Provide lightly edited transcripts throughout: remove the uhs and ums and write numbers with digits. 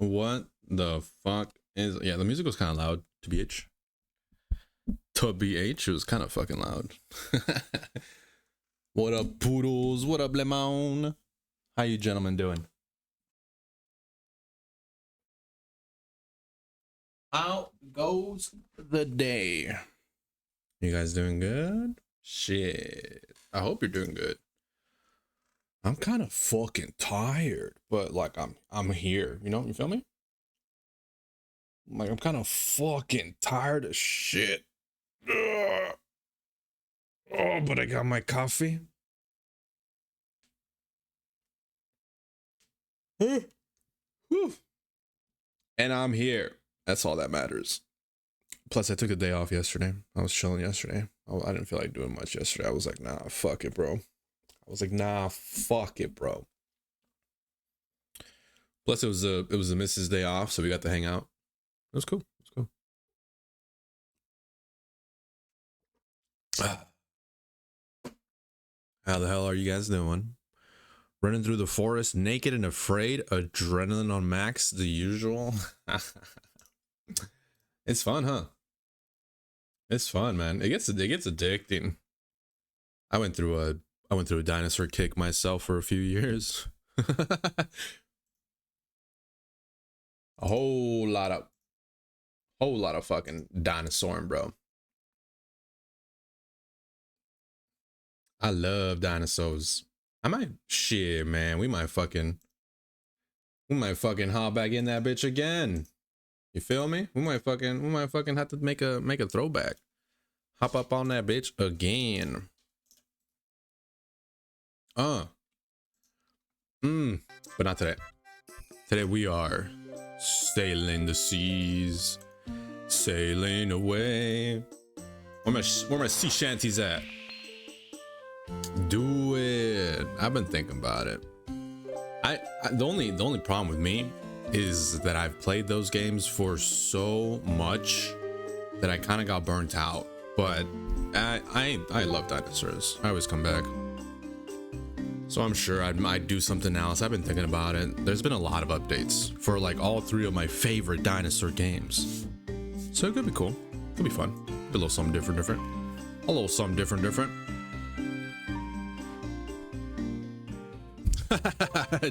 What the fuck is... Yeah, the music was kind of loud, to BH. To BH, it was kind of fucking loud. What up, poodles? What up, lemon? How you gentlemen doing? How goes the day? You guys doing good? Shit. I hope you're doing good. I'm kind of fucking tired, but like I'm here, you know? You feel me? Like I'm kind of fucking tired of shit. Ugh. Oh, but I got my coffee. Whew. And I'm here. That's all that matters. Plus, I took a day off yesterday. I was chilling yesterday. I didn't feel like doing much yesterday. I was like, nah, fuck it, bro. Plus, it was a Mrs. Day off, so we got to hang out. It was cool. How the hell are you guys doing? Running through the forest, naked and afraid, adrenaline on max, the usual. It's fun, huh? It's fun, man. It gets addicting. I went through a dinosaur kick myself for a few years. A whole lot of fucking dinosauring, bro. I love dinosaurs. I might shit, man. We might fucking hop back in that bitch again. You feel me? We might fucking have to make a throwback. Hop up on that bitch again. But not today. Today we are sailing the seas, sailing away. Where my sea shanties at? Do it. I've been thinking about it. The only problem with me is that I've played those games for so much that I kind of got burnt out. But I love dinosaurs. I always come back. So I'm sure I might do something else. I've been thinking about it. There's been a lot of updates for like all three of my favorite dinosaur games. So it could be cool. Could be fun. A little something different. A little something different.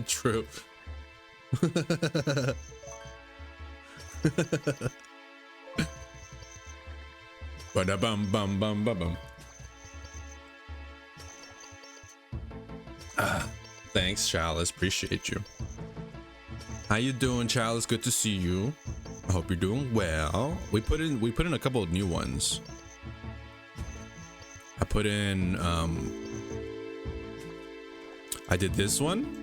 True. Ba-da-bum-bum-bum-bum-bum. Thanks, Chalice. Appreciate you. How you doing, Chalice? Good to see you. I hope you're doing well. We put in a couple of new ones. I put in I did this one.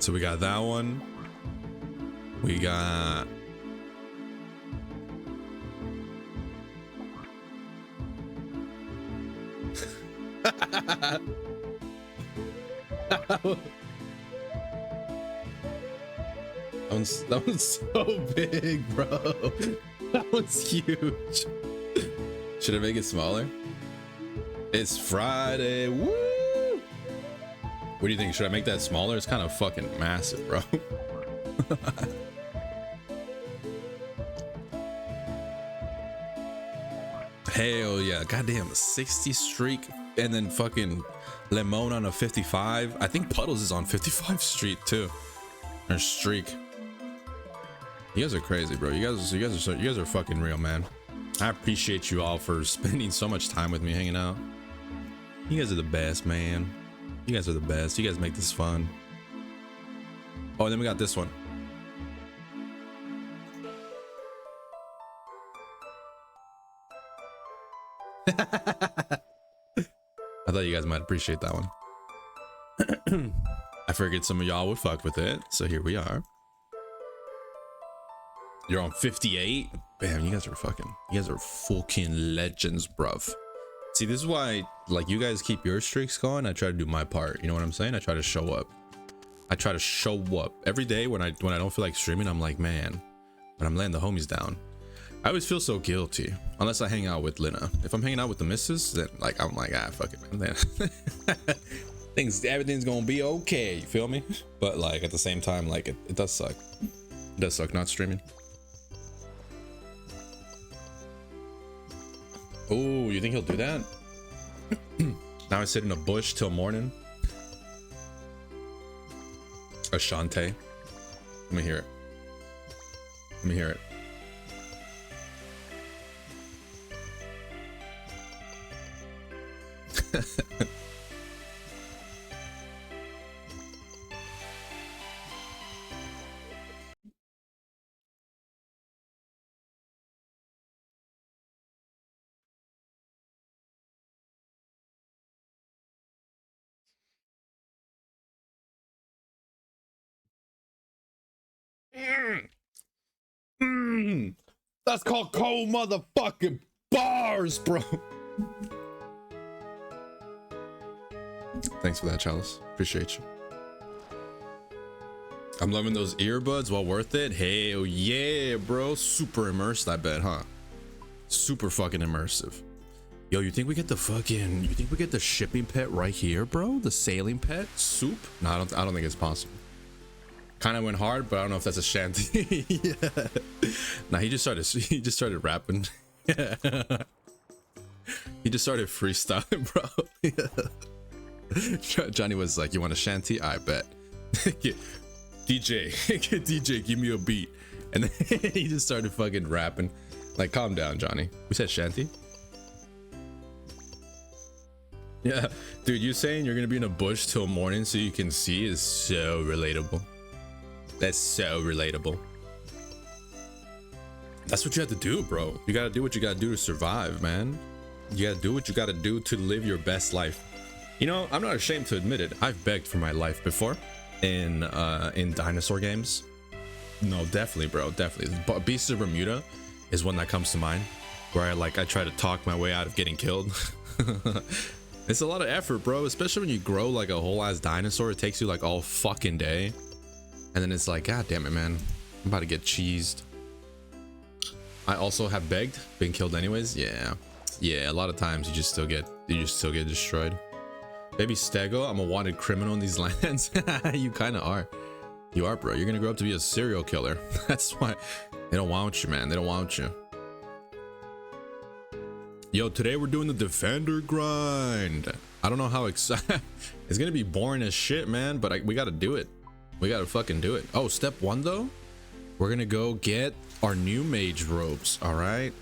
So we got that one. We got that one's so big, bro. That one's huge. Should I make it smaller? It's Friday. Woo! What do you think? Should I make that smaller? It's kind of fucking massive, bro. Hell yeah. Goddamn, 60 streak and then fucking Lemon on a 55. I think Puddles is on 55 street too. Or streak. You guys are crazy, bro. You guys are fucking real, man. I appreciate you all for spending so much time with me hanging out. You guys are the best, man. You guys are the best. You guys make this fun. Oh, and then we got this one. I thought you guys might appreciate that one. I figured some of y'all would fuck with it, so here we are. You're on 58? Bam, you guys are fucking legends, bruv. See, this is why, like, you guys keep your streaks going. I try to do my part. You know what I'm saying? I try to show up. Every day when I don't feel like streaming. I'm like, man, but I'm letting the homies down. I always feel so guilty unless I hang out with Lina. If I'm hanging out with the missus, then like I'm like, ah, fuck it, man. Everything's gonna be okay. You feel me? But like at the same time, like it does suck. It does suck not streaming. Oh, you think he'll do that? Now I sit in a bush till morning. Ashante. Let me hear it. Let me hear it. That's called cold motherfucking bars, bro. Thanks for that, Chalice. Appreciate you. I'm loving those earbuds. Well worth it. Hell yeah, bro. Super immersed, I bet, huh? Super fucking immersive. Yo, you think we get the shipping pet right here, bro? The sailing pet? Soup? No, I don't think it's possible. Kind of went hard, but I don't know if that's a shanty. Yeah. Nah, he just started rapping. He just started freestyling, bro. Yeah. Johnny was like, you want a shanty? I bet. DJ, give me a beat. And then he just started fucking rapping. Like, calm down, Johnny. We said shanty? Yeah. Dude, you saying you're gonna be in a bush till morning so you can see is so relatable. That's so relatable. That's what you have to do, bro. You gotta do what you gotta do to survive, man. You gotta do what you gotta do to live your best life. You know, I'm not ashamed to admit it. I've begged for my life before in dinosaur games. No, definitely, bro, definitely. Beasts of Bermuda is one that comes to mind, where I try to talk my way out of getting killed. It's a lot of effort, bro, especially when you grow like a whole ass dinosaur. It takes you like all fucking day. And then it's like, god damn it, man, I'm about to get cheesed. I also have begged, been killed anyways. Yeah, a lot of times you just still get destroyed. Baby Stego, I'm a wanted criminal in these lands. You kind of are. You are, bro. You're gonna grow up to be a serial killer. That's why they don't want you, man. They don't want you. Yo, today we're doing the defender grind. I don't know how excited. It's gonna be boring as shit, man, but we gotta do it. We gotta fucking do it. Oh, step one though, we're gonna go get our new mage robes. All right.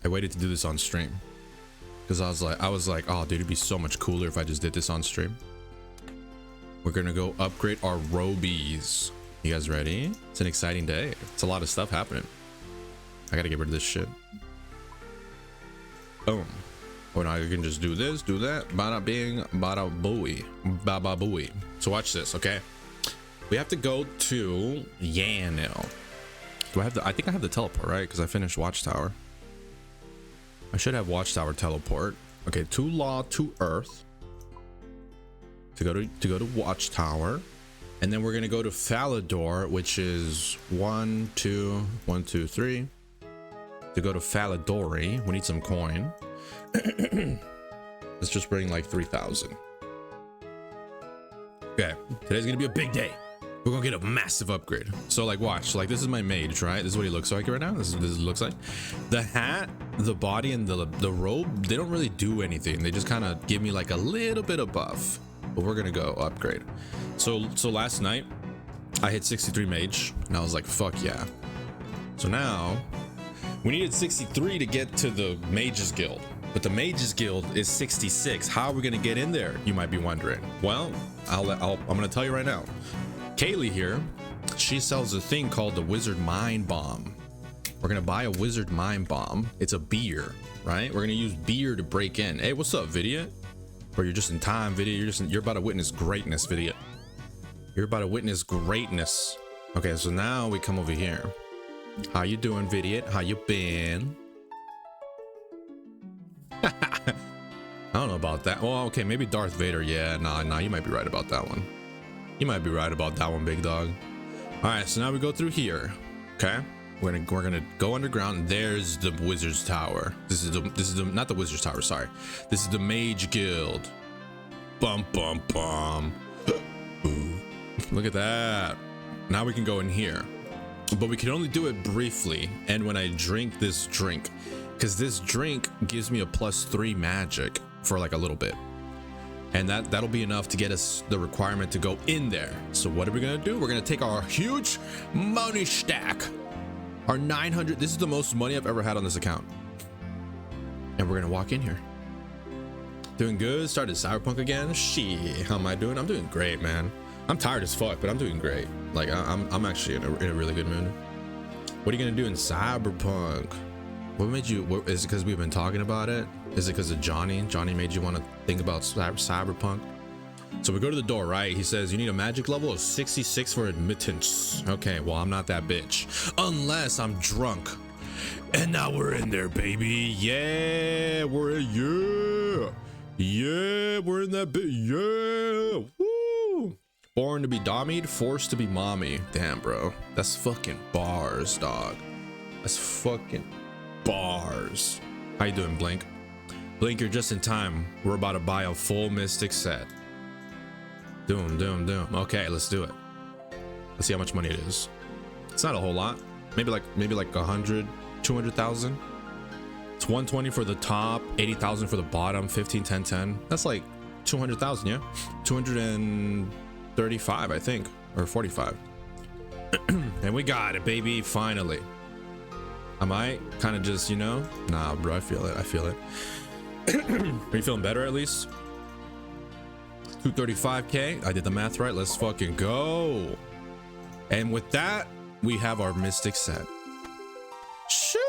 I waited to do this on stream because I was like, oh, dude, it'd be so much cooler if I just did this on stream. We're gonna go upgrade our robies. You guys ready? It's an exciting day. It's a lot of stuff happening. I gotta get rid of this shit. Boom. Oh, now you can just do this, do that. Bada bing, bada booey, baba booey. So watch this, okay? We have to go to Yanil. Do I have the? I think I have the teleport, right? Because I finished Watchtower. I should have Watchtower teleport. Okay, to Law to Earth. To go to Watchtower, and then we're gonna go to Falador, which is 1, 2, 1, 2, 3. To go to Faladori, we need some coin. Let's just bring like 3,000. Okay, today's gonna be a big day. We're gonna get a massive upgrade. So like, watch, like this is my mage, right? This is what he looks like right now. This is what it looks like. The hat, the body, and the robe, they don't really do anything. They just kind of give me like a little bit of buff. But we're gonna go upgrade. So last night I hit 63 mage, and I was like, fuck yeah. So now we needed 63 to get to the mages guild, but the mages guild is 66. How are we gonna get in there, you might be wondering? Well, I'm gonna tell you right now. Kaylee here, she sells a thing called the Wizard Mind Bomb. We're gonna buy a Wizard Mind Bomb. It's a beer, right? We're gonna use beer to break in. Hey, what's up, Vidya? Or you're just in time, Vidya. You're about to witness greatness, Vidya. You're about to witness greatness. Okay, so now we come over here. How you doing, Vidya? How you been? I don't know about that. Well, okay, maybe Darth Vader. Yeah, nah, you might be right about that one. You might be right about that one, big dog. All right, so now we go through here. Okay, We're gonna go underground. There's the Wizard's Tower. This is the not the Wizard's Tower, sorry. This is the Mage Guild. Bum bum bum. Look at that. Now we can go in here. But we can only do it briefly, and when I drink this drink, because this drink gives me a +3 magic for like a little bit, and that'll be enough to get us the requirement to go in there. So what are we gonna do? We're gonna take our huge money stack, our 900. This is the most money I've ever had on this account, and we're gonna walk in here. Doing good. Started Cyberpunk again. Shit, how am I doing? I'm doing great, man. I'm tired as fuck, but I'm doing great. Like I'm actually in a really good mood. What are you gonna do in Cyberpunk? What made you? Is it because we've been talking about it? Is it because of Johnny? Johnny made you want to think about Cyberpunk? So we go to the door, right? He says you need a magic level of 66 for admittance. Okay, well I'm not that bitch, unless I'm drunk. And now we're in there, baby. Yeah, we're in that bit. Yeah. Woo. Born to be dommied, forced to be mommy. Damn, bro. That's fucking bars, dog. That's fucking bars. How you doing, Blink? Blink, you're just in time. We're about to buy a full Mystic set. Doom. Okay, let's do it. Let's see how much money it is. It's not a whole lot. Maybe like 100, 200,000. It's 120 for the top, 80,000 for the bottom, 15, 10, 10. That's like 200,000, yeah? 235, I think, or 45. And we got it, baby, finally. I might kind of just, nah, bro, I feel it. Are you feeling better at least? 235K, I did the math right. Let's fucking go. And with that, we have our Mystic set. Shit,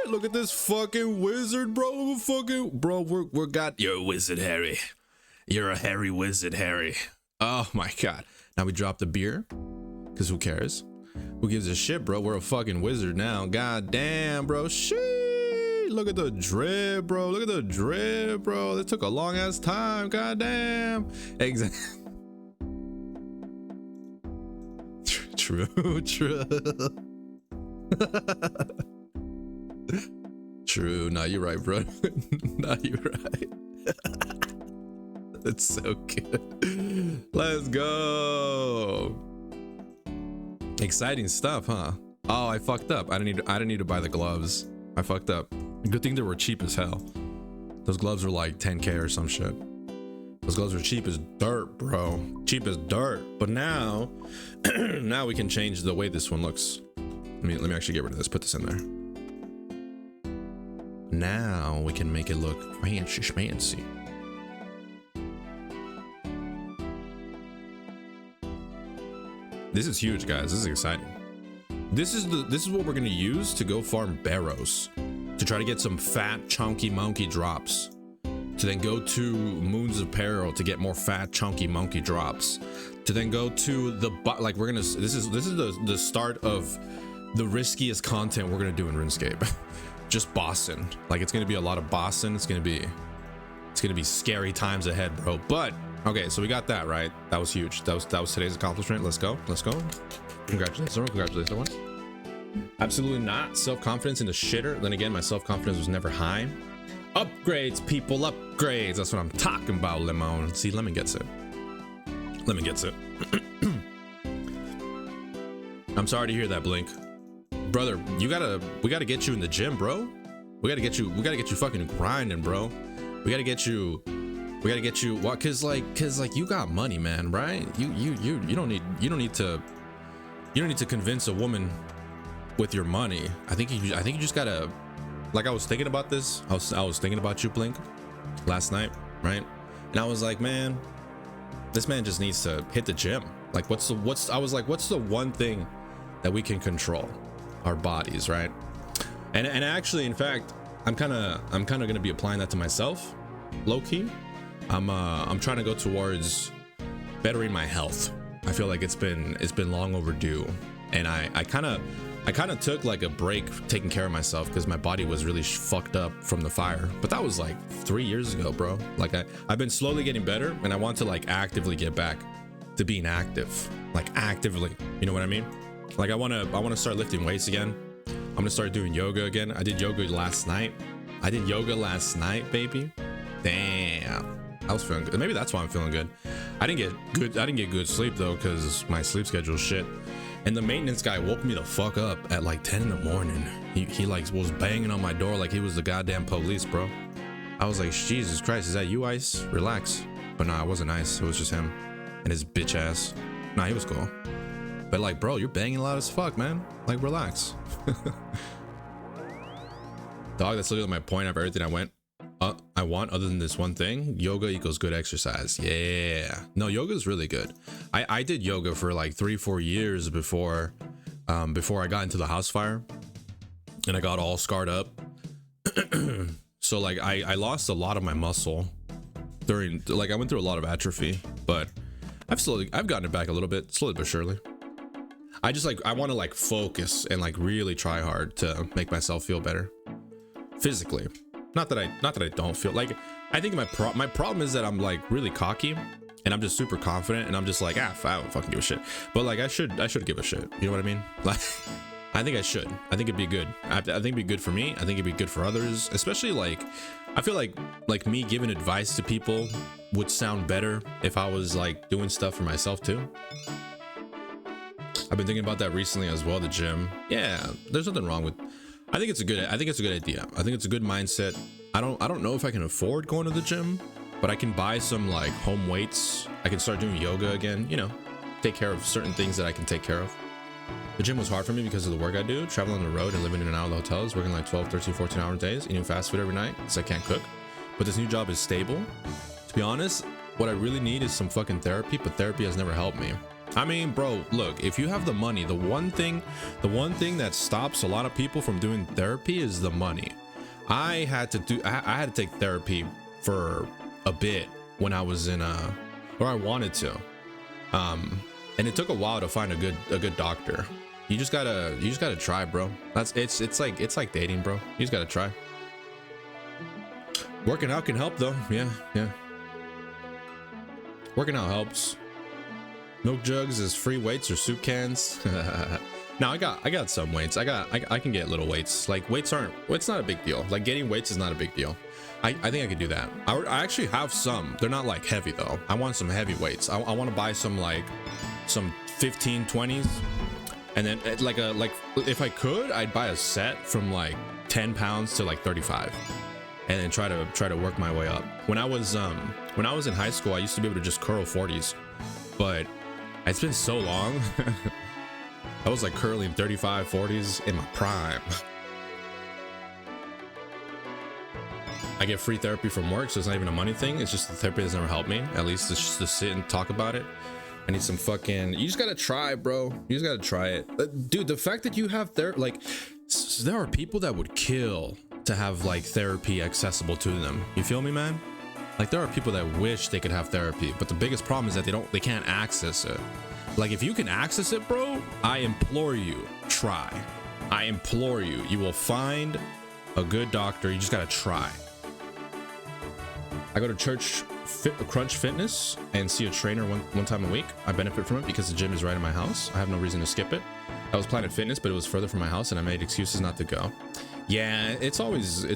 look at this fucking wizard, bro. We're got your wizard, Harry. You're a hairy wizard, Harry. Oh my god. Now we drop the beer, because who cares? Who gives a shit, bro? We're a fucking wizard now. God damn, bro. Shit. Look at the drip, bro. It took a long ass time. God damn. Exactly. True. True. Nah, you're right, bro. Nah, you're right. That's so good. Let's go. Exciting stuff, huh? Oh, I fucked up. I didn't need to buy the gloves. I fucked up. Good thing they were cheap as hell. Those gloves were like 10K or some shit. Those gloves were cheap as dirt, bro. Cheap as dirt. But now, now we can change the way this one looks. Let me actually get rid of this. Put this in there. Now we can make it look fancy schmancy. This is huge, guys. This is exciting. This is what we're gonna use to go farm barrows, to try to get some fat, chunky, monkey drops, to then go to Moons of Peril to get more fat, chunky, monkey drops, to then go to the like we're gonna. This is the start of the riskiest content we're gonna do in RuneScape. Just bossing. Like it's gonna be a lot of bossing. It's gonna be scary times ahead, bro. But okay, so we got that right. That was huge. That was today's accomplishment. Let's go. Congratulations, everyone. Absolutely not. Self-confidence in the shitter. Then again, my self-confidence was never high. Upgrades, people, upgrades. That's what I'm talking about, Lemon. See, Lemon gets it. I'm sorry to hear that, Blink. Brother, we gotta get you in the gym, bro. We gotta get you fucking grinding, bro. We gotta get you what? Cause you got money, man, right? You don't need to convince a woman with your money. I think you just gotta, like, I was thinking about this. I was thinking about you, Blink, last night, right? And I was like, man, this man just needs to hit the gym. Like, what's the one thing that we can control? Our bodies, right? And actually, in fact, I'm kind of gonna be applying that to myself, low key. I'm trying to go towards bettering my health. I feel like it's been long overdue, and I kind of took like a break taking care of myself because my body was really fucked up from the fire. But that was like 3 years ago, bro. Like I've been slowly getting better, and I want to like actively get back to being active, like actively. You know what I mean? Like I wanna start lifting weights again. I'm gonna start doing yoga again. I did yoga last night. Baby. Damn. I was feeling good. Maybe that's why I'm feeling good. I didn't get good sleep though, because my sleep schedule is shit. And the maintenance guy woke me the fuck up at like 10 in the morning. He like was banging on my door like he was the goddamn police, bro. I was like, Jesus Christ, is that you, Ice? Relax. But nah, it wasn't Ice. It was just him and his bitch ass. Nah, he was cool. But like, bro, you're banging loud as fuck, man. Like, relax. Dog, that's literally my point of everything I want other than this one thing. Yoga equals good exercise. Yeah. No, yoga is really good. I did yoga for like 3-4 years before I got into the house fire and I got all scarred up. So like I lost a lot of my muscle during, like I went through a lot of atrophy, but I've gotten it back a little bit, slowly but surely. I just like, I want to like focus and like really try hard to make myself feel better physically. Not that I don't feel like, I think my problem is that I'm like really cocky and I'm just super confident and I'm just like, I don't fucking give a shit. But like I should give a shit. You know what I mean? Like I think I should. I think it'd be good. I think it'd be good for me. I think it'd be good for others, especially like, I feel like me giving advice to people would sound better if I was like doing stuff for myself too. I've been thinking about that recently as well. The gym. Yeah, there's nothing wrong with, I think it's a good idea. I think it's a good mindset. I don't know if I can afford going to the gym, but I can buy some like home weights. I can start doing yoga again, you know, take care of certain things that I can take care of. The gym was hard for me because of the work I do, traveling on the road and living in and out of the hotels, working like 12, 13, 14 hour days, eating fast food every night because I can't cook. But this new job is stable. To be honest, what I really need is some fucking therapy, but therapy has never helped me. I mean, bro, look, if you have the money, the one thing that stops a lot of people from doing therapy is the money. I had to take therapy for a bit when I was in or I wanted to. And it took a while to find a good doctor. You just gotta try, bro. It's like dating, bro. You just gotta try. Working out can help though. Yeah. Working out helps. Milk jugs is free weights or soup cans. No, I got some weights. I can get little weights. Like it's not a big deal. Like getting weights is not a big deal. I think I could do that. I actually have some. They're not like heavy though. I want some heavy weights. I want to buy some 15, 20s. And then like if I could, I'd buy a set from like 10 pounds to like 35 and then try to work my way up. When I was in high school, I used to be able to just curl 40s, but it's been so long. I was like curling 35, 40s in my prime. I get free therapy from work, so it's not even a money thing. It's just the therapy has never helped me. At least it's just to sit and talk about it. I need some fucking, you just gotta try, bro. You just gotta try it. Dude, the fact that you have like, there are people that would kill to have like therapy accessible to them. You feel me, man? Like there are people that wish they could have therapy, but the biggest problem is that they can't access it. Like if you can access it, bro, I implore you, try. I implore you. You will find a good doctor. You just gotta try. I go to Crunch Fitness and see a trainer one time a week. I benefit from it because the gym is right in my house. I have no reason to skip it. I was Planet Fitness, but it was further from my house and I made excuses not to go. Yeah, it's always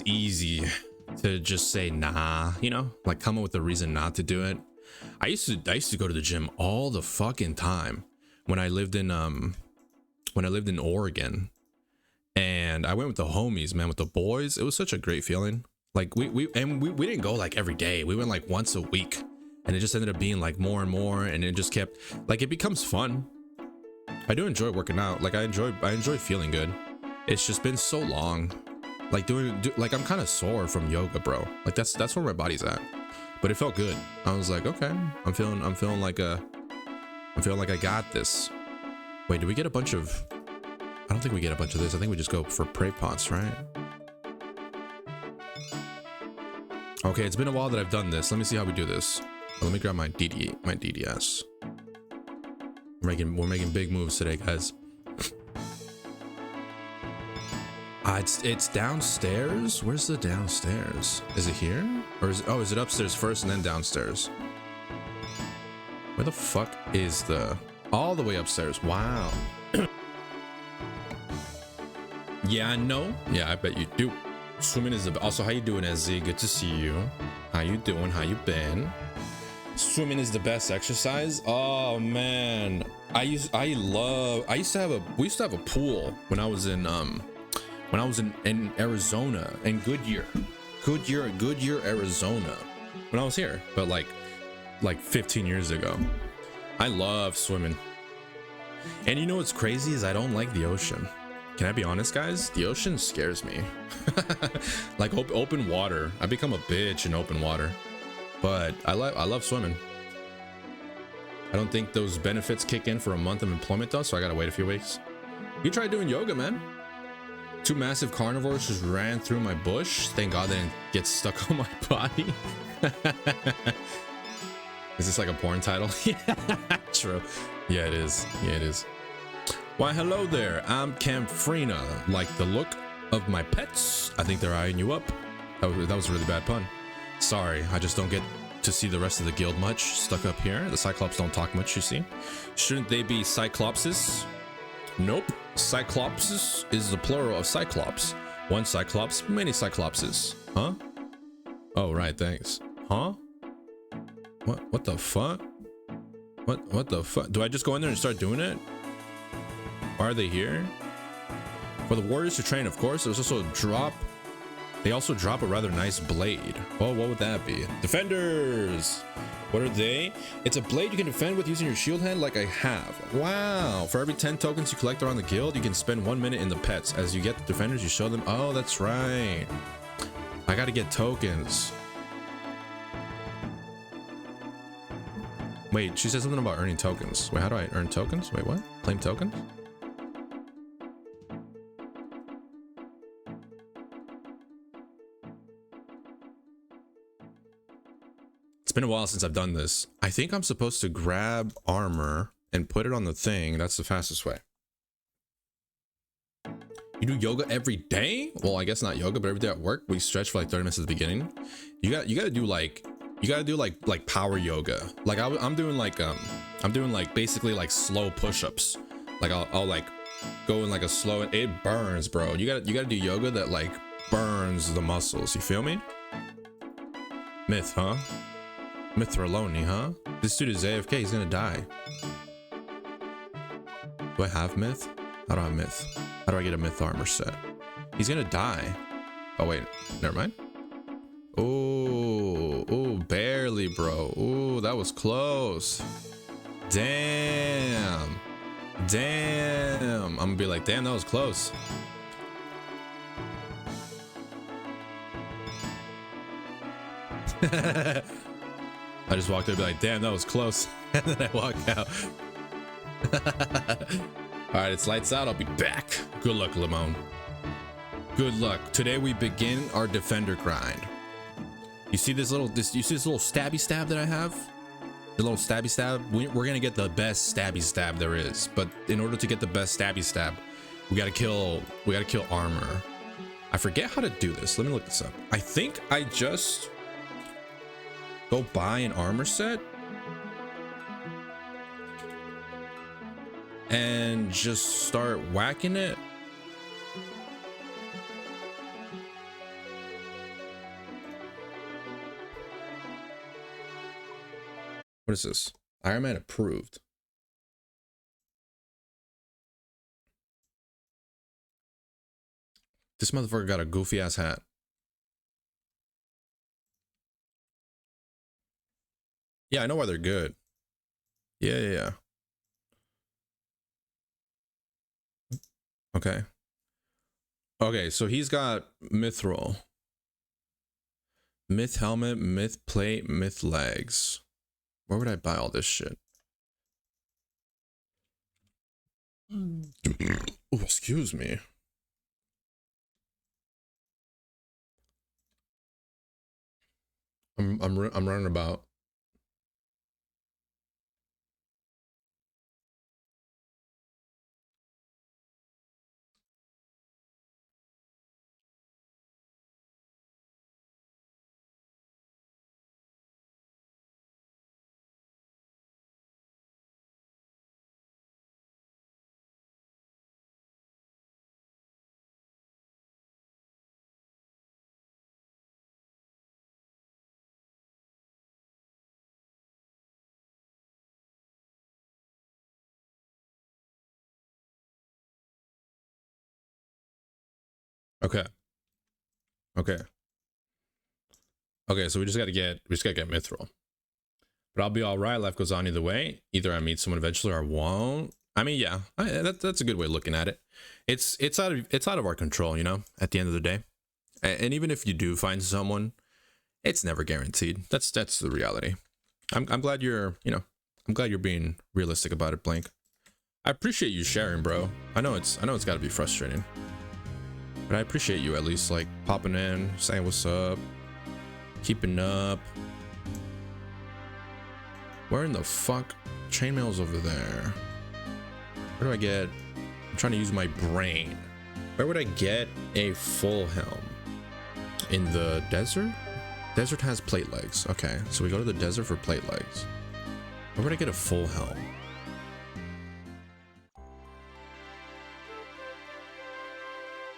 easy to just say nah, you know, like come up with a reason not to do it. I used to go to the gym all the fucking time when I lived in Oregon, and I went with the homies, man, with the boys. It was such a great feeling. Like we didn't go like every day. We went like once a week, and it just ended up being like more and more, and it just kept like, it becomes fun. I do enjoy working out. Like I enjoy feeling good. It's just been so long. Like like I'm kind of sore from yoga, bro. Like that's where my body's at. But it felt good. I was like, okay, I'm feeling like I got this. Wait, do we get a bunch of, I don't think we get a bunch of this. I think we just go for prey pots, right? Okay, it's been a while that I've done this. Let me see how we do this. Let me grab my DDS. We're making big moves today, guys. It's downstairs. Where's the downstairs? Is it here? Or is it upstairs first and then downstairs? Where the fuck is the All the way upstairs. Wow. Yeah, I know. Yeah, I bet you do. Swimming is the also. How you doing, Ezzy? Good to see you. How you doing? How you been? Swimming is the best exercise. Oh man, we used to have a pool when I was in Arizona, in Goodyear, Arizona, when I was here, but like 15 years ago. I love swimming. And you know what's crazy is I don't like the ocean. Can I be honest, guys? The ocean scares me. Like open water. I become a bitch in open water. But I love swimming. I don't think those benefits kick in for a month of employment though, so I gotta wait a few weeks. You try doing yoga, man. 2 massive carnivores just ran through my bush. Thank God they didn't get stuck on my body. Is this like a porn title? Yeah, true. Yeah, it is. Yeah, it is. Why, hello there. I'm Camfrina. Like the look of my pets? I think they're eyeing you up. That was a really bad pun. Sorry, I just don't get to see the rest of the guild much. Stuck up here. The Cyclops don't talk much, you see. Shouldn't they be Cyclopses? Nope. Cyclopses is the plural of Cyclops. One Cyclops, many Cyclopses. Huh? Oh, right, thanks. Huh? What the fuck? What the fuck? Do I just go in there and start doing it? Why are they here? For the warriors to train, of course. There's also a drop. They also drop a rather nice blade. Oh, what would that be? Defenders! What are they? It's a blade you can defend with using your shield hand like I have. Wow! For every 10 tokens you collect around the guild, you can spend 1 minute in the pets. As you get the defenders, you show them. Oh, that's right. I gotta get tokens. Wait, she said something about earning tokens. Wait, how do I earn tokens? Wait, what? Claim tokens? It's been a while since I've done this. I think I'm supposed to grab armor and put it on the thing. That's the fastest way. You do yoga every day? Well, I guess not yoga, but every day at work we stretch for like 30 minutes at the beginning. You gotta do like power yoga. Like I'm doing like basically like slow push-ups. Like I'll like go in like a slow, and it burns, bro. You gotta do yoga that like burns the muscles. You feel me? Myth, huh? Mithraloni, huh? This dude is AFK. He's gonna die. Do I have myth? I don't have myth. How do I get a myth armor set? He's gonna die. Oh wait, never mind. Oh, barely, bro. Oh, that was close. Damn. I'm gonna be like, damn, that was close. I just walked over, be like, damn, that was close. And then I walk out. All right, it's lights out. I'll be back. Good luck, Limon. Good luck. Today we begin our defender grind. You see this little stabby stab that I have? The little stabby stab? We're gonna get the best stabby stab there is. But in order to get the best stabby stab, we gotta kill armor. I forget how to do this. Let me look this up. I think I just go buy an armor set and just start whacking it. What is this? Iron Man approved. This motherfucker got a goofy ass hat. Yeah, I know why they're good. Yeah. Okay, so he's got mithril, myth helmet, myth plate, myth legs. Where would I buy all this shit? Oh, excuse me. I'm running about. Okay. Okay. Okay, so we just gotta get mithril. But I'll be all right. Life goes on either way. Either I meet someone eventually or I won't. I mean, yeah, that's a good way of looking at it. It's out of our control, you know. At the end of the day, and even if you do find someone, it's never guaranteed. That's the reality. I'm glad you're I'm glad you're being realistic about it, Blank. I appreciate you sharing, bro. I know it's got to be frustrating, but I appreciate you at least like popping in, saying what's up, keeping up. Where in the fuck? Chainmail's over there. Where do I get? I'm trying to use my brain. Where would I get a full helm? In the desert? Desert has plate legs. Okay, so we go to the desert for plate legs. Where would I get a full helm?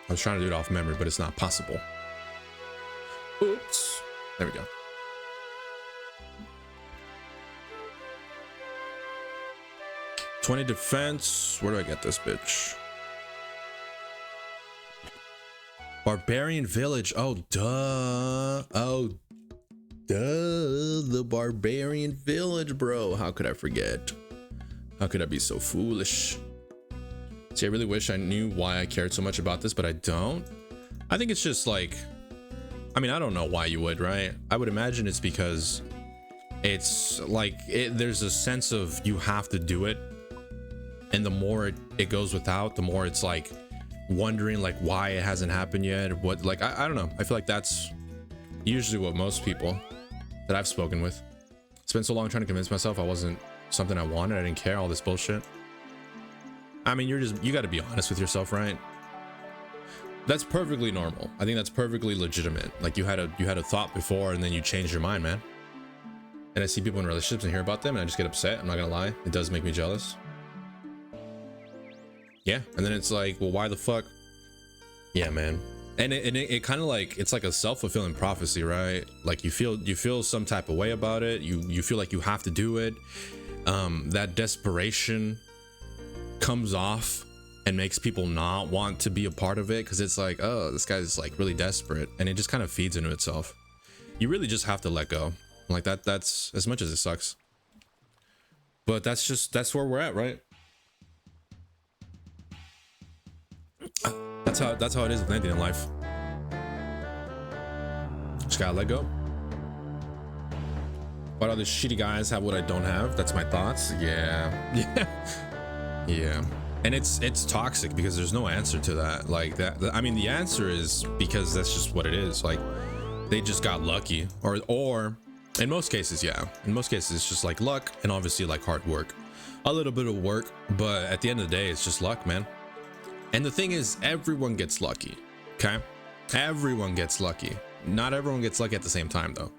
I was trying to do it off memory, but it's not possible. Oops. There we go. $20 defense. Where do I get this bitch? Barbarian village. Oh, duh. Oh, duh. The barbarian village, bro. How could I forget? How could I be so foolish? See, I really wish I knew why I cared so much about this, but I don't. I think it's just like, I mean, I don't know why you would, right? I would imagine it's because it's like, there's a sense of you have to do it. And the more it goes without, the more it's like wondering like why it hasn't happened yet. What, like, I don't know. I feel like that's usually what most people that I've spoken with. Spent so long trying to convince myself I wasn't something I wanted. I didn't care, all this bullshit. I mean, you got to be honest with yourself, right? That's perfectly normal. I think that's perfectly legitimate. Like you had a thought before and then you changed your mind, man. And I see people in relationships and hear about them and I just get upset. I'm not gonna lie. It does make me jealous. Yeah, and then it's like, well, why the fuck? Yeah, man. And it kind of like, it's like a self-fulfilling prophecy, right? Like you feel some type of way about it. You feel like you have to do it. That desperation comes off and makes people not want to be a part of it because it's like, oh, this guy's like really desperate, and it just kind of feeds into itself. You really just have to let go. Like that's as much as it sucks. But that's where we're at, right? That's how it is with anything in life. Just gotta let go. What other shitty guys have what I don't have? That's my thoughts. Yeah. And it's toxic because there's no answer to that. Like that, I mean, the answer is because that's just what it is. Like they just got lucky, or in most cases, yeah. In most cases, it's just like luck and obviously like hard work, a little bit of work, but at the end of the day, it's just luck, man. And the thing is, everyone gets lucky. Okay, everyone gets lucky. Not everyone gets lucky at the same time though,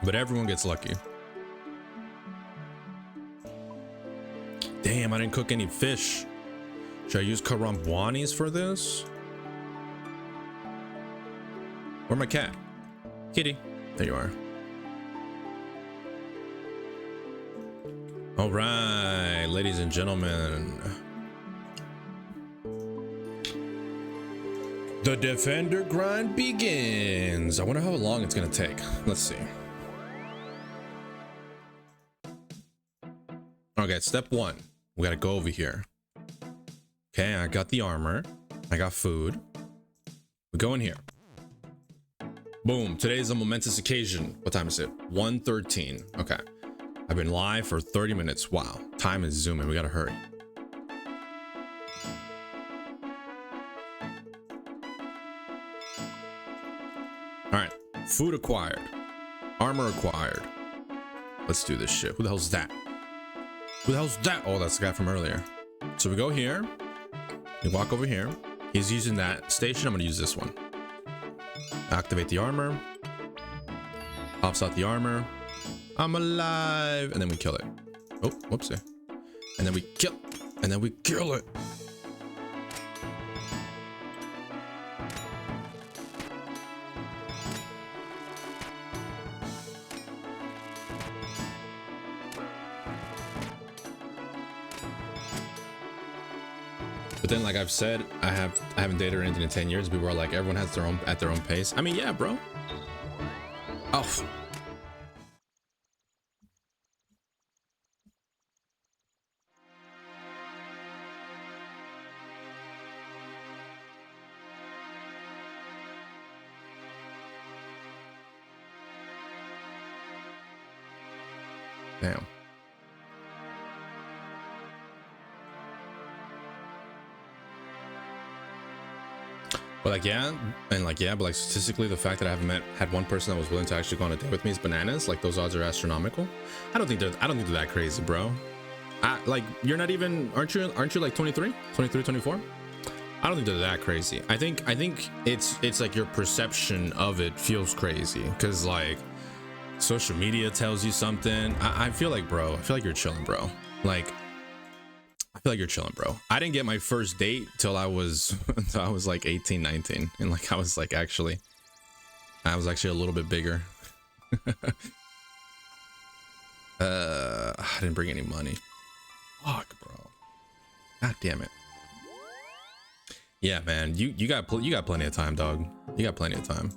but everyone gets lucky. Damn, I didn't cook any fish. Should I use karambwanis for this? Where's my cat? Kitty. There you are. All right, ladies and gentlemen. The Defender grind begins. I wonder how long it's gonna take. Let's see. Okay, step one. We gotta go over here. Okay, I got the armor. I got food. We go in here. Boom. Today is a momentous occasion. What time is it? 1:13. Okay. I've been live for 30 minutes. Wow. Time is zooming. We gotta hurry. All right. Food acquired. Armor acquired. Let's do this shit. Who the hell's that? Who the hell's that? Oh, that's the guy from earlier. So we go here. We walk over here. He's using that station. I'm gonna use this one. Activate the armor. Pops out the armor. I'm alive. And then we kill it. Oh, whoopsie. And then we kill. And then we kill it. But then, like I've said, I haven't dated or anything in 10 years. People are like, everyone has their own pace. I mean, yeah, bro. Oh. Damn. But like, yeah, and like, yeah, but like statistically, the fact that I haven't had one person that was willing to actually go on a date with me is bananas. Like, those odds are astronomical. I don't think they're that crazy, bro. Like, you're not even, aren't you like 23, 24? I don't think they're that crazy. I think it's like your perception of it feels crazy because like social media tells you something. I feel like, bro, I feel like you're chilling, bro. Like, I feel like you're chilling, bro. I didn't get my first date till I was like 18, 19. And like, I was actually a little bit bigger. I didn't bring any money. Fuck, bro. God damn it. Yeah, man. You got plenty of time, dog. You got plenty of time.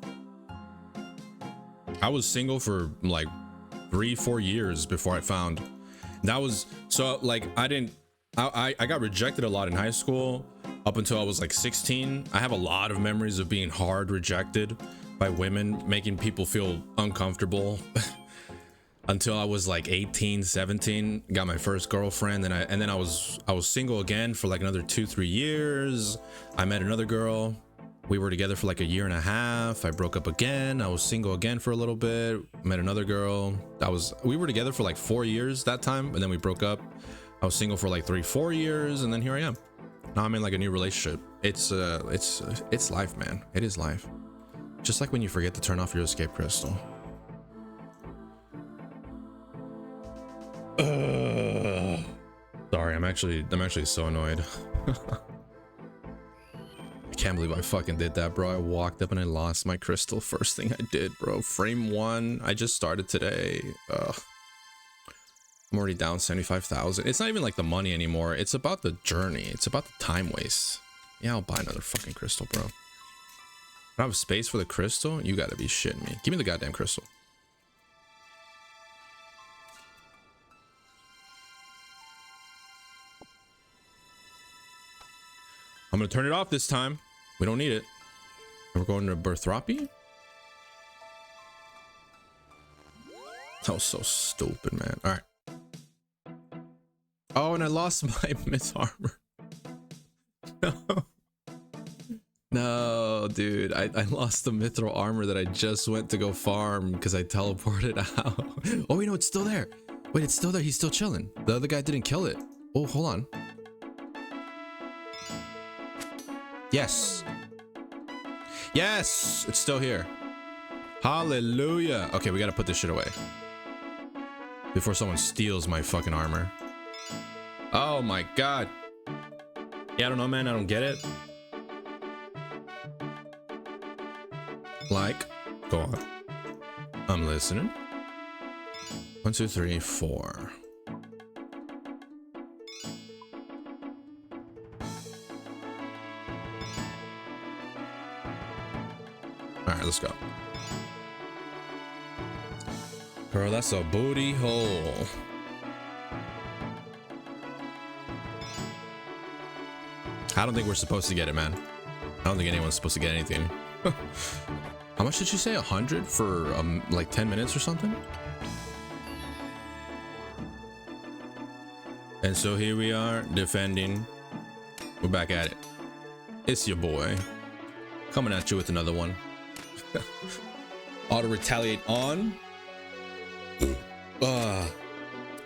I was single for like 3-4 years before I found. That was so like I got rejected a lot in high school up until I was like 16. I have a lot of memories of being hard rejected by women, making people feel uncomfortable until I was like 18, 17, got my first girlfriend. And then I was single again for like another 2-3 years. I met another girl. We were together for like a year and a half. I broke up again. I was single again for a little bit. Met another girl. We were together for like 4 years that time, and then we broke up. I was single for like 3-4 years, and then here I am. Now I'm in like a new relationship. It's life, man. It is life. Just like when you forget to turn off your escape crystal. Sorry, I'm actually so annoyed. I can't believe I fucking did that, bro. I walked up and I lost my crystal. First thing I did, bro. Frame 1. I just started today. Ugh. I'm already down 75,000. It's not even like the money anymore. It's about the journey. It's about the time waste. Yeah, I'll buy another fucking crystal, bro. I have space for the crystal? You gotta be shitting me. Give me the goddamn crystal. I'm gonna turn it off this time. We don't need it. We're going to Berthropi? That was so stupid, man. All right. Oh, and I lost my myth armor. No. No, dude. I lost the mithril armor that I just went to go farm because I teleported out. Oh, wait, no, it's still there. Wait, it's still there. He's still chilling. The other guy didn't kill it. Oh, hold on. Yes. Yes, it's still here. Hallelujah. Okay, we gotta put this shit away before someone steals my fucking armor. Oh my god. Yeah, I don't know, man. I don't get it. Like, go on. I'm listening. 1, 2, 3, 4. All right, let's go. Girl, that's a booty hole. I don't think we're supposed to get it, man. I don't think anyone's supposed to get anything. How much did you say? 100 for like 10 minutes or something? And so here we are defending. We're back at it. It's your boy coming at you with another one. Auto retaliate on.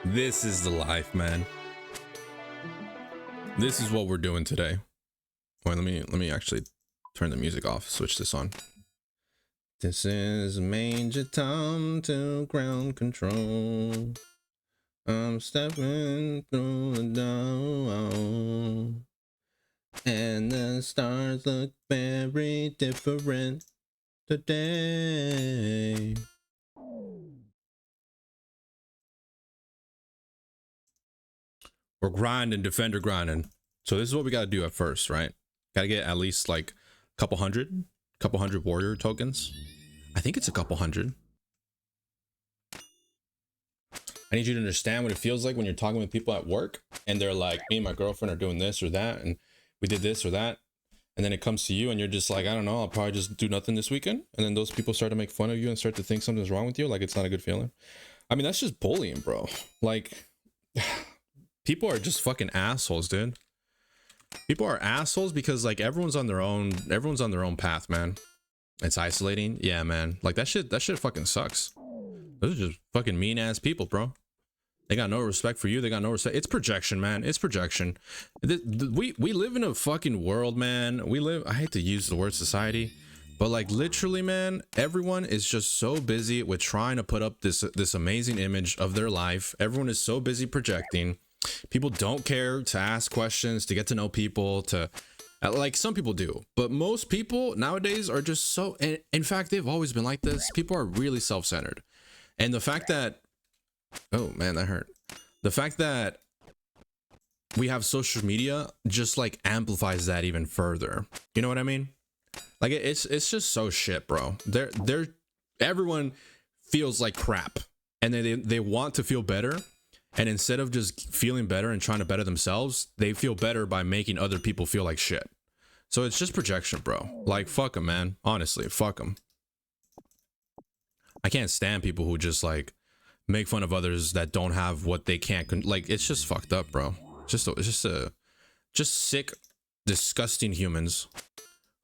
This is the life, man. This is what we're doing today. Wait, let me actually turn the music off. Switch this on. This is Major Tom to ground control. I'm stepping through the door, and the stars look very different today. We're grinding, defender grinding. So this is what we got to do at first, right? Got to get at least like a couple hundred warrior tokens. I think it's a couple hundred. I need you to understand what it feels like when you're talking with people at work and they're like, me and my girlfriend are doing this or that, and we did this or that. And then it comes to you and you're just like, I don't know, I'll probably just do nothing this weekend. And then those people start to make fun of you and start to think something's wrong with you. Like, it's not a good feeling. I mean, that's just bullying, bro. Like, people are just fucking assholes, dude. People are assholes because like everyone's on their own path, man. It's isolating. Yeah, man. Like that shit fucking sucks. Those are just fucking mean ass people, bro. They got no respect for you. They got no respect. It's projection, man. It's projection. We live in a fucking world, man. I hate to use the word society, but like literally, man, everyone is just so busy with trying to put up this amazing image of their life. Everyone is so busy projecting. People don't care to ask questions, to get to know people, to like some people do, but most people nowadays are just so, and in fact, they've always been like this. People are really self-centered. And the fact that, oh man, that hurt. The fact that we have social media just like amplifies that even further. You know what I mean? Like it's just so shit, bro. Everyone feels like crap, and they want to feel better. And instead of just feeling better and trying to better themselves, they feel better by making other people feel like shit. So it's just projection, bro. Like, fuck them, man. Honestly, fuck them. I can't stand people who just like make fun of others that don't have what they can't. Like, it's just fucked up, bro. Just sick, disgusting humans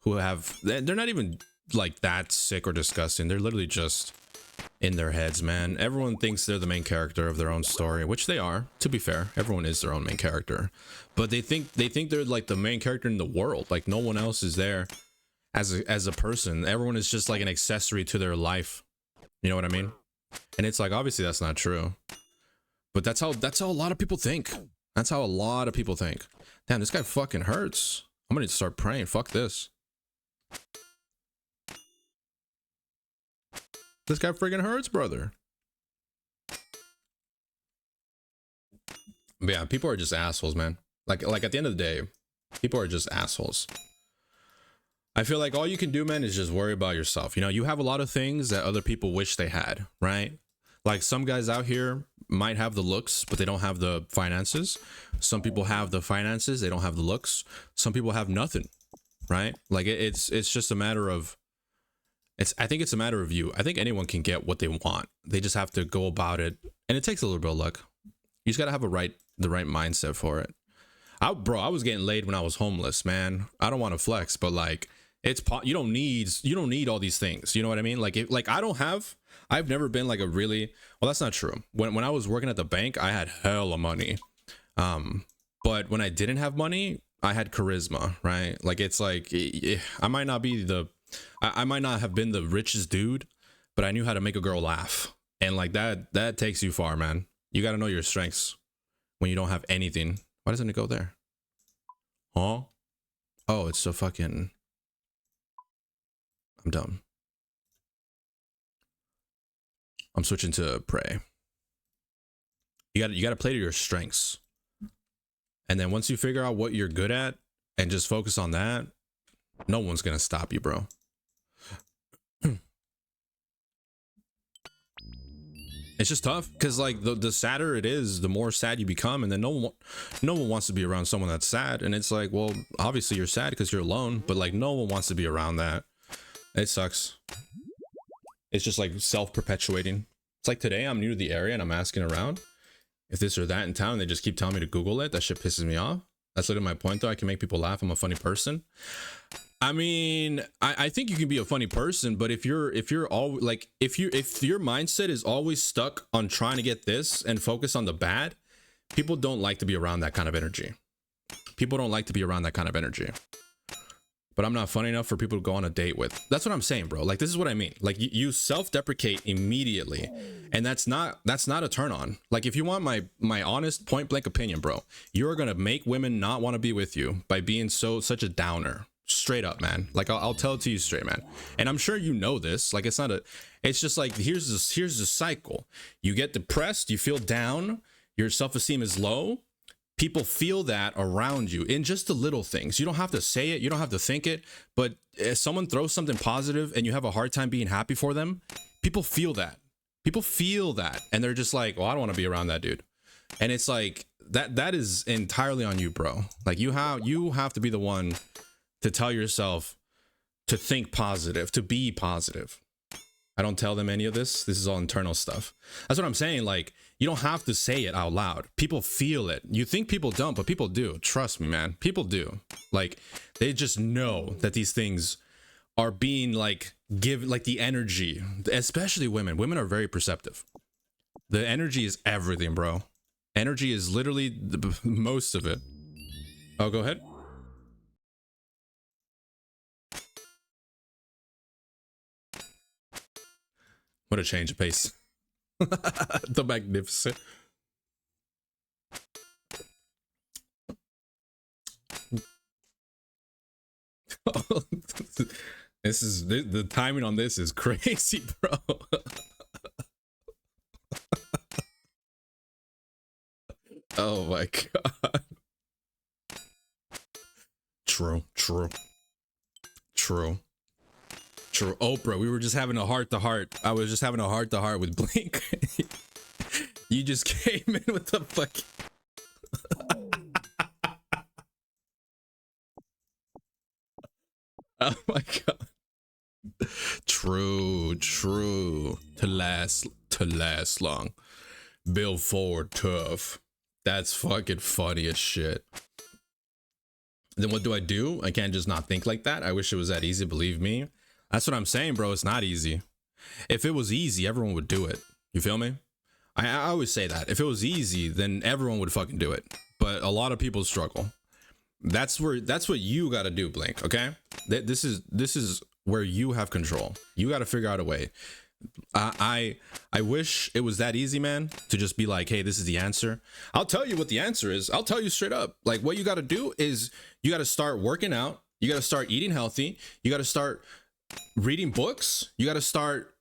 who have. They're not even like that sick or disgusting. They're literally just in their heads, man. Everyone thinks they're the main character of their own story, which they are. To be fair, everyone is their own main character, but they think they're like the main character in the world. Like no one else is there as a person. Everyone is just like an accessory to their life. You know what I mean? And it's like, obviously that's not true, but that's how a lot of people think. That's how a lot of people think. Damn, this guy fucking hurts. I'm gonna start praying. Fuck this. This guy friggin' hurts, brother. But yeah, people are just assholes, man. Like at the end of the day, people are just assholes. I feel like all you can do, man, is just worry about yourself. You know, you have a lot of things that other people wish they had, right? Like some guys out here might have the looks, but they don't have the finances. Some people have the finances, they don't have the looks. Some people have nothing, right? Like it's just a matter of, I think it's a matter of you. I think anyone can get what they want. They just have to go about it, and it takes a little bit of luck. You just gotta have the right mindset for it. I was getting laid when I was homeless, man. I don't want to flex, but like you don't need all these things. You know what I mean? Like I've never been like a really, well, that's not true. When I was working at the bank, I had hella money. But when I didn't have money, I had charisma, right? Like it's like I might not have been the richest dude, but I knew how to make a girl laugh. And like that takes you far, man. You got to know your strengths when you don't have anything. Why doesn't it go there? Huh? Oh, it's so fucking, I'm dumb. I'm switching to pray. You got to play to your strengths. And then once you figure out what you're good at and just focus on that, no one's going to stop you, bro. It's just tough because like the sadder it is, the more sad you become, and then no one wants to be around someone that's sad. And it's like, well, obviously you're sad because you're alone, but like no one wants to be around that. It sucks. It's just like self-perpetuating. It's like today I'm new to the area and I'm asking around if this or that in town, and they just keep telling me to Google it. That shit pisses me off. That's literally my point though. I can make people laugh. I'm a funny person. I mean, I think you can be a funny person, but if your mindset is always stuck on trying to get this and focus on the bad, people don't like to be around that kind of energy. People don't like to be around that kind of energy. But I'm not funny enough for people to go on a date with. That's what I'm saying, bro. Like, this is what I mean. Like, you self-deprecate immediately, and that's not a turn on. Like, if you want my honest point blank opinion, bro, you're gonna make women not want to be with you by being such a downer. Straight up, man. Like I'll tell it to you straight, man. And I'm sure you know this. Like it's just like here's the cycle. You get depressed, you feel down, your self-esteem is low. people feel that around you in just the little things. You don't have to say it, you don't have to think it, but if someone throws something positive and you have a hard time being happy for them, people feel that. People feel that, and they're just like, well, I don't want to be around that dude. And it's like that is entirely on you, bro. Like you have to be the one to tell yourself to think positive, to be positive. I don't tell them any of this. This is all internal stuff. That's what I'm saying. Like, you don't have to say it out loud. People feel it. You think people don't, but people do. Trust me, man. People do. Like, they just know that these things are being like give like the energy, especially women. Women are very perceptive. The energy is everything, bro. Energy is literally most of it. Oh, go ahead. What a change of pace. The magnificent. This is the timing on this is crazy, bro. Oh my god. True. Oprah, we were just having a heart to heart. I was just having a heart to heart with Blink. You just came in with the fucking oh my god. True. To last long. Build forward tough. That's fucking funny as shit. Then what do? I can't just not think like that. I wish it was that easy, believe me. That's what I'm saying, bro. It's not easy. If it was easy, everyone would do it. You feel me? I always say that. If it was easy, then everyone would fucking do it. But a lot of people struggle. That's what you got to do, Blink. Okay? This is where you have control. You got to figure out a way. I wish it was that easy, man, to just be like, hey, this is the answer. I'll tell you what the answer is. I'll tell you straight up. Like, what you got to do is you got to start working out. You got to start eating healthy. You got to start reading books. You got to start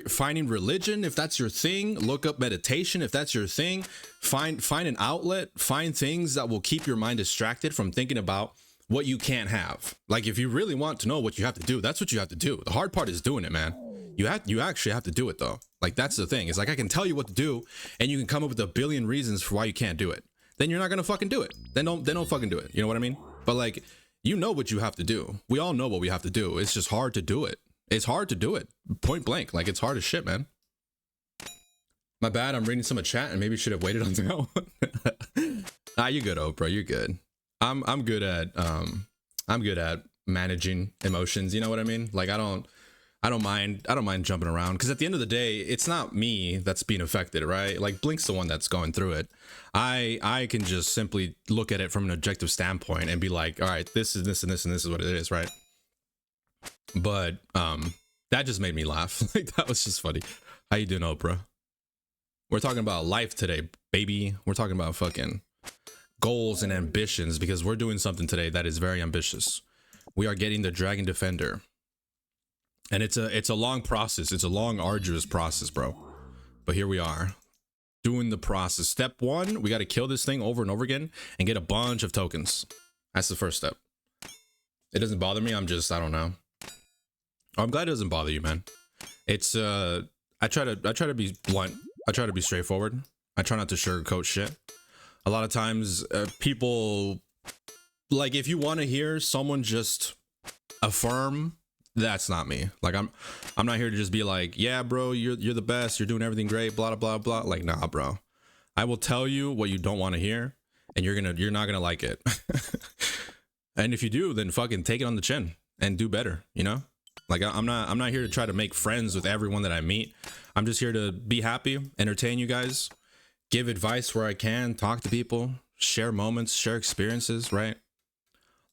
finding religion if that's your thing. Look up meditation if that's your thing. Find an outlet. Find things that will keep your mind distracted from thinking about what you can't have. Like, if you really want to know what you have to do, that's what you have to do. The hard part is doing it, man. You actually have to do it, though. Like, that's the thing. It's like, I can tell you what to do, and you can come up with a billion reasons for why you can't do it. Then you're not gonna fucking do it. Then don't fucking do it. You know what I mean? But like, you know what you have to do. We all know what we have to do. It's just hard to do it. It's hard to do it. Point blank. Like, it's hard as shit, man. My bad. I'm reading some of chat and maybe should have waited on that one. You're good, Oprah. You're good. I'm good at managing emotions. You know what I mean? Like, I don't mind jumping around, because at the end of the day, it's not me that's being affected, right? Like, Blink's the one that's going through it. I can just simply look at it from an objective standpoint and be like, all right, this is this and this and this is what it is, right? But that just made me laugh. Like, that was just funny. How you doing, Oprah? We're talking about life today, baby. We're talking about fucking goals and ambitions, because we're doing something today that is very ambitious. We are getting the Dragon Defender. And it's a long process. It's a long, arduous process, bro. But here we are, doing the process. Step one, we got to kill this thing over and over again and get a bunch of tokens. That's the first step. It doesn't bother me. I don't know. I'm glad it doesn't bother you, man. It's I try to be blunt. I try to be straightforward. I try not to sugarcoat shit. A lot of times, people, like, if you want to hear someone just affirm, that's not me. Like, I'm not here to just be like, yeah, bro, you're the best, you're doing everything great, blah blah blah. Like, nah, bro. I will tell you what you don't want to hear, and you're not gonna like it. And if you do, then fucking take it on the chin and do better, you know? Like, I'm not here to try to make friends with everyone that I meet. I'm just here to be happy, entertain you guys, give advice where I can, talk to people, share moments, share experiences, right?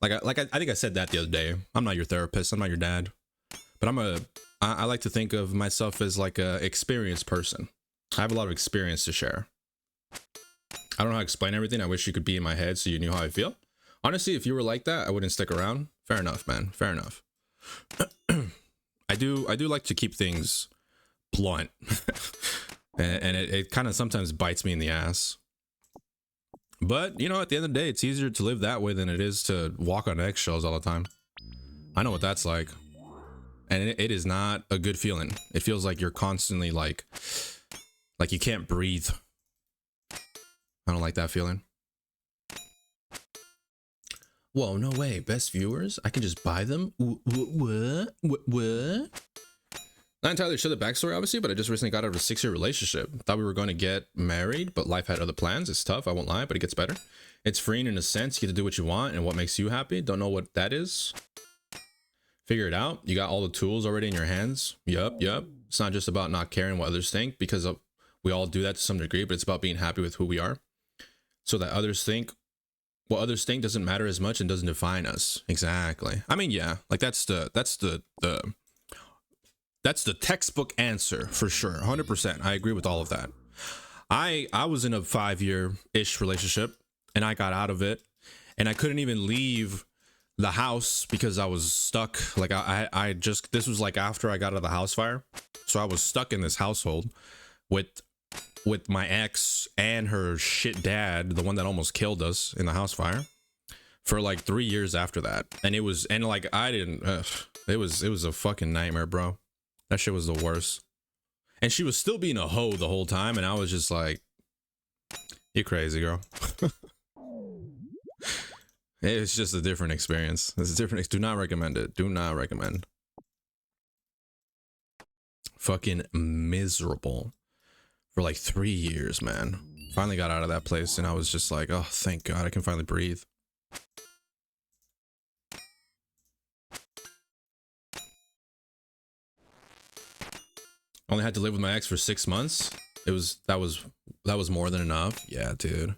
I think I said that the other day. I'm not your therapist. I'm not your dad. But I like to think of myself as like a experienced person. I have a lot of experience to share. I don't know how to explain everything. I wish you could be in my head so you knew how I feel. Honestly, if you were like that, I wouldn't stick around. Fair enough, man. Fair enough. I do like to keep things blunt. And it kind of sometimes bites me in the ass. But you know, at the end of the day, it's easier to live that way than it is to walk on eggshells all the time. I know what that's like, and it is not a good feeling. It feels like you're constantly like you can't breathe. I don't like that feeling. Whoa, no way. Best viewers? I can just buy them? What? Not entirely sure the backstory, obviously, but I just recently got out of a 6-year relationship. Thought we were going to get married, but life had other plans. It's tough, I won't lie, but it gets better. It's freeing in a sense. You get to do what you want and what makes you happy. Don't know what that is. Figure it out. You got all the tools already in your hands. Yup. It's not just about not caring what others think, because we all do that to some degree, but it's about being happy with who we are. So that what others think doesn't matter as much and doesn't define us. Exactly. I mean, yeah, like that's the textbook answer for sure. 100%. I agree with all of that. I was in a 5-year-ish relationship and I got out of it and I couldn't even leave the house because I was stuck. Like this was like after I got out of the house fire. So I was stuck in this household with my ex and her shit dad, the one that almost killed us in the house fire, for like 3 years after that. And it was a fucking nightmare, bro. That shit was the worst. And she was still being a hoe the whole time, and I was just like, you're crazy, girl. It's just a different experience. It's a different. Do not recommend it. Do not recommend. Fucking miserable for like 3 years, man. Finally got out of that place, and I was just like, oh, thank God, I can finally breathe. Only had to live with my ex for 6 months. That was more than enough. Yeah, dude.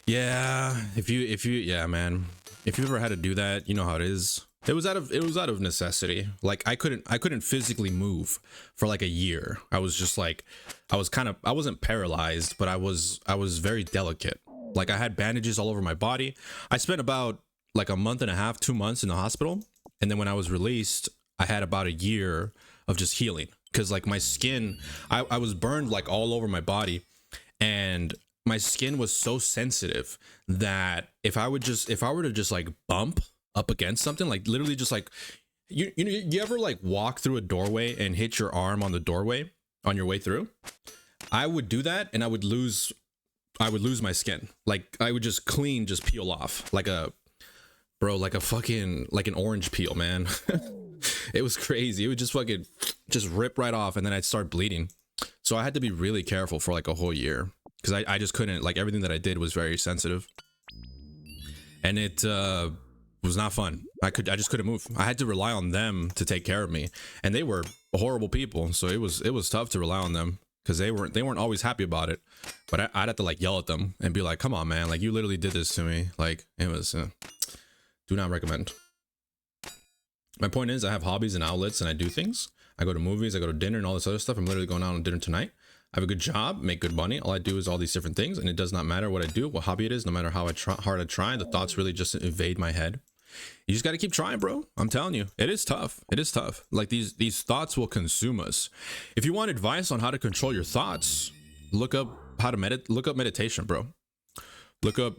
Yeah, yeah, man. If you ever had to do that, you know how it is. It was out of necessity. Like I couldn't physically move for like a year. I was just like, I wasn't paralyzed, but I was very delicate. Like I had bandages all over my body. I spent about like a month and a half, 2 months in the hospital. And then when I was released, I had about a year of just healing. Cause like my skin, I was burned like all over my body, and my skin was so sensitive that if I were to just like bump up against something, like literally just like, you ever like walk through a doorway and hit your arm on the doorway on your way through? I would do that and I would lose my skin. Like I would just peel off like an orange peel, man. It was crazy. It would just fucking just rip right off, and then I'd start bleeding. So I had to be really careful for like a whole year, because I just couldn't, like, everything that I did was very sensitive, and it was not fun. I just couldn't move. I had to rely on them to take care of me, and they were horrible people. So it was tough to rely on them, because they weren't always happy about it. But I'd have to like yell at them and be like, "Come on, man! Like you literally did this to me." Like it was. Do not recommend. My point is, I have hobbies and outlets, and I do things. I go to movies, I go to dinner, and all this other stuff. I'm literally going out on dinner tonight. I have a good job, make good money. All I do is all these different things, and it does not matter what I do, what hobby it is. No matter how hard I try, the thoughts really just invade my head. You just got to keep trying, bro. I'm telling you, it is tough. It is tough. Like these thoughts will consume us. If you want advice on how to control your thoughts, look up how to look up meditation, bro. Look up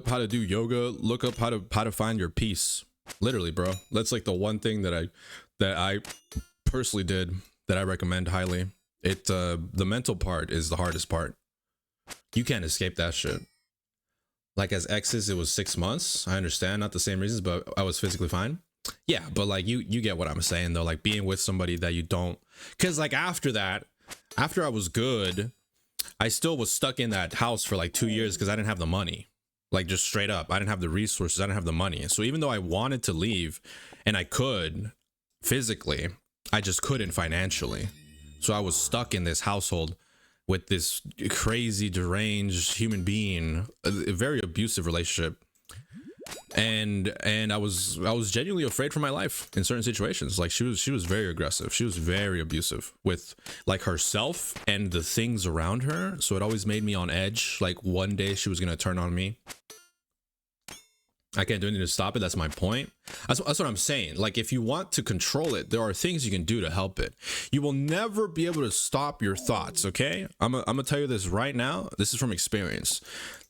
how to do yoga. Look up how to find your peace. Literally, bro. That's like the one thing that I personally did that I recommend highly. The mental part is the hardest part. You can't escape that shit. Like as exes, it was 6 months. I understand, not the same reasons, but I was physically fine. Yeah, but like you get what I'm saying though. Like being with somebody that you don't, because like after I was good, I still was stuck in that house for like 2 years because I didn't have the money. Like just straight up, I didn't have the resources, I didn't have the money. So even though I wanted to leave and I could physically, I just couldn't financially. So I was stuck in this household with this crazy, deranged human being, a very abusive relationship. And I was genuinely afraid for my life in certain situations. Like she was very aggressive. She was very abusive with like herself and the things around her. So it always made me on edge. Like one day she was gonna turn on me. I can't do anything to stop it. That's my point. That's what I'm saying. Like, if you want to control it, there are things you can do to help it. You will never be able to stop your thoughts, okay? I'm gonna tell you this right now. This is from experience.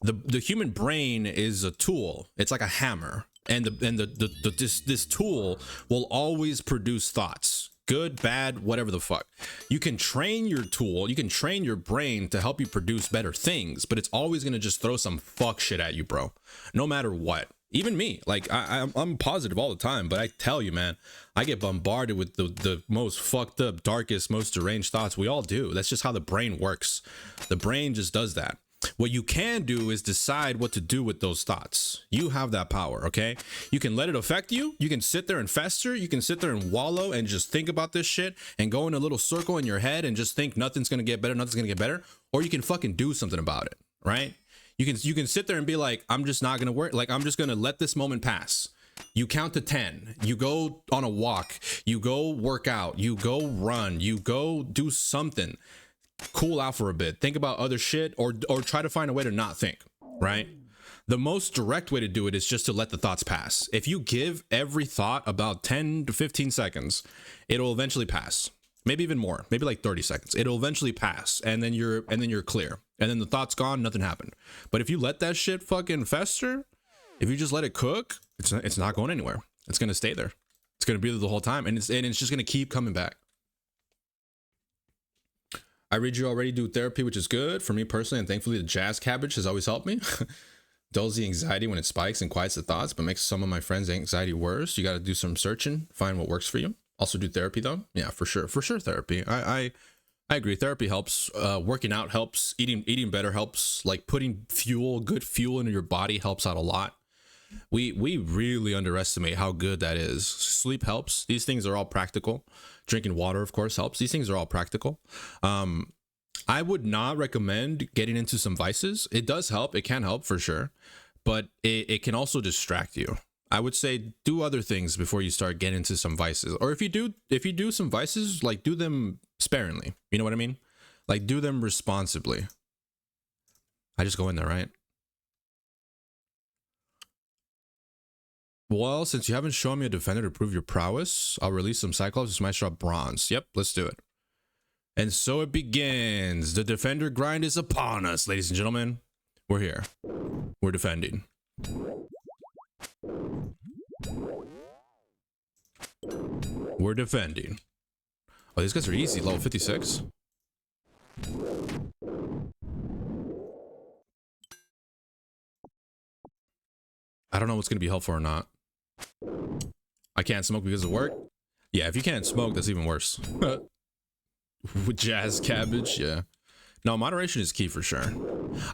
The human brain is a tool. It's like a hammer. And this tool will always produce thoughts. Good, bad, whatever the fuck. You can train your tool, you can train your brain to help you produce better things, but it's always gonna just throw some fuck shit at you, bro. No matter what. Even me, like I'm positive all the time, but I tell you, man, I get bombarded with the most fucked up, darkest, most deranged thoughts. We all do. That's just how the brain works. The brain just does that. What you can do is decide what to do with those thoughts. You have that power, okay? You can let it affect you. You can sit there and fester. You can sit there and wallow and just think about this shit and go in a little circle in your head and just think nothing's gonna get better, nothing's gonna get better. Or you can fucking do something about it, right? You can sit there and be like, I'm just not gonna work. Like, I'm just gonna let this moment pass. You count to 10. You go on a walk. You go work out. You go run. You go do something. Cool out for a bit. Think about other shit, or try to find a way to not think. Right? The most direct way to do it is just to let the thoughts pass. If you give every thought about 10 to 15 seconds, it'll eventually pass. Maybe even more, maybe like 30 seconds. It'll eventually pass, and then you're clear. And then the thought's gone, nothing happened. But if you let that shit fucking fester, if you just let it cook, it's not going anywhere. It's gonna stay there. It's gonna be there the whole time, and it's just gonna keep coming back. I read you already do therapy, which is good for me personally, and thankfully the jazz cabbage has always helped me. Dulls the anxiety when it spikes and quiets the thoughts, but makes some of my friends' anxiety worse. You got to do some searching, find what works for you. Also do therapy though. Yeah, for sure therapy. I agree. Therapy helps. Working out helps. Eating better helps. Like putting good fuel into your body helps out a lot. We really underestimate how good that is. Sleep helps. These things are all practical. Drinking water, of course, helps. These things are all practical. I would not recommend getting into some vices. It does help. It can help for sure, but it can also distract you. I would say do other things before you start getting into some vices. Or if you do some vices, like do them sparingly. You know what I mean? Like do them responsibly. I just go in there, right? Well, since you haven't shown me a defender to prove your prowess, I'll release some Cyclops to smash drop bronze. Yep, let's do it. And so it begins. The defender grind is upon us, ladies and gentlemen. We're here. We're defending. We're defending. Oh, these guys are easy. Level 56. I don't know what's going to be helpful or not. I can't smoke because of work? Yeah, if you can't smoke, that's even worse. With jazz cabbage, yeah. No, moderation is key for sure.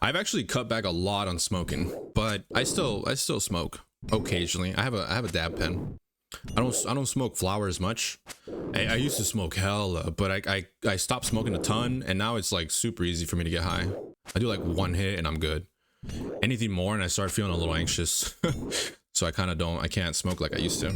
I've actually cut back a lot on smoking, but I still smoke occasionally. I have a dab pen. I don't smoke flower as much. I used to smoke hella, but I stopped smoking a ton, and now it's like super easy for me to get high. I do like one hit and I'm good. Anything more and I start feeling a little anxious. So I can't smoke like I used to.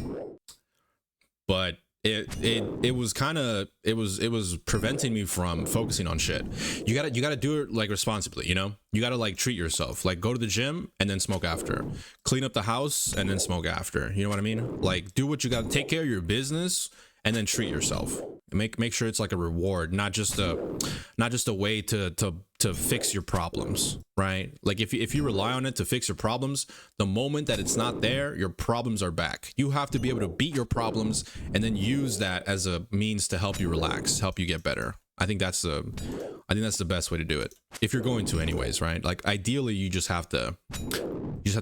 But it was preventing me from focusing on shit. You gotta do it like responsibly, you know? You gotta like treat yourself. Like go to the gym and then smoke after. Clean up the house and then smoke after. You know what I mean? Like do what you gotta, take care of your business and then treat yourself. Make sure it's like a reward, not just a way to fix your problems, right? Like if you rely on it to fix your problems, the moment that it's not there, your problems are back. You have to be able to beat your problems and then use that as a means to help you relax, help you get better. I think that's the best way to do it. If you're going to anyways, right? Like ideally you just have to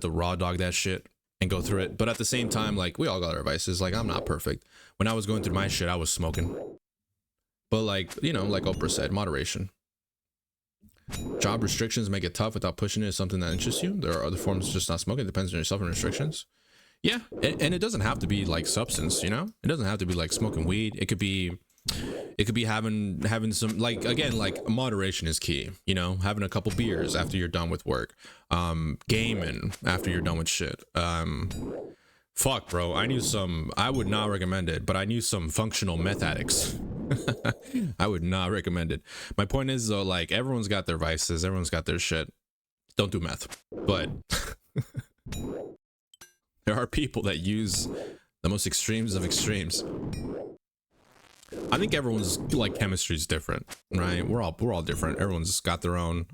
raw dog that shit and go through it. But at the same time, like we all got our vices. Like I'm not perfect. When I was going through my shit, I was smoking. But like, you know, like Oprah said, moderation. Job restrictions make it tough without pushing it as something that interests you. There are other forms of just not smoking. It depends on yourself and restrictions. Yeah, and it doesn't have to be like substance, you know? It doesn't have to be like smoking weed. It could be having some, like, again, like moderation is key, you know? Having a couple beers after you're done with work. Gaming after you're done with shit. Fuck, bro. I would not recommend it, but I knew some functional meth addicts. I would not recommend it. My point is though, like everyone's got their vices, everyone's got their shit. Don't do meth. But There are people that use the most extremes of extremes. I think everyone's like chemistry is different, right? We're all different. Everyone's got their own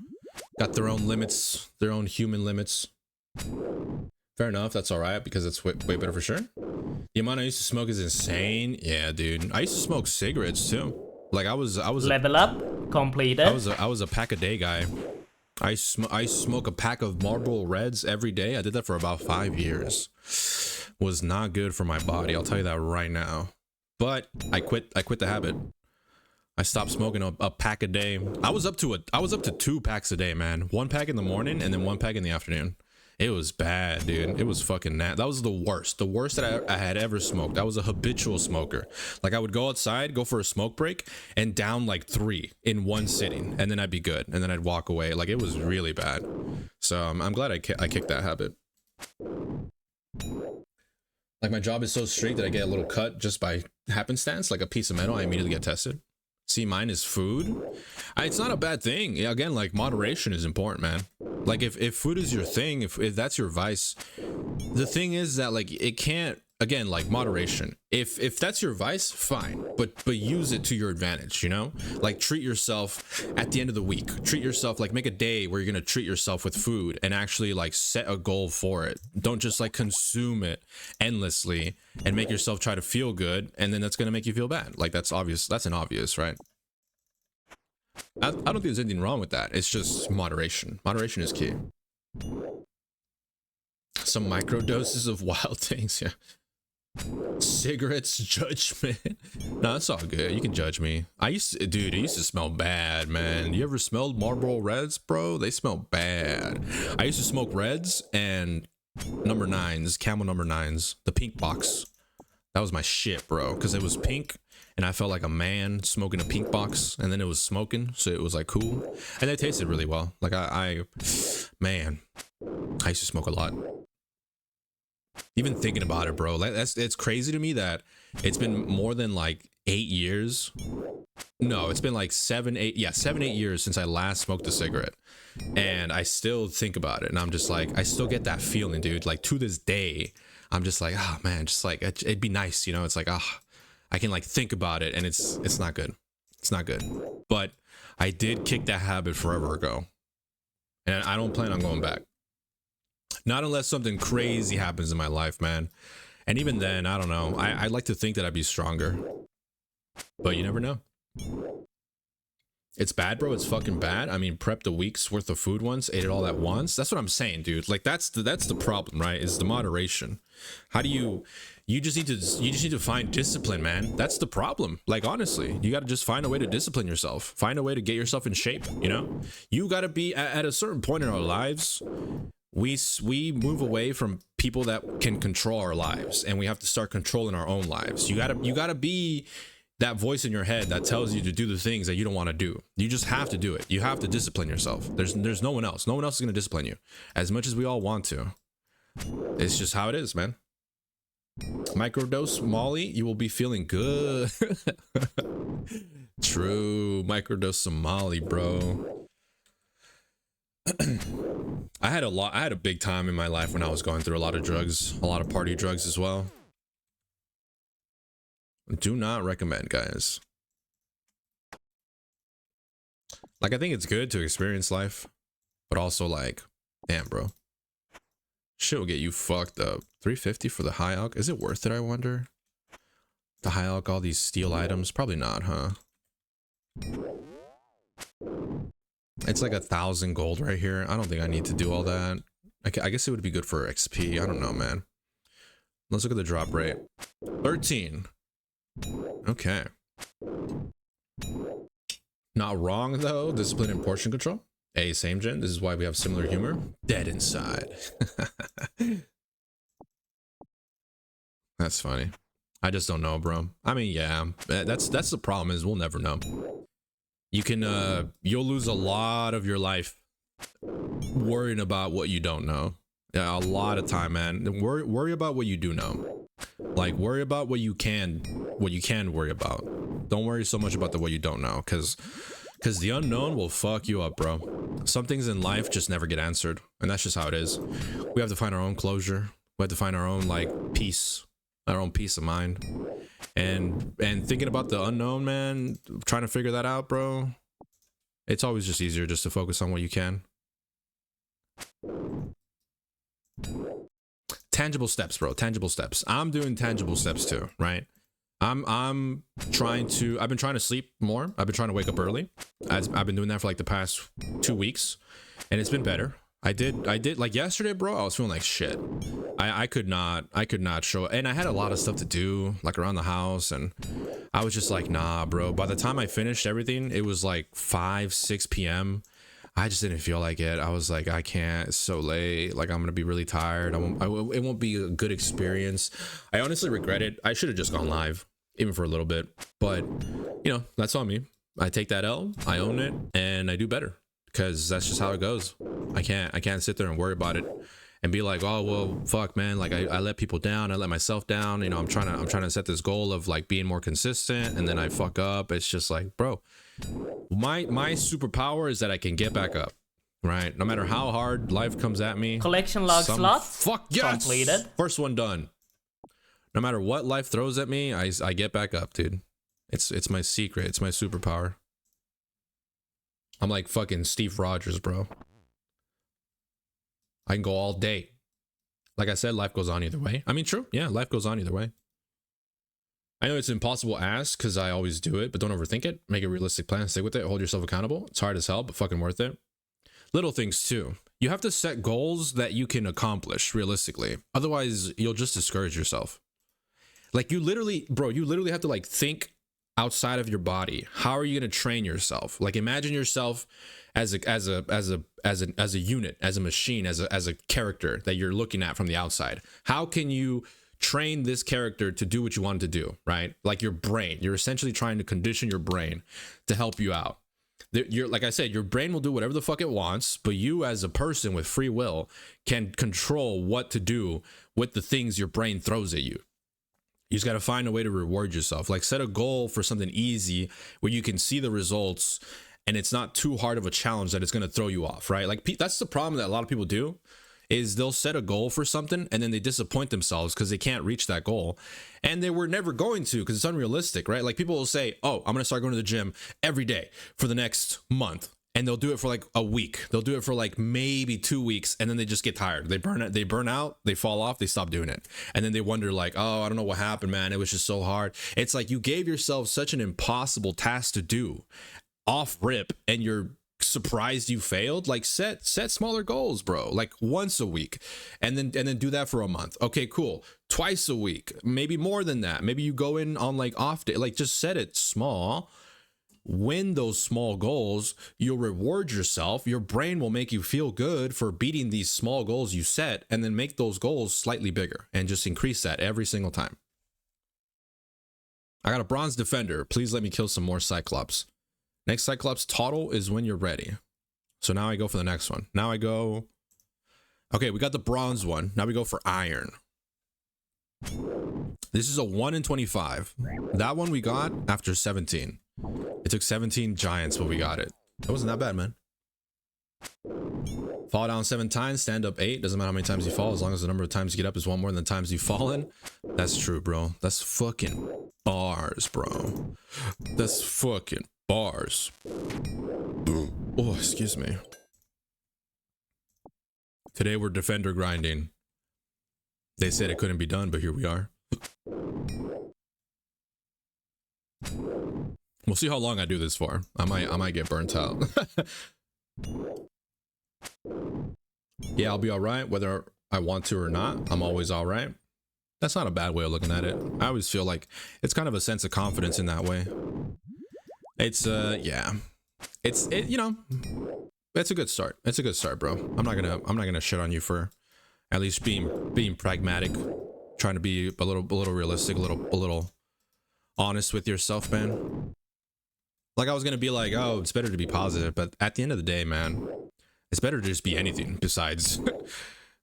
limits, their own human limits. Fair enough, that's all right because it's way better for sure. The amount I used to smoke is insane. Yeah, dude. I used to smoke cigarettes too. Like I was level up completed. I was a pack a day guy. I smoke a pack of Marlboro Reds every day. I did that for about 5 years. Was not good for my body. I'll tell you that right now. But I quit the habit. I stopped smoking a pack a day. I was up to 2 packs a day, man. 1 pack in the morning and then 1 pack in the afternoon. It was bad, dude. It was fucking that was the worst that I had ever smoked. I was a habitual smoker. Like I would go outside, go for a smoke break, and down like 3 in one sitting, and then I'd be good, and then I'd walk away. Like it was really bad. So I'm glad I kicked that habit. Like my job is so strict that I get a little cut just by happenstance, like a piece of metal. I immediately get tested. See, mine is food. It's not a bad thing. Yeah, again, like moderation is important, man. Like if food is your thing, if that's your vice, the thing is that like it can't, again, like moderation. If that's your vice, fine, but use it to your advantage, you know? Like treat yourself at the end of the week. Treat yourself, like make a day where you're gonna treat yourself with food and actually like set a goal for it. Don't just like consume it endlessly and make yourself try to feel good, and then that's gonna make you feel bad. Like that's obvious. That's an obvious, right? I don't think there's anything wrong with that. It's just moderation. Moderation is key. Some micro doses of wild things, yeah. Cigarettes, judgment. No, that's all good. You can judge me. Dude, it used to smell bad, man. You ever smelled Marlboro Reds, bro? They smell bad. I used to smoke Reds and number 9s, Camel number 9s, the pink box. That was my shit, bro, because it was pink and I felt like a man smoking a pink box, and then it was smoking, so it was like cool, and they tasted really well. Like man, I used to smoke a lot. Even thinking about it, bro, like it's crazy to me that it's been more than like 8 years. No, it's been like 7, 8 years since I last smoked a cigarette, and I still think about it, and I'm just like, I still get that feeling, dude. Like to this day, I'm just like, oh man, just like it'd be nice, you know? It's like, I can like think about it, and it's not good. It's not good. But I did kick that habit forever ago, and I don't plan on going back. Not unless something crazy happens in my life, man. And even then, I don't know. I'd like to think that I'd be stronger, but you never know. It's bad, bro. It's fucking bad. I mean, prepped a week's worth of food once, ate it all at once. That's what I'm saying, dude. Like that's the problem, right? Is the moderation. How do you just need to find discipline, man. That's the problem. Like honestly, you got to just find a way to discipline yourself. Find a way to get yourself in shape, you know? You got to be at a certain point in our lives. We move away from people that can control our lives, and we have to start controlling our own lives. You gotta be that voice in your head that tells you to do the things that you don't want to do. You just have to do it. You have to discipline yourself. There's no one else. No one else is going to discipline you as much as we all want to. It's just how it is, man. Microdose Molly, you will be feeling good. True. Microdose some Molly, bro. I had a big time in my life when I was going through a lot of drugs, a lot of party drugs as well. Do not recommend, guys. Like, I think it's good to experience life, but also like, damn, bro, shit will get you fucked up. 350 for the high alc. Is it worth it, I wonder? The high alc, all these steel items, probably not, huh? It's like 1,000 gold right here. I don't think I need to do all that. I guess it would be good for XP. I don't know, man. Let's look at the drop rate. 13. Okay. Not wrong, though. Discipline and portion control. Hey, same gen. This is why we have similar humor. Dead inside. That's funny. I just don't know, bro. I mean, yeah. That's the problem, is we'll never know. You can, you'll lose a lot of your life worrying about what you don't know. Yeah, a lot of time, man. Worry about what you do know. Like, worry about what you can worry about. Don't worry so much about what you don't know, because the unknown will fuck you up, bro. Some things in life just never get answered, and that's just how it is. We have to find our own closure. We have to find our own like peace, our own peace of mind. And thinking about the unknown, man, trying to figure that out, bro. It's always just easier just to focus on what you can. Tangible steps, bro. Tangible steps. I'm doing tangible steps too, right? I've been trying to sleep more. I've been trying to wake up early. I've been doing that for like the past 2 weeks, and it's been better. I did like yesterday, bro. I was feeling like shit. I could not show, and I had a lot of stuff to do like around the house, and I was just like, nah, bro. By the time I finished everything, it was like 5-6 p.m. I just didn't feel like it. I was like, I can't. It's so late. Like, I'm gonna be really tired. It won't be a good experience. I honestly regret it. I should have just gone live, even for a little bit. But you know, that's on me. I take that L. I own it, and I do better because that's just how it goes. I can't sit there and worry about it and be like, oh well, fuck, man. Like I let people down. I let myself down. You know, I'm trying to set this goal of like being more consistent, and then I fuck up. It's just like, bro. My superpower is that I can get back up, right? No matter how hard life comes at me. Collection log slot. Fuck yes! Completed. First one done. No matter what life throws at me, I get back up, dude. It's my secret. It's my superpower. I'm like fucking Steve Rogers, bro. I can go all day. Like I said, life goes on either way. I mean, true. Yeah, life goes on either way. I know it's impossible to ask because I always do it, but don't overthink it. Make a realistic plan, stick with it, hold yourself accountable. It's hard as hell, but fucking worth it. Little things too. You have to set goals that you can accomplish realistically. Otherwise, you'll just discourage yourself. Like you literally have to like think outside of your body. How are you going to train yourself? Like imagine yourself as a unit, as a machine, as a character that you're looking at from the outside. How can you train this character to do what you want it to do, right? Like your brain. You're essentially trying to condition your brain to help you out. You're, like I said, your brain will do whatever the fuck it wants, but you as a person with free will can control what to do with the things your brain throws at you. You just got to find a way to reward yourself. Like set a goal for something easy where you can see the results and it's not too hard of a challenge that it's going to throw you off, right? Like that's the problem that a lot of people do. Is they'll set a goal for something and then they disappoint themselves because they can't reach that goal, and they were never going to because it's unrealistic, right? Like people will say, oh, I'm gonna start going to the gym every day for the next month, and they'll do it for like a week, they'll do it for like maybe 2 weeks, and then they just get tired, they burn out, they fall off, they stop doing it, and then they wonder like, oh, I don't know what happened, man, it was just so hard. It's like you gave yourself such an impossible task to do off rip and you're surprised you failed. Like set smaller goals, bro, like once a week, and then do that for a month. Okay, cool. Twice a week, maybe more than that. Maybe you go in on like off day, like just set it small. Win those small goals, you'll reward yourself. Your brain will make you feel good for beating these small goals you set, and then make those goals slightly bigger and just increase that every single time. I got a bronze defender. Please let me kill some more Cyclops. Next Cyclops total is when you're ready. So now I go for the next one. Now I go. Okay, we got the bronze one. Now we go for iron. This is a 1 in 25. That one we got after 17. It took 17 giants, but we got it. That wasn't that bad, man. Fall down 7 times, stand up 8. Doesn't matter how many times you fall, as long as the number of times you get up is 1 more than the times you've fallen. That's true, bro. That's fucking bars, bro. That's fucking bars. Oh, excuse me. Today we're defender grinding. They said it couldn't be done, but here we are. We'll see how long I do this for. I might get burnt out. Yeah, I'll be all right whether I want to or not. I'm always all right. That's not a bad way of looking at it. I always feel like it's kind of a sense of confidence in that way. It's yeah. You know, it's a good start. It's a good start, bro. I'm not gonna shit on you for at least being pragmatic, trying to be a little realistic, a little honest with yourself, man. Like I was gonna be like, oh, it's better to be positive, but at the end of the day, man, it's better to just be anything besides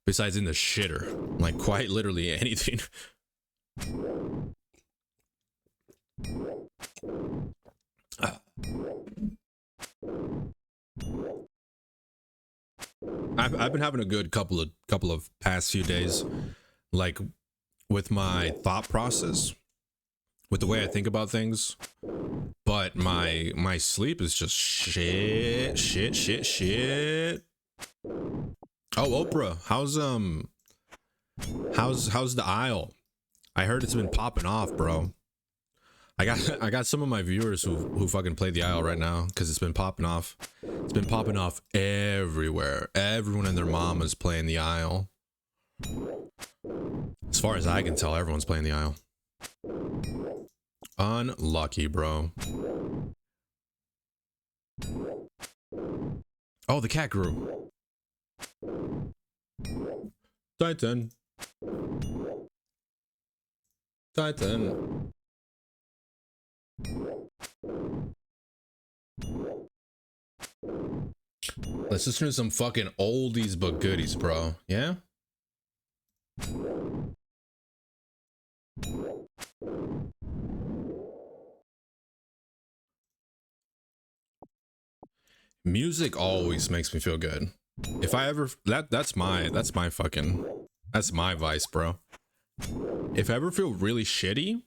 besides in the shitter. Like quite literally anything. I've been having a good couple of past few days. like with my thought process, with the way I think about things. But my sleep is just shit. Oh, Oprah, how's the aisle? I heard it's been popping off, bro. I got some of my viewers who fucking play the aisle right now because it's been popping off. It's been popping off everywhere. Everyone and their mom is playing the aisle. As far as I can tell, everyone's playing the aisle. Unlucky, bro. Oh, the cat grew. Titan. Let's listen to some fucking oldies but goodies, bro. Yeah? Music always makes me feel good. If I ever that's my vice, bro. If I ever feel really shitty,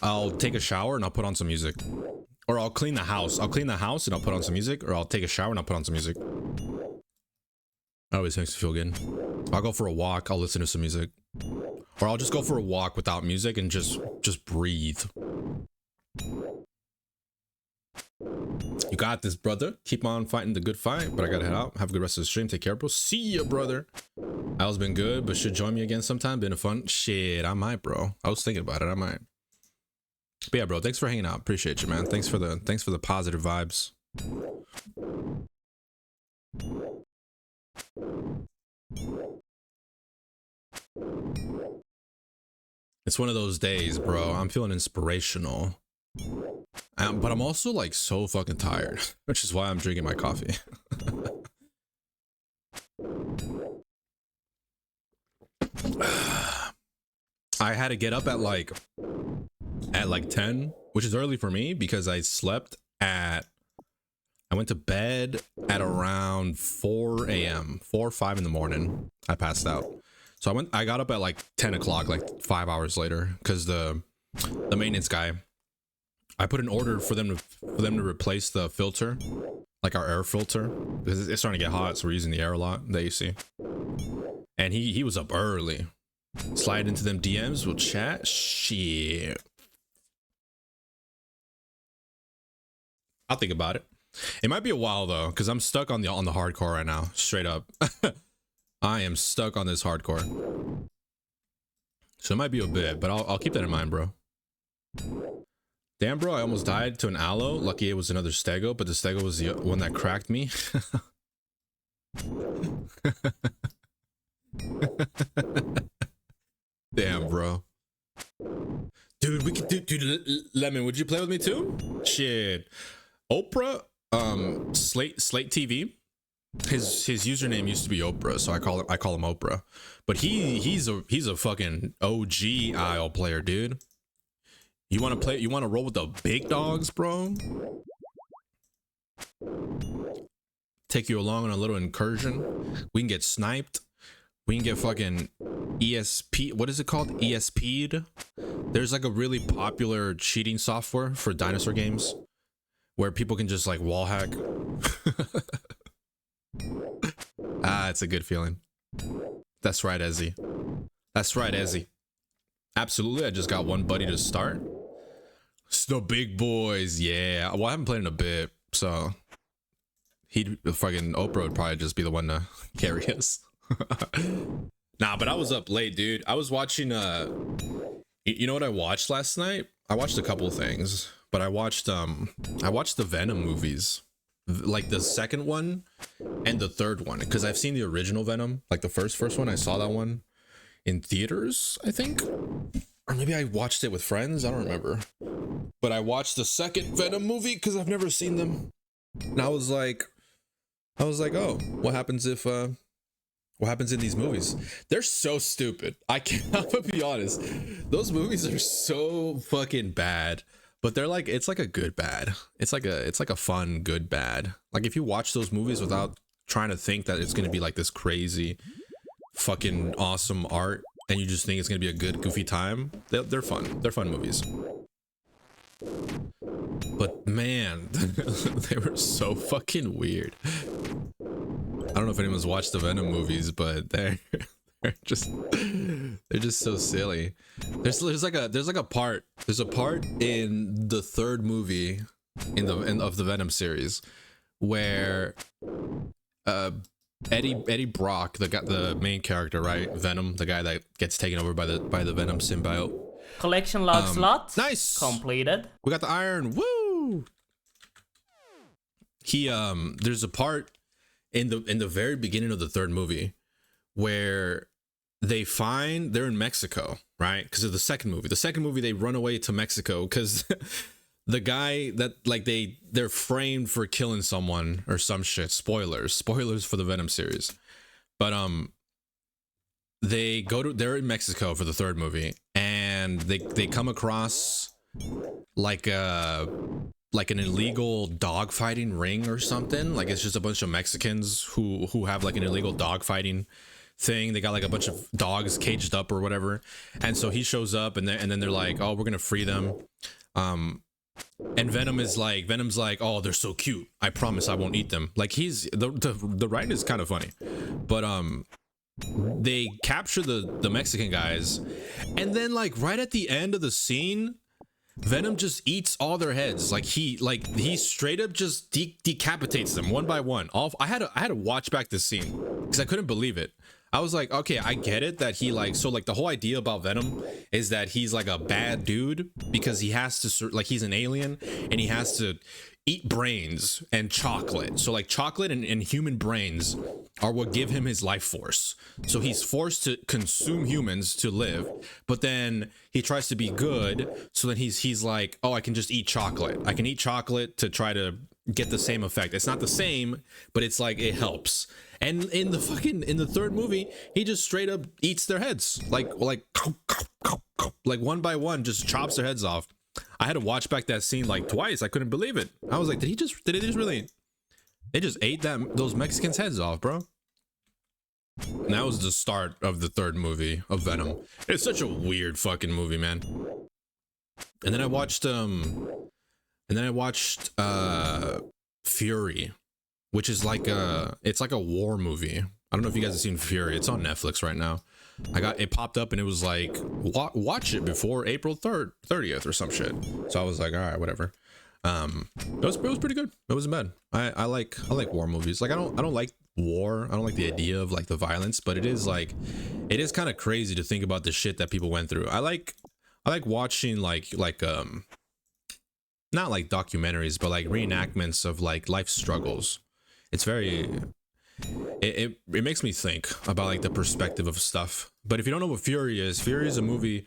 I'll take a shower and I'll put on some music. Or I'll clean the house. I'll clean the house and I'll put on some music. Or I'll take a shower and I'll put on some music. Always makes me feel good. I'll go for a walk. I'll listen to some music. Or I'll just go for a walk without music and just breathe. You got this, brother. Keep on fighting the good fight. But I gotta head out. Have a good rest of the stream. Take care, bro. See ya, brother. Al's been good, but should join me again sometime. Been a fun shit. I might, bro. I was thinking about it. I might. But yeah, bro, thanks for hanging out. Appreciate you, man. Thanks for the positive vibes. It's one of those days, bro. I'm feeling inspirational. But I'm also like so fucking tired, which is why I'm drinking my coffee. I had to get up at like 10, which is early for me because I went to bed at around 4 a.m. 4 or 5 in the morning. I passed out. So I got up at like 10 o'clock, like 5 hours later, because the maintenance guy, I put an order for them to replace the filter, like our air filter, because it's starting to get hot, so we're using the air a lot, the AC. And he was up early. Slide into them DMs, we'll chat. Shit. I'll think about it. It might be a while though, because I'm stuck on the hardcore right now. Straight up. I am stuck on this hardcore. So it might be a bit, but I'll keep that in mind, bro. Damn, bro, I almost died to an aloe. Lucky it was another stego, but the stego was the one that cracked me. Damn, bro. Dude, we could do, dude, Lemon, would you play with me too? Shit. Oprah, Slate TV. His username used to be Oprah, so I call him Oprah. But he's a fucking OG IO player, dude. You want to roll with the big dogs, bro? Take you along on a little incursion. We can get sniped. We can get fucking ESP. What is it called? ESP'd. There's like a really popular cheating software for dinosaur games where people can just like wall hack. It's a good feeling. That's right, Ezzy. That's right, Ezzy. Absolutely. I just got one buddy to start. It's the big boys. Yeah. Well, I haven't played in a bit, so fucking Oprah would probably just be the one to carry us. Nah, but I was up late, dude. I was watching you know what I watched last night? I watched a couple things, but I watched the Venom movies, like the second one and the third one, because I've seen the original Venom, like the first one. I saw that one in theaters, I think, or maybe I watched it with friends. I don't remember, but I watched the second Venom movie because I've never seen them, and I was like, oh, what happens in these movies? They're so stupid. I cannot be honest. Those movies are so fucking bad, but they're like, it's like a good bad. It's like a fun good bad. Like if you watch those movies without trying to think that it's gonna be like this crazy fucking awesome art, and you just think it's gonna be a good goofy time, they're fun. They're fun movies. But man, they were so fucking weird. I don't know if anyone's watched the Venom movies, but they're just so silly. There's a part in the third movie of the Venom series where Eddie Brock, the main character, right? Venom, the guy that gets taken over by the Venom symbiote. Collection log slot. Nice. Completed. We got the iron. Woo! There's a part in the very beginning of the third movie where they're in Mexico, right? Because of the second movie. The second movie, they run away to Mexico because the guy that they're framed for killing someone or some shit. Spoilers for the Venom series. But they're in Mexico for the third movie, and they come across like an illegal dogfighting ring or something. Like it's just a bunch of Mexicans who have like an illegal dogfighting thing. They got like a bunch of dogs caged up or whatever, and so he shows up, and then they're like, oh, we're gonna free them. And Venom's like, oh, they're so cute, I promise I won't eat them. Like the writing is kind of funny, but they capture the Mexican guys, and then like right at the end of the scene, Venom just eats all their heads. Like he straight up just decapitates them one by one. I had to watch back this scene because I couldn't believe it. I was like, okay, I get it that he the whole idea about Venom is that he's like a bad dude because he has to, like, he's an alien and he has to eat brains and chocolate. So like chocolate and human brains are what give him his life force. So he's forced to consume humans to live, but then he tries to be good. So then he's like, oh, I can just eat chocolate. I can eat chocolate to try to get the same effect. It's not the same, but it's like, it helps. And in the third movie, he just straight up eats their heads, like one by one, just chops their heads off. I had to watch back that scene like twice. I couldn't believe it. I was like, they just ate those Mexicans' heads off, bro. And that was the start of the third movie of Venom. It's such a weird fucking movie, man. And then I watched Fury, which is it's like a war movie. I don't know if you guys have seen Fury. It's on Netflix right now. It popped up and it was like, watch it before April 30th or some shit. So I was like, all right, whatever. It was pretty good. It wasn't bad. I like war movies. Like I don't like war. I don't like the idea of like the violence, but it is kind of crazy to think about the shit that people went through. I like watching like not like documentaries, but like reenactments of like life struggles. It's very, it makes me think about like the perspective of stuff. But if you don't know what Fury is a movie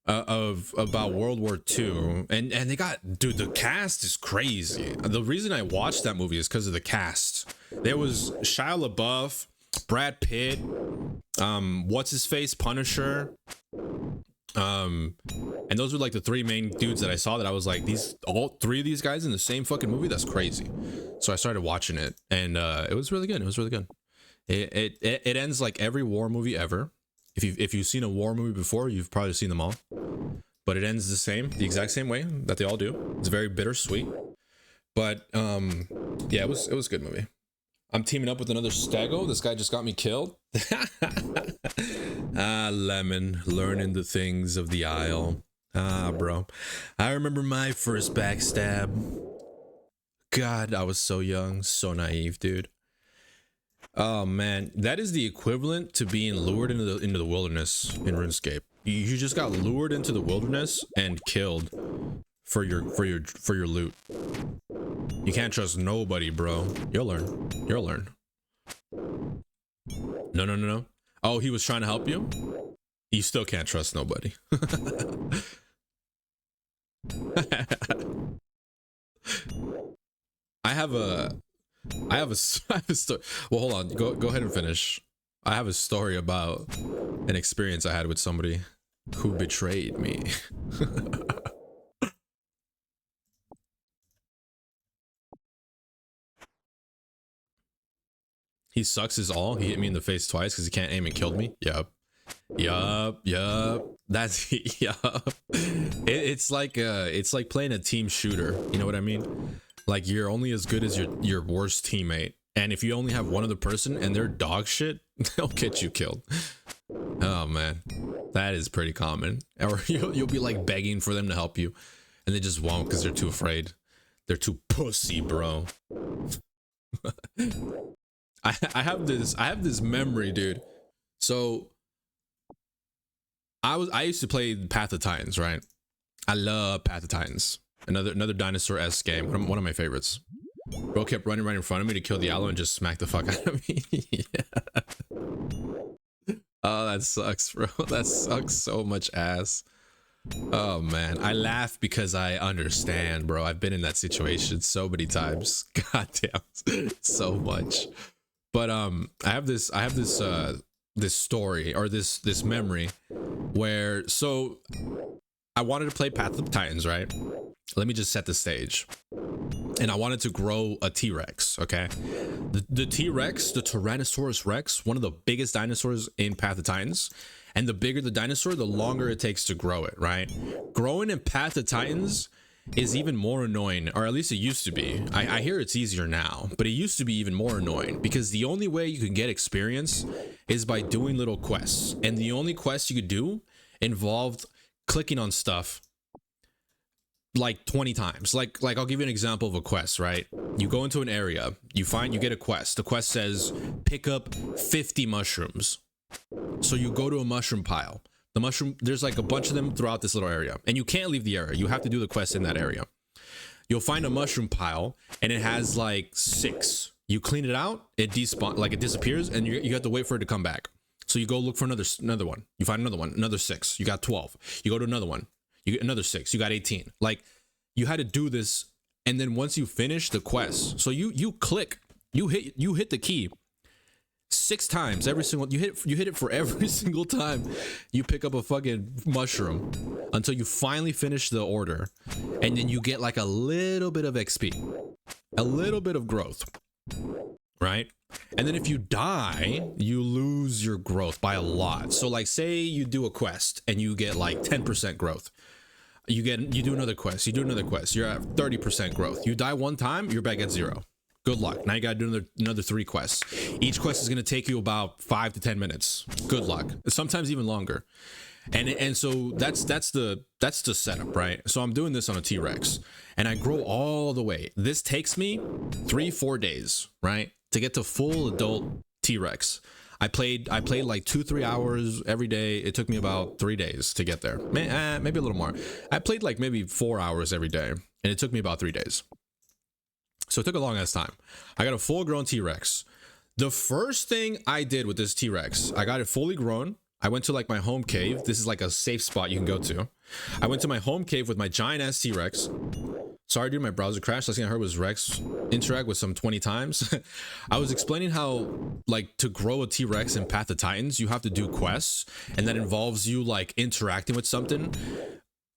about World War II, and they got, dude, the cast is crazy. The reason I watched that movie is because of the cast. There was Shia LaBeouf, Brad Pitt, what's his face, Punisher, and those were like the three main dudes that I saw that I was like, all three of these guys in the same fucking movie? That's crazy. So I started watching it, and it was really good. It was really good. It ends like every war movie ever. If you've seen a war movie before, you've probably seen them all. But it ends the exact same way that they all do. It's very bittersweet. But yeah, it was a good movie. I'm teaming up with another Stego. This guy just got me killed. Lemon, learning the things of the aisle. Bro. I remember my first backstab. God, I was so young, so naive, dude. Oh man, that is the equivalent to being lured into the wilderness in RuneScape. You just got lured into the wilderness and killed for your loot. You can't trust nobody, bro. You'll learn. No. Oh, he was trying to help you? You still can't trust nobody. I have a story. Well, hold on. Go ahead and finish. I have a story about an experience I had with somebody who betrayed me. He sucks his all. He hit me in the face twice because he can't aim and killed me. Yep. Yup. That's yup. It's like playing a team shooter. You know what I mean? Like you're only as good as your worst teammate, and if you only have one other person and they're dog shit, they'll get you killed. Oh man, that is pretty common. Or you'll be like begging for them to help you, and they just won't because they're too afraid. They're too pussy, bro. I have this memory, dude. So I used to play Path of Titans, right? I love Path of Titans. Another dinosaur-esque game. One of my favorites. Bro kept running right in front of me to kill the aloe and just smack the fuck out of me. Yeah. Oh, that sucks, bro. That sucks so much ass. Oh man, I laugh because I understand, bro. I've been in that situation so many times. Goddamn, so much. But I have this this story, or this memory where, so I wanted to play Path of Titans, right? Let me just set the stage. And I wanted to grow a T-Rex, okay? The T-Rex, the Tyrannosaurus Rex, one of the biggest dinosaurs in Path of Titans. And the bigger the dinosaur, the longer it takes to grow it, right? Growing in Path of Titans is even more annoying, or at least it used to be. I hear it's easier now, but it used to be even more annoying because the only way you can get experience is by doing little quests. And the only quests you could do involved clicking on stuff like 20 times. Like I'll give you an example of a quest, right? You go into an area, you get a quest. The quest says pick up 50 mushrooms. So you go to a mushroom pile. The mushroom, there's like a bunch of them throughout this little area, and you can't leave the area. You have to do the quest in that area. You'll find a mushroom pile and it has like 6. You clean it out, it despawn, like it disappears, and you have to wait for it to come back. So you go look for another one. You find another one, another 6. You got 12. You go to another one. You get another 6. You got 18. Like you had to do this, and then once you finish the quest, so you click, you hit the key 6 times every single, you hit it for every single time you pick up a fucking mushroom until you finally finish the order, and then you get like a little bit of XP, a little bit of growth, right? And then if you die, you lose your growth by a lot. So like say you do a quest and you get like 10% growth. You do another quest, you're at 30% growth. You die one time, you're back at 0. Good luck. Now you gotta do another 3 quests. Each quest is gonna take you about 5 to 10 minutes. Good luck. Sometimes even longer. And so that's the setup, right? So I'm doing this on a T-Rex, and I grow all the way. This takes me 3-4 days, right, to get to full adult T-Rex. I played like 2-3 hours every day. It took me about 3 days to get there. Maybe a little more. I played like maybe 4 hours every day, and it took me about 3 days. So it took a long ass time. I got a full grown T-Rex. The first thing I did with this T-Rex, I got it fully grown. I went to like my home cave. This is like a safe spot you can go to. I went to my home cave with my giant ass T-Rex. Sorry, dude, my browser crashed. Last thing I heard was Rex interact with some 20 times. I was explaining how, like, to grow a T-Rex in Path of Titans, you have to do quests, and that involves you like interacting with something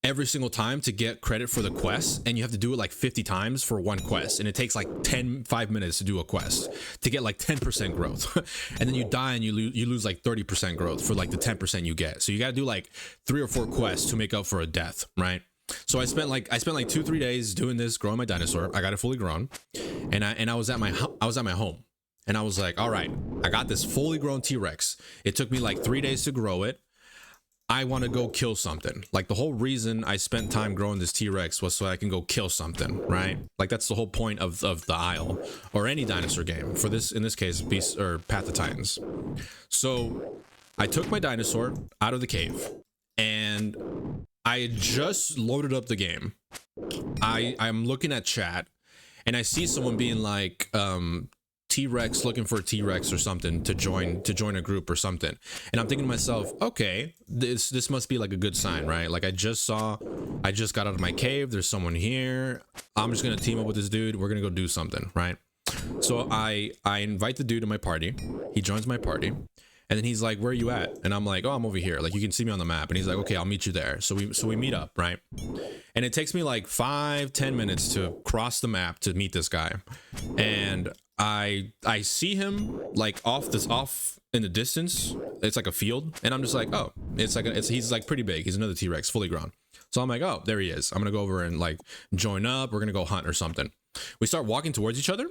every single time to get credit for the quest, and you have to do it like 50 times for one quest, and it takes like 5 minutes to do a quest to get like 10% growth. And then you die and you lose like 30% growth for like the 10% you get. So you got to do like 3 or 4 quests to make up for a death, right? So I spent like 2-3 days doing this, growing my dinosaur. I got it fully grown, and I was at my home, and I was like, all right, I got this fully grown T-Rex. It took me like 3 days to grow it. I want to go kill something. Like the whole reason I spent time growing this T-Rex was so I can go kill something, right? Like that's the whole point of the Isle or any dinosaur game. For this, in this case, Beast or Path of Titans. So I took my dinosaur out of the cave, and I had just loaded up the game. I'm looking at chat, and I see someone being like, T-Rex looking for a T-Rex or something to join a group or something, and I'm thinking to myself, okay, this must be like a good sign, right? Like I just got out of my cave, there's someone here, I'm just gonna team up with this dude, we're gonna go do something, right? So I invite the dude to my party, he joins my party, and then he's like, where are you at? And I'm like, oh, I'm over here, like you can see me on the map. And he's like, okay, I'll meet you there. So we meet up, right? And it takes me like 5-10 minutes to cross the map to meet this guy, and I see him like off in the distance. It's like a field, and I'm just like, oh, he's like pretty big. He's another T-Rex, fully grown. So I'm like, oh, there he is. I'm gonna go over and like join up. We're gonna go hunt or something. We start walking towards each other,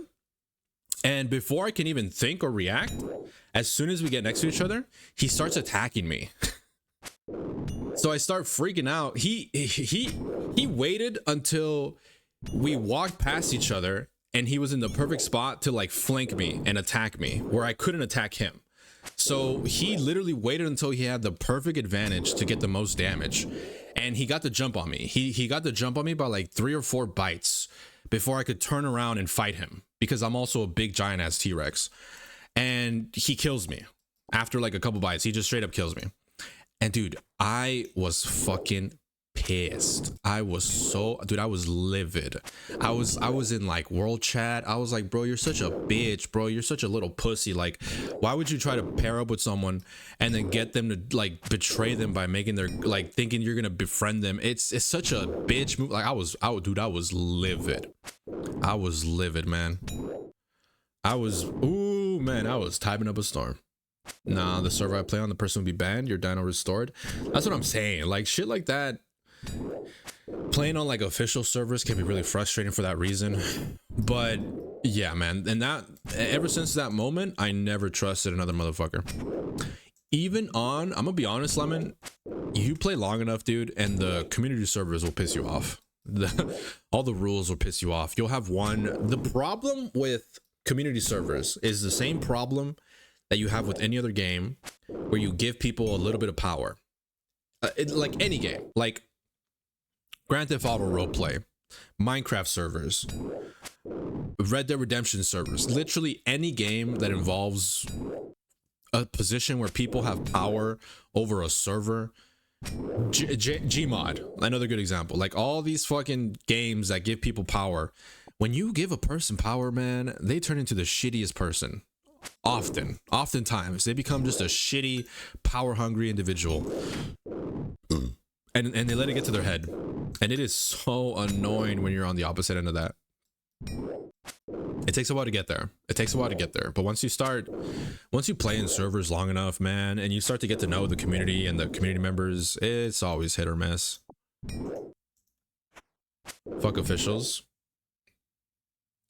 and before I can even think or react, as soon as we get next to each other, he starts attacking me. So I start freaking out. He waited until we walked past each other, and he was in the perfect spot to like flank me and attack me where I couldn't attack him. So he literally waited until he had the perfect advantage to get the most damage, and he got the jump on me. He got the jump on me by like 3 or 4 bites before I could turn around and fight him, because I'm also a big giant ass T-Rex. And he kills me after like a couple bites. He just straight up kills me. And dude, I was fucking pissed. I was livid. I was in like world chat. I was like, bro, you're such a bitch, bro. You're such a little pussy. Like, why would you try to pair up with someone and then get them to like betray them by making their like thinking you're gonna befriend them? It's such a bitch move. Like I was livid. I was livid, man. I was typing up a storm. Nah, the server I play on, the person would be banned, your dino restored. That's what I'm saying. Like shit like that. Playing on like official servers can be really frustrating for that reason. But yeah, man. And that ever since that moment, I never trusted another motherfucker. Even on, I'm gonna be honest, Lemon, you play long enough, dude, and the community servers will piss you off. All the rules will piss you off. You'll have one. The problem with community servers is the same problem that you have with any other game, where you give people a little bit of power. Like any game, like Grand Theft Auto roleplay, Minecraft servers, Red Dead Redemption servers, literally any game that involves a position where people have power over a server. Gmod, another good example. Like all these fucking games that give people power, when you give a person power, man, they turn into the shittiest person. Oftentimes they become just a shitty, power hungry individual, and they let it get to their head, and it is so annoying when you're on the opposite end of that. It takes a while to get there. But once you play in servers long enough, man, and you start to get to know the community and the community members, it's always hit or miss. Fuck officials.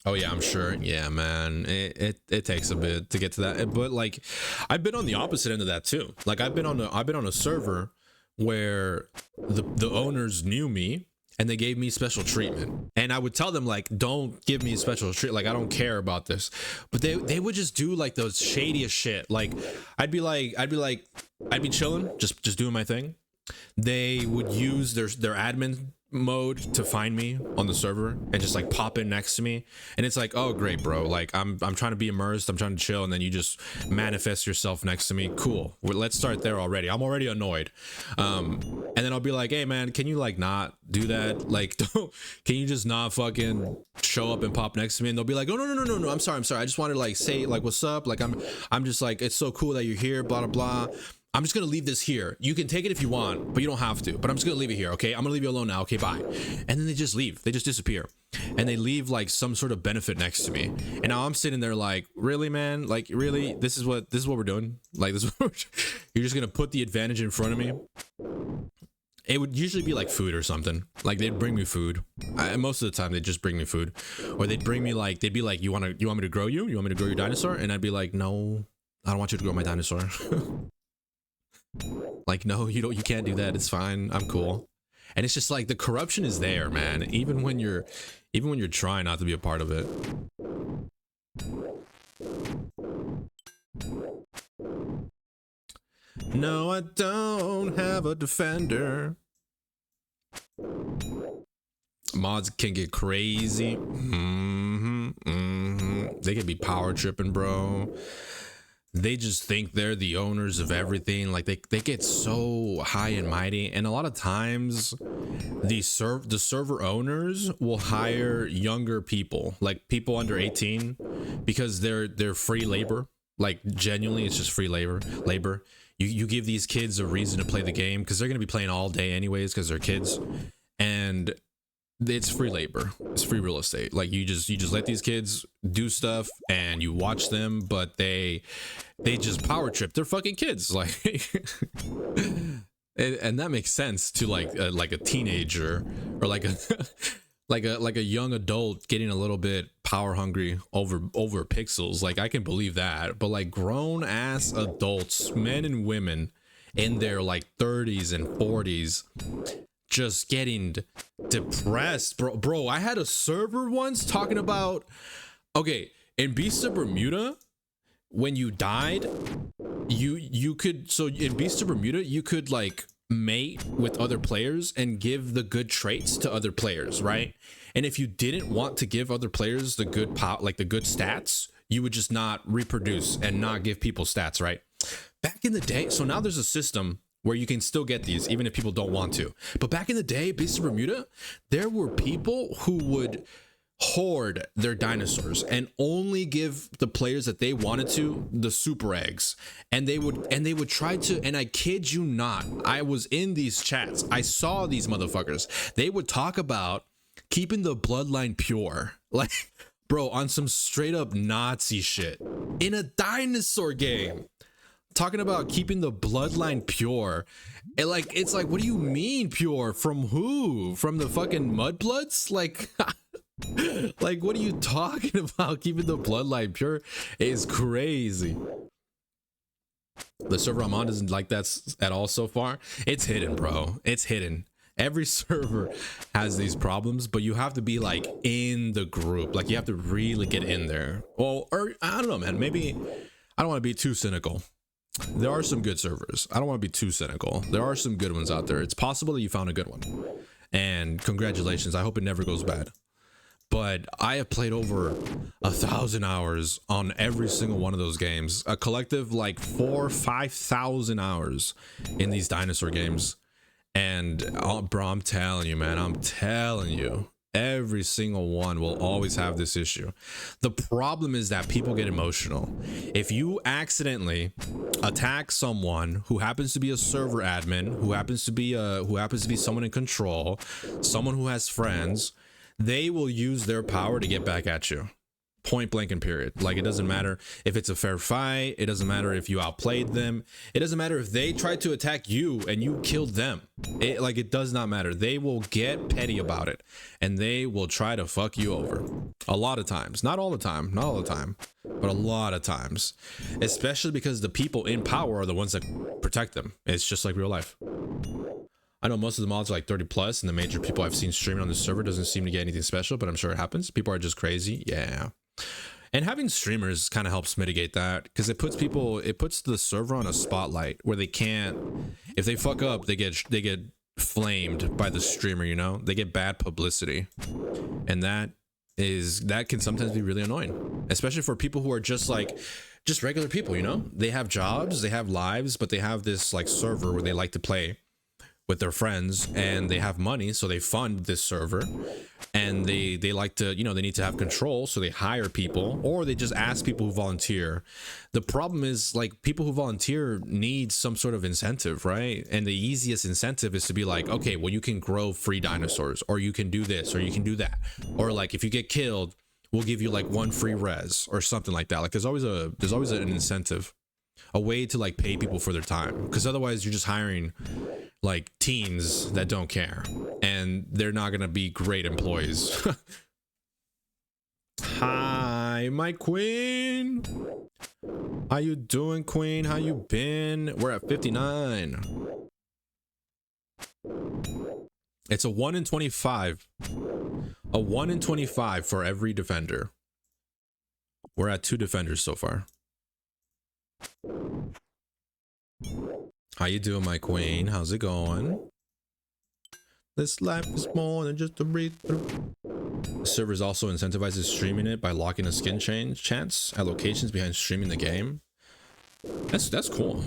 Oh yeah, I'm sure. Yeah, man, it takes a bit to get to that. But like, I've been on the opposite end of that too. Like I've been on a server where the owners knew me and they gave me special treatment, and I would tell them like, don't give me special treatment, like I don't care about this. But they would just do like those shadiest shit. Like I'd be chilling, just doing my thing. They would use their admin mode to find me on the server and just like pop in next to me, and it's like, oh great, bro, like I'm trying to be immersed, I'm trying to chill, and then you just manifest yourself next to me. Cool, well, let's start there already. I'm already annoyed. And then I'll be like, hey man, can you like not do that? Like can you just not fucking show up and pop next to me? And they'll be like, oh no, I'm sorry, I just wanted to like say like what's up, like I'm just like, it's so cool that you're here, blah blah blah. I'm just gonna leave this here. You can take it if you want, but you don't have to. But I'm just gonna leave it here, okay? I'm gonna leave you alone now, okay? Bye. And then they just leave. They just disappear, and they leave like some sort of benefit next to me. And now I'm sitting there like, really, man? Like, really? This is what we're doing? Like, you're just gonna put the advantage in front of me? It would usually be like food or something. Like they'd bring me food. Most of the time they'd just bring me food, or they'd bring me like, they'd be like, you want me to grow you? You want me to grow your dinosaur? And I'd be like, no, I don't want you to grow my dinosaur. Like, no, you can't do that. It's fine. I'm cool. And it's just like the corruption is there, man. Even when you're trying not to be a part of it. No, I don't have a defender. Mods can get crazy. They can be power tripping, bro. They just think they're the owners of everything. Like they get so high and mighty, and a lot of times the server owners will hire younger people, like people under 18, because they're free labor. Like genuinely, it's just free labor. You give these kids a reason to play the game, because they're going to be playing all day anyways, because they're kids. And it's free labor, it's free real estate. Like you just let these kids do stuff and you watch them, but they just power trip. They're fucking kids, like and that makes sense to like a teenager or like a like a young adult getting a little bit power hungry over pixels. Like I can believe that, but like grown ass adults, men and women in their like 30s and 40s just getting depressed. Bro, I had a server once talking about, okay, in Beast of Bermuda, when you died, you could, so in Beast of Bermuda you could like mate with other players and give the good traits to other players, right? And if you didn't want to give other players the good like the good stats, you would just not reproduce and not give people stats, right? Back in the day, so now there's a system where you can still get these even if people don't want to. But back in the day, Beast of Bermuda, there were people who would hoard their dinosaurs and only give the players that they wanted to the super eggs, and they would try to, and I kid you not, I was in these chats, I saw these motherfuckers, they would talk about keeping the bloodline pure, like bro, on some straight up Nazi shit in a dinosaur game, talking about keeping the bloodline pure. And like, it's like, what do you mean pure? From who? From the fucking mudbloods? Like like what are you talking about? Keeping the bloodline pure is crazy. The server I'm on isn't like that at all so far. It's hidden, bro. It's hidden. Every server has these problems, but you have to be like in the group. Like you have to really get in there. Well, or I don't know, man. Maybe I don't want to be too cynical. There are some good servers. I don't want to be too cynical. There are some good ones out there. It's possible that you found a good one. And congratulations. I hope it never goes bad. But I have played over 1,000 hours on every single one of those games. A collective like 5,000 hours in these dinosaur games. And bro, I'm telling you, man, I'm telling you, every single one will always have this issue. The problem is that people get emotional. If you accidentally attack someone who happens to be a server admin, who happens to be someone in control, someone who has friends, they will use their power to get back at you. Point blank and period. Like, it doesn't matter if it's a fair fight. It doesn't matter if you outplayed them. It doesn't matter if they tried to attack you and you killed them. It does not matter. They will get petty about it and they will try to fuck you over. A lot of times. Not all the time. Not all the time. But a lot of times. Especially because the people in power are the ones that protect them. It's just like real life. I know most of the mods are like 30 plus, and the major people I've seen streaming on the server doesn't seem to get anything special, but I'm sure it happens. People are just crazy. Yeah. And having streamers kind of helps mitigate that, because it puts the server on a spotlight where they can't, if they fuck up, they get flamed by the streamer, you know? They get bad publicity. And that can sometimes be really annoying, especially for people who are just regular people, you know? They have jobs, they have lives, but they have this like server where they like to play with their friends, and they have money, so they fund this server, and they like to, you know, they need to have control, so they hire people, or they just ask people who volunteer. The problem is, like, people who volunteer need some sort of incentive, right? And the easiest incentive is to be like, okay, well, you can grow free dinosaurs, or you can do this, or you can do that, or like if you get killed, we'll give you like 1 free res or something like that. Like there's always an incentive, a way to like pay people for their time, because otherwise you're just hiring like teens that don't care, and they're not gonna be great employees. Hi, my queen. How you doing, queen? How you been? We're at 59. It's a 1 in 25. A 1 in 25 for every defender. We're at 2 defenders so far. How you doing, my queen? How's it going? This life is more than just a breathe through. The servers also incentivizes streaming it by locking a skin change chance at locations behind streaming the game. That's cool.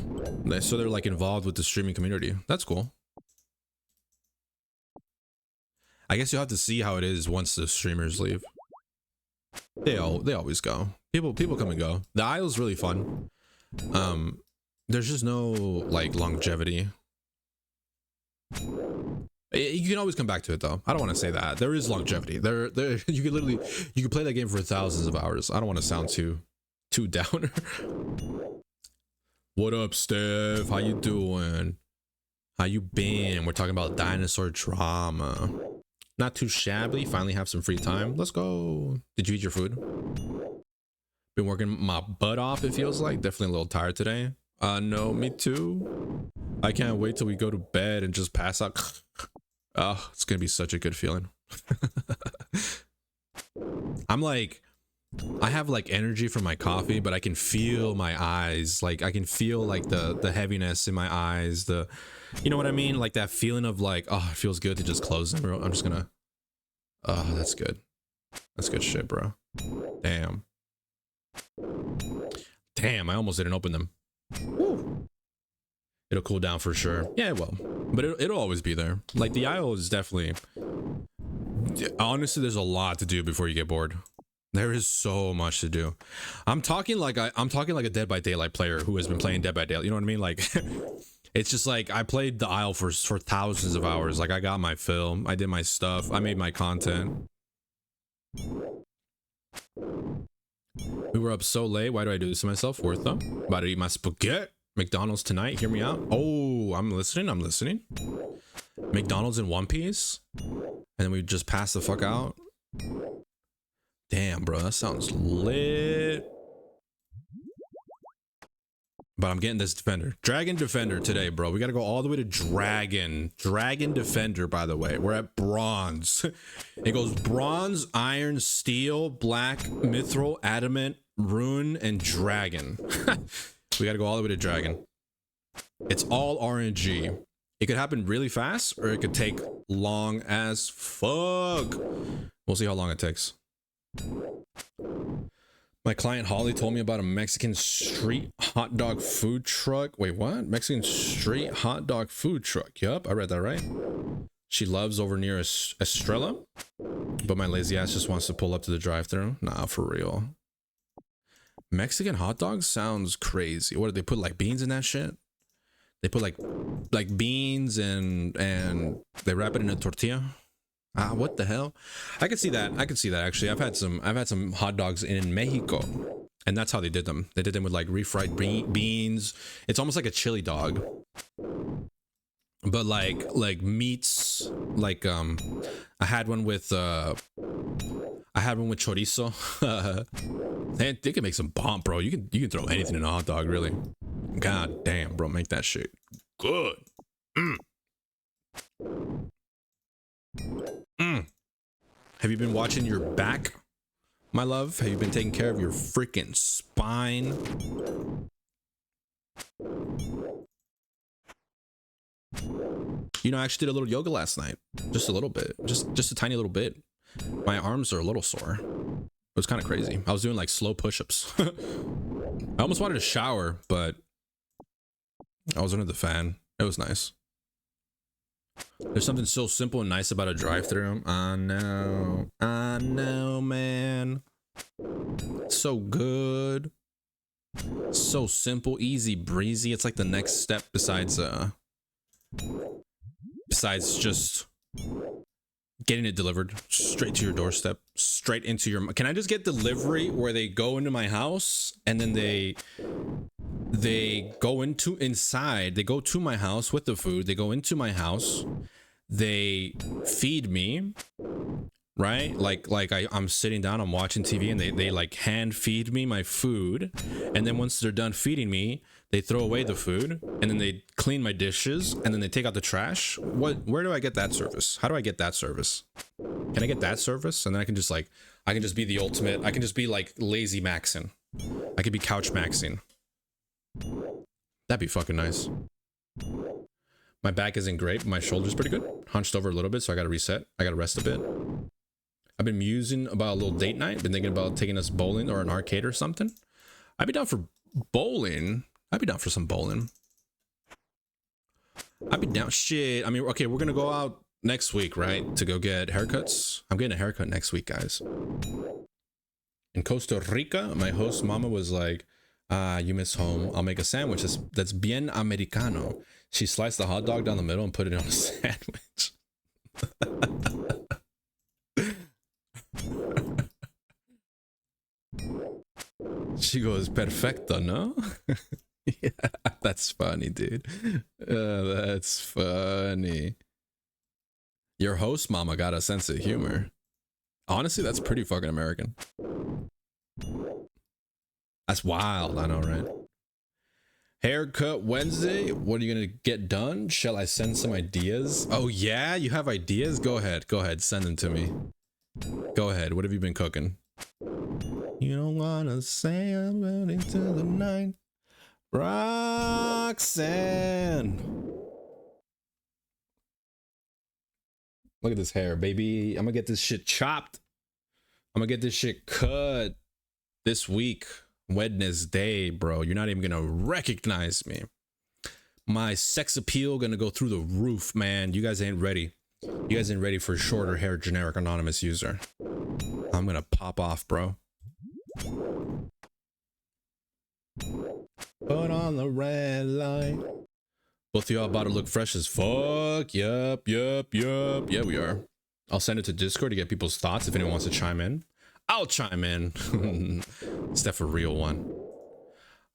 So they're like involved with the streaming community. That's cool. I guess you'll have to see how it is once the streamers leave. They always go. People come and go. The Isle's really fun. There's just no like longevity. You can always come back to it though. I don't want to say that. There is longevity. There you could literally you could play that game for thousands of hours. I don't want to sound too downer. What up, Steph? How you doing? How you been? We're talking about dinosaur drama. Not too shabby. Finally have some free time. Let's go. Did you eat your food? Been working my butt off, it feels like. Definitely a little tired today. No, me too. I can't wait till we go to bed and just pass out. Oh, it's gonna be such a good feeling. I'm like, I have like energy from my coffee, but I can feel my eyes. Like I can feel like the heaviness in my eyes. You know what I mean? Like that feeling of like, oh, it feels good to just close them. I'm just gonna, oh, that's good. That's good shit, bro. Damn. Damn, I almost didn't open them. Woo. It'll cool down for sure. Yeah, well, but it'll always be there. Like the aisle is definitely, honestly, there's a lot to do before you get bored. There is so much to do. I'm talking like a Dead by Daylight player who has been playing Dead by Daylight. You know what I mean? Like, it's just like I played the aisle for thousands of hours. Like I got my film, I did my stuff, I made my content. We were up so late. Why do I do this to myself? Worth them. About to eat my spaghetti. McDonald's tonight. Hear me out. Oh, I'm listening. McDonald's in One Piece. And then we just pass the fuck out. Damn, bro. That sounds lit. But I'm getting this defender. Dragon Defender today, bro. We got to go all the way to Dragon. Dragon Defender, by the way. We're at bronze. It goes bronze, iron, steel, black, mithril, adamant, rune, and dragon. We got to go all the way to Dragon. It's all RNG. It could happen really fast, or it could take long as fuck. We'll see how long it takes. My client Holly told me about a Mexican street hot dog food truck. Wait, what? Mexican street hot dog food truck. Yup, I read that right. She loves over near Estrella, but my lazy ass just wants to pull up to the drive-thru. Nah, for real. Mexican hot dogs sounds crazy. What, do they put like beans in that shit? They put like beans and they wrap it in a tortilla. Ah, what the hell? I could see that. I could see that actually. I've had some hot dogs in Mexico, and that's how they did them. They did them with like refried beans. It's almost like a chili dog, but like meats. Like I had one with chorizo. They can make some bomb, bro. You can throw anything in a hot dog, really. God damn, bro, make that shit good. Have you been watching your back, my love? Have you been taking care of your freaking spine? You know, I actually did a little yoga last night. Just a little bit. Just a tiny little bit. My arms are a little sore. It was kind of crazy. I was doing like slow push-ups. I almost wanted to shower, but I was under the fan. It was nice. There's something so simple and nice about a drive-thru. I know, man. So good. So simple, easy breezy. It's like the next step besides just getting it delivered straight to your doorstep, straight into your. Can I just get delivery where they go into my house and then they go inside, they go to my house with the food, they go into my house, they feed me, right? Like I'm sitting down, I'm watching TV, and they like hand feed me my food, and then once they're done feeding me, they throw away the food, and then they clean my dishes, and then they take out the trash. Where do I get that service? How do I get that service? Can I get that service? And then I can just be the ultimate, I can just be like lazy maxing. I could be couch maxing. That'd be fucking nice. My back isn't great, but my shoulder's pretty good. Hunched over a little bit, so I gotta reset. I gotta rest a bit. I've been musing about a little date night. Been thinking about taking us bowling or an arcade or something. I'd be down for bowling. I'd be down for some bowling. I'd be down. Shit. I mean, okay, we're gonna go out next week, right? To go get haircuts. I'm getting a haircut next week, guys. In Costa Rica, my host mama was like, you miss home. I'll make a sandwich that's bien americano. She sliced the hot dog down the middle and put it on a sandwich. She goes, perfecto, no? Yeah, that's funny, dude. That's funny. Your host mama got a sense of humor. Honestly, that's pretty fucking American. That's wild, I know, right? Haircut Wednesday. What are you gonna get done? Shall I send some ideas? Oh yeah, you have ideas? Go ahead, send them to me. Go ahead, what have you been cooking? You don't wanna say I'm out into the night. Roxanne. Look at this hair, baby. I'm gonna get this shit chopped. I'm gonna get this shit cut this week. Wednesday, bro. You're not even gonna recognize me. My sex appeal gonna go through the roof, man. You guys ain't ready. You guys ain't ready for shorter hair generic anonymous user. I'm gonna pop off, bro. Put on the red light. Both of y'all about to look fresh as fuck. Yup. Yeah, we are. I'll send it to Discord to get people's thoughts if anyone wants to chime in. I'll chime in. It's that for real one.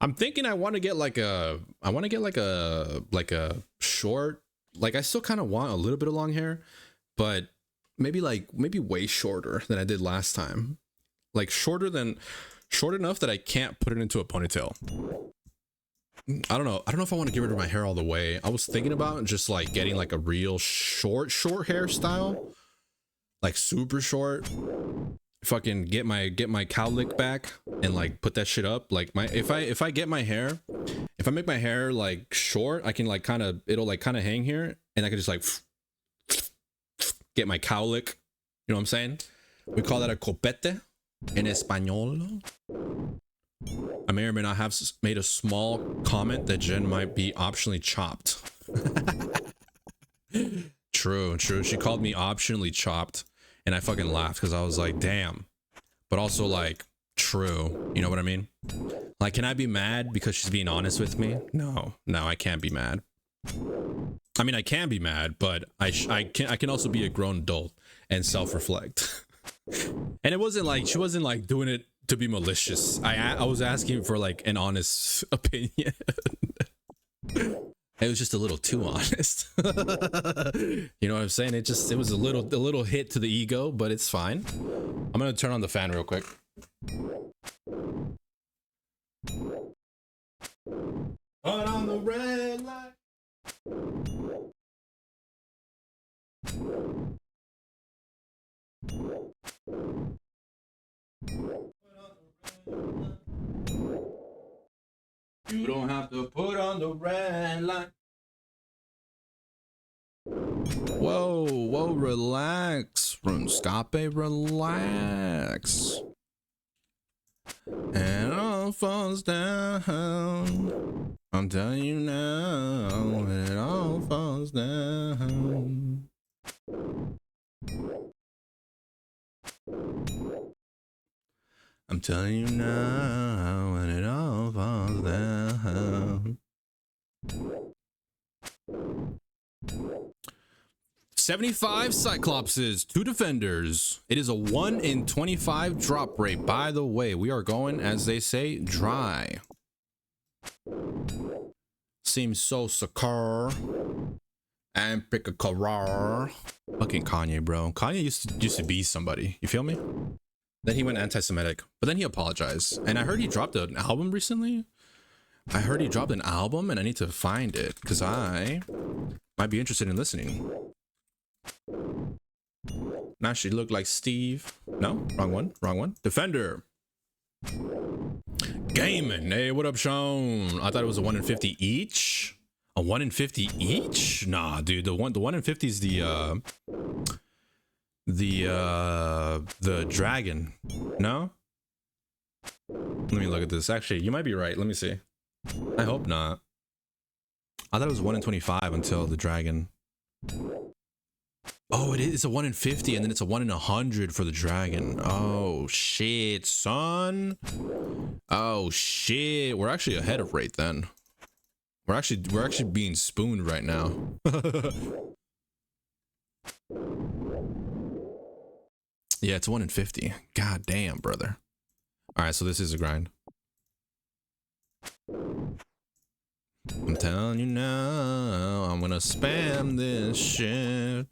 I'm thinking I want to get like a short, like I still kind of want a little bit of long hair, but maybe way shorter than I did last time. Like short enough that I can't put it into a ponytail. I don't know if I want to get rid of my hair all the way. I was thinking about just like getting like a real short hairstyle, like super short. Fucking get my cowlick back and like put that shit up. Like if I make my hair like short, I can like it'll hang here, and I can just like get my cowlick. You know what I'm saying? We call that a copete in Espanol. I may or may not have made a small comment that Jen might be optionally chopped. True. She called me optionally chopped, and I fucking laughed because I was like, damn. But also like, true. You know what I mean? Like, can I be mad because she's being honest with me? No, I can't be mad. I mean, I can be mad, but I can also be a grown adult and self-reflect. And it wasn't like she wasn't like doing it to be malicious. I was asking for like an honest opinion. It was just a little too honest. You know what I'm saying? It was a little hit to the ego, but it's fine. I'm gonna turn on the fan real quick. Put on the red light. You don't have to put on the red light. Whoa, relax. Runescape, relax. And all falls down. I'm telling you now, it all falls down. I'm telling you now, when it all falls down. 75 Cyclopses, 2 defenders. It is a 1 in 25 drop rate. By the way, we are going, as they say, dry. Seems so secure. And pick a career. Fucking Kanye, bro. Kanye used to be somebody. You feel me? Then he went anti-Semitic, but then he apologized. And I heard he dropped an album recently. I heard he dropped an album, and I need to find it because I might be interested in listening. Now she looked like Steve. No, wrong one. Defender. Gaming. Hey, what up, Sean? I thought it was a 1 in 50 each. A 1 in 50 each? Nah, dude. The 1 in 50 is the dragon. No? Let me look at this. Actually, you might be right. Let me see. I hope not. I thought it was 1 in 25 until the dragon. Oh, it is. It's a 1 in 50, and then it's a 1 in 100 for the dragon. Oh shit, son. Oh shit. We're actually ahead of rate then. We're actually being spooned right now. Yeah, it's 1 in 50. God damn, brother. All right, so this is a grind. I'm telling you now, I'm gonna spam this shit.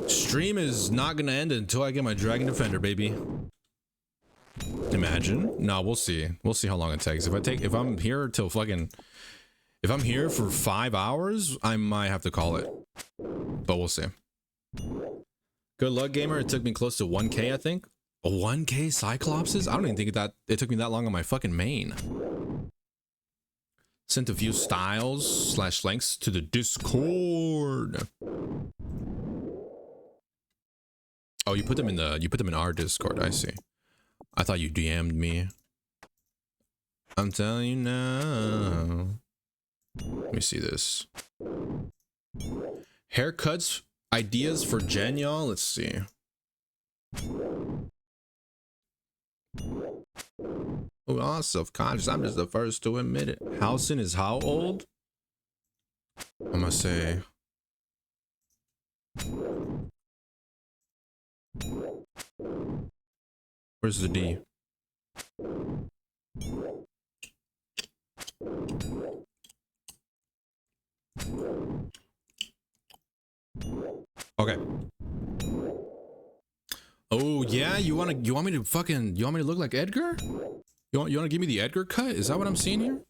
Stream is not gonna end until I get my Dragon Defender, baby. Imagine. No, we'll see. We'll see how long it takes. If I'm here till fucking, if I'm here for 5 hours, I might have to call it. But we'll see. Good luck, gamer. It took me close to 1K, I think. 1K Cyclopses? I don't even think that it took me that long on my fucking main. Sent a few styles / links to the Discord. Oh, you put them in our Discord. I see. I thought you DM'd me. I'm telling you now. Let me see this. Haircuts ideas for Jen, y'all. Let's see. Oh, I'm self-conscious. I'm just the first to admit it. Housen is how old? I'm gonna say. Where's the D? Okay. Oh yeah, you want me to look like Edgar? You want to give me the Edgar cut? Is that what I'm seeing here?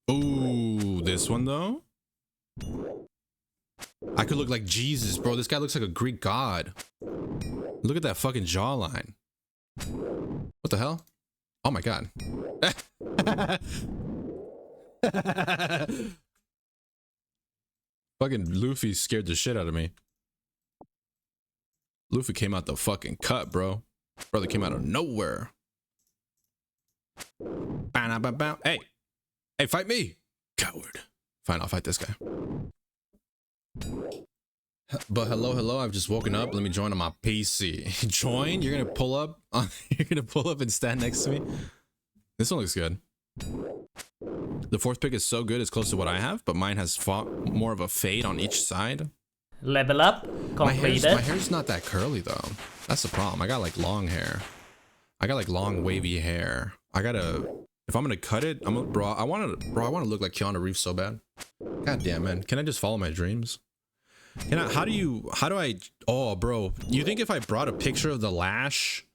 Oh, this one though? I could look like Jesus, bro. This guy looks like a Greek god. Look at that fucking jawline. What the hell? Oh my god. Fucking Luffy scared the shit out of me. Luffy came out the fucking cut, bro. Brother came out of nowhere. Hey. Hey, fight me. Coward. Fine, I'll fight this guy. But hello, I've just woken up. Let me join on my PC. Join? You're gonna pull up? You're gonna pull up and stand next to me? This one looks good. The fourth pick is so good, it's close to what I have, but mine has more of a fade on each side. Level up. Completed. My hair's not that curly though. That's the problem. I got like long hair. I got like long wavy hair. If I'm gonna cut it, I want to look like Keanu Reeves so bad. God damn, man. Can I just follow my dreams? How do I, oh bro, you think if I brought a picture of the lash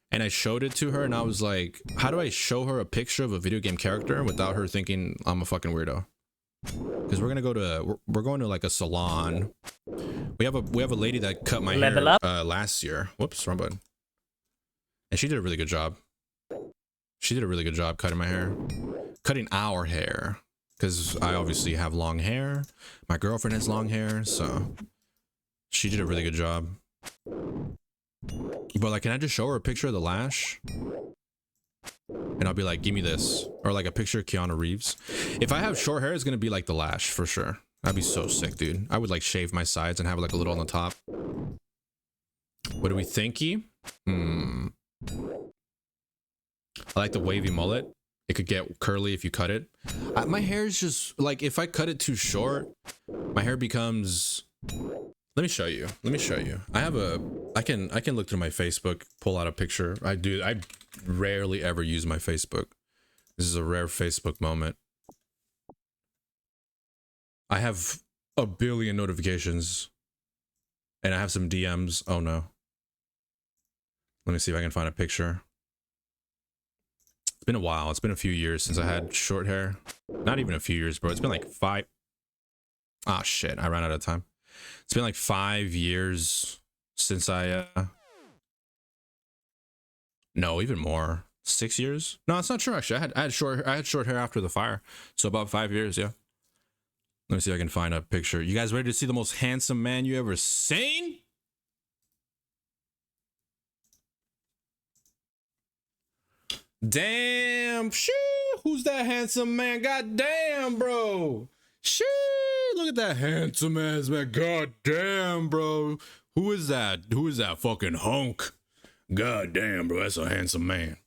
and I showed it to her and I was like, how do I show her a picture of a video game character without her thinking I'm a fucking weirdo? Because we're going to like a salon. We have a lady that cut my hair last year. Whoops, wrong button. And she did a really good job. She did a really good job cutting my hair. Cutting our hair. Because I obviously have long hair. My girlfriend has long hair, so she did a really good job. But like, can I just show her a picture of the lash? And I'll be like, give me this. Or like a picture of Keanu Reeves. If I have short hair, it's gonna be like the lash for sure. That'd be so sick, dude. I would like shave my sides and have like a little on the top. What do we thinky? I like the wavy mullet. It could get curly if you cut it. My hair is just like, if I cut it too short, my hair becomes. Let me show you. I can look through my Facebook, pull out a picture. I rarely ever use my Facebook. This is a rare Facebook moment. I have a billion notifications and I have some DMs. Oh no. Let me see if I can find a picture. It's been a while. It's been a few years since I had short hair. Not even a few years, bro. It's been like 5. Ah, shit. I ran out of time. It's been like 5 years since I, no, even more. 6 years? No, it's not true, actually. I had short hair after the fire. So about 5 years, yeah. Let me see if I can find a picture. You guys ready to see the most handsome man you ever seen? Damn, shit, who's that handsome man? God damn, bro. Shit, look at that handsome ass man. God damn, bro. Who is that? Who is that fucking hunk? God damn, bro, that's a handsome man.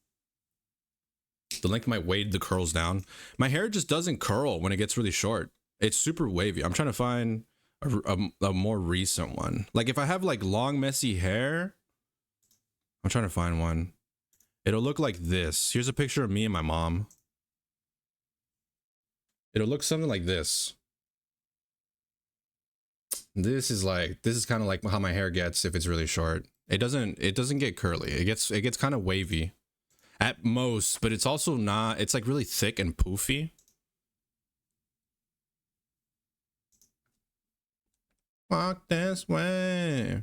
The length might weigh the curls down. My hair just doesn't curl when it gets really short. It's super wavy. I'm trying to find a more recent one. Like if I have like long messy hair, I'm trying to find one. It'll look like this. Here's a picture of me and my mom. It'll look something like this. This is kind of like how my hair gets if it's really short. It doesn't get curly. It gets kind of wavy at most, but it's also not, it's like really thick and poofy. Walk this way.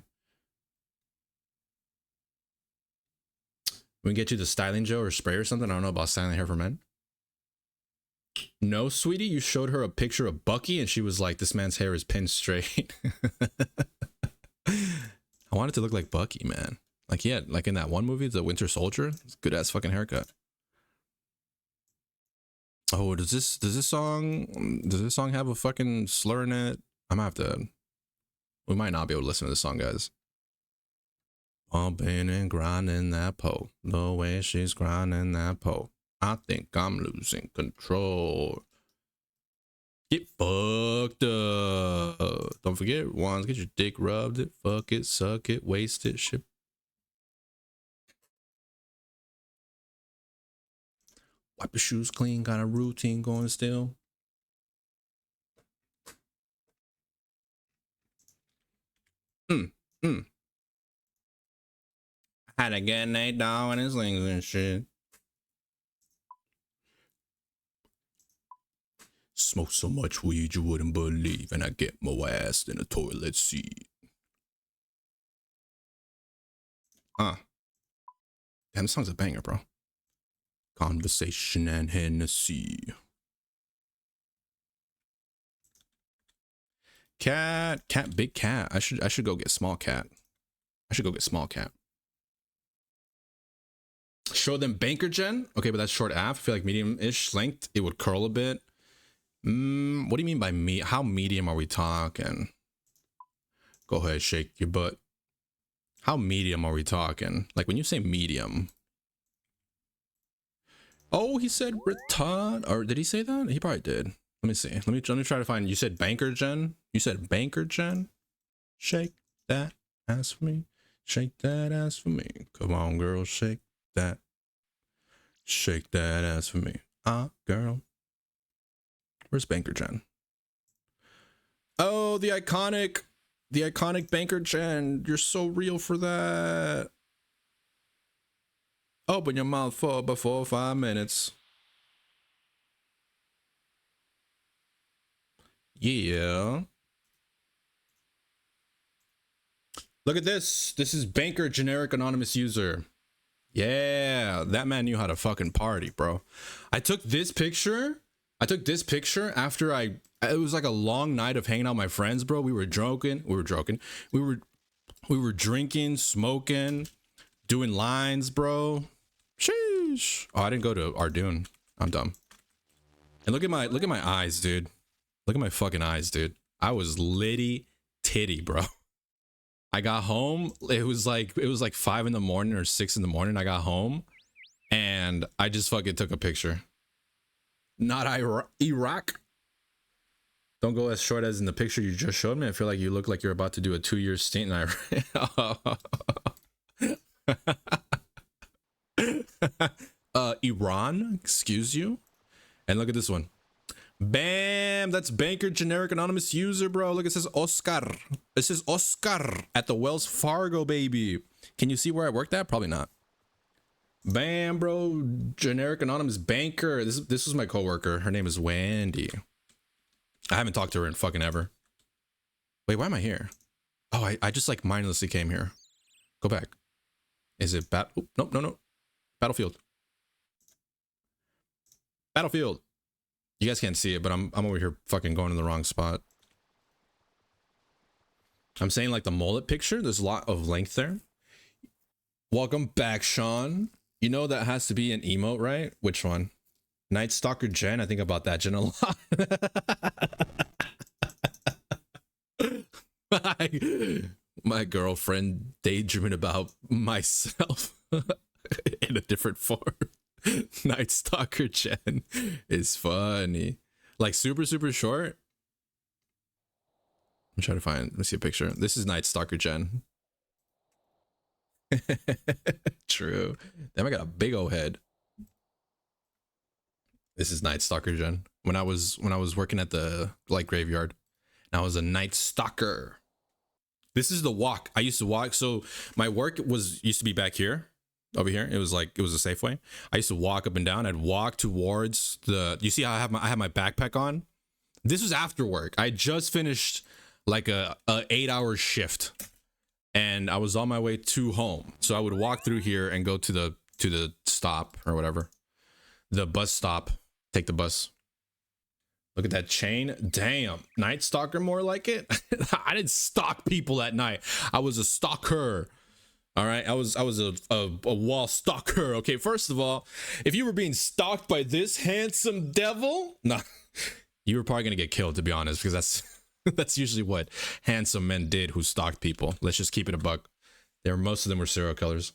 We can get you the styling gel or spray or something. I don't know about styling hair for men. No, sweetie, you showed her a picture of Bucky and she was like, this man's hair is pinned straight. I want it to look like Bucky, man. Like, yeah, like in that one movie, The Winter Soldier. It's a good ass fucking haircut. Oh, does this song have a fucking slur in it? I'm gonna have to, we might not be able to listen to this song, guys. Bumping and grinding that pole. The way she's grinding that pole. I think I'm losing control. Get fucked up. Don't forget, ones, get your dick rubbed it, fuck it, suck it, waste it, shit. Wipe your shoes clean, got a routine going still. Had to get Nate Dogg and his links and shit. Smoke so much weed you wouldn't believe, and I get my ass in a toilet seat. Damn, this song's a banger, bro. Conversation and Hennessy. Cat, big cat. I should go get small cat. Show them banker gen. Okay, but that's short af. I feel like medium-ish length. It would curl a bit. What do you mean by how medium are we talking? Go ahead, shake your butt. How medium are we talking? Like when you say medium. Oh, he said retard. Or did he say that? He probably did. Let me see. Let me try to find. You said banker gen? You said banker gen? Shake that ass for me. Shake that ass for me. Come on, girl. Shake that. Shake that ass for me. Girl. Where's Banker Jen? Oh, the iconic Banker Jen. You're so real for that. Open your mouth for before 5 minutes. Yeah. Look at this. This is Banker Generic Anonymous User. Yeah, that man knew how to fucking party, bro. I took this picture after it was like a long night of hanging out with my friends, bro. We were drinking, smoking, doing lines, bro. Sheesh. Oh, I didn't go to Ardoon. I'm dumb. And look at my eyes, dude. Look at my fucking eyes, dude. I was litty titty, bro. I got home. It was like 5 in the morning or 6 in the morning. I got home and I just fucking took a picture. Not Iraq. Don't go as short as in the picture you just showed me. I feel like you look like you're about to do a 2-year stint in Iraq. Iran, excuse you. And look at this one. Bam, that's Banker Generic Anonymous User, bro. Look, it says Oscar. It says Oscar at the Wells Fargo, baby. Can you see where I worked at? Probably not. Bam, bro. Generic Anonymous Banker. This was my coworker. Her name is Wendy. I haven't talked to her in fucking ever. Wait, why am I here? Oh, I just like mindlessly came here. Go back. Is it no. Battlefield. Battlefield. You guys can't see it, but I'm over here fucking going in the wrong spot. I'm saying like the mullet picture. There's a lot of length there. Welcome back, Sean. You know that has to be an emote, right? Which one? Night Stalker Jen. I think about that Jen a lot. my girlfriend daydreaming about myself in a different form. Night Stalker Jen is funny. Like super short. I'm trying to find. Let me see a picture. This is Night Stalker Jen. True. Damn, I got a big old head. This is Night Stalker Jen. When I was working at the like graveyard, and I was a night stalker. This is the walk. I used to walk. So my work used to be back here, over here. It was a Safeway. I used to walk up and down. I'd walk towards the. You see how I have my backpack on. This was after work. I just finished like a 8-hour shift, and I was on my way to home. So I would walk through here and go to the stop or whatever, the bus stop. Take the bus. Look at that chain. Damn. Night Stalker, more like it. I didn't stalk people at night. I was a stalker. All right. I was a wall stalker. Okay. First of all, if you were being stalked by this handsome devil, nah, you were probably gonna get killed, to be honest, because that's usually what handsome men did who stalked people. Let's just keep it a buck. Most of them were serial killers.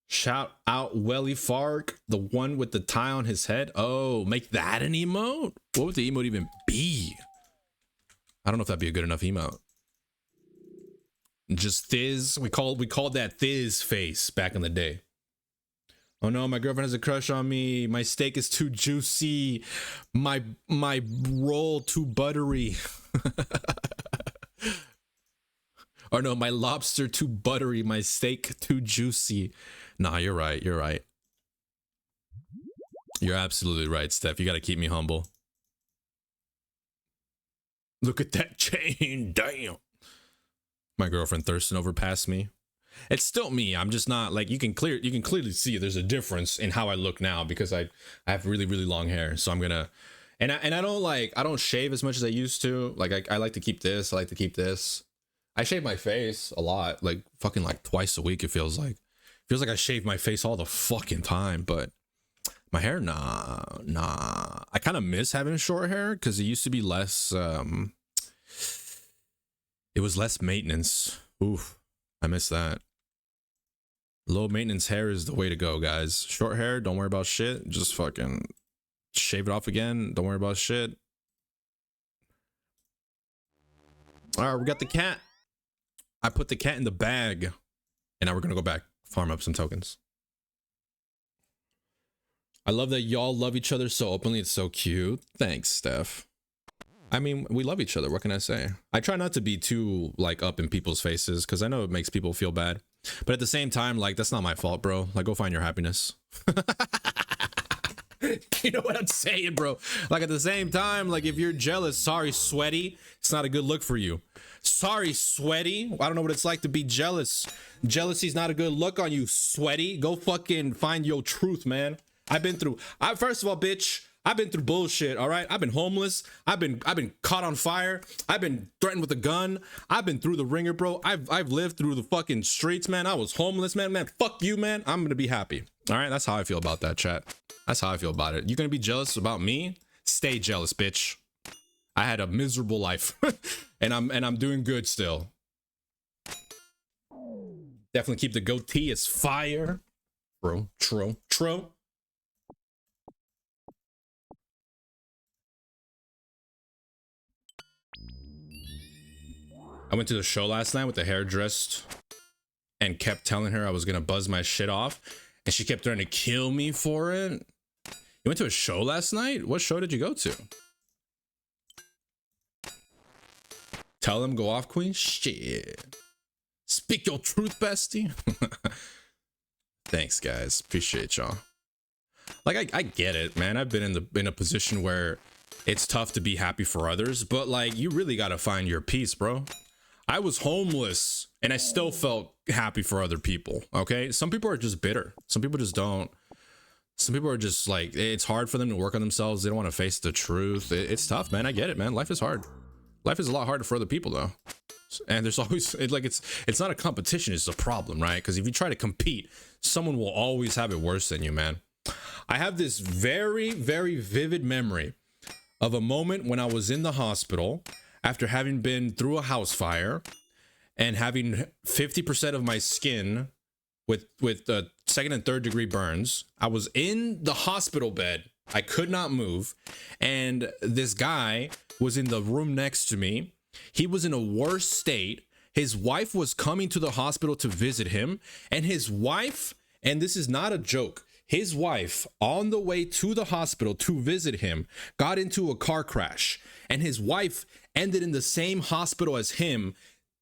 Shout out Welly Fark, the one with the tie on his head. Oh, make that an emote? What would the emote even be? I don't know if that'd be a good enough emote. Just Thiz. We called that Thiz face back in the day. Oh no, my girlfriend has a crush on me. My steak is too juicy. My roll too buttery. Or no, my lobster too buttery. My steak too juicy. Nah, you're right. You're right. You're absolutely right, Steph. You got to keep me humble. Look at that chain. Damn. My girlfriend thirsting over past me. It's still me. I'm just not like, you can clearly see there's a difference in how I look now because I have really, really long hair. So I'm gonna, and I don't shave as much as I used to. Like I like to keep this. I like to keep this. I shave my face a lot, like fucking like twice a week. It feels like I shave my face all the fucking time, but my hair, nah. I kind of miss having short hair because it used to be less, it was less maintenance. Oof, I miss that. Low maintenance hair is the way to go, guys. Short hair, don't worry about shit. Just fucking shave it off again. Don't worry about shit. All right, we got the cat. I put the cat in the bag, and now we're gonna go back, farm up some tokens. I love that y'all love each other so openly. It's so cute. Thanks, Steph. I mean, we love each other. What can I say? I try not to be too like up in people's faces because I know it makes people feel bad. But at the same time, like, that's not my fault, bro. Like, go find your happiness. You know what I'm saying, bro? Like, at the same time, like, if you're jealous, sorry, sweaty. It's not a good look for you. Sorry, sweaty. I don't know what it's like to be jealous. Jealousy's not a good look on you, sweaty. Go fucking find your truth, man. First of all, bitch, I've been through bullshit, all right? I've been homeless. I've been caught on fire. I've been threatened with a gun. I've been through the ringer, bro. I've lived through the fucking streets, man. I was homeless, man. Man, fuck you, man. I'm gonna be happy. All right, that's how I feel about that, chat. That's how I feel about it. You gonna be jealous about me? Stay jealous, bitch. I had a miserable life, and I'm doing good still. Definitely keep the goatee as fire, bro. True. I went to the show last night with the hairdressed and kept telling her I was gonna buzz my shit off, and she kept trying to kill me for it. You went to a show last night? What show did you go to? Tell them go off, queen. Shit. Speak your truth, bestie. Thanks, guys. Appreciate y'all. Like, I get it, man. I've been in a position where it's tough to be happy for others, but like, you really gotta find your peace, bro. I was homeless and I still felt happy for other people. Okay. Some people are just bitter. Some people just don't. Some people are just like, it's hard for them to work on themselves. They don't want to face the truth. It's tough, man. I get it, man. Life is hard. Life is a lot harder for other people though. And there's always it's not a competition. It's a problem, right? Because if you try to compete, someone will always have it worse than you, man. I have this very, very vivid memory of a moment when I was in the hospital after having been through a house fire and having 50% of my skin with second and third degree burns. I was in the hospital bed. I could not move. And this guy was in the room next to me. He was in a worse state. His wife was coming to the hospital to visit him, and his wife, and this is not a joke, his wife, on the way to the hospital to visit him, got into a car crash, and his wife ended in the same hospital as him,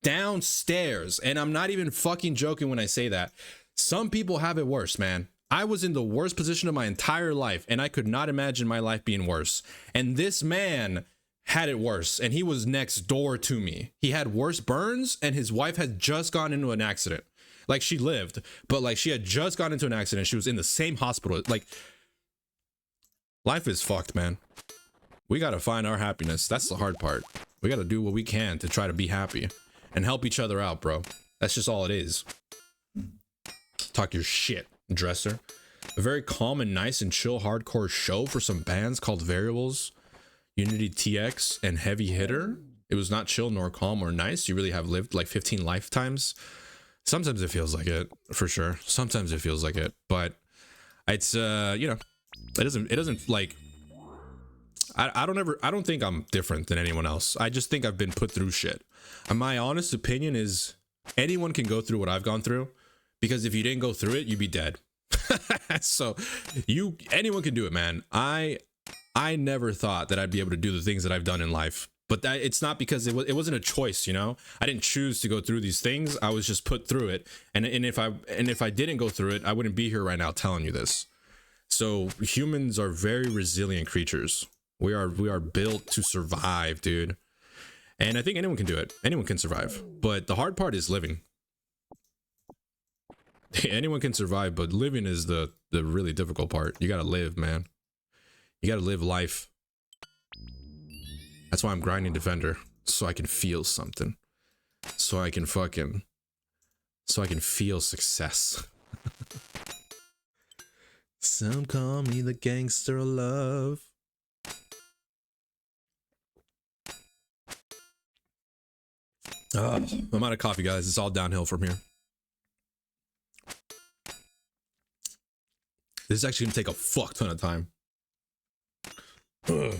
downstairs. And I'm not even fucking joking when I say that. Some people have it worse, man. I was in the worst position of my entire life, and I could not imagine my life being worse. And this man had it worse, and he was next door to me. He had worse burns, and his wife had just gone into an accident. Like, she lived, but like she had just gone into an accident. She was in the same hospital. Like, life is fucked, man. We gotta find our happiness. That's the hard part. We gotta do what we can to try to be happy and help each other out, bro. That's just all it is. Talk your shit, dresser. A very calm and nice and chill hardcore show for some bands called Variables, Unity TX, and Heavy Hitter. It was not chill nor calm or nice. You really have lived like 15 lifetimes. Sometimes it feels like it, for sure. Sometimes it feels like it, but it's you know, it doesn't like, I don't think I'm different than anyone else. I just think I've been put through shit. And my honest opinion is anyone can go through what I've gone through, because if you didn't go through it, you'd be dead. So anyone can do it, man. I never thought that I'd be able to do the things that I've done in life. But it's not because it wasn't a choice, you know. I didn't choose to go through these things. I was just put through it. And if I didn't go through it, I wouldn't be here right now telling you this. So humans are very resilient creatures. We are built to survive, dude. And I think anyone can do it. Anyone can survive. But the hard part is living. Anyone can survive, but living is the really difficult part. You gotta live, man. You gotta live life. That's why I'm grinding Defender, so I can feel something. So I can feel success. Some call me the gangster of love. I'm out of coffee, guys. It's all downhill from here. This is actually gonna take a fuck ton of time. Ugh.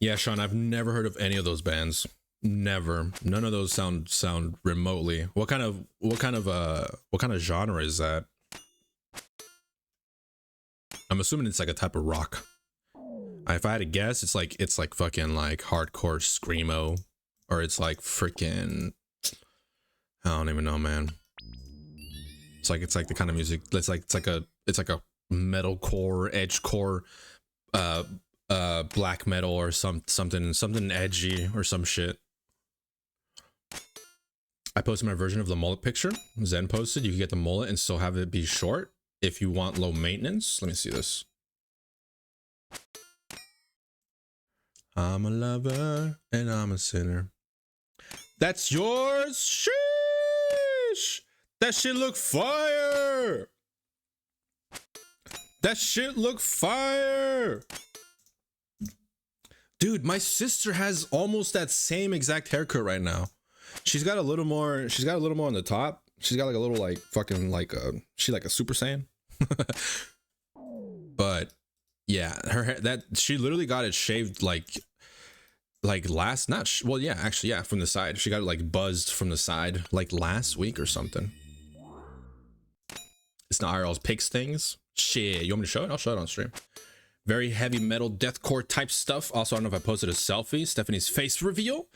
Yeah, Sean, I've never heard of any of those bands. Never. None of those sound remotely. What kind of genre is that? I'm assuming it's like a type of rock. If I had to guess, it's like fucking like hardcore screamo, or it's like freaking, I don't even know, man. It's like the kind of music. It's like a metalcore, edgecore, black metal, or something edgy or some shit. I posted my version of the mullet picture. Zen posted. You can get the mullet and still have it be short if you want low maintenance. Let me see this. I'm a lover and I'm a sinner. That's yours. Sheesh. That shit look fire. That shit look fire. Dude, my sister has almost that same exact haircut right now. She's got a little more on the top. She's got like a little like fucking like she like a Super Saiyan. But yeah, her hair, that she literally got it shaved like last, well, yeah, actually, yeah, from the side. She got it like buzzed from the side like last week or something. It's not IRL's pics things. Shit, you want me to show it? I'll show it on stream. Very heavy metal deathcore type stuff. Also, I don't know if I posted a selfie. Stephanie's face reveal.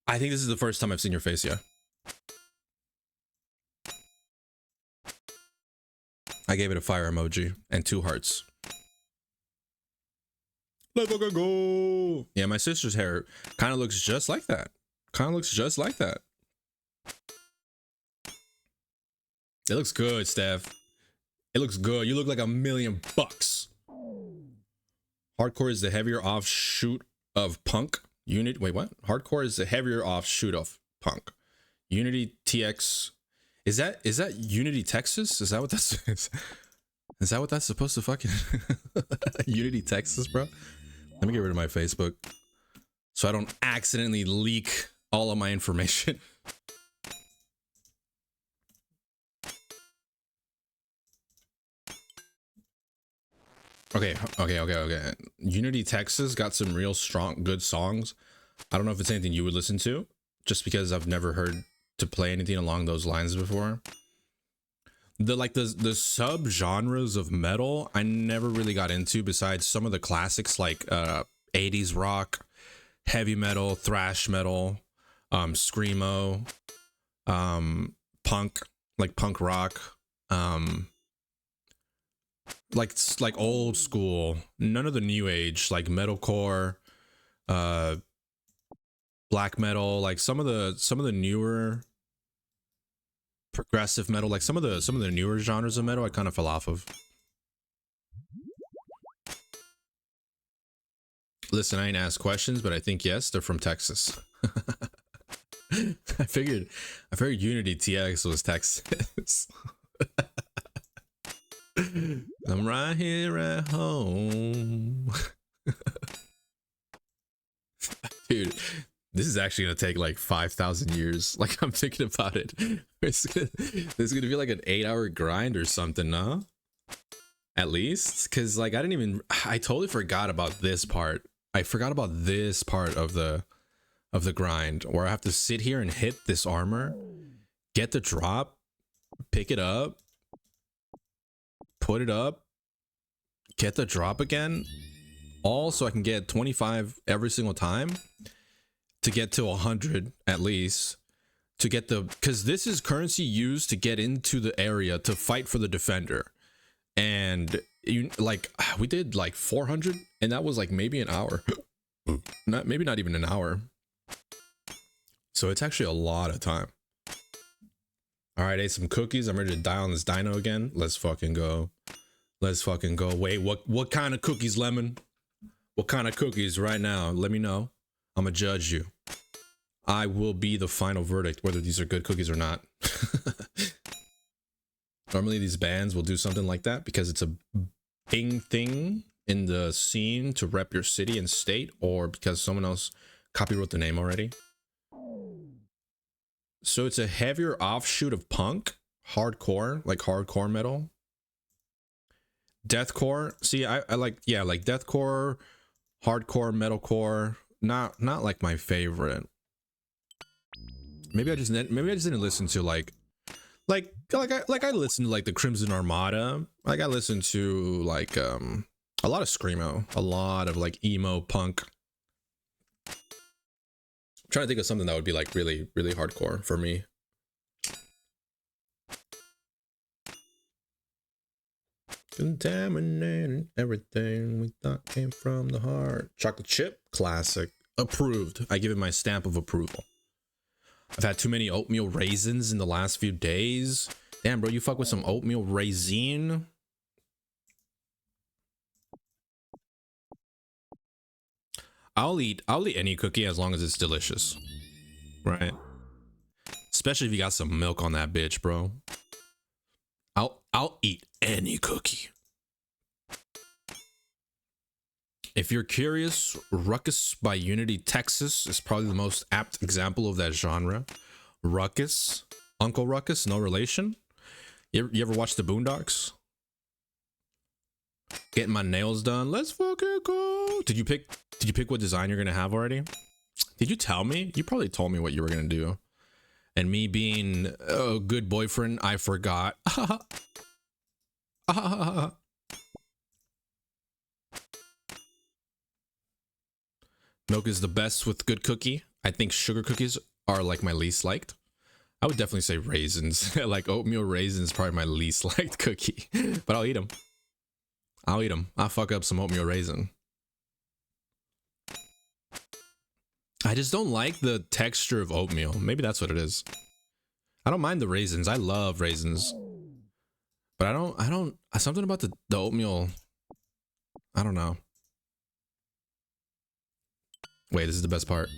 I think this is the first time I've seen your face, yeah. I gave it a fire emoji and 2 hearts. Let's fucking go. Yeah, my sister's hair kind of looks just like that. It looks good, Steph. It looks good. You look like $1,000,000. Hardcore is the heavier offshoot of punk. Wait, what? Hardcore is the heavier offshoot of punk. Unity TX. Is that Unity Texas? Is that what that's is that what that's supposed to fucking Unity Texas, bro? Let me get rid of my Facebook so I don't accidentally leak all of my information. Okay. Unity, Texas got some real strong, good songs. I don't know if it's anything you would listen to, just because I've never heard to play anything along those lines before. The sub genres of metal I never really got into, besides some of the classics like 80s rock, heavy metal, thrash metal, screamo, punk, like punk rock, like old school, none of the new age like metalcore, uh black metal, like some of the newer progressive metal, like some of the newer genres of metal I kind of fell off of. Listen, I ain't asked questions, but I think yes, they're from Texas. I figured Unity TX was Texas. I'm right here at home. Dude, this is actually gonna take like 5,000 years. Like, I'm thinking about it. This is gonna be like an 8-hour grind or something, huh? At least, because like I totally forgot about this part. I forgot about this part of the grind, where I have to sit here and hit this armor, get the drop, pick it up, put it up, get the drop again, all so I can get 25 every single time to get to 100 at least, to get the, because this is currency used to get into the area to fight for the defender. And you like, we did like 400, and that was like maybe an hour. Maybe not even an hour. So it's actually a lot of time. All right, ate some cookies. I'm ready to die on this dino again. Let's fucking go. Let's fucking go. Wait, what kind of cookies, Lemon? What kind of cookies right now? Let me know. I'm gonna judge you. I will be the final verdict whether these are good cookies or not. Normally these bands will do something like that because it's a big thing in the scene to rep your city and state, or because someone else copywrote the name already. So it's a heavier offshoot of punk, hardcore, like hardcore metal. Deathcore. See, I like, yeah, like deathcore, hardcore, metalcore. Not like my favorite. Maybe I just didn't listen to like I listened to like the Crimson Armada. Like I listened to like a lot of screamo, a lot of like emo punk. I'm trying to think of something that would be like really hardcore for me. Contaminating everything we thought came from the heart. Chocolate chip, classic, approved. I give it my stamp of approval. I've had too many oatmeal raisins in the last few days. Damn, bro, you fuck with some oatmeal raisin? I'll eat any cookie as long as it's delicious, right? Especially if you got some milk on that bitch, bro. I'll eat any cookie. If you're curious, Ruckus by Unity, Texas is probably the most apt example of that genre. Ruckus, Uncle Ruckus, no relation. You ever watch the Boondocks? Getting my nails done. Let's fucking go. Did you pick what design you're gonna have already? Did you tell me? You probably told me what you were gonna do. And me being a good boyfriend, I forgot. Milk is the best with good cookie. I think sugar cookies are like my least liked. I would definitely say raisins. Like oatmeal raisins is probably my least liked cookie. But I'll eat them. I'll fuck up some oatmeal raisin. I just don't like the texture of oatmeal. Maybe that's what it is. I don't mind the raisins. I love raisins. But I don't something about the oatmeal. I don't know. Wait, this is the best part.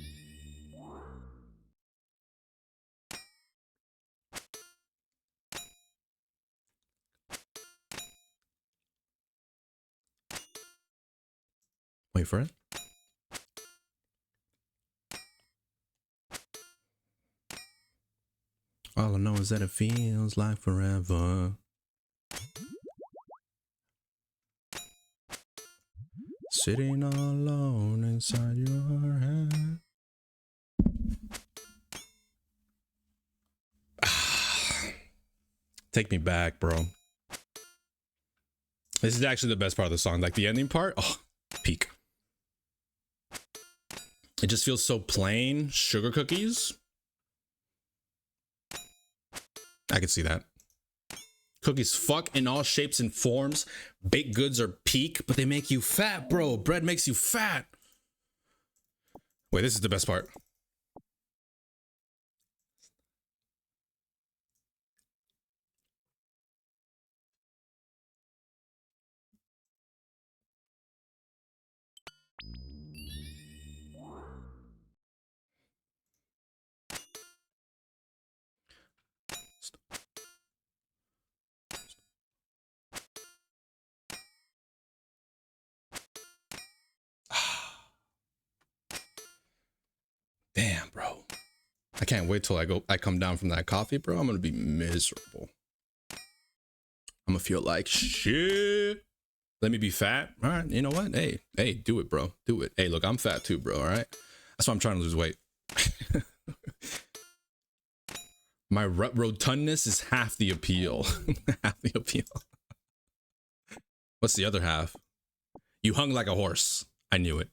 Wait for it. All I know is that it feels like forever. sitting alone inside your head. Take me back, bro. This is actually the best part of the song. Like the ending part, oh, peak. It just feels so plain. Sugar cookies. I can see that. Cookies fuck in all shapes and forms. Baked goods are peak, but they make you fat, bro. Bread makes you fat. Wait, this is the best part. Damn, bro. I can't wait till I come down from that coffee, bro. I'm gonna be miserable. I'm gonna feel like shit. Let me be fat. All right, you know what? Hey, do it, bro. Do it. Hey, look, I'm fat too, bro. All right. That's why I'm trying to lose weight. My rotundness is half the appeal. Half the appeal. What's the other half? You hung like a horse. I knew it.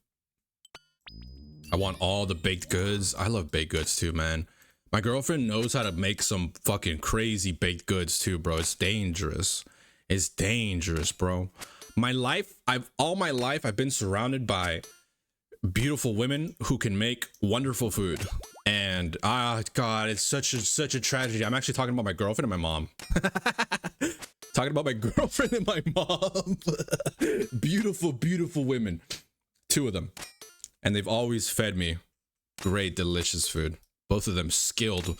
I want all the baked goods. I love baked goods too, man. My girlfriend knows how to make some fucking crazy baked goods too, bro. It's dangerous. It's dangerous, bro. All my life I've been surrounded by beautiful women who can make wonderful food. And God, it's such a tragedy. I'm actually talking about my girlfriend and my mom. Talking about my girlfriend and my mom. Beautiful, beautiful women. Two of them. And they've always fed me great, delicious food. Both of them skilled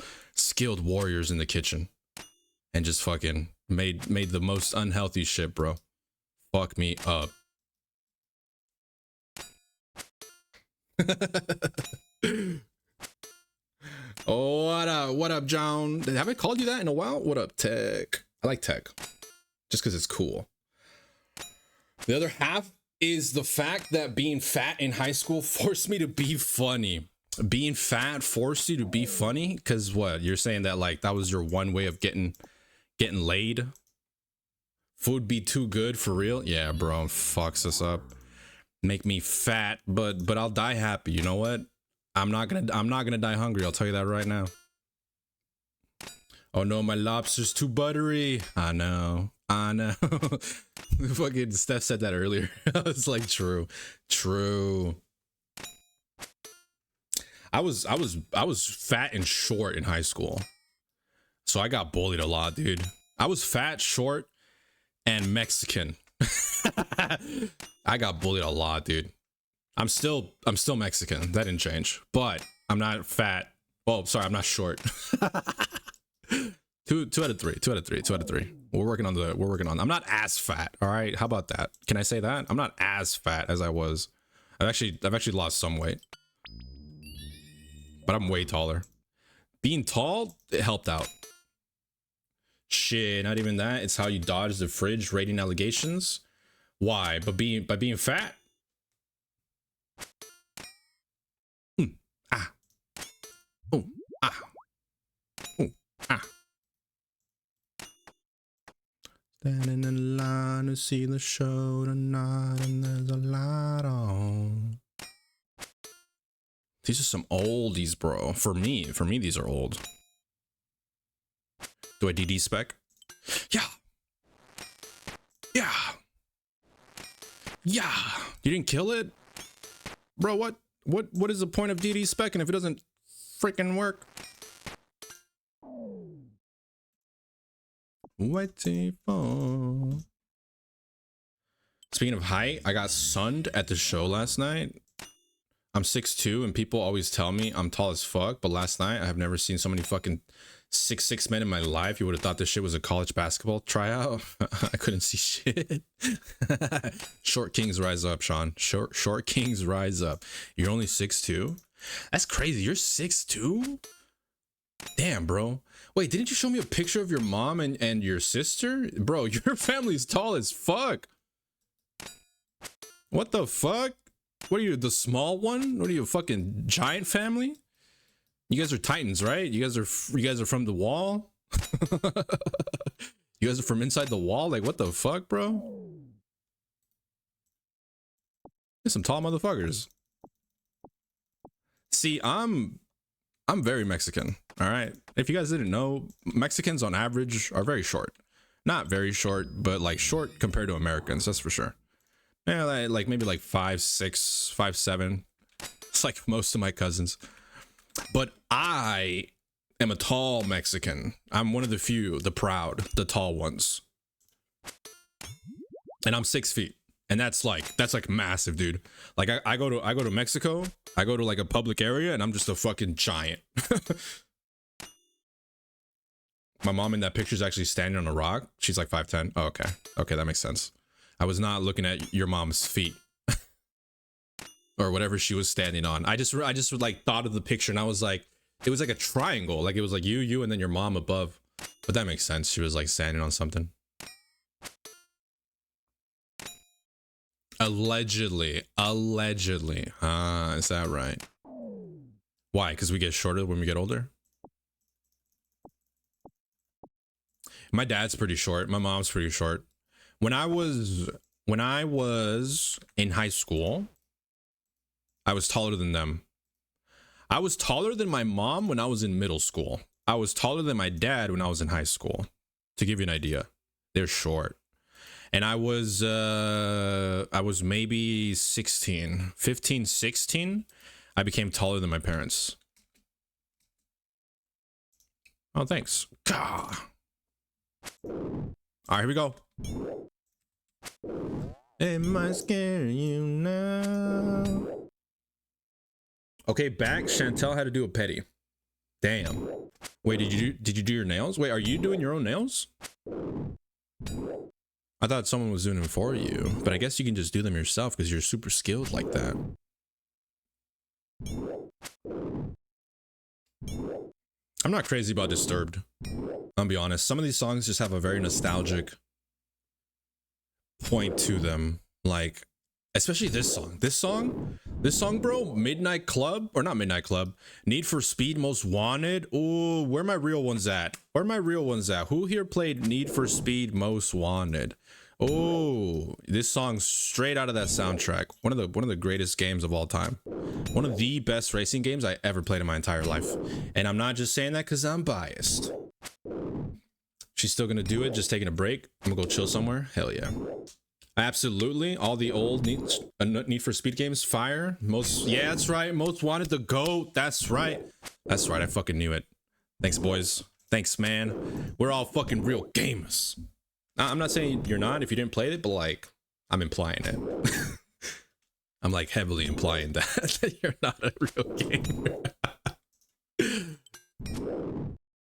warriors in the kitchen. And just fucking made the most unhealthy shit, bro. Fuck me up. Oh, what up, John? Have I called you that in a while? What up, Tech? I like Tech. Just because it's cool. The other half is the fact that being fat in high school forced me to be funny. Being fat forced you to be funny? Because what? You're saying that like that was your one way of getting laid? Food be too good for real? Yeah, bro, fucks us up. Make me fat, but I'll die happy. You know what? I'm not gonna die hungry. I'll tell you that right now. Oh no, my lobster's too buttery. I know. Fucking Steph said that earlier. It's like true. I was fat and short in high school, so I got bullied a lot, dude. I was fat, short, and Mexican. I got bullied a lot, dude. I'm still Mexican. That didn't change, but I'm not fat. Oh, sorry, I'm not short. Two out of three. We're working on. I'm not as fat. All right, how about that? Can I say that? I'm not as fat as I was. I've actually lost some weight, but I'm way taller. Being tall, it helped out. Shit, not even that. It's how you dodge the fridge rating allegations. Why? By being fat. Standing in line to see the show tonight, and there's a light on. These are some oldies, bro. For me, these are old. Do I DD spec? Yeah. You didn't kill it, bro. What is the point of DD spec if it doesn't freaking work? Waiting for. Speaking of height, I got sunned at the show last night. I'm 6'2", and people always tell me I'm tall as fuck, but last night I have never seen so many fucking 6'6" men in my life. You would have thought this shit was a college basketball tryout. I couldn't see shit. Short kings rise up, Sean. Short kings rise up. You're only 6'2"? That's crazy. You're 6'2"? Damn, bro. Wait, didn't you show me a picture of your mom and your sister? Bro, your family's tall as fuck. What the fuck? What are you, the small one? What are you, a fucking giant family? You guys are Titans, right? You guys are from the wall? You guys are from inside the wall? Like, what the fuck, bro? There's some tall motherfuckers. See, I'm very Mexican, all right? If you guys didn't know, Mexicans on average are very short. Not very short, but like short compared to Americans, that's for sure. Yeah, like maybe like 5'6", 5'7". It's like most of my cousins. But I am a tall Mexican. I'm one of the few, the proud, the tall ones. And I'm 6 feet. And that's like massive, dude. Like I go to Mexico, I go to like a public area and I'm just a fucking giant. My mom in that picture is actually standing on a rock. She's like 5'10". Oh, okay. Okay, that makes sense. I was not looking at your mom's feet. Or whatever she was standing on. I just like thought of the picture and I was like, it was like a triangle. Like it was like you, and then your mom above. But that makes sense. She was like standing on something. Allegedly. Is that right? Why? Because we get shorter when we get older? My dad's pretty short. My mom's pretty short. When I was in high school, I was taller than them. I was taller than my mom when I was in middle school. I was taller than my dad when I was in high school. To give you an idea, they're short. And I was maybe 15, 16. I became taller than my parents. Oh, thanks. Gah. All right, here we go. Am I scaring you now? Okay, back. Chantel had to do a petty. Damn. Wait, did you do your nails? Wait, are you doing your own nails? I thought someone was doing them for you, but I guess you can just do them yourself because you're super skilled like that. I'm not crazy about Disturbed. I'll be honest. Some of these songs just have a very nostalgic point to them. Like, especially this song. This song, bro. Midnight Club, or not Midnight Club. Need for Speed Most Wanted. Ooh, where my real ones at? Where my real ones at? Who here played Need for Speed Most Wanted? Oh, this song's straight out of that soundtrack. One of the greatest games of all time. One of the best racing games I ever played in my entire life. And I'm not just saying that because I'm biased. She's still gonna do it, just taking a break. I'm gonna go chill somewhere. Hell yeah. Absolutely. All the old Need for Speed games, fire. Yeah, that's right. Most Wanted, the GOAT. That's right. That's right. I fucking knew it. Thanks, boys. Thanks, man. We're all fucking real gamers. I'm not saying you're not if you didn't play it, but like, I'm implying it. I'm like heavily implying that you're not a real gamer.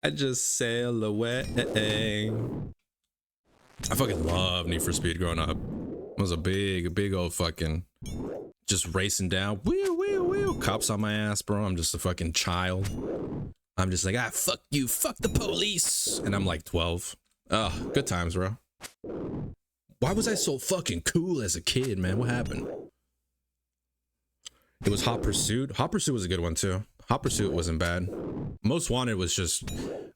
I just sail away. I fucking love Need for Speed growing up. It was a big old fucking just racing down. Wheel. Cops on my ass, bro. I'm just a fucking child. I'm just like, fuck you, fuck the police. And I'm like 12. Oh, good times, bro. Why was I so fucking cool as a kid, man? What happened? It was Hot Pursuit. Hot Pursuit was a good one too. Hot Pursuit wasn't bad. Most Wanted was just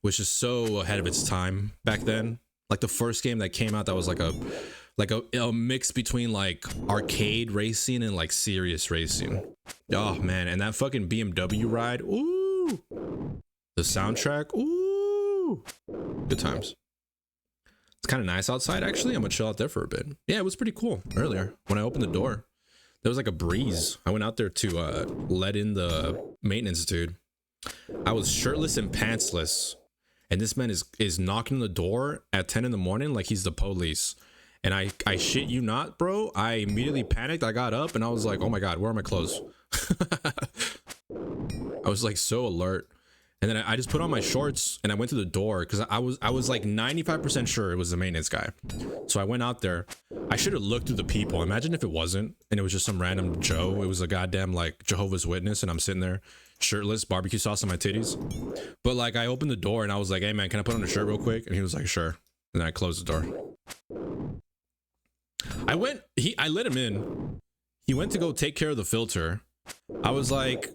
so ahead of its time back then. Like the first game that came out that was like a mix between like arcade racing and like serious racing. Oh man, and that fucking BMW ride. Ooh. The soundtrack. Ooh. Good times. It's kind of nice outside actually. I'm gonna chill out there for a bit. Yeah, it was pretty cool earlier when I opened the door. There was like a breeze. I went out there to let in the maintenance dude. I was shirtless and pantsless. And this man is knocking on the door at 10 in the morning like he's the police. And I shit you not, bro. I immediately panicked. I got up and I was like, oh my God, where are my clothes? I was like so alert. And then I just put on my shorts and I went to the door because I was like 95% sure it was the maintenance guy. So I went out there. I should have looked through the people. Imagine if it wasn't and it was just some random Joe. It was a goddamn like Jehovah's Witness and I'm sitting there shirtless, barbecue sauce on my titties. But like I opened the door and I was like, hey man, can I put on a shirt real quick? And he was like, sure. And then I closed the door. I let him in He went to go take care of the filter. I was like,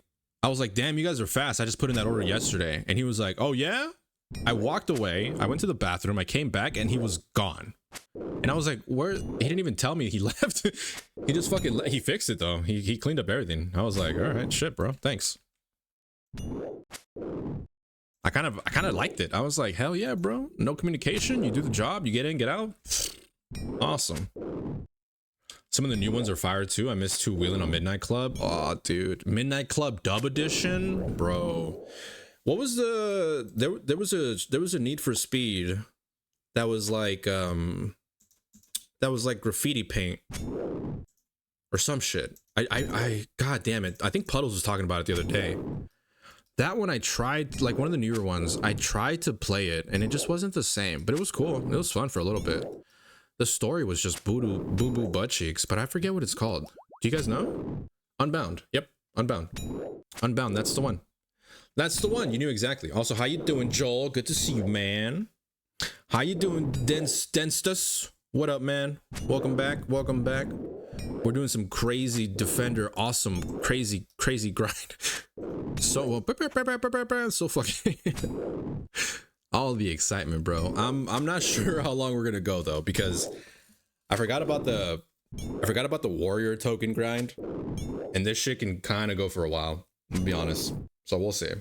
damn, you guys are fast. I just put in that order yesterday. And he was like, oh yeah? I walked away. I went to the bathroom. I came back and he was gone. And I was like, where? He didn't even tell me he left. He just fucking, he fixed it though. He cleaned up everything. I was like, all right, shit, bro. Thanks. I kind of liked it. I was like, hell yeah, bro. No communication. You do the job. You get in, get out. Awesome. Some of the new ones are fire too. I missed 2 wheeling on Midnight Club. Oh, dude. Midnight Club Dub Edition, bro. What was the there was a Need for Speed that was like graffiti paint or some shit. I god damn it. I think Puddles was talking about it the other day. That one I tried, like one of the newer ones, I tried to play it and it just wasn't the same, but it was cool. It was fun for a little bit. The story was just boo boo butt cheeks, but I forget what it's called. Do you guys know? Unbound. Yep, Unbound. Unbound, that's the one. That's the one. You knew exactly. Also, how you doing, Joel? Good to see you, man. How you doing, Denstus? What up, man? Welcome back. Welcome back. We're doing some crazy Defender, awesome, crazy grind. So so fucking all the excitement, bro. I'm not sure how long we're gonna go though, because I forgot about the warrior token grind, and this shit can kind of go for a while. To be honest, so we'll see.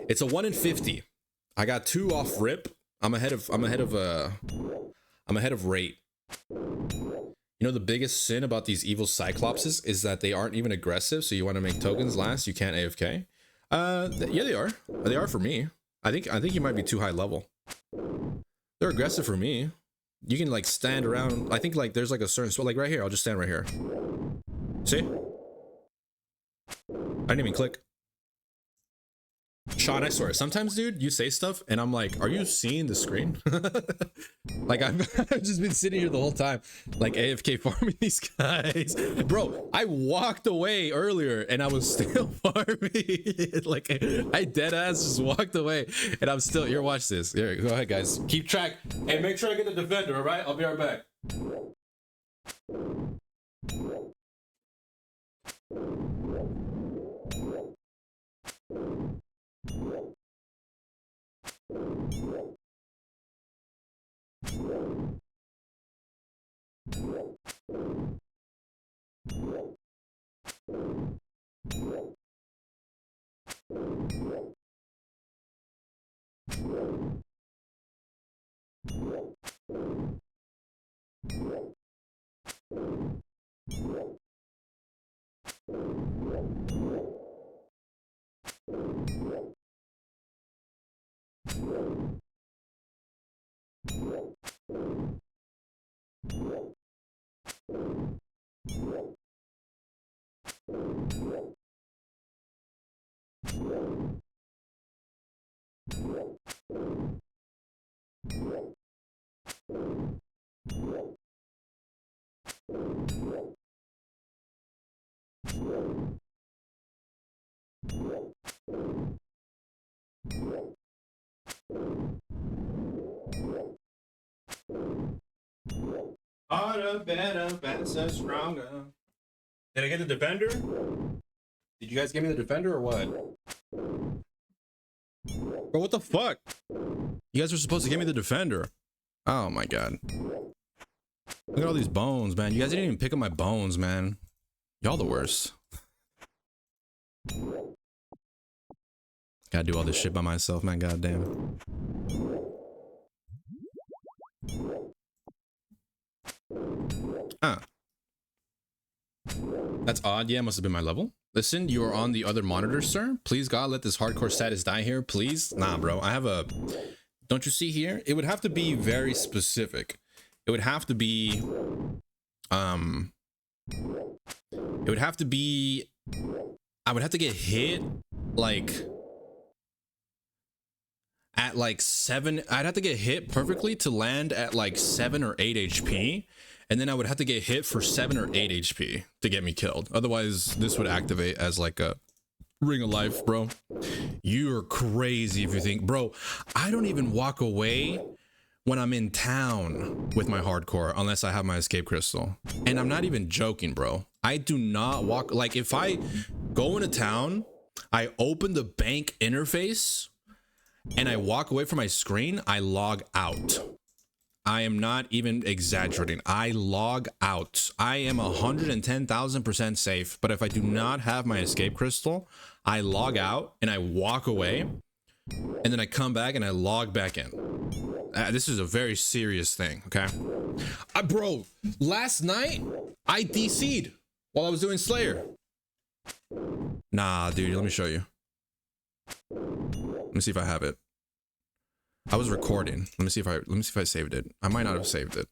It's a 1 in 50. I got 2 off rip. I'm ahead of rate. You know, the biggest sin about these evil cyclopses is that they aren't even aggressive. So you want to make tokens last, you can't AFK. Yeah, they are. They are for me. I think you might be too high level. They're aggressive for me. You can like stand around. I think like there's like a certain spot, like right here. I'll just stand right here. See? I didn't even click. Sean, I swear, sometimes, dude, you say stuff and I'm like, are you seeing the screen? Like I've just been sitting here the whole time, like AFK farming these guys. Bro, I walked away earlier and I was still farming. Like I dead ass just walked away and I'm still here. Watch this. Here, go ahead, guys. Keep track. Hey, make sure I get the defender, all right? I'll be right back. Harder, better, faster, stronger. Did I get the defender? Did you guys give me the defender or what? Bro, what the fuck? You guys were supposed to give me the defender. Oh my god. Look at all these bones, man. You guys didn't even pick up my bones, man. Y'all the worst. Gotta do all this shit by myself, man. Goddamn. That's odd. Yeah, must have been my level. Listen, you are on the other monitor, sir. Please, God, let this hardcore status die here, please. Nah, bro. I have a... Don't you see here? It would have to be very specific. It would have to be... It would have to be... I would have to get hit, like... At like 7... I'd have to get hit perfectly to land at like 7 or 8 HP. And then I would have to get hit for 7 or 8 HP to get me killed. Otherwise, this would activate as like a ring of life, bro. You're crazy if you think, bro, I don't even walk away when I'm in town with my hardcore unless I have my escape crystal. And I'm not even joking, bro. I do not walk. Like if I go into town, I open the bank interface and I walk away from my screen, I log out. I am not even exaggerating. I log out. I am 110,000% safe. But if I do not have my escape crystal, I log out and I walk away, and then I come back and I log back in. This is a very serious thing, okay? Bro, last night I DC'd while I was doing Slayer. Nah, dude, let me show you. Let me see if I have it. I was recording. Let me see if I saved it. I might not have saved it.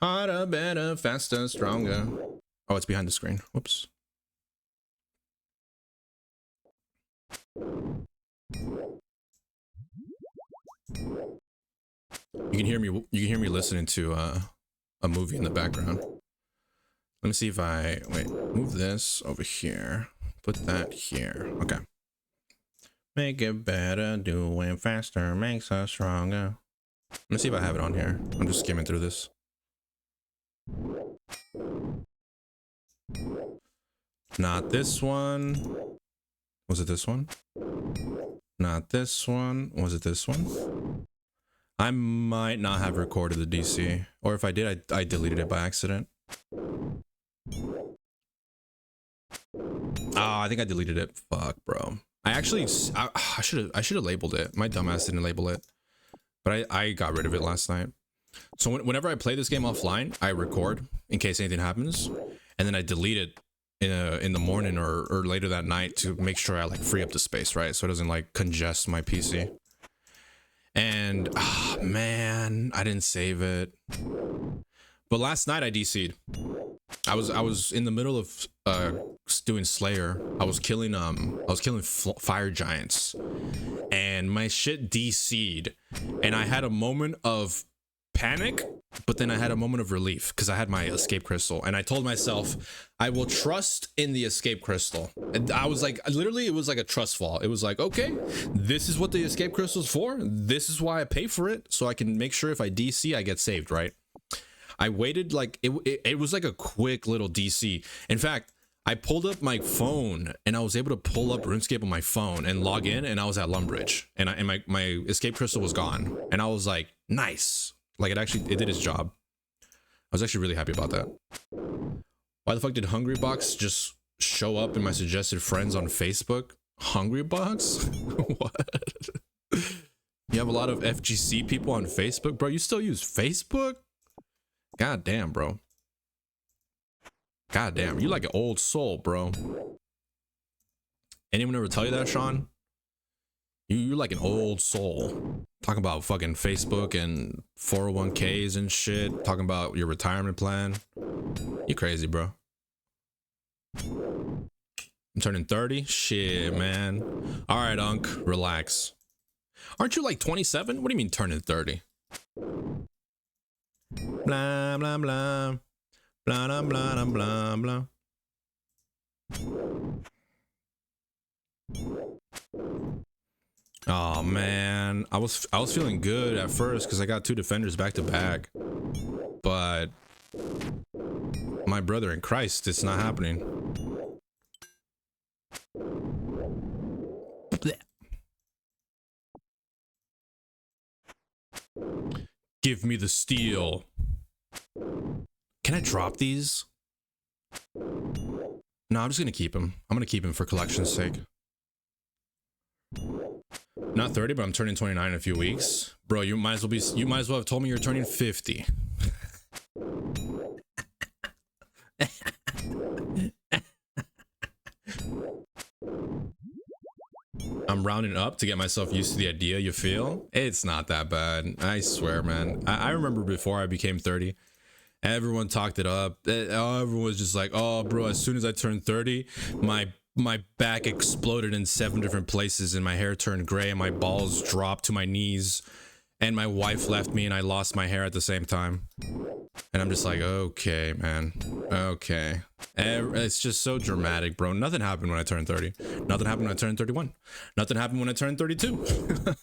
Harder, better, faster, stronger. Oh, it's behind the screen. Whoops. You can hear me listening to a movie in the background. Let me see if I wait, move this over here. Put that here. Okay. Make it better, do it faster, makes us stronger. Let me see if I have it on here. I'm just skimming through this. Not this one. Was it this one? Not this one. Was it this one? I might not have recorded the DC. Or if I did, I deleted it by accident. Oh, I think I deleted it. Fuck, bro. I should have labeled it. My dumbass didn't label it, but I got rid of it last night. So whenever I play this game offline, I record in case anything happens, and then I delete it in the morning or later that night to make sure I like free up the space, right? So it doesn't like congest my PC. And man, I didn't save it. But last night I DC'd. I was in the middle of doing Slayer. I was killing fire giants, and my shit DC'd, and I had a moment of panic, but then I had a moment of relief because I had my escape crystal, and I told myself I will trust in the escape crystal. And I was like, literally, it was like a trust fall. It was like, okay, this is what the escape crystal's for. This is why I pay for it, so I can make sure if I DC, I get saved, right? I waited like it was like a quick little DC. In fact, I pulled up my phone and I was able to pull up RuneScape on my phone and log in, and I was at Lumbridge, and my escape crystal was gone, and I was like, nice. Like it did its job. I was actually really happy about that. Why the fuck did Hungrybox just show up in my suggested friends on Facebook? Hungrybox? What? You have a lot of FGC people on Facebook, bro. You still use Facebook? God damn, bro. God damn, you like an old soul, bro. Anyone ever tell you that, Sean? You're like an old soul. Talking about fucking Facebook and 401ks and shit. Talking about your retirement plan. You crazy, bro. I'm turning 30? Shit, man. All right, Unc, relax. Aren't you like 27? What do you mean turning 30? Blah, blah, blah. Blah, blah, blah, blah, blah. Oh man, I was feeling good at first because I got 2 defenders back to back, but my brother in Christ, it's not happening. Blech. Give me the steel. Can I drop these? No, I'm just gonna keep him. I'm gonna keep him for collection's sake. Not 30, but I'm turning 29 in a few weeks. Bro, you might as well have told me you're turning 50. I'm rounding up to get myself used to the idea, you feel? It's not that bad. I swear, man. I remember before I became 30, everyone talked it up. Everyone was just like, oh, bro, as soon as I turned 30, my back exploded in 7 different places and my hair turned gray and my balls dropped to my knees and my wife left me and I lost my hair at the same time. And I'm just like, okay, man. Okay. It's just so dramatic, bro. Nothing happened when I turned 30. Nothing happened when I turned 31. Nothing happened when I turned 32.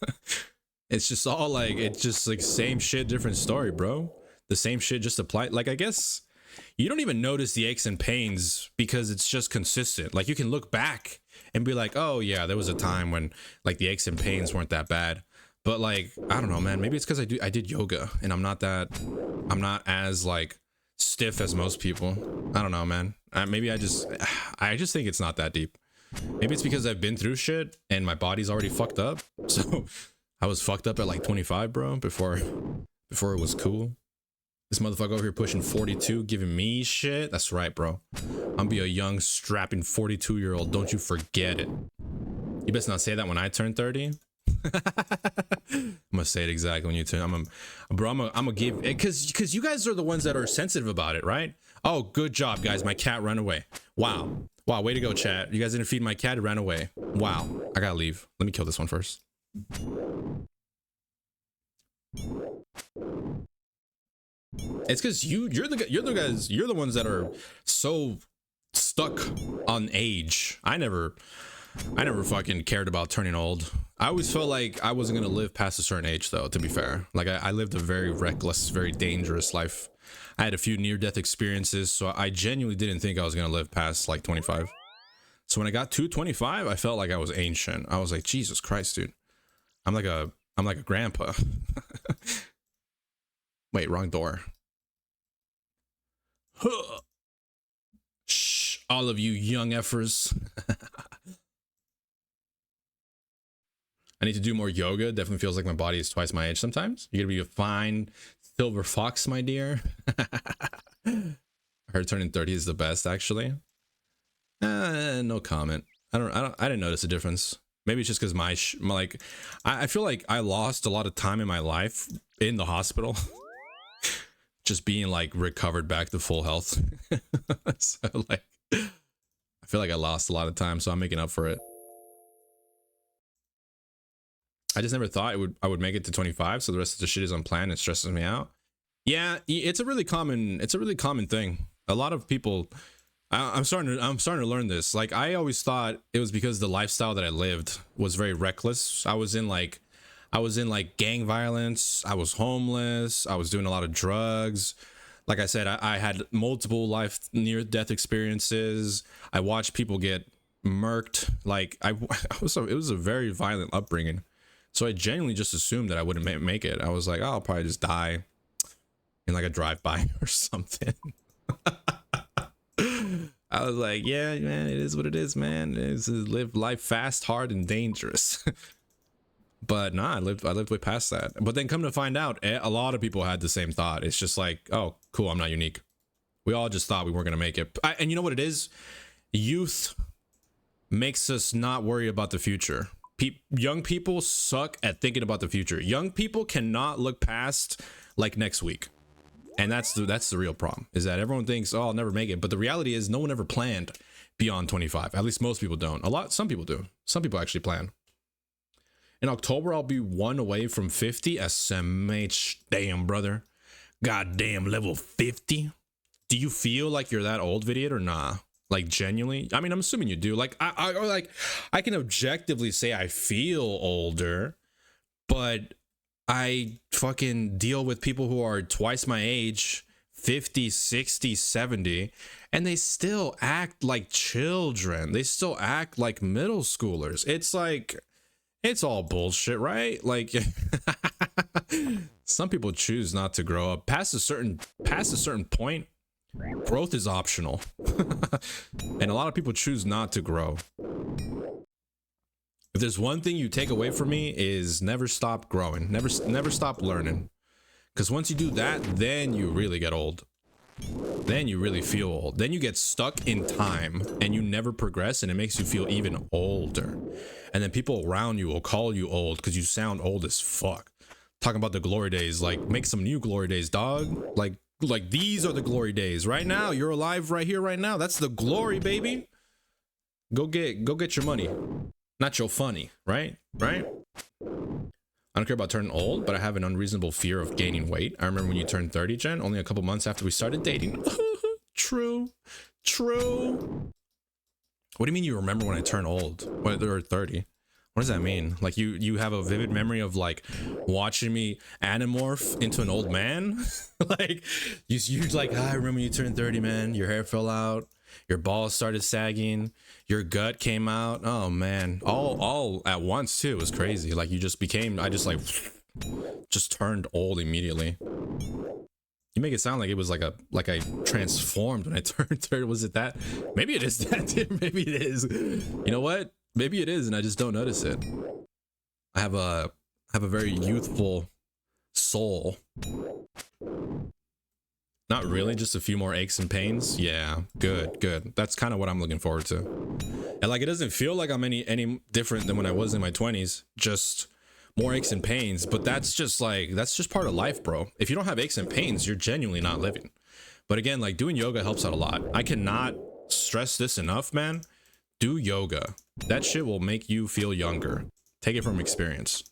It's just all like, it's just like same shit, different story, bro. The same shit just apply. Like, I guess you don't even notice the aches and pains because it's just consistent. Like, you can look back and be like, oh yeah, there was a time when like the aches and pains weren't that bad. But like, I don't know, man, maybe it's because I did yoga and I'm not as like stiff as most people. I don't know, man. Maybe I just think it's not that deep. Maybe it's because I've been through shit and my body's already fucked up. So I was fucked up at like 25, bro, before it was cool. This motherfucker over here pushing 42, giving me shit. That's right, bro. I'm be a young, strapping 42-year-old. Don't you forget it. You best not say that when I turn 30. I'm gonna say it exactly when you turn. I'm gonna give it because you guys are the ones that are sensitive about it, right? Oh, good job, guys. My cat ran away. Wow, way to go, chat. You guys didn't feed my cat. It ran away. Wow, I gotta leave. Let me kill this one first. It's because you're the ones that are so stuck on age. I never fucking cared about turning old. I always felt like I wasn't gonna live past a certain age, though, to be fair. Like, I lived a very reckless, very dangerous life. I had a few near-death experiences, so I genuinely didn't think I was gonna live past like 25. So when I got to 25, I felt like I was ancient. I was like, Jesus Christ, dude. I'm like a grandpa. Wait, wrong door. Shh, all of you young effers. I need to do more yoga. Definitely feels like my body is twice my age sometimes. You're gonna be a fine silver fox, my dear. I heard turning 30 is the best, actually. No comment. I didn't notice a difference. Maybe it's just because I feel like I lost a lot of time in my life in the hospital. Just being like recovered back to full health. So like, I feel like I lost a lot of time, so I'm making up for it. I just never thought I would make it to 25, so the rest of the shit is unplanned. It stresses me out. Yeah, it's a really common thing. A lot of people, I'm starting to learn this. Like, I always thought it was because the lifestyle that I lived was very reckless. I was in like gang violence. I was homeless. I was doing a lot of drugs. Like I said, I had multiple near-death experiences. I watched people get murked. Like, it was a very violent upbringing. So I genuinely just assumed that I wouldn't make it. I was like, oh, I'll probably just die in like a drive-by or something. I was like, yeah, man, it is what it is, man. It's live life fast, hard, and dangerous. But nah, I lived way past that. But then come to find out, a lot of people had the same thought. It's just like, oh, cool, I'm not unique. We all just thought we weren't gonna make it. And you know what it is? Youth makes us not worry about the future. Young people suck at thinking about the future. Young people cannot look past like next week. And that's the real problem, is that everyone thinks, oh, I'll never make it. But the reality is no one ever planned beyond 25. At least most people don't. Some people do. Some people actually plan. In October, I'll be 1 away from 50. SMH, damn, brother. Goddamn, level 50. Do you feel like you're that old, Vidiot, or nah? Like, genuinely? I mean, I'm assuming you do. Like, I can objectively say I feel older, but I fucking deal with people who are twice my age, 50, 60, 70, and they still act like children. They still act like middle schoolers. It's like, it's all bullshit, right? Like, some people choose not to grow up. Past a certain point, growth is optional. And a lot of people choose not to grow. If there's one thing you take away from me, is never stop growing. Never stop learning. Because once you do that, then you really get old. Then you really feel old. Then you get stuck in time and you never progress, and it makes you feel even older. And then people around you will call you old because you sound old as fuck. Talking about the glory days, like, make some new glory days, dog. Like these are the glory days. Right now, you're alive right here, right now. That's the glory, baby. Go get your money. Not your funny, right? I don't care about turning old, but I have an unreasonable fear of gaining weight. I remember when you turned 30, Jen, only a couple months after we started dating. True. What do you mean you remember when I turned old? Or 30? What does that mean? Like you have a vivid memory of like watching me anamorph into an old man? Like you're like, I remember you turned 30, man. Your hair fell out, your balls started sagging, your gut came out. Oh man, all at once too. It was crazy. Like you just became. I just like just turned old immediately. You make it sound like it was like I transformed when I turned 30. Was it that? Maybe it is that, dude. Maybe it is. You know what? Maybe it is, and I just don't notice it. I have a very youthful soul. Not really, just a few more aches and pains. Yeah, good. That's kind of what I'm looking forward to. And like, it doesn't feel like I'm any different than when I was in my 20s. Just more aches and pains. But that's just part of life, bro. If you don't have aches and pains, you're genuinely not living. But again, like doing yoga helps out a lot. I cannot stress this enough, man. Do yoga. That shit will make you feel younger. Take it from experience.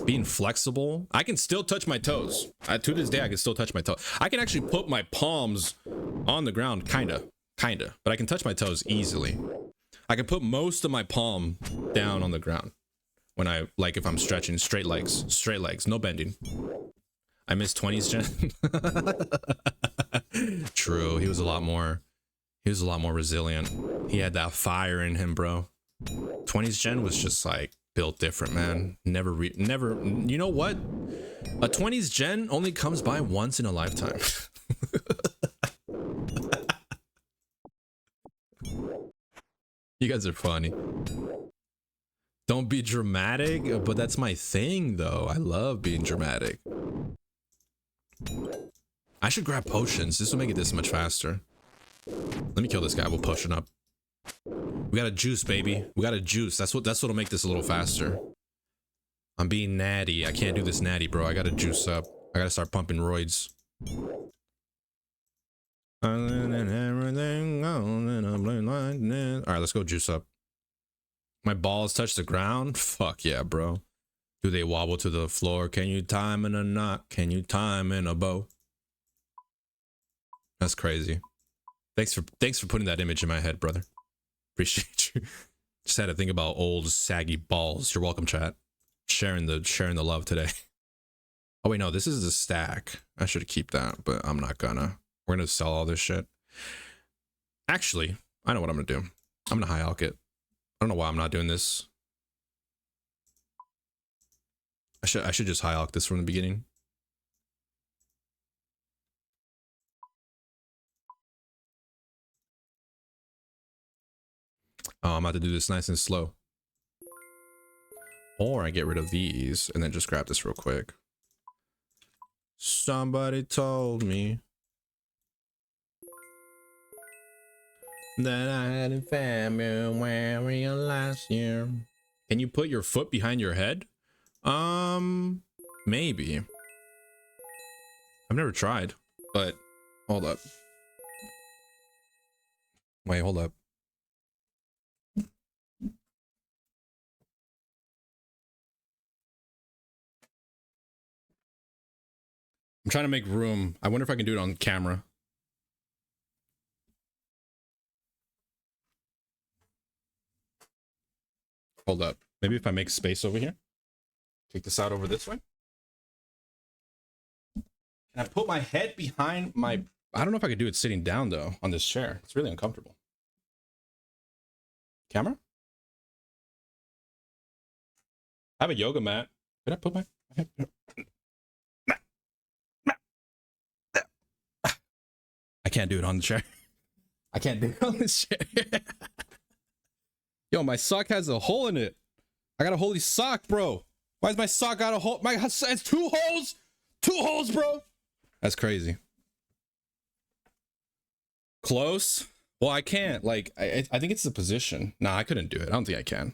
Being flexible. I can still touch my toes. To this day, I can still touch my toes. I can actually put my palms on the ground, kinda. But I can touch my toes easily. I can put most of my palm down on the ground when I, like, if I'm stretching. Straight legs, no bending. I miss 20s Jen. True, he was a lot more resilient. He had that fire in him, bro. 20s Jen was just like built different, man. Never, you know what? A 20s Jen only comes by once in a lifetime. You guys are funny. Don't be dramatic, but that's my thing though. I love being dramatic. I should grab potions. This will make it this much faster. Let me kill this guy. We'll potion up. We got a juice, baby. We got a juice. That's what'll make this a little faster. I'm being natty. I can't do this natty, bro. I gotta juice up. I gotta start pumping roids. Alright, let's go juice up. My balls touch the ground? Fuck yeah, bro. Do they wobble to the floor? Can you time in a knot? Can you time in a bow? That's crazy. Thanks for putting that image in my head, brother. Appreciate you. Just had to think about old saggy balls. You're welcome, chat. Sharing the love today. Oh wait, no, this is a stack. I should keep that, but I'm not gonna. We're gonna sell all this shit. Actually, I know what I'm gonna do. I'm gonna high alch it. I don't know why I'm not doing this. I should just high alch this from the beginning. Oh, I'm about to do this nice and slow. Or I get rid of these and then just grab this real quick. Somebody told me that I had in February last year. Can you put your foot behind your head? Maybe. I've never tried, but hold up. Wait, hold up. I'm trying to make room. I wonder if I can do it on camera. Hold up. Maybe if I make space over here. Take this out over this way. And I put my head behind my... I don't know if I could do it sitting down, though, on this chair. It's really uncomfortable. Camera? I have a yoga mat. Did I put my head... I can't do it on the chair. I can't do it on this chair. Yo, my sock has a hole in it. I got a holy sock, bro. Why does my sock got a hole? My it's 2 holes. 2 holes, bro. That's crazy. Close. Well, I can't. Like, I think it's the position. Nah, I couldn't do it. I don't think I can.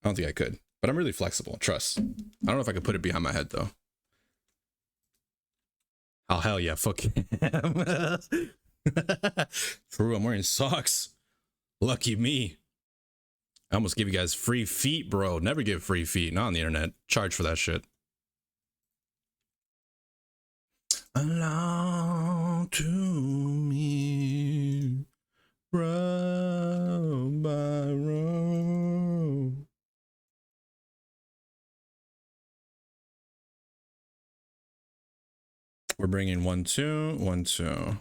I don't think I could. But I'm really flexible. Trust. I don't know if I could put it behind my head, though. Oh, hell yeah. Fuck. True, I'm wearing socks. Lucky me. I almost give you guys free feet, bro. Never give free feet. Not on the internet. Charge for that shit. Allow to me, row by row. bring in 1 2 1 2.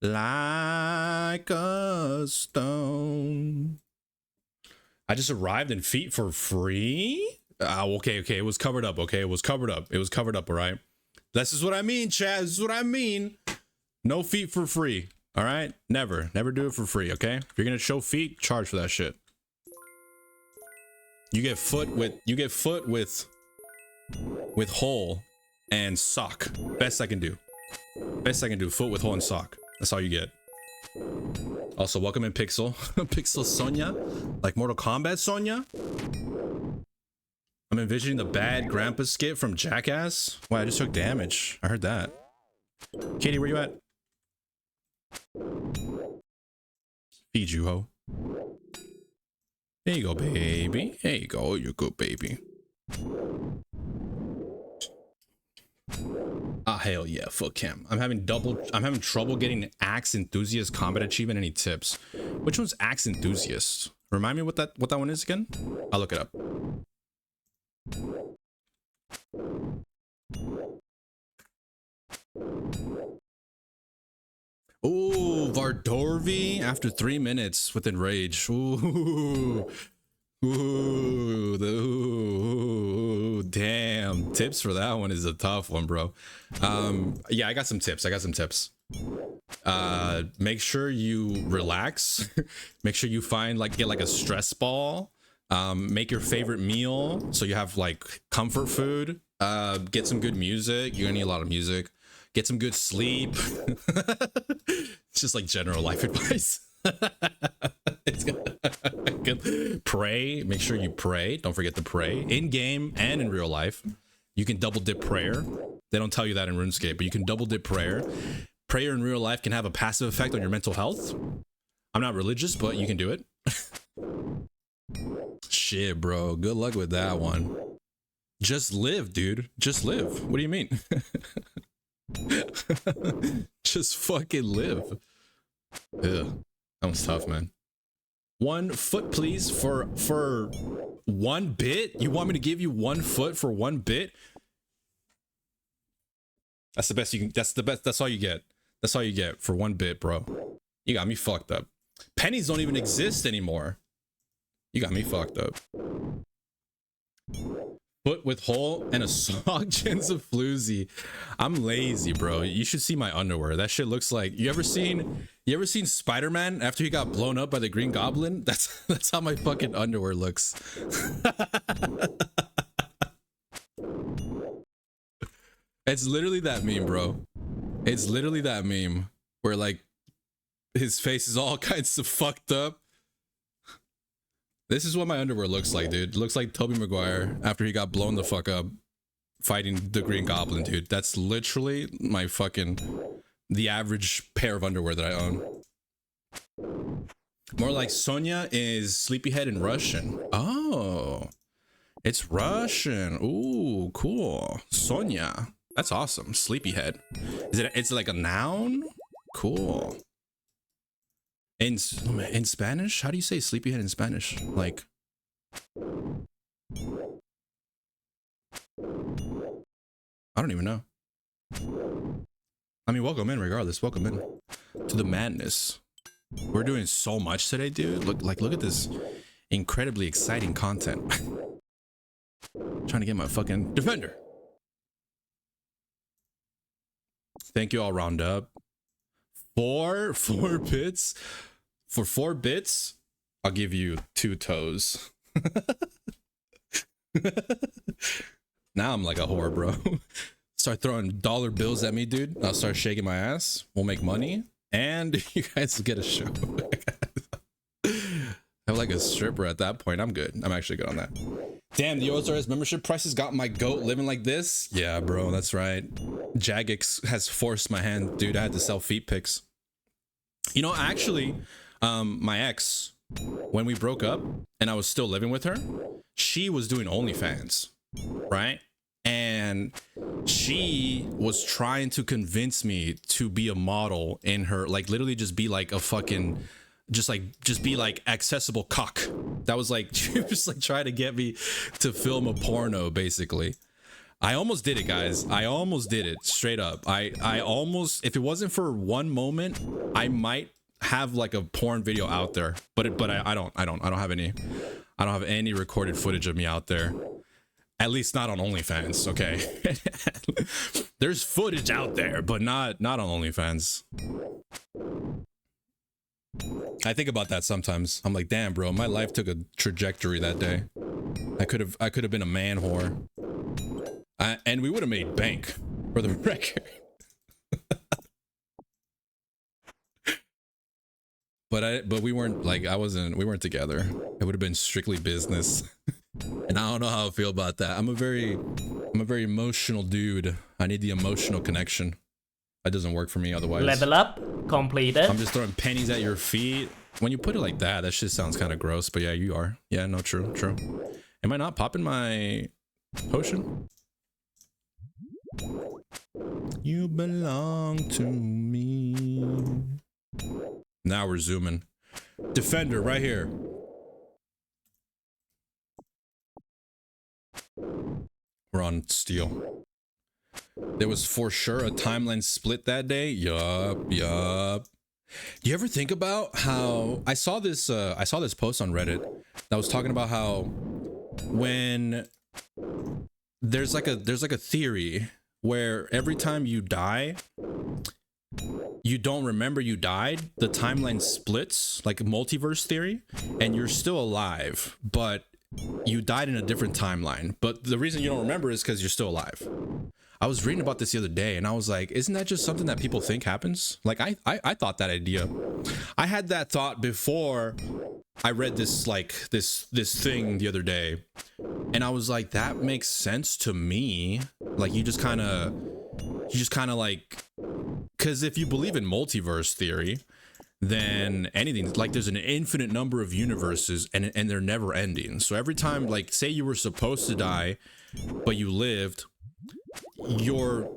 Like a stone. I just arrived in feet for free. Okay, it was covered up. Okay, it was covered up. All right. This is what I mean, Chad. This is what I mean. No feet for free. All right. Never do it for free. Okay. If you're gonna show feet, charge for that shit. You get foot with hole and sock. Best I can do. Foot with hole and sock. That's all you get. Also, welcome in Pixel. Pixel Sonya. Like Mortal Kombat Sonya. I'm envisioning the bad grandpa skit from Jackass. Wow, I just took damage. I heard that. Katie, where you at? Feed you, ho. There you go, baby. There you go. You're good, baby. Ah, hell yeah, fuck him. I'm having trouble getting Axe Enthusiast combat achievement. Any tips? Which one's Axe Enthusiast? Remind me what that one is again? I'll look it up. Ooh, Vardorvi after 3 minutes with Enrage. Ooh. Ooh, damn. Tips for that one is a tough one, bro. Yeah, I got some tips. Make sure you relax. Make sure you get like a stress ball. Make your favorite meal so you have like comfort food. Get some good music. You're gonna need a lot of music. Get some good sleep. It's just like general life advice. It's good. Pray. Make sure you pray. Don't forget to pray in game and in real life. You can double dip prayer. They don't tell you that in RuneScape, but you can double dip prayer. Prayer in real life can have a passive effect on your mental health. I'm not religious, but you can do it. Shit, bro. Good luck with that one. Just live, dude. Just live. What do you mean? Just fucking live. Ugh. That was tough, man. 1 foot, please, for 1 bit. You want me to give you 1 foot for 1 bit? That's the best you can. That's the best. That's all you get. That's all you get for 1 bit, bro. You got me fucked up. Pennies don't even exist anymore. You got me fucked up. Foot with hole and a sock. Gens of floozy. I'm lazy, bro. You should see my underwear. That shit looks like. You ever seen Spider-Man after he got blown up by the Green Goblin? That's how my fucking underwear looks. It's literally that meme, bro. It's literally that meme where like his face is all kinds of fucked up. This is what my underwear looks like, dude. It looks like Tobey Maguire after he got blown the fuck up fighting the Green Goblin, dude. That's literally my the average pair of underwear that I own. More like Sonya is sleepyhead in Russian. Oh, it's Russian. Ooh, cool. Sonya. That's awesome. Sleepyhead. It's like a noun? Cool. In Spanish? How do you say sleepyhead in Spanish? Like, I don't even know. I mean, welcome in regardless. Welcome in to the madness. We're doing so much today, dude. Look at this incredibly exciting content. Trying to get my fucking defender. Thank you all, round up. 4 bits. For 4 bits, I'll give you 2 toes. Now I'm like a whore, bro. Start throwing dollar bills at me, dude. I'll start shaking my ass. We'll make money, and you guys will get a show. I'm like a stripper at that point. I'm good. I'm actually good on that. Damn, the OSRS membership prices got my goat living like this. Yeah, bro, that's right. Jagex has forced my hand, dude. I had to sell feet pics. You know, actually, my ex, when we broke up and I was still living with her, she was doing OnlyFans, right? And she was trying to convince me to be a model in her, like literally just be like a fucking, just be like accessible cock. That was like, she was like trying to get me to film a porno basically. I almost did it, guys. I almost did it, straight up. I almost, if it wasn't for one moment, I might have like a porn video out there. But I don't have any recorded footage of me out there. At least not on OnlyFans, okay? There's footage out there, but not on OnlyFans. I think about that sometimes. I'm like, damn, bro, my life took a trajectory that day. I could have been a man whore. And we would have made bank, for the record. but we weren't, like, we weren't together. It would have been strictly business. And I don't know how I feel about that. I'm a very emotional dude. I need the emotional connection. That doesn't work for me otherwise. Level up completed. I'm just throwing pennies at your feet. When you put it like that, that shit sounds kind of gross. But yeah, you are. Yeah, no, true. Am I not popping my potion? You belong to me. Now we're zooming. Defender right here. We're on steel. There was for sure a timeline split that day. Yup. Do you ever think about how I saw this post on Reddit that was talking about how when there's like a theory where every time you die, you don't remember you died, the timeline splits, like a multiverse theory, and you're still alive, but you died in a different timeline. But the reason you don't remember is because you're still alive. I was reading about this the other day, and I was like, isn't that just something that people think happens? Like, I thought that idea. I had that thought before I read this, like, this thing the other day, and I was like, that makes sense to me. Like, you just kind of like, because if you believe in multiverse theory, then anything, like, there's an infinite number of universes, and they're never ending. So every time, like, say you were supposed to die, but you lived, your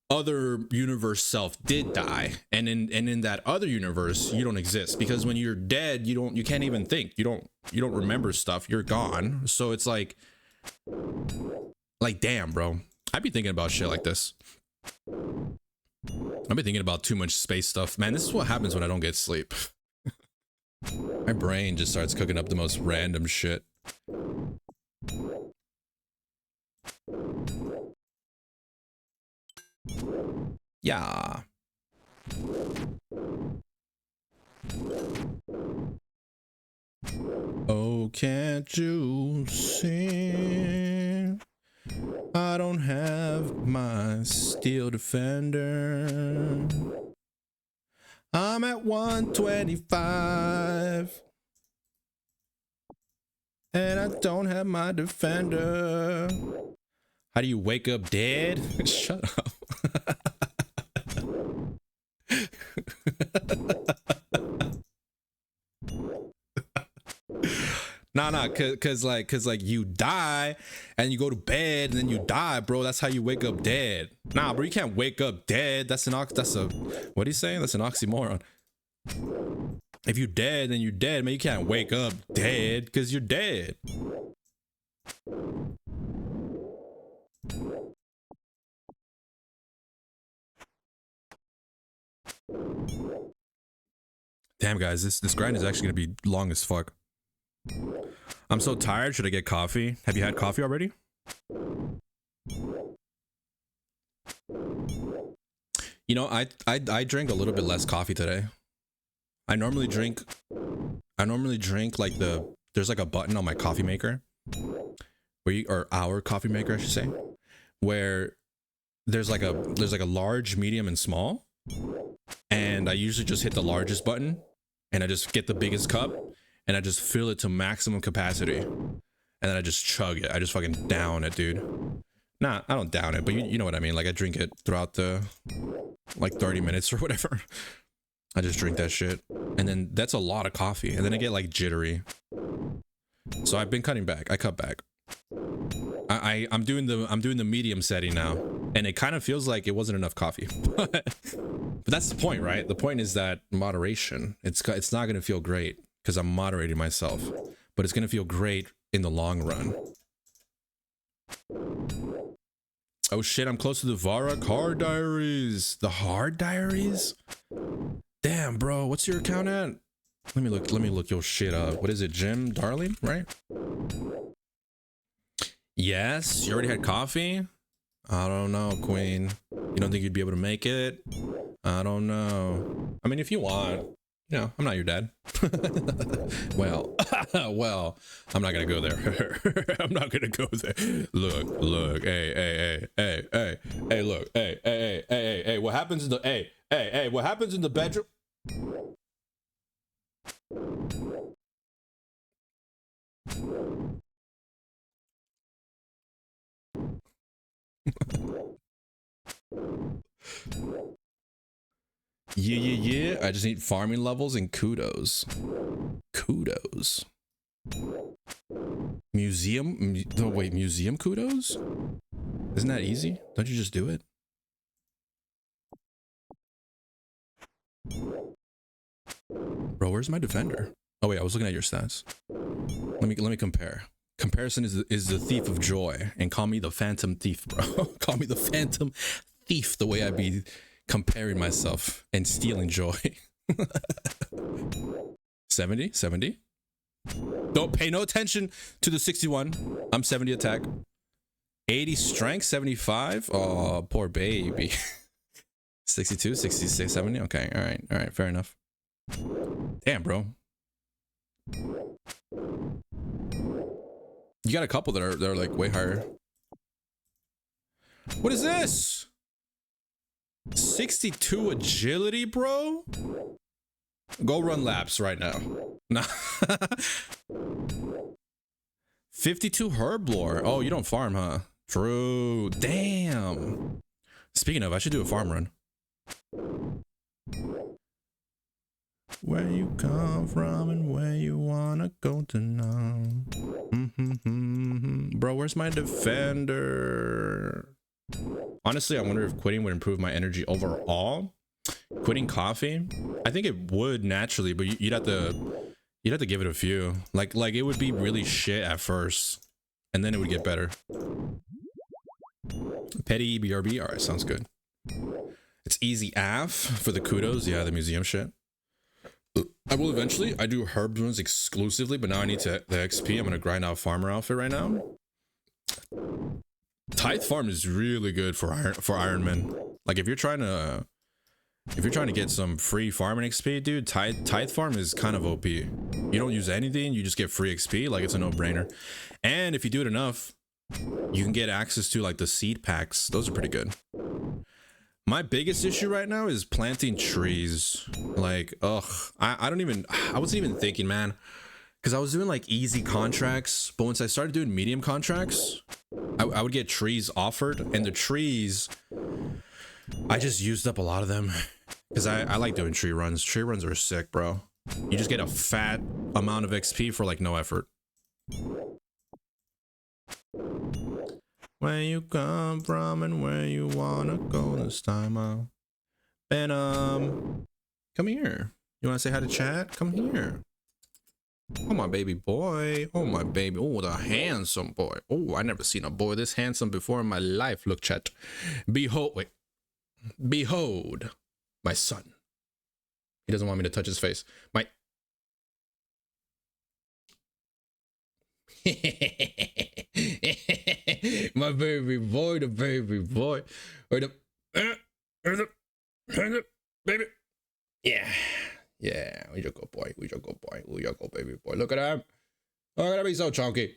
other universe self did die, and in that other universe you don't exist, because when you're dead, you can't even think, you don't remember stuff, you're gone. So it's like damn, bro, I'd be thinking about shit like this. I've been thinking about too much space stuff, man. This is what happens when I don't get sleep. My brain just starts cooking up the most random shit. Yeah. Oh, can't you see? I don't have my steel defender. I'm at 125. And I don't have my defender. How do you wake up dead? Shut up. Nah, cause you die and you go to bed and then you die, bro. That's how you wake up dead. Nah, bro, you can't wake up dead. That's a what are you saying? That's an oxymoron. If you dead, then you're dead, man. You can't wake up dead because you're dead. Damn, guys, this grind is actually gonna be long as fuck. I'm so tired. Should I get coffee? Have you had coffee already? You know, I drank a little bit less coffee today. I normally drink like there's like a button on my coffee maker or our coffee maker, I should say, where there's like a large, medium, and small, and I usually just hit the largest button and I just get the biggest cup and I just fill it to maximum capacity, and then I just chug it. I just fucking down it, dude. Nah, I don't down it, but you know what I mean. Like, I drink it throughout the like 30 minutes or whatever. I just drink that shit, and then that's a lot of coffee, and then I get like jittery. So I've been cutting back. I cut back. I'm doing the medium setting now, and it kind of feels like it wasn't enough coffee. But that's the point, right? The point is that moderation. It's not gonna feel great because I'm moderating myself, but it's gonna feel great in the long run. Oh shit, I'm close to the Varrock Hard Diaries. The Hard Diaries? Damn, bro, what's your account at? Let me look your shit up. What is it, Jim Darling, right? Yes, you already had coffee? I don't know, Queen. You don't think you'd be able to make it? I don't know. I mean, if you want, you know, I'm not your dad. Well, well, I'm not gonna go there. I'm not gonna go there. Look, hey, look, hey, what happens in the, hey, what happens in the bedroom? Yeah. I just need farming levels and kudos. Museum? Oh, wait, museum kudos? Isn't that easy? Don't you just do it? Bro, where's my defender? Oh wait, I was looking at your stats. Let me compare. Comparison is the thief of joy, and call me the phantom thief, bro. Call me the phantom thief, the way I be comparing myself and stealing joy. 70. Don't pay no attention to the 61. I'm 70 attack. 80 strength, 75. Oh, poor baby. 62, 66, 70. Okay, all right, fair enough. Damn, bro. You got a couple that are like way higher. What is this? 62 agility, bro? Go run laps right now. Nah. 52 herb lore. Oh, you don't farm, huh? True. Damn. Speaking of, I should do a farm run. Where you come from and where you wanna go to now. Bro, where's my defender? Honestly, I wonder if quitting would improve my energy overall. Quitting coffee, I think it would naturally, but you'd have to give it a few. Like it would be really shit at first, and then it would get better. Petty BRB, all right, sounds good. It's easy AF for the kudos. Yeah, the museum shit. I will eventually. I do herb runs exclusively, but now I need the XP. I'm gonna grind out farmer outfit right now. Tithe farm is really good for Iron Man. Like if you're trying to get some free farming XP, dude, tithe farm is kind of OP. You don't use anything, you just get free XP. Like it's a no-brainer. And if you do it enough, you can get access to like the seed packs. Those are pretty good. My biggest issue right now is planting trees. Like, ugh, I wasn't even thinking, man, because I was doing like easy contracts, but once I started doing medium contracts, I would get trees offered, and the trees, I just used up a lot of them because I like doing tree runs. Tree runs are sick, bro. You just get a fat amount of XP for like no effort. Where you come from and where you wanna go this time out. Venom, come here. You wanna say hi to chat? Come here. Oh, my baby boy. Oh, my baby. Oh, the handsome boy. Oh, I never seen a boy this handsome before in my life. Look, chat. Behold, my son. He doesn't want me to touch his face. My my baby boy, the baby boy, or the baby. Yeah, we just go boy, we just go baby boy. Look at him. Look at him, he's so chunky.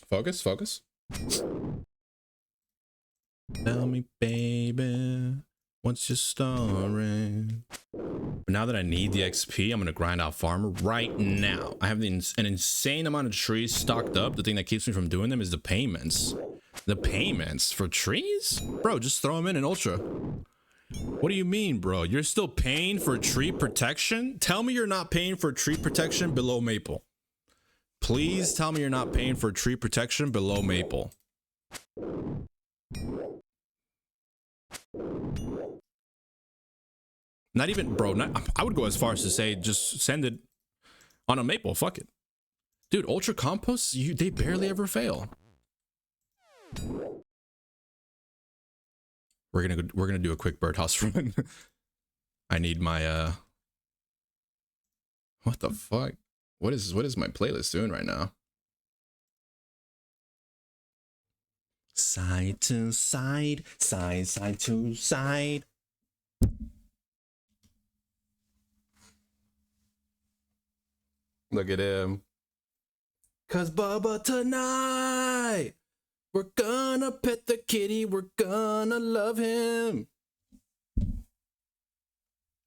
Focus. Tell me, baby, what's your story? But now that I need the XP, I'm gonna grind out farmer right now. I have an insane amount of trees stocked up. The thing that keeps me from doing them is the payments. The payments for trees? Bro, just throw them in ultra. What do you mean, bro? You're still paying for tree protection? Tell me you're not paying for tree protection below maple. Please tell me you're not paying for tree protection below maple. Not even, bro, I would go as far as to say just send it on a maple. Fuck it. Dude, ultra composts, they barely ever fail. We're gonna do a quick birdhouse run. I need my what the fuck? What is my playlist doing right now? Side to side, side to side. Look at him. 'Cause Bubba, tonight we're gonna pet the kitty, we're gonna love him.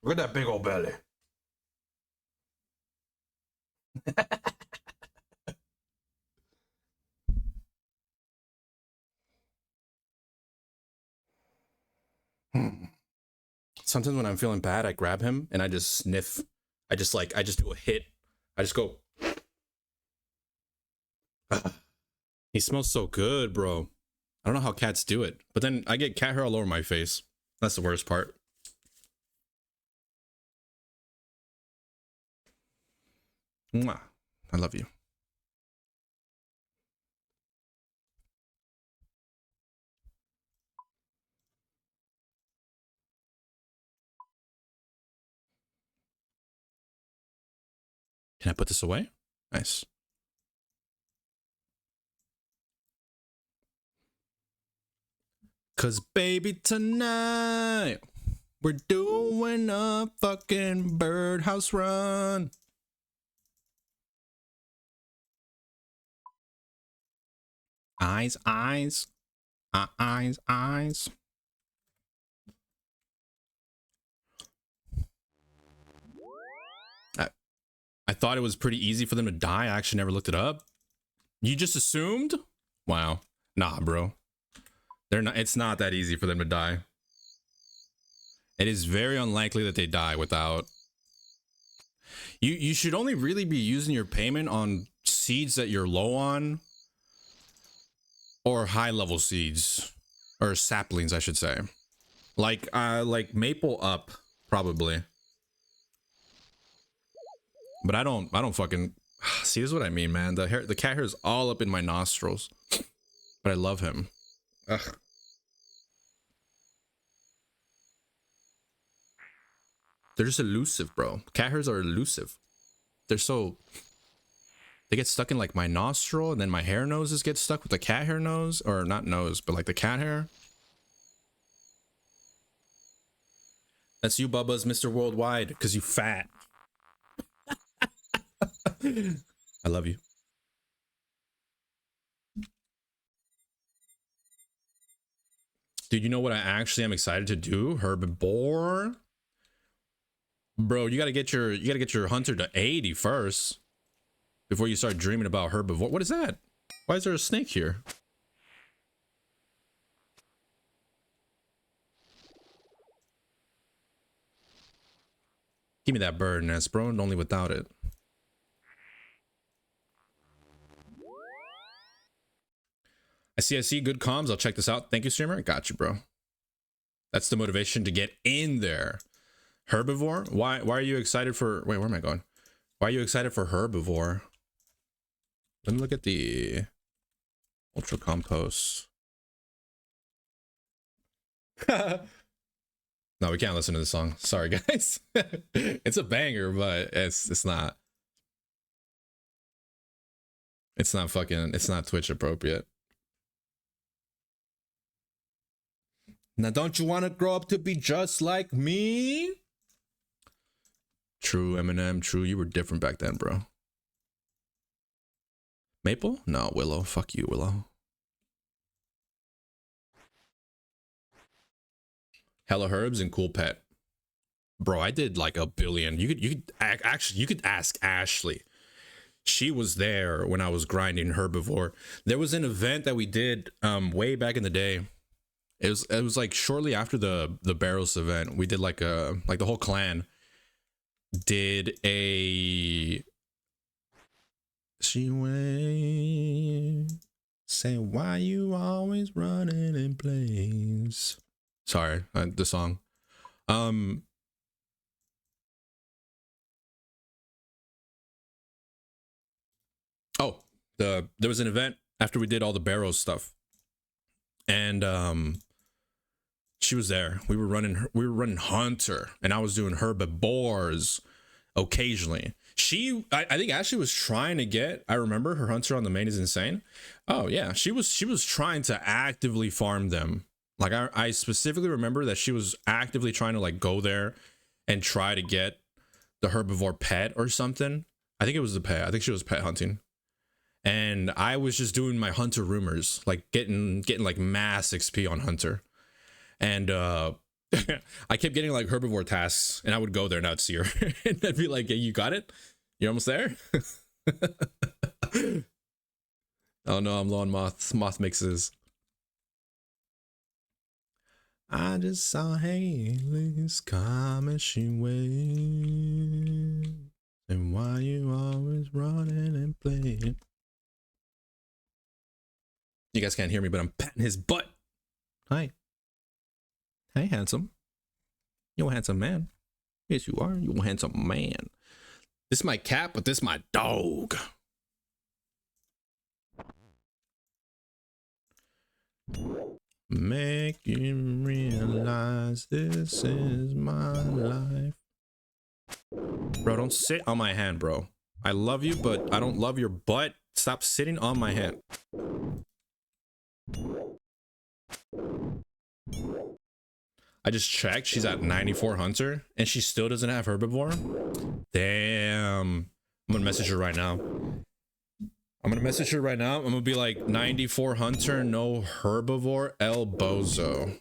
Look at that big old belly. Sometimes when I'm feeling bad, I grab him and I just sniff. I just do a hit. I just go. He smells so good, bro. I don't know how cats do it, but then I get cat hair all over my face. That's the worst part. Mwah. I love you. Can I put this away? Nice. Cause baby, tonight we're doing a fucking birdhouse run. Eyes, eyes, eyes, eyes. I thought it was pretty easy for them to die. I actually never looked it up. You just assumed? Wow. Nah, bro. They're not. It's not that easy for them to die. It is very unlikely that they die without. You should only really be using your payment on seeds that you're low on, or high level seeds, or saplings, I should say. Like maple up probably. But I don't fucking see. This is what I mean, man. The cat hair is all up in my nostrils, but I love him. Ugh. They're just elusive, bro. Cat hairs are elusive. They get stuck in like my nostril, and then my hair noses get stuck with the cat hair nose, or not nose, but like the cat hair. That's you, Bubba's Mr. Worldwide, because you fat. I love you. Dude, you know what I actually am excited to do? Herbivore. Bro, you gotta get your hunter to 80 first before you start dreaming about herbivore. What is that? Why is there a snake here? Give me that bird nest, bro, and only without it. I see. Good comms. I'll check this out. Thank you, streamer. Got you, bro. That's the motivation to get in there. Herbivore? Why are you excited for... Wait, where am I going? Why are you excited for herbivore? Let me look at the ultra compost. No, we can't listen to this song. Sorry, guys. It's a banger, but it's not. It's not Twitch appropriate. Now, don't you want to grow up to be just like me? True, Eminem. True, you were different back then, bro. Maple? No, Willow. Fuck you, Willow. Hella herbs and cool pet. Bro, I did like 1 billion. You could ask Ashley. She was there when I was grinding herbivore. There was an event that we did way back in the day. It was like shortly after the Barrows event. We did like the whole clan did a she went say why you always running in place. Sorry, the song. there was an event after we did all the barrows stuff, and she was there. We were running Hunter, and I was doing herbivores occasionally. I think Ashley was trying to get, I remember her Hunter on the main is insane. Oh yeah, she was trying to actively farm them. Like I specifically remember that she was actively trying to like go there and try to get the herbivore pet or something. I think it was the pet. I think she was pet hunting. And I was just doing my Hunter rumors, like getting like mass XP on Hunter. And I kept getting like herbivore tasks, and I would go there and I'd see her and I'd be like, hey, you got it? You're almost there? Oh no, I'm low on moth mixes. I just saw Haley's comment, she waved. And why you always running and playing? You guys can't hear me, but I'm patting his butt. Hi. Hey, handsome. You're a handsome man. Yes, you are. You're a handsome man. This is my cat, but this is my dog. Make you realize this is my life. Bro, don't sit on my hand, bro. I love you, but I don't love your butt. Stop sitting on my hand. I just checked. She's at 94 Hunter, and she still doesn't have herbivore. Damn. I'm gonna message her right now. I'm gonna be like 94 Hunter, no herbivore, El Bozo.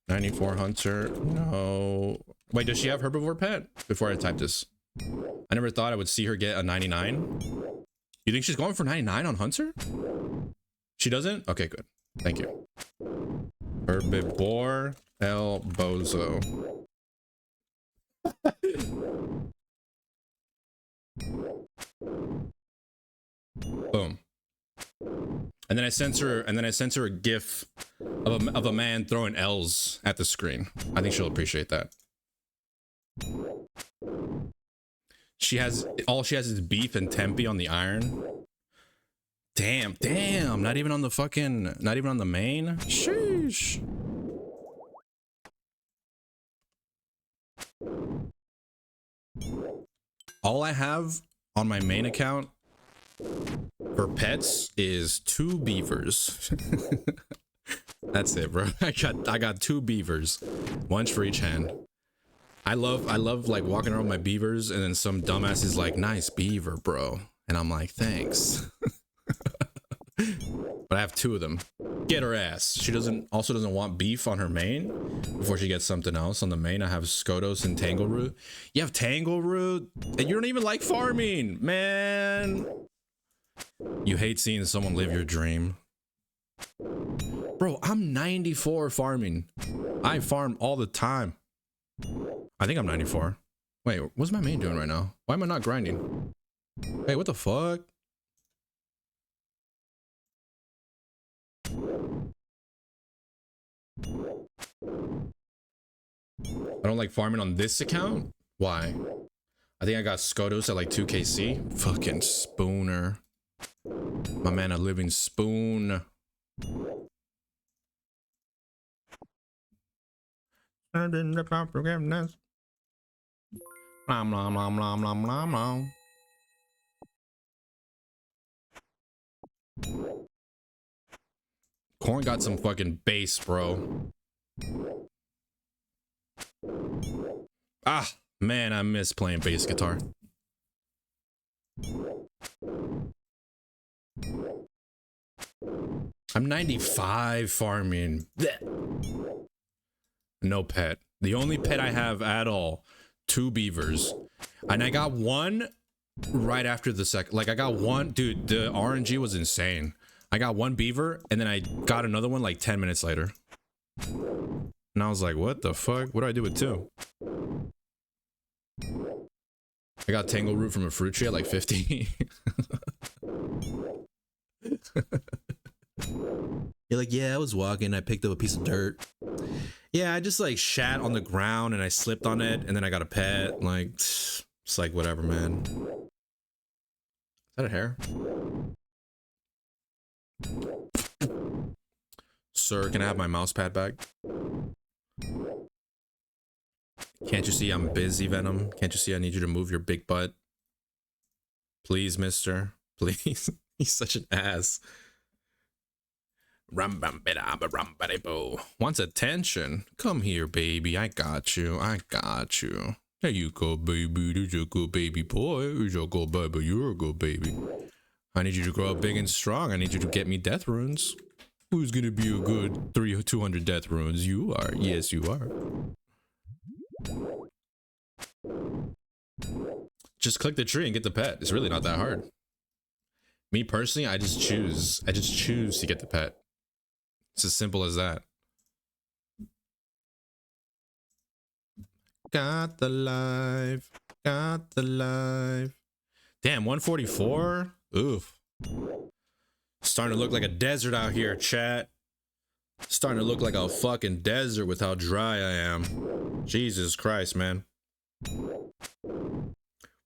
94 Hunter, no. Wait, does she have herbivore pet? Before I type this, I never thought I would see her get a 99. You think she's going for 99 on Hunter? She doesn't? Okay, good. Thank you. Herbivore, El Bozo. Boom. And then I sent her a gif of a man throwing L's at the screen. I think she'll appreciate that. All she has is beef and Tempe on the iron. Damn, not even on the main. Sheesh. All I have on my main account for pets is 2 beavers. That's it, bro. I got 2 beavers, 1 for each hand. I love like walking around with my beavers, and then some dumbass is like, nice beaver, bro, and I'm like, thanks. But I have 2 of them. Get her ass. She also doesn't want beef on her main before she gets something else. On the main, I have Skodos and Tangleroot. You have Tangleroot, and you don't even like farming, man. You hate seeing someone live your dream. Bro, I'm 94 farming. I farm all the time. I think I'm 94. Wait, what's my main doing right now? Why am I not grinding? Hey, what the fuck? I don't like farming on this account? Why? I think I got Skodos at like 2kc. Fucking spooner. My man, a living spoon. I didn't rip out forgiveness. Blam, blam, blam, blam, blam, blam, blam. Corn got some fucking bass, bro. Ah, man, I miss playing bass guitar. I'm 95 farming. Blech. No pet. The only pet I have at all, 2 beavers. And I got 1 right after the second. Like, I got 1. Dude, the RNG was insane. I got 1 beaver, and then I got another one like 10 minutes later. And I was like, what the fuck? What do I do with 2? I got Tangleroot from a fruit tree at like 50. You're like, yeah, I was walking, I picked up a piece of dirt. Yeah, I just like shat on the ground and I slipped on it, and then I got a pet. Like, It's like, whatever, man. Is that a hair? Sir, can I have my mouse pad back? Can't you see I'm busy, Venom? Can't you see I need you to move your big butt? Please, mister. Please. He's such an ass. Wants attention? Come here, baby. I got you. I got you. There you go, baby. There's your good baby boy. There's your good baby. You're a good baby. I need you to grow up big and strong. I need you to get me death runes. Who's gonna be a good 200 death runes? You are. Yes, you are. Just click the tree and get the pet. It's really not that hard. Me personally, I just choose to get the pet. It's as simple as that. Got the life. Got the life. Damn, 144? Oof. Starting to look like a desert out here, chat. Starting to look like a fucking desert with how dry I am. Jesus Christ, man.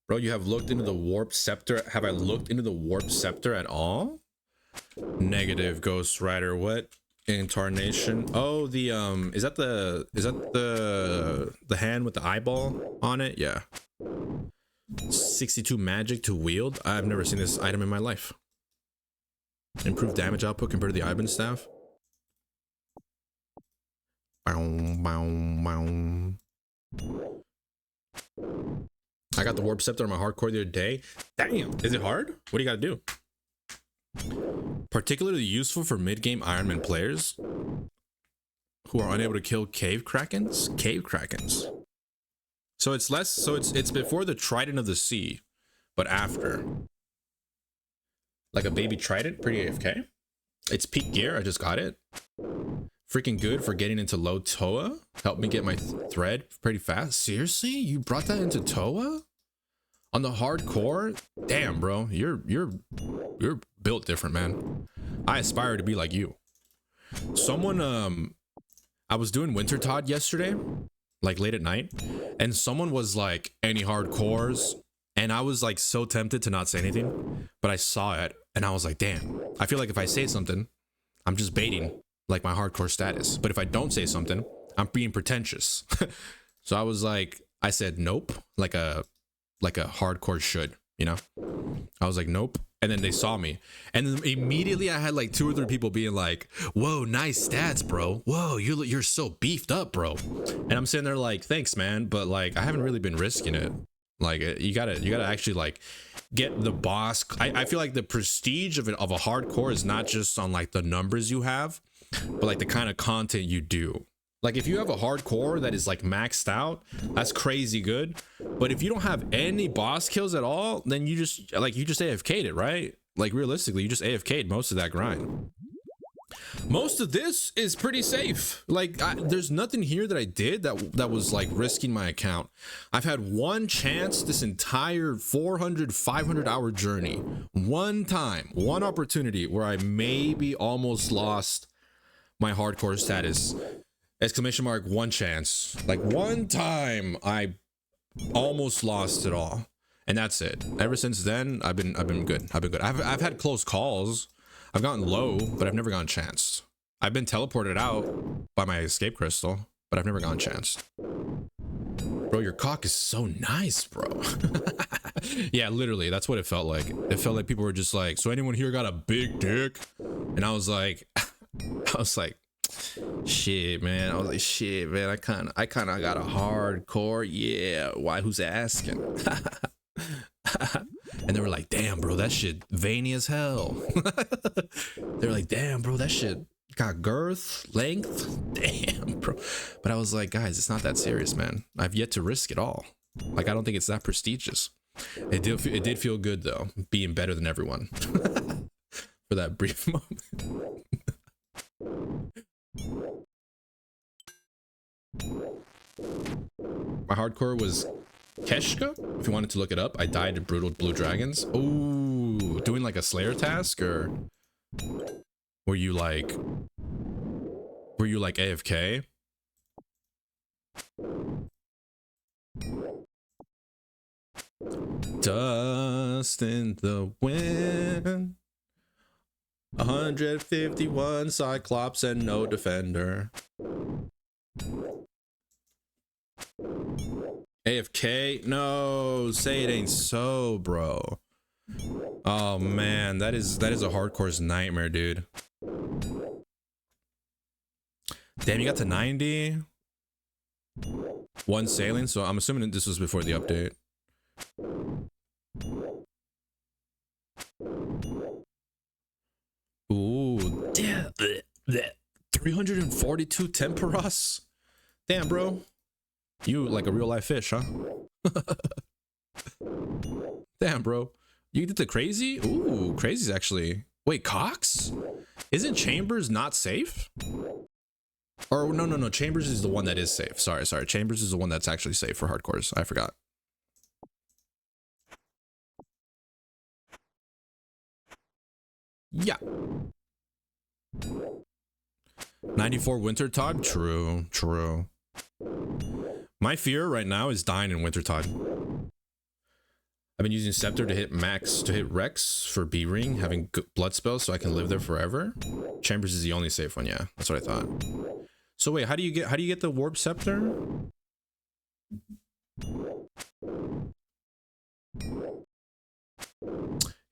Bro, you have looked into the warp scepter. Have I looked into the warp scepter at all? Negative, Ghost Rider. What incarnation? Oh, the is that the hand with the eyeball on it? Yeah. 62 magic to wield. I've never seen this item in my life. Improved damage output compared to the Ivan staff. I got the warp scepter on my hardcore the other day. Damn, is it hard? What do you gotta do? Particularly useful for mid-game Ironman players who are unable to kill cave krakens. Cave krakens. So it's less. So it's before the Trident of the Sea, but after. Like a baby trident, pretty AFK. It's peak gear. I just got it. Freaking good for getting into low Toa. Helped me get my thread pretty fast. Seriously, you brought that into Toa on the hardcore? Damn, bro, you're built different, man. I aspire to be like you. Someone I was doing Winter Todd yesterday, like late at night, and someone was like, any hardcores? And I was like so tempted to not say anything, but I saw it and I was like, damn, I feel like if I say something, I'm just baiting like my hardcore status. But if I don't say something, I'm being pretentious. So I was like, I said nope, like a hardcore should, you know? I was like, nope. And then they saw me. And then immediately I had like 2 or 3 people being like, whoa, nice stats, bro. Whoa, you're so beefed up, bro. And I'm sitting there like, thanks, man. But like, I haven't really been risking it. Like you gotta actually like get the boss. I feel like the prestige of a hardcore is not just on like the numbers you have, but like the kind of content you do. Like if you have a hardcore that is like maxed out, that's crazy good. But if you don't have any boss kills at all, then you just AFK'd it, right? Like realistically, you just AFK'd most of that grind. Most of this is pretty safe. Like there's nothing here that I did that was like risking my account. I've had one chance this entire 500 hour journey. One time, one opportunity where I maybe almost lost my hardcore status. Exclamation mark, one chance. Like one time I almost lost it all. And that's it. Ever since then, I've been good. I've had close calls. I've gotten low, but I've never gotten chanced. I've been teleported out by my escape crystal, but I've never gotten chanced. Bro, your cock is so nice, bro. Yeah, literally, that's what it felt like. It felt like people were just like, so anyone here got a big dick? And I was like, shit, man. I kind of got a hardcore. Yeah, why? Who's asking? And they were like, damn, bro, that shit veiny as hell. They were like, damn, bro, that shit got girth, length. Damn, bro. But I was like, guys, it's not that serious, man. I've yet to risk it all. Like, I don't think it's that prestigious. It did feel good, though, being better than everyone. For that brief moment. My hardcore was Keshka, if you wanted to look it up. I died to brutal blue dragons. Ooh, doing like a slayer task, or were you like AFK? Dust in the wind. 151 Cyclops and no defender. AFK? No, say it ain't so, bro. Oh man, that is a hardcore's nightmare, dude. Damn, you got to 90. One sailing, so I'm assuming that this was before the update. Ooh, damn. 342 temperas. Damn, bro. You like a real life fish, huh? Damn, bro. You did the crazy? Ooh, crazy's actually. Wait, Cox? Isn't Chambers not safe? Or no. Chambers is the one that is safe. Sorry. Chambers is the one that's actually safe for hardcores. I forgot. Yeah. 94 Wintertide? True. My fear right now is dying in Wintertide. I've been using Scepter to hit max, to hit Rex for B-Ring, having blood spells so I can live there forever. Chambers is the only safe one, yeah. That's what I thought. So wait, how do you get the Warp Scepter?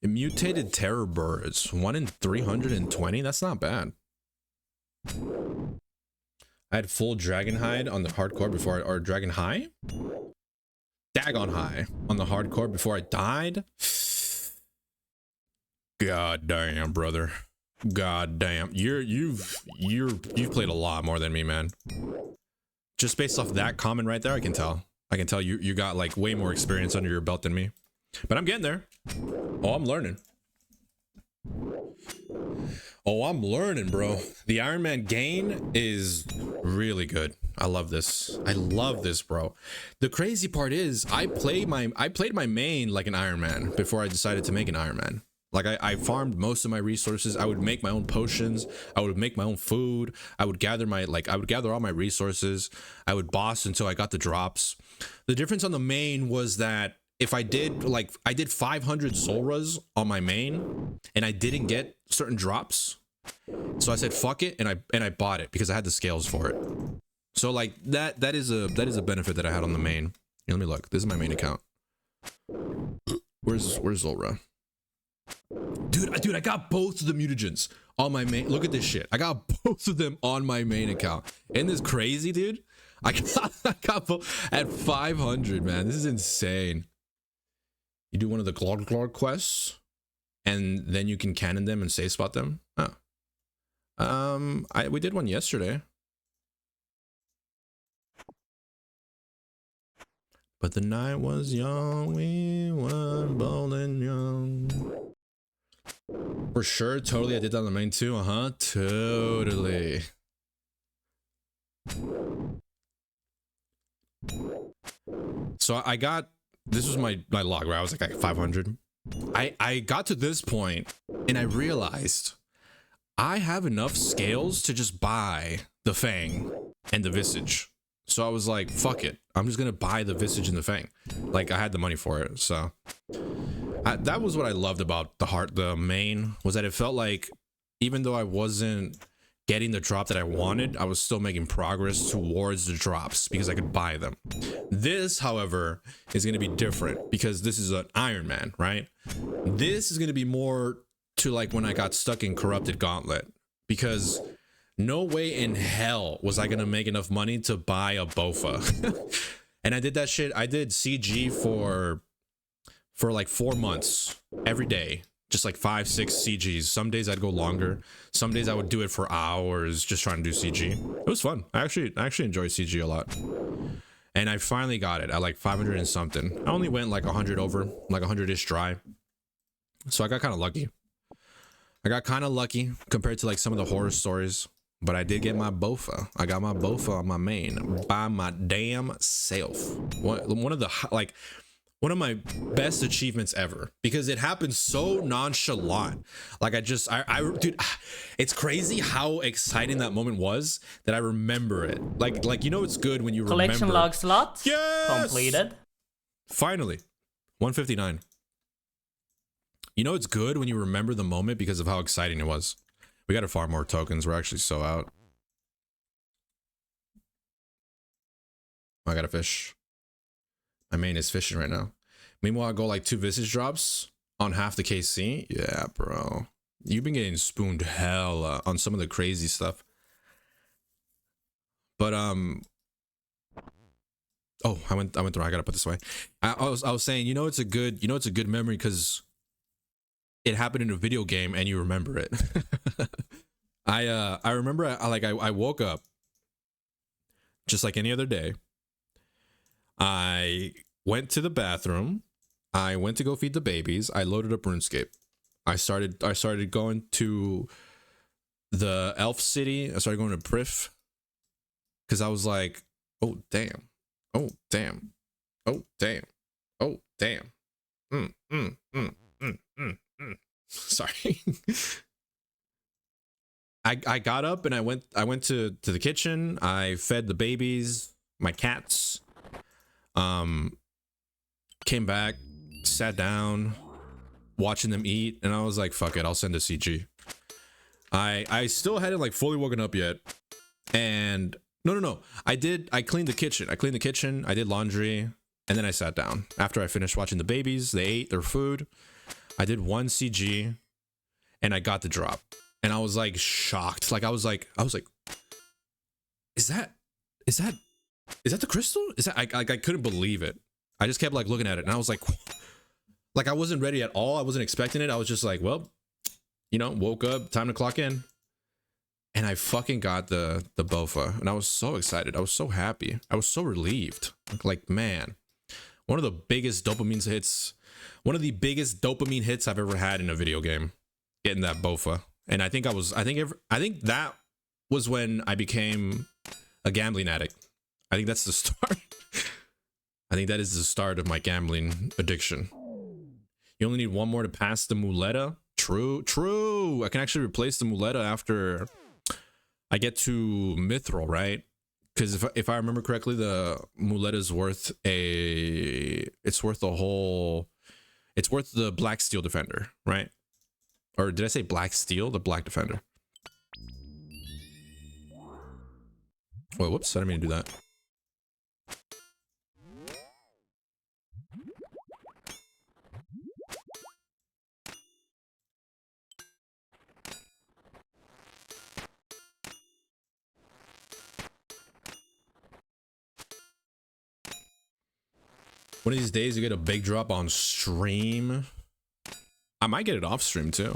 Mutated Terror Birds. 1 in 320? That's not bad. I had full Dragon Hide on the hardcore before or Dragon High? Dagon High on the hardcore before I died. God damn, brother. God damn. You've played a lot more than me, man. Just based off that comment right there, I can tell you got like way more experience under your belt than me. But I'm getting there. Oh, I'm learning. Oh, I'm learning, bro. The Iron Man gain is really good. I love this. I love this, bro. The crazy part is I played my main like an Iron Man before I decided to make an Iron Man. Like I farmed most of my resources. I would make my own potions. I would make my own food. I would gather all my resources. I would boss until I got the drops. The difference on the main was that if I did 500 Zulras on my main and I didn't get certain drops, so I said fuck it and I bought it because I had the scales for it. So like that is a benefit that I had on the main. Here, let me look. This is my main account. Where's Zulra? Dude, I got both of the mutagens on my main. Look at this shit. I got both of them on my main account. Isn't this crazy, dude? I got both at 500, man. This is insane. You do one of the Glog quests, and then you can cannon them and save spot them. Oh. We did one yesterday. But the night was young, we were bold and young. For sure, totally. I did that on the main too. Totally. So I got, this was my log where I was like 500. I got to this point and I realized I have enough scales to just buy the Fang and the Visage. So I was like, fuck it. I'm just going to buy the Visage and the Fang. Like I had the money for it. So that was what I loved about the main, was that it felt like even though I wasn't getting the drop that I wanted, I was still making progress towards the drops because I could buy them. This, however, is going to be different because this is an Iron Man, right? This is going to be more to like when I got stuck in Corrupted Gauntlet, because no way in hell was I going to make enough money to buy a Bofa. And I did that shit. I did CG for like 4 months every day. Just like 5-6 CGs. Some days I'd go longer. Some days I would do it for hours just trying to do CG. It was fun. I actually enjoy CG a lot. And I finally got it at like 500 and something. I only went like 100 over, like 100-ish dry. So I got kind of lucky. Compared to like some of the horror stories. But I did get my Bofa. I got my Bofa on my main by my damn self. One of my best achievements ever, because it happened so nonchalant. Like dude, it's crazy how exciting that moment was that I remember it. Like you know, it's good when you Collection remember. log slot Yes! completed. Finally, 159. You know, it's good when you remember the moment because of how exciting it was. We got to farm more tokens. We're actually so out. I got a fish. My main is fishing right now. Meanwhile, I go like 2 visage drops on half the KC. Yeah, bro. You've been getting spooned hell on some of the crazy stuff. But oh, I went wrong. I gotta put this way. I was saying, you know, it's a good memory because it happened in a video game and you remember it. I remember I woke up just like any other day. I went to the bathroom. I went to go feed the babies. I loaded up RuneScape. I started going to the Elf City. I started going to Prif because I was like, oh damn, oh damn, oh damn, oh damn. Sorry. I got up and I went to the kitchen. I fed the babies, my cats. Came back, sat down, watching them eat, and I was like, fuck it, I'll send a CG. I still hadn't like fully woken up yet. And no. I cleaned the kitchen. I did laundry, and then I sat down. After I finished watching the babies, they ate their food. I did 1 CG and I got the drop. And I was like shocked. Like I was like, is that the crystal? Is that I couldn't believe it. I just kept like looking at it and I was like I wasn't ready at all. I wasn't expecting it. I was just like, well, you know, woke up, time to clock in. And I fucking got the Bofa and I was so excited. I was so happy. I was so relieved. Like, man, one of the biggest dopamine hits I've ever had in a video game, getting that Bofa. And I think that was when I became a gambling addict. I think that's the start. I think that is the start of my gambling addiction. You only need 1 more to pass the Muleta. True. I can actually replace the Muleta after I get to Mithril, right? Because if I remember correctly, the Muleta is worth the Black Steel Defender, right? Or did I say Black Steel? The Black Defender. Wait, whoops, I didn't mean to do that. One of these days you get a big drop on stream. I might get it off stream too.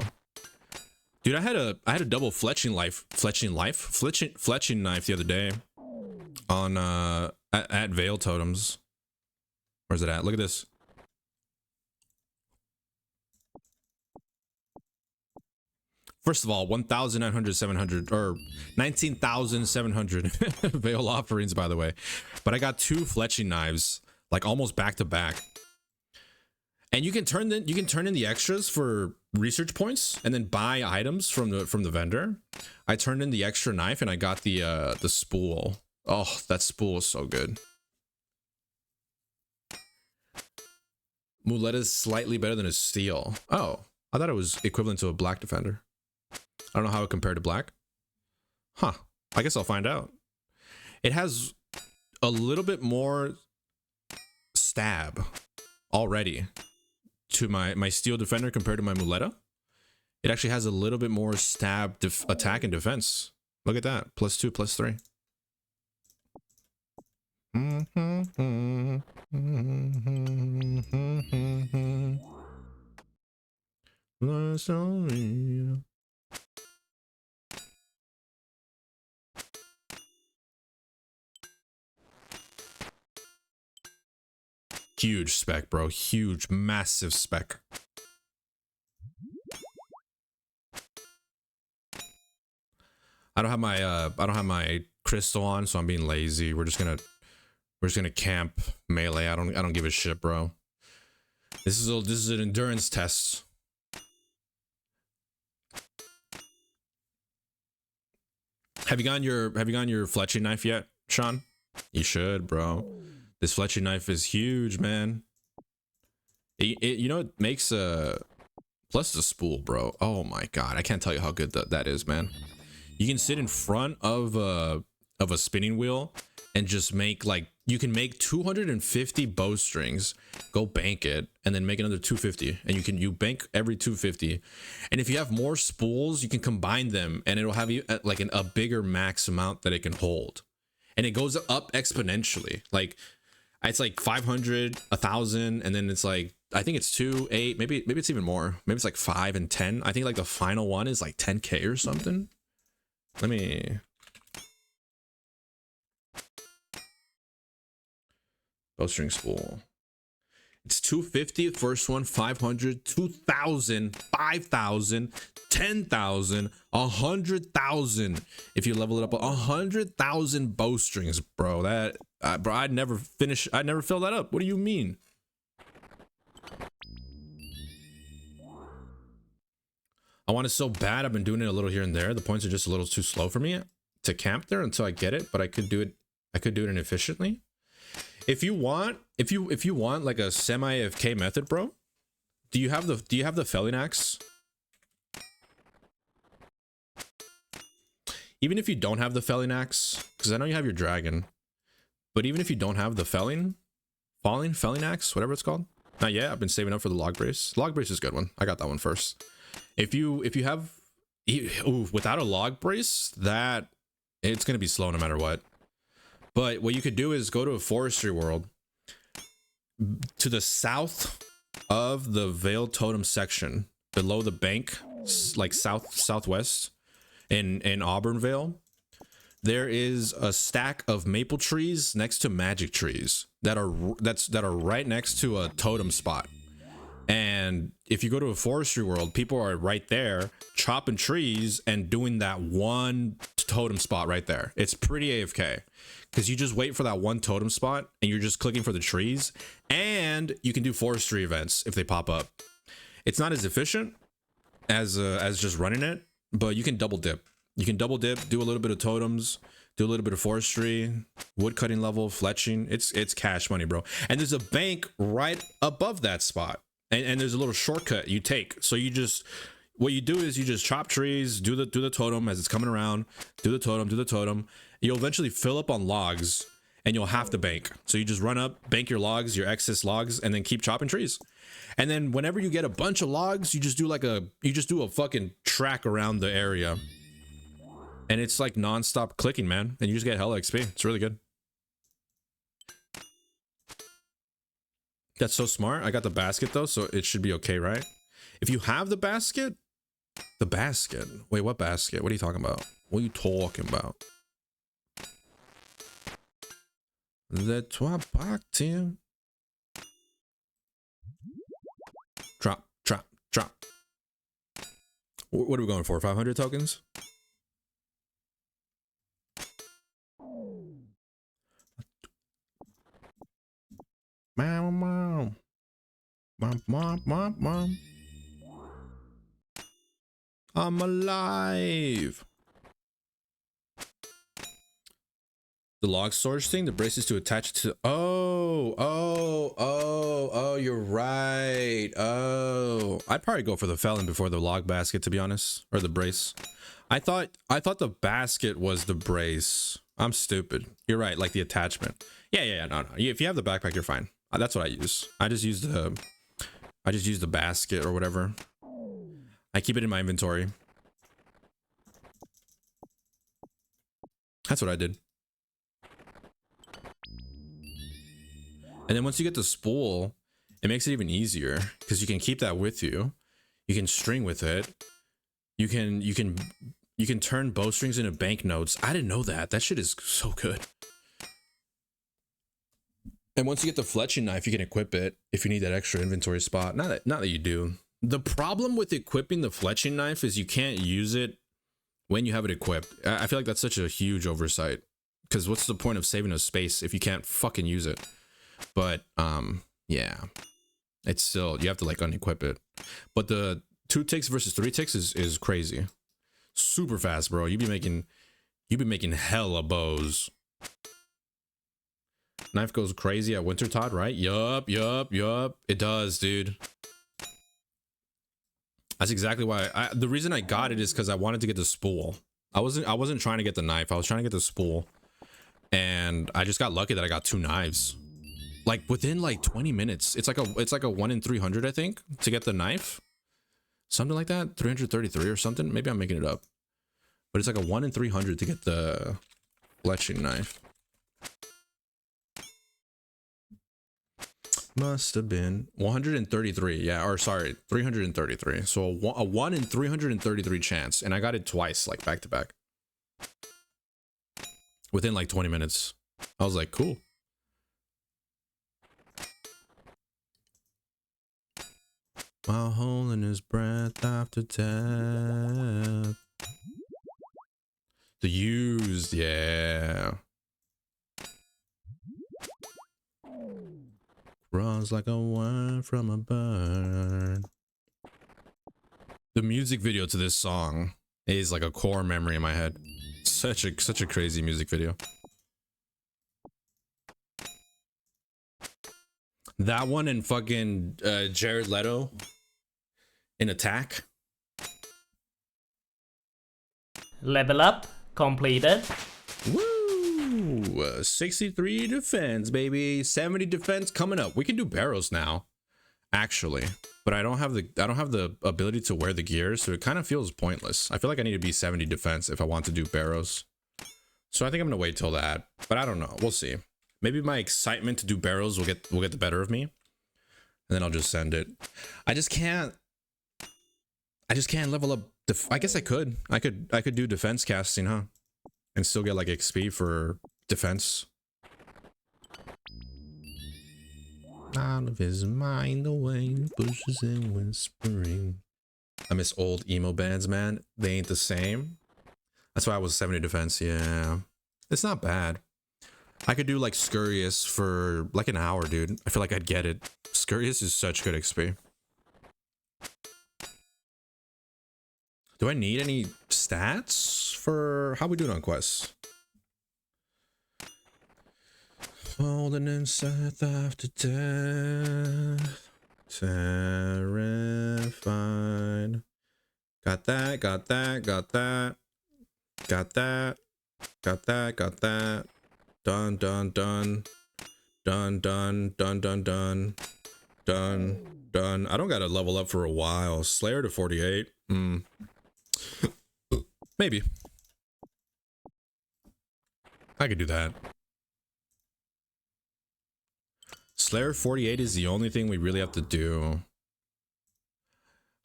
Dude, I had a double fletching knife the other day on at Veil Totems. Where's it at? Look at this. First of all, 1,900 or 19,700 Veil offerings, by the way. But I got 2 fletching knives, like almost back to back. And you can turn in the extras for research points and then buy items from the vendor. I turned in the extra knife and I got the spool. Oh, that spool is so good. Muleta is slightly better than a steel. Oh, I thought it was equivalent to a Black Defender. I don't know how it compared to Black. Huh. I guess I'll find out. It has a little bit more stab already to my Steel Defender compared to my Muleta. It actually has a little bit more stab attack and defense. Look at that. +2, +3. Huge spec, bro. Huge, massive spec. I don't have my crystal on, so I'm being lazy. We're just gonna camp melee. I don't give a shit, bro. This is an endurance test. Have you gotten your fletching knife yet, Sean? You should, bro. This fletching knife is huge, man. You know, it makes plus the spool, bro. Oh my god, I can't tell you how good that is, man. You can sit in front of a spinning wheel and just make like, you can make 250 bowstrings, go bank it, and then make another 250, and you bank every 250. And if you have more spools, you can combine them, and it'll have you at like a bigger max amount that it can hold, and it goes up exponentially. Like it's like 500, 1,000, and then it's like, I think it's 2, 8, maybe it's even more. Maybe it's like 5 and 10. I think like the final one is like 10K or something. Let me. Bowstring spool. It's 250. First one 500, 2,000, 5,000, 10,000, 100,000. If you level it up, 100,000 bowstrings, bro. That bro, I'd never fill that up. What do you mean? I want it so bad. I've been doing it a little here and there. The points are just a little too slow for me to camp there until I get it, but I could do it efficiently. If you want like a semi AFK method, bro, do you have the felling axe? Even if you don't have the felling axe, because I know you have your dragon, but even if you don't have the felling axe, whatever it's called, not yet. I've been saving up for the log brace. Log brace is a good one. I got that one first. If you have without a log brace, that it's gonna be slow no matter what. But what you could do is go to a forestry world to the south of the Veiled Totem section, below the bank, like southwest in Auburn Vale. There is a stack of maple trees next to magic trees that are right next to a totem spot. And if you go to a forestry world, people are right there chopping trees and doing that one totem spot right there. It's pretty AFK because you just wait for that one totem spot and you're just clicking for the trees, and you can do forestry events if they pop up. It's not as efficient as just running it, but you can double dip. You can double dip, do a little bit of totems, do a little bit of forestry, wood cutting level, fletching. It's cash money, bro. And there's a bank right above that spot. And there's a little shortcut you take. So what you do is you just chop trees, do the totem as it's coming around, do the totem. You'll eventually fill up on logs, and you'll have to bank. So you just run up, bank your logs, your excess logs, and then keep chopping trees. And then whenever you get a bunch of logs, you just do a fucking track around the area. And it's like non-stop clicking, man. And you just get hella XP. It's really good. That's so smart. I got the basket though, so it should be okay, right? If you have the basket. Wait, what basket? What are you talking about? What are you talking about? Let-toi partir. Drop. What are we going for? 500 tokens? Mom. I'm alive. The log storage thing, the brace is to attach to. Oh, you're right. Oh, I'd probably go for the felon before the log basket, to be honest, or the brace. I thought the basket was the brace. I'm stupid. You're right, like the attachment. Yeah, no. If you have the backpack, you're fine. That's what I use. I just use the basket or whatever. I keep it in my inventory. That's what I did. And then once you get the spool, it makes it even easier because you can keep that with you. You can string with it. You can turn bowstrings into banknotes. I didn't know that. That shit is so good. And once you get the fletching knife, you can equip it if you need that extra inventory spot. Not that you do. The problem with equipping the fletching knife is you can't use it when you have it equipped. I feel like that's such a huge oversight. Because what's the point of saving a space if you can't fucking use it? But yeah, it's still, you have to like unequip it. But the 2 ticks versus 3 ticks is crazy. Super fast, bro. You'd be making hella bows. Knife goes crazy at Wintertod, right? Yup. It does, dude. That's exactly why. The reason I got it is because I wanted to get the spool. I wasn't trying to get the knife. I was trying to get the spool, and I just got lucky that I got 2 knives. Like within like 20 minutes. It's like a 1 in 300, I think, to get the knife. Something like that. 333 or something. Maybe I'm making it up. But it's like a 1 in 300 to get the fletching knife. Must have been 133. Yeah, or sorry, 333. So a 1 in 333 chance. And I got it twice, like back to back. Within like 20 minutes. I was like, cool. While holding his breath after death. The used, yeah. Runs like a word from a bird. The music video to this song is like a core memory in my head. Such a crazy music video. That one and fucking Jared Leto in Attack. Level up completed. Woo! 63 defense, baby. 70 defense coming up. We can do barrows now, actually, but I don't have the ability to wear the gear, so it kind of feels pointless. I feel like I need to be 70 defense if I want to do barrows. So I think I'm gonna wait till that, but I don't know. We'll see. Maybe my excitement to do barrows will get the better of me, and then I'll just send it. I just can't level up. I guess I could do defense casting, huh? And still get like XP for defense. Out of his mind, the way he pushes and whispering. I miss old emo bands, man. They ain't the same. That's why I was 70 defense. Yeah, it's not bad. I could do like Scurious for like an hour, dude. I feel like I'd get it. Scurious is such good XP. Do I need any stats for how we doing on quests? Holding inside after death. Terrified. Got that. Done. I don't gotta level up for a while. Slayer to 48. Maybe. I could do that. Slayer 48 is the only thing we really have to do.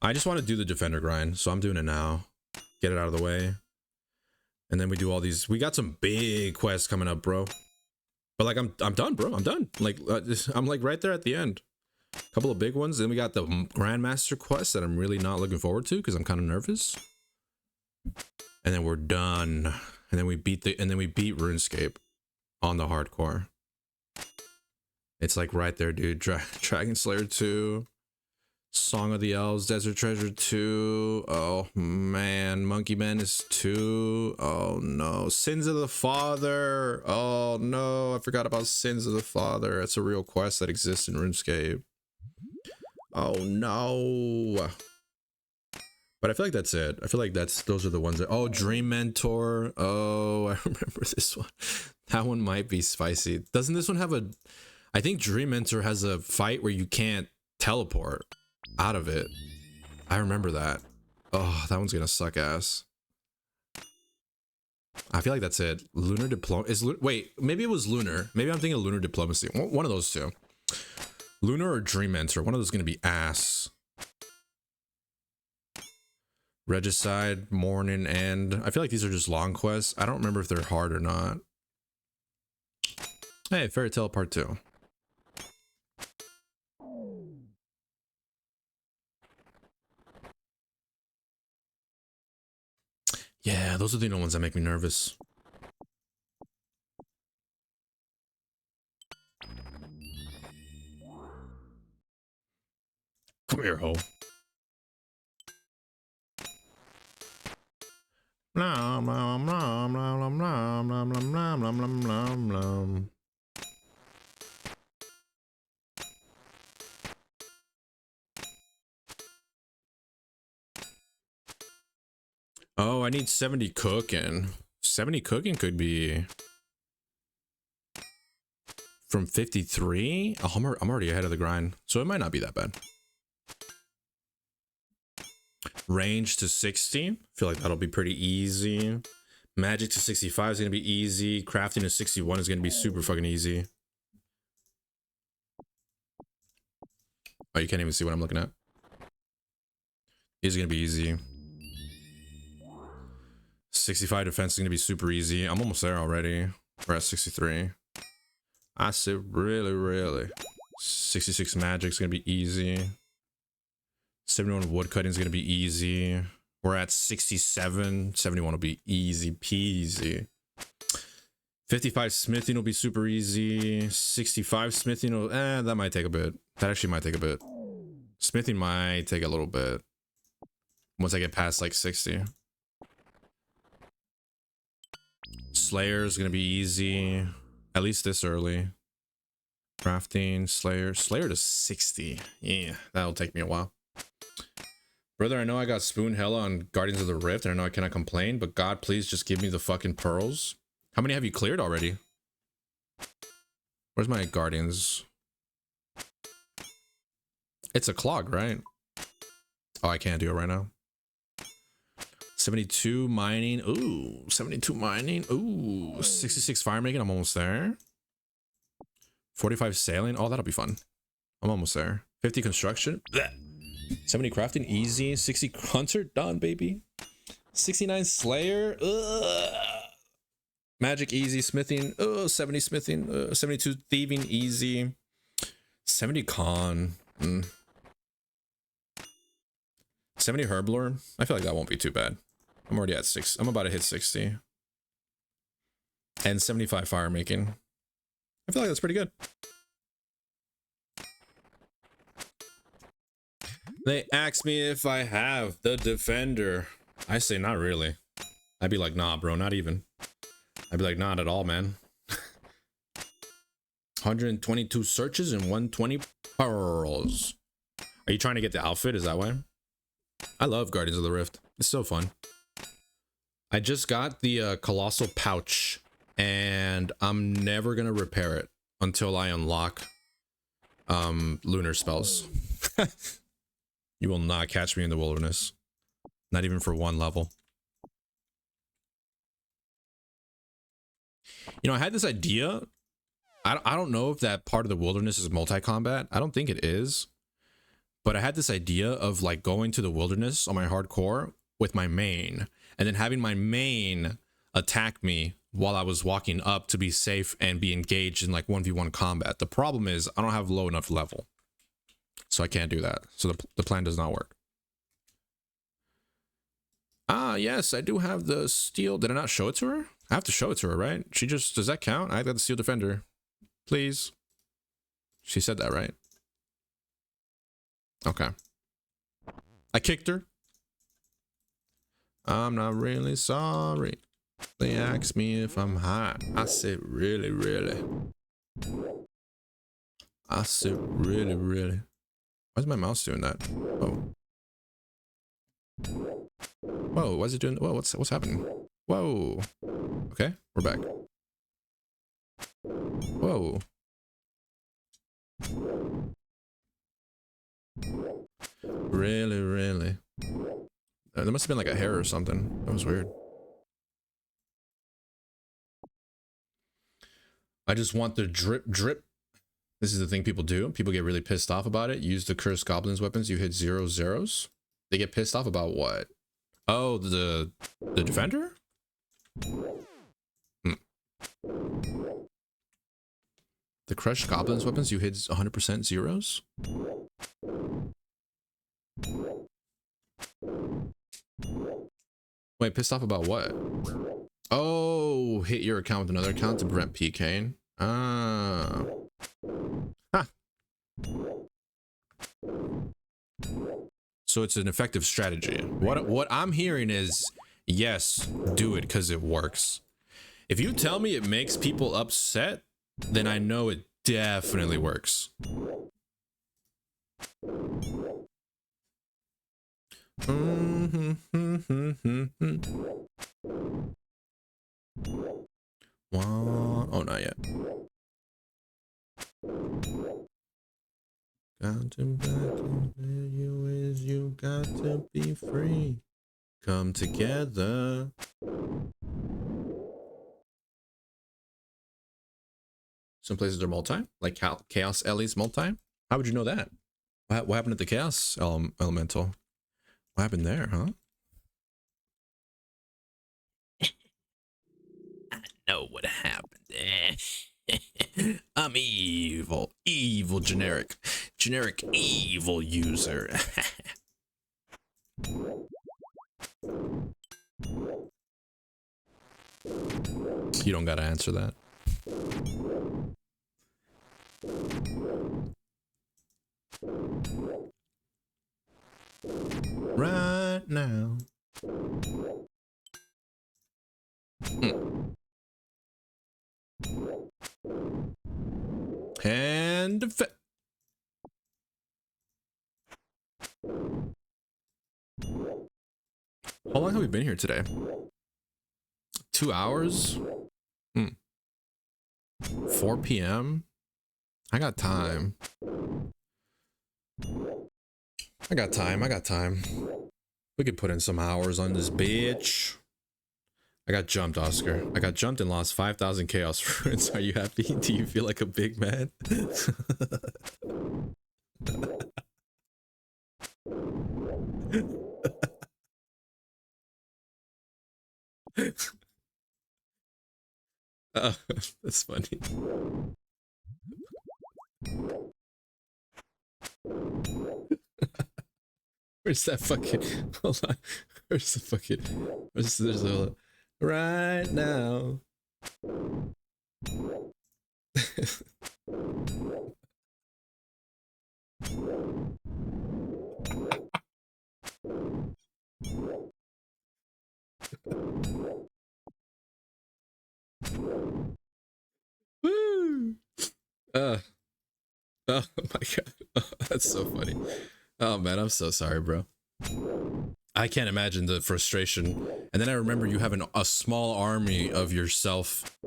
I just want to do the defender grind, so I'm doing it now. Get it out of the way. And then we do all these. We got some big quests coming up, bro. But like I'm done, bro. I'm done. Like I'm like right there at the end. A couple of big ones. Then we got the Grandmaster quest that I'm really not looking forward to because I'm kind of nervous. And then we're done. And then we beat RuneScape on the hardcore. It's like right there, dude. Dragon Slayer 2, Song of the Elves, Desert Treasure 2. Oh man, Monkey Madness 2. Oh no, Sins of the Father. Oh no, I forgot about Sins of the Father. It's a real quest that exists in RuneScape. Oh no. But I feel like that's it. I feel like those are the ones that, oh, Dream Mentor. Oh, I remember this one. That one might be spicy. Doesn't this one have a, I think Dream Mentor has a fight where you can't teleport out of it. I remember that. Oh, that one's gonna suck ass. I feel like that's it. Lunar Diplomacy. Wait, maybe it was Lunar. Maybe I'm thinking of Lunar Diplomacy. One of those two. Lunar or Dream Mentor. One of those is gonna be ass. Regicide, Morning End. I feel like these are just long quests. I don't remember if they're hard or not. Hey, Fairy Tale Part 2. Yeah, those are the only ones that make me nervous. Come here, ho. Nom, nom, nom, nom, nom, nom, nom, nom, nom, nom, nom, nom. Oh, I need 70 cooking. 70 cooking could be from 53. Oh, I'm already ahead of the grind, so it might not be that bad. Range to 60. I feel like that'll be pretty easy. Magic to 65 is gonna be easy. Crafting to 61 is gonna be super fucking easy. Oh, you can't even see what I'm looking at. It's gonna be easy. 65 defense is gonna be super easy. I'm almost there already. We're at 63. I said really. 66 magic is gonna be easy. 71 woodcutting is gonna be easy. We're at 67. 71 will be easy peasy. 55 smithing will be super easy. 65 smithing will, that might take a bit. That actually might take a bit. Smithing might take a little bit once I get past like 60. Slayer is gonna be easy, at least this early. Crafting, Slayer to 60. Yeah, that'll take me a while. Brother, I know I got spoon hella on Guardians of the Rift, and I know I cannot complain, but God, please just give me the fucking pearls. How many have you cleared already? Where's my Guardians? It's a clog, right? Oh, I can't do it right now. 72 mining. Ooh, 72 mining. Ooh, 66 fire making. I'm almost there. 45 sailing. Oh, that'll be fun. I'm almost there. 50 construction. Blech. 70 crafting. Easy. 60 hunter. Done, baby. 69 slayer. Ugh. Magic easy. Smithing. 70 smithing. 72 thieving. Easy. 70 con. 70 herblore. I feel like that won't be too bad. I'm already at 6. I'm about to hit 60. And 75 fire making. I feel like that's pretty good. They ask me if I have the defender. I say not really. I'd be like, nah, bro, not even. I'd be like, not at all, man. 122 searches and 120 pearls. Are you trying to get the outfit? Is that why? I love Guardians of the Rift. It's so fun. I just got the colossal pouch, and I'm never gonna repair it until I unlock lunar spells. You will not catch me in the wilderness, not even for one level. You know, I had this idea. I don't know if that part of the wilderness is multi-combat. I don't think it is, but I had this idea of like going to the wilderness on my hardcore with my main, and then having my main attack me while I was walking up to be safe and be engaged in like 1v1 combat. The problem is I don't have low enough level, so I can't do that. So the plan does not work. Ah, yes, I do have the steel. Did I not show it to her? I have to show it to her, right? She just, does that count? I got the steel defender. Please. She said that, right? Okay. I kicked her. I'm not really sorry. They ask me if I'm hot. I said really. I said really. Why's my mouse doing that? Oh. Whoa, why is it doing? Whoa, what's happening? Whoa. Okay, we're back. Whoa. Really. There must have been like a hair or something. That was weird. I just want the drip. This is the thing people do. People get really pissed off about it. Use the cursed goblins weapons. You hit 0 zeros. They get pissed off about what? Oh, the defender? The crushed goblins weapons, you hit 100% zeros? Wait, pissed off about what? Oh, hit your account with another account to prevent PKing. Ah. Huh. So it's an effective strategy. What I'm hearing is, yes, do it because it works. If you tell me it makes people upset, then I know it definitely works. Oh, not yet. Got to back and you is you got to be free. Come together. Some places are multi, like Chaos Ellie's multi. How would you know that? What happened at the Chaos Elemental? What happened there, huh? I know what happened there. I'm evil. Evil generic. Generic evil user. You don't gotta answer that. Right now. And how long have we been here today? 2 hours? 4 p.m. I got time. I got time. We could put in some hours on this bitch. I got jumped, Oscar. I got jumped and lost 5,000 chaos fruits. Are you happy? Do you feel like a big man? That's funny. Where's that fucking... Hold on. Where's the fucking... There's a... Right now. Woo! Oh my god. Oh, that's so funny. Oh man, I'm so sorry, bro. I can't imagine the frustration. And then I remember you having a small army of yourself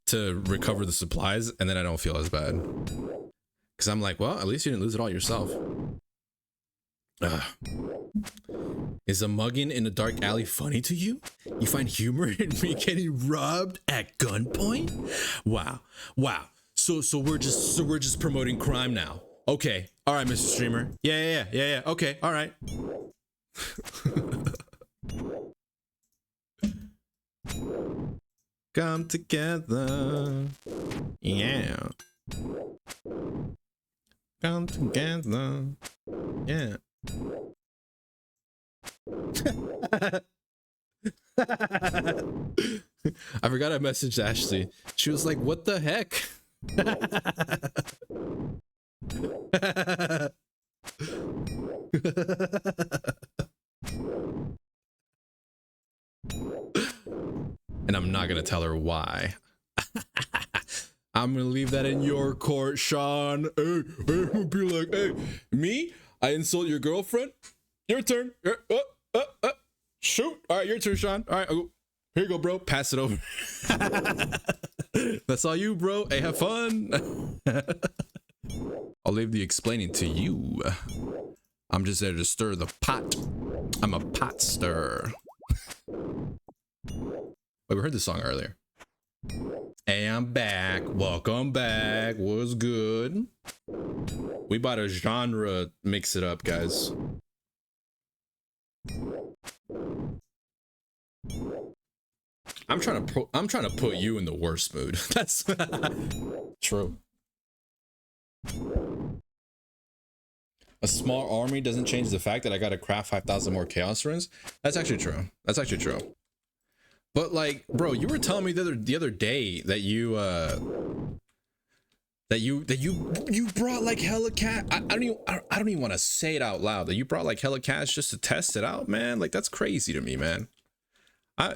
to recover the supplies, and then I don't feel as bad. Because I'm like, well, at least you didn't lose it all yourself. Is a mugging in a dark alley funny to you? You find humor in me getting robbed at gunpoint? Wow. So we're just promoting crime now. Okay. All right, Mr. Streamer. Yeah. Okay. All right. Come together. Yeah. Come together. Yeah. I forgot I messaged Ashley. She was like, what the heck? And I'm not gonna tell her why. I'm gonna leave that in your court, Sean. Hey, be like, hey, me? I insult your girlfriend? Your turn. Shoot. All right, your turn, Sean. All right, here you go, bro. Pass it over. That's all you, bro. Hey, have fun. I'll leave the explaining to you. I'm just there to stir the pot. I'm a pot stirrer. Wait, we heard this song earlier. Hey, I'm back. Welcome back. What's good? We bought a genre mix it up, guys. I'm trying to put you in the worst mood. That's true. A small army doesn't change the fact that I gotta craft 5,000 more chaos runes. That's actually true. That's actually true. But like, bro, you were telling me the other day that you brought like hella cat. I don't even want to say it out loud. That you brought like hella cats just to test it out, man. Like that's crazy to me, man.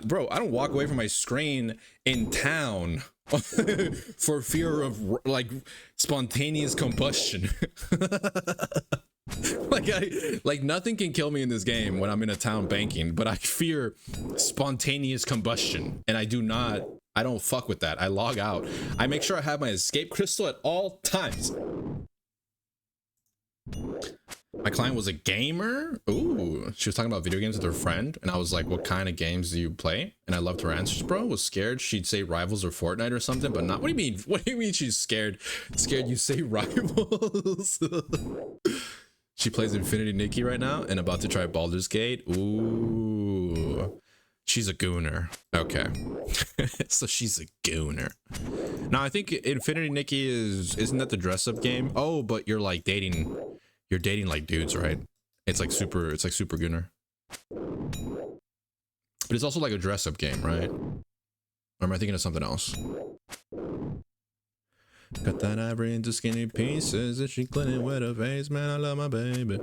Bro, I don't walk away from my screen in town for fear of like spontaneous combustion. like nothing can kill me in this game when I'm in a town banking, but I fear spontaneous combustion, and I don't fuck with that. I log out. I make sure I have my escape crystal at all times. My client was a gamer. Ooh, she was talking about video games with her friend, and I was like, what kind of games do you play? And I loved her answers, bro. Was scared she'd say Rivals or Fortnite or something, but not. What do you mean? What do you mean she's scared? Scared you say Rivals? She plays Infinity Nikki right now and about to try Baldur's Gate. Ooh, she's a gooner. Okay. So she's a gooner. Now I think Infinity Nikki isn't that the dress up game? Oh, but you're like dating like dudes, right? It's like super gooner. But it's also like a dress up game, right? Or am I thinking of something else? Cut that ivory into skinny pieces and she clean it with her face. Man, I love my baby.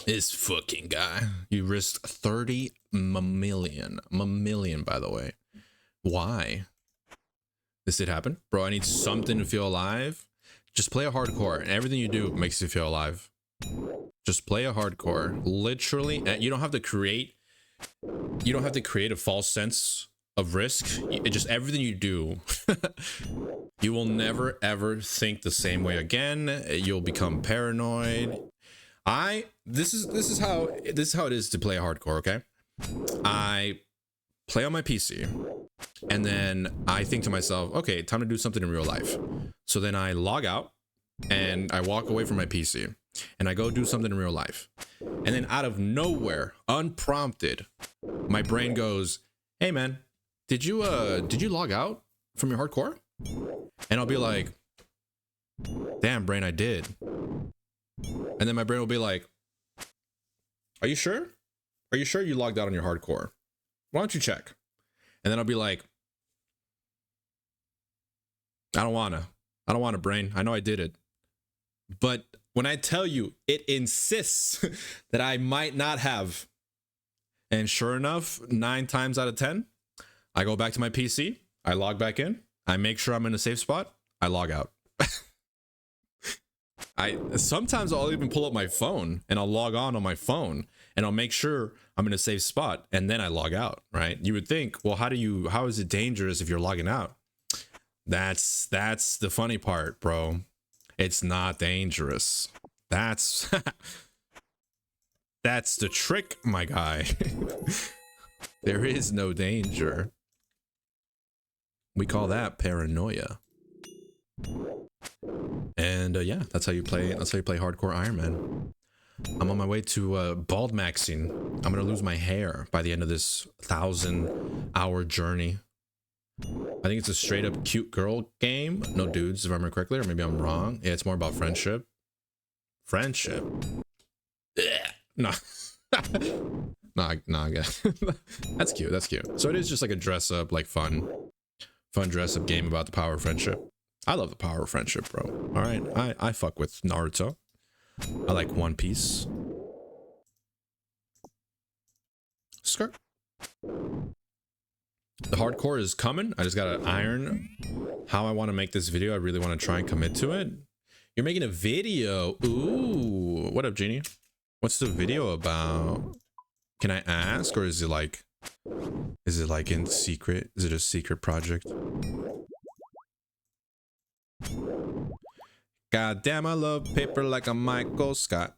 This fucking guy. You risked 30 million. Million, by the way. Why? This did happen? Bro, I need something to feel alive. Just play a hardcore and everything you do makes you feel alive. Just play a hardcore. Literally, you don't have to create a false sense of risk. It just everything you do you will never ever think the same way again. You'll become paranoid. This is how it is to play hardcore. Okay, I play on my PC and then I think to myself, okay, time to do something in real life. So then I log out and I walk away from my PC and I go do something in real life, and then out of nowhere, unprompted, my brain goes, hey man, did you log out from your hardcore? And I'll be like, damn brain, I did. And then my brain will be like, are you sure you logged out on your hardcore? Why don't you check? And then I'll be like, I don't wanna brain, I know I did it. But when I tell you, it insists that I might not have. And sure enough, 9 times out of 10, I go back to my PC, I log back in, I make sure I'm in a safe spot, I log out. Sometimes I'll even pull up my phone and I'll log on my phone and I'll make sure I'm in a safe spot and then I log out, right? You would think, well, how is it dangerous if you're logging out? That's the funny part, bro. It's not dangerous. That's that's the trick, my guy. There is no danger. We call that paranoia. And yeah, that's how you play hardcore Iron Man. I'm on my way to bald maxing. I'm gonna lose my hair by the end of this 1,000-hour journey. I think it's a straight up cute girl game. No dudes, if I remember correctly, or maybe I'm wrong. Yeah, it's more about friendship. Friendship. No. No, I guess. That's cute. That's cute. So it is just like a dress up, like fun dress up game about the power of friendship. I love the power of friendship, bro. All right, I fuck with Naruto. I like One Piece. Skirt. The hardcore is coming. I just gotta iron how I want to make this video. I really want to try and commit to it. You're making a video. Ooh, what up, Genie? What's the video about? Can I ask, or is it like in secret? Is it a secret project? God damn, I love paper like a Michael Scott.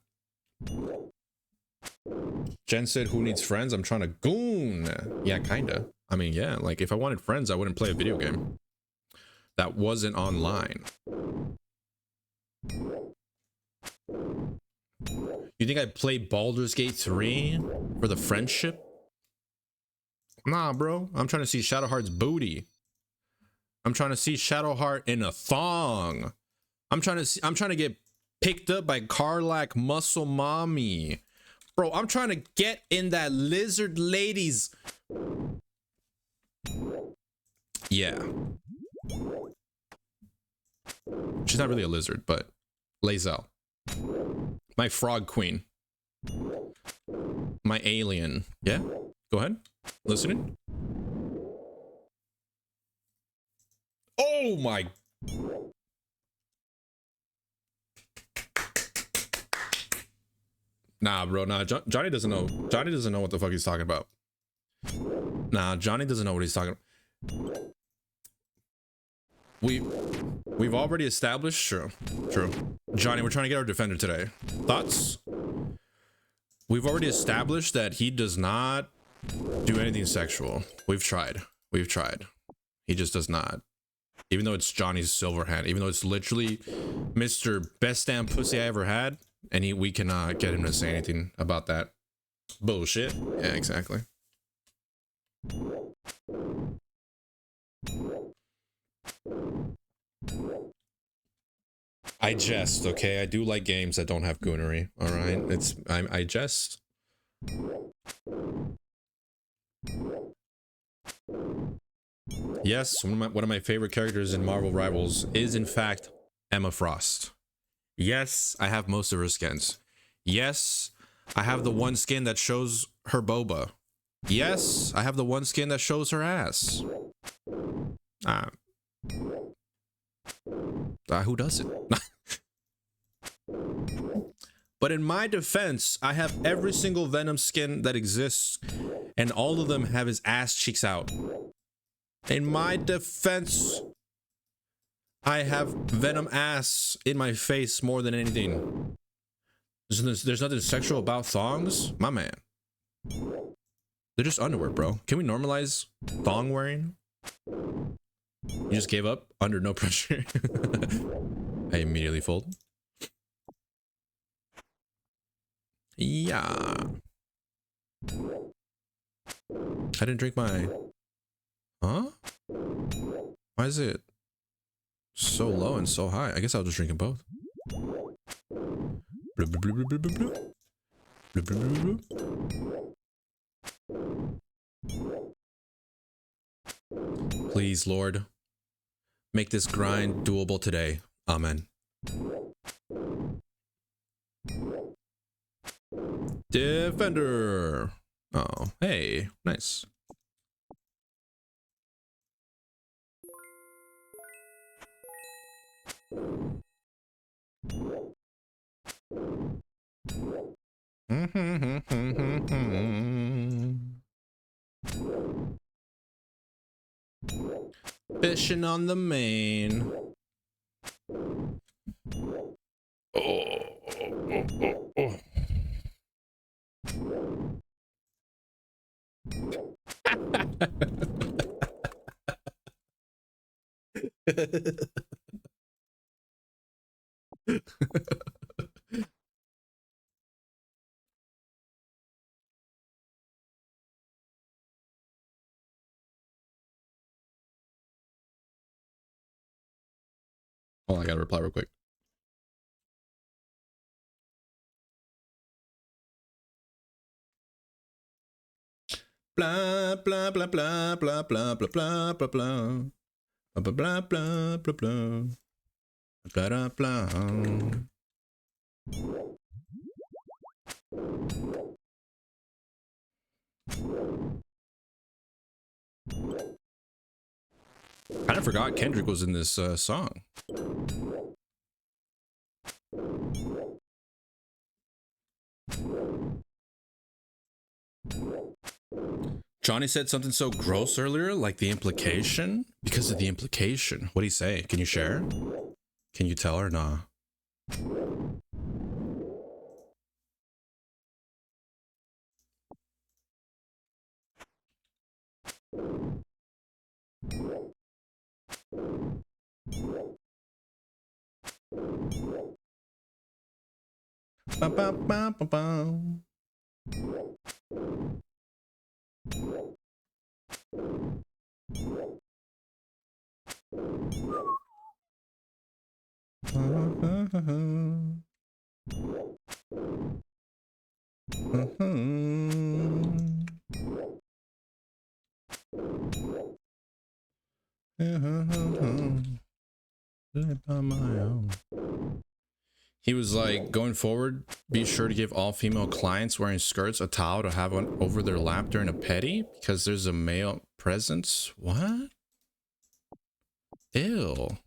Jen said, who needs friends? I'm trying to goon. Yeah, kinda. I mean, yeah, like if I wanted friends, I wouldn't play a video game that wasn't online. You think I'd play Baldur's Gate 3 for the friendship? Nah, bro. I'm trying to see Shadowheart's booty. I'm trying to see Shadowheart in a thong. I'm trying to get picked up by Karlak Muscle Mommy. Bro, I'm trying to get in that lizard lady's. Yeah. She's not really a lizard, but Lae'zel. My frog queen. My alien. Yeah? Go ahead. Listening. Oh my. Nah, bro. Nah, Johnny doesn't know. Johnny doesn't know what the fuck he's talking about. Nah, Johnny doesn't know what he's talking about. We've already established. True. Johnny, we're trying to get our defender today. Thoughts? We've already established that he does not do anything sexual. We've tried. He just does not. Even though it's Johnny's silver hand, even though it's literally Mr. Best Damn Pussy I ever had, and we cannot get him to say anything about that bullshit. Yeah, exactly. I jest, okay? I do like games that don't have goonery, all right? I jest. Yes, one of my favorite characters in Marvel Rivals is in fact Emma Frost. Yes, I have most of her skins. Yes, I have the one skin that shows her boba. Yes, I have the one skin that shows her ass. Who doesn't? But in my defense, I have every single Venom skin that exists, and all of them have his ass cheeks out. In my defense, I have Venom ass in my face more than anything. There's nothing sexual about thongs, my man. They're just underwear, bro. Can we normalize thong wearing? You just gave up under no pressure. I immediately fold. Yeah. I didn't drink my... Huh? Why is it so low and so high? I guess I was just drinking both. Please, Lord, make this grind doable today. Amen. Defender. Oh, hey, nice. Fishing on the main. Oh. Oh, I gotta reply real quick. Blah blah blah blah blah blah blah blah blah blah blah blah blah blah blah blah blah blah. I kind of forgot Kendrick was in this song. Johnny said something so gross earlier, like the implication. Because of the implication. What'd he say? Can you share? Can you tell or nah? Ba, ba, ba, ba, ba. He was like, going forward, be sure to give all female clients wearing skirts a towel to have one over their lap during a petty because there's a male presence. What? Ew.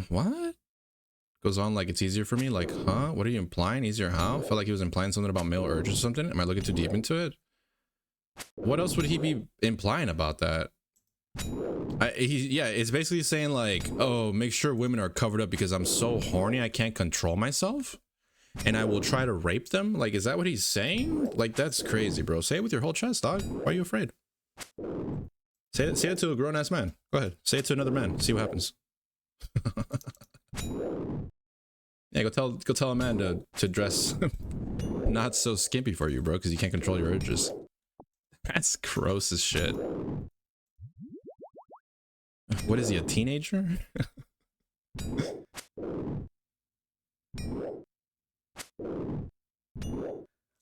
What? Goes on like it's easier for me. Like, huh? What are you implying? Easier how? Felt like he was implying something about male urges or something. Am I looking too deep into it? What else would he be implying about that? Yeah, it's basically saying like, oh, make sure women are covered up because I'm so horny I can't control myself, and I will try to rape them. Like, is that what he's saying? Like, that's crazy, bro. Say it with your whole chest, dog. Why are you afraid? Say it to a grown-ass man. Go ahead. Say it to another man. See what happens. Yeah, go tell a man to dress not so skimpy for you, bro, because you can't control your urges. That's gross as shit. What is he, a teenager?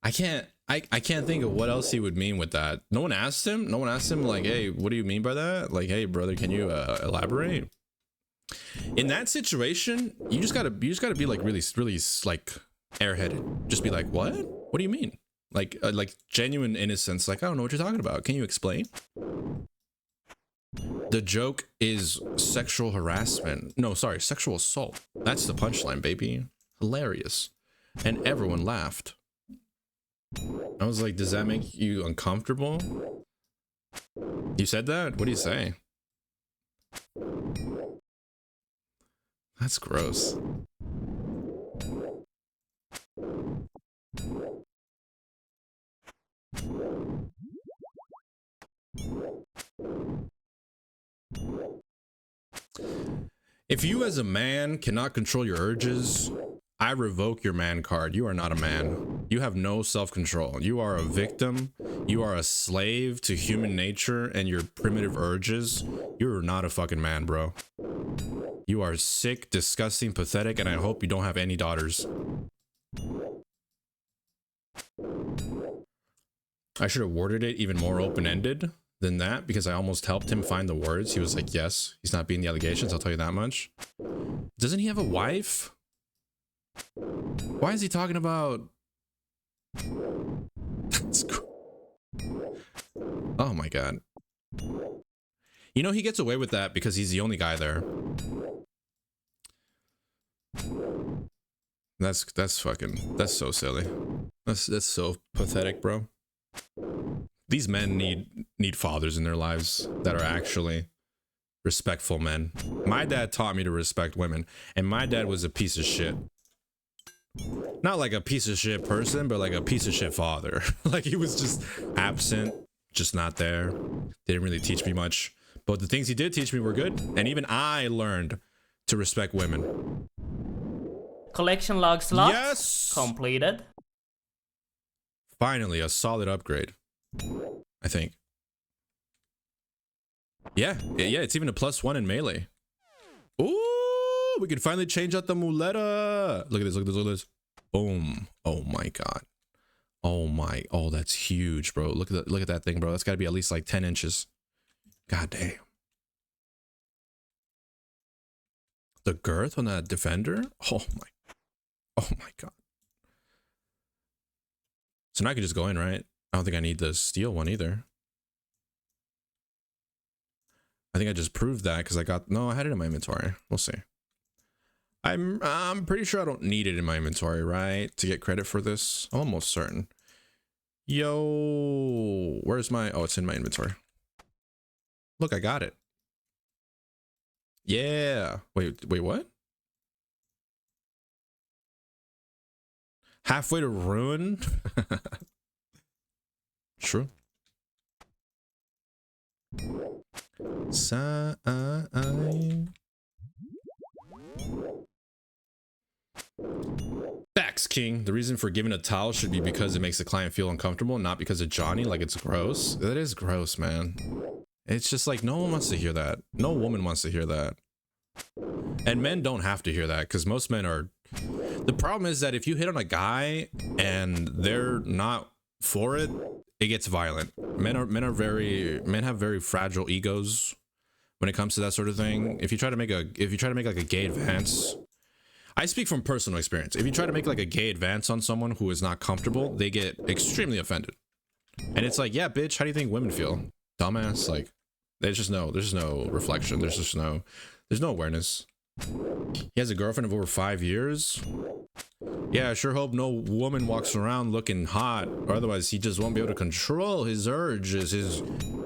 I can't think of what else he would mean with that. No one asked him. No one asked him like, hey, what do you mean by that? Like, hey, brother, can you elaborate? In that situation, you just gotta be like really like airheaded. Just be like, what do you mean? Like genuine innocence. Like, I don't know what you're talking about. Can you explain? The joke is sexual harassment. No, sorry, sexual assault. That's the punchline, baby. Hilarious. And everyone laughed. I was like, does that make you uncomfortable? You said that? What do you say? That's gross. If you as a man cannot control your urges, I revoke your man card. You are not a man. You have no self-control. You are a victim. You are a slave to human nature and your primitive urges. You're not a fucking man, bro. You are sick, disgusting, pathetic, and I hope you don't have any daughters. I should have worded it even more open-ended than that because I almost helped him find the words. He was like, yes, he's not beating the allegations, I'll tell you that much. Doesn't he have a wife? Why is he talking about... Oh my god. You know, he gets away with that because he's the only guy there. That's so silly. That's so pathetic, bro. These men need fathers in their lives that are actually respectful men. My dad taught me to respect women, and my dad was a piece of shit. Not like a piece of shit person, but like a piece of shit father. Like, he was just absent, just not there. Didn't really teach me much, but the things he did teach me were good, and even I learned to respect women. Collection log slot. Yes! Completed. Finally, a solid upgrade. I think. Yeah, it's even a +1 in melee. Ooh, we can finally change out the muleta. Look at this, look at this. Boom. Oh my god. Oh, that's huge, bro. Look at that thing, bro. That's gotta be at least like 10 inches. God damn. The girth on that defender? Oh my god. So now I can just go in, right? I don't think I need the steel one either. I think I just proved that because I had it in my inventory. We'll see. I'm pretty sure I don't need it in my inventory, right? To get credit for this. I'm almost certain. Yo, where's my... Oh, it's in my inventory. Look, I got it. Yeah. Wait, what? Halfway to ruin? True. Facts, King. The reason for giving a towel should be because it makes the client feel uncomfortable, not because of Johnny. Like, it's gross. That is gross, man. It's just like, no one wants to hear that. No woman wants to hear that. And men don't have to hear that because most men are... The problem is that if you hit on a guy and they're not for it, it gets violent. Men have very fragile egos when it comes to that sort of thing. If you try to make like a gay advance, I speak from personal experience. If you try to make like a gay advance on someone who is not comfortable, they get extremely offended. And it's like, yeah, bitch, how do you think women feel? Dumbass. Like, there's no reflection. There's no awareness. He has a girlfriend of over 5 years. Yeah, I sure hope no woman walks around looking hot, or otherwise he just won't be able to control his urges,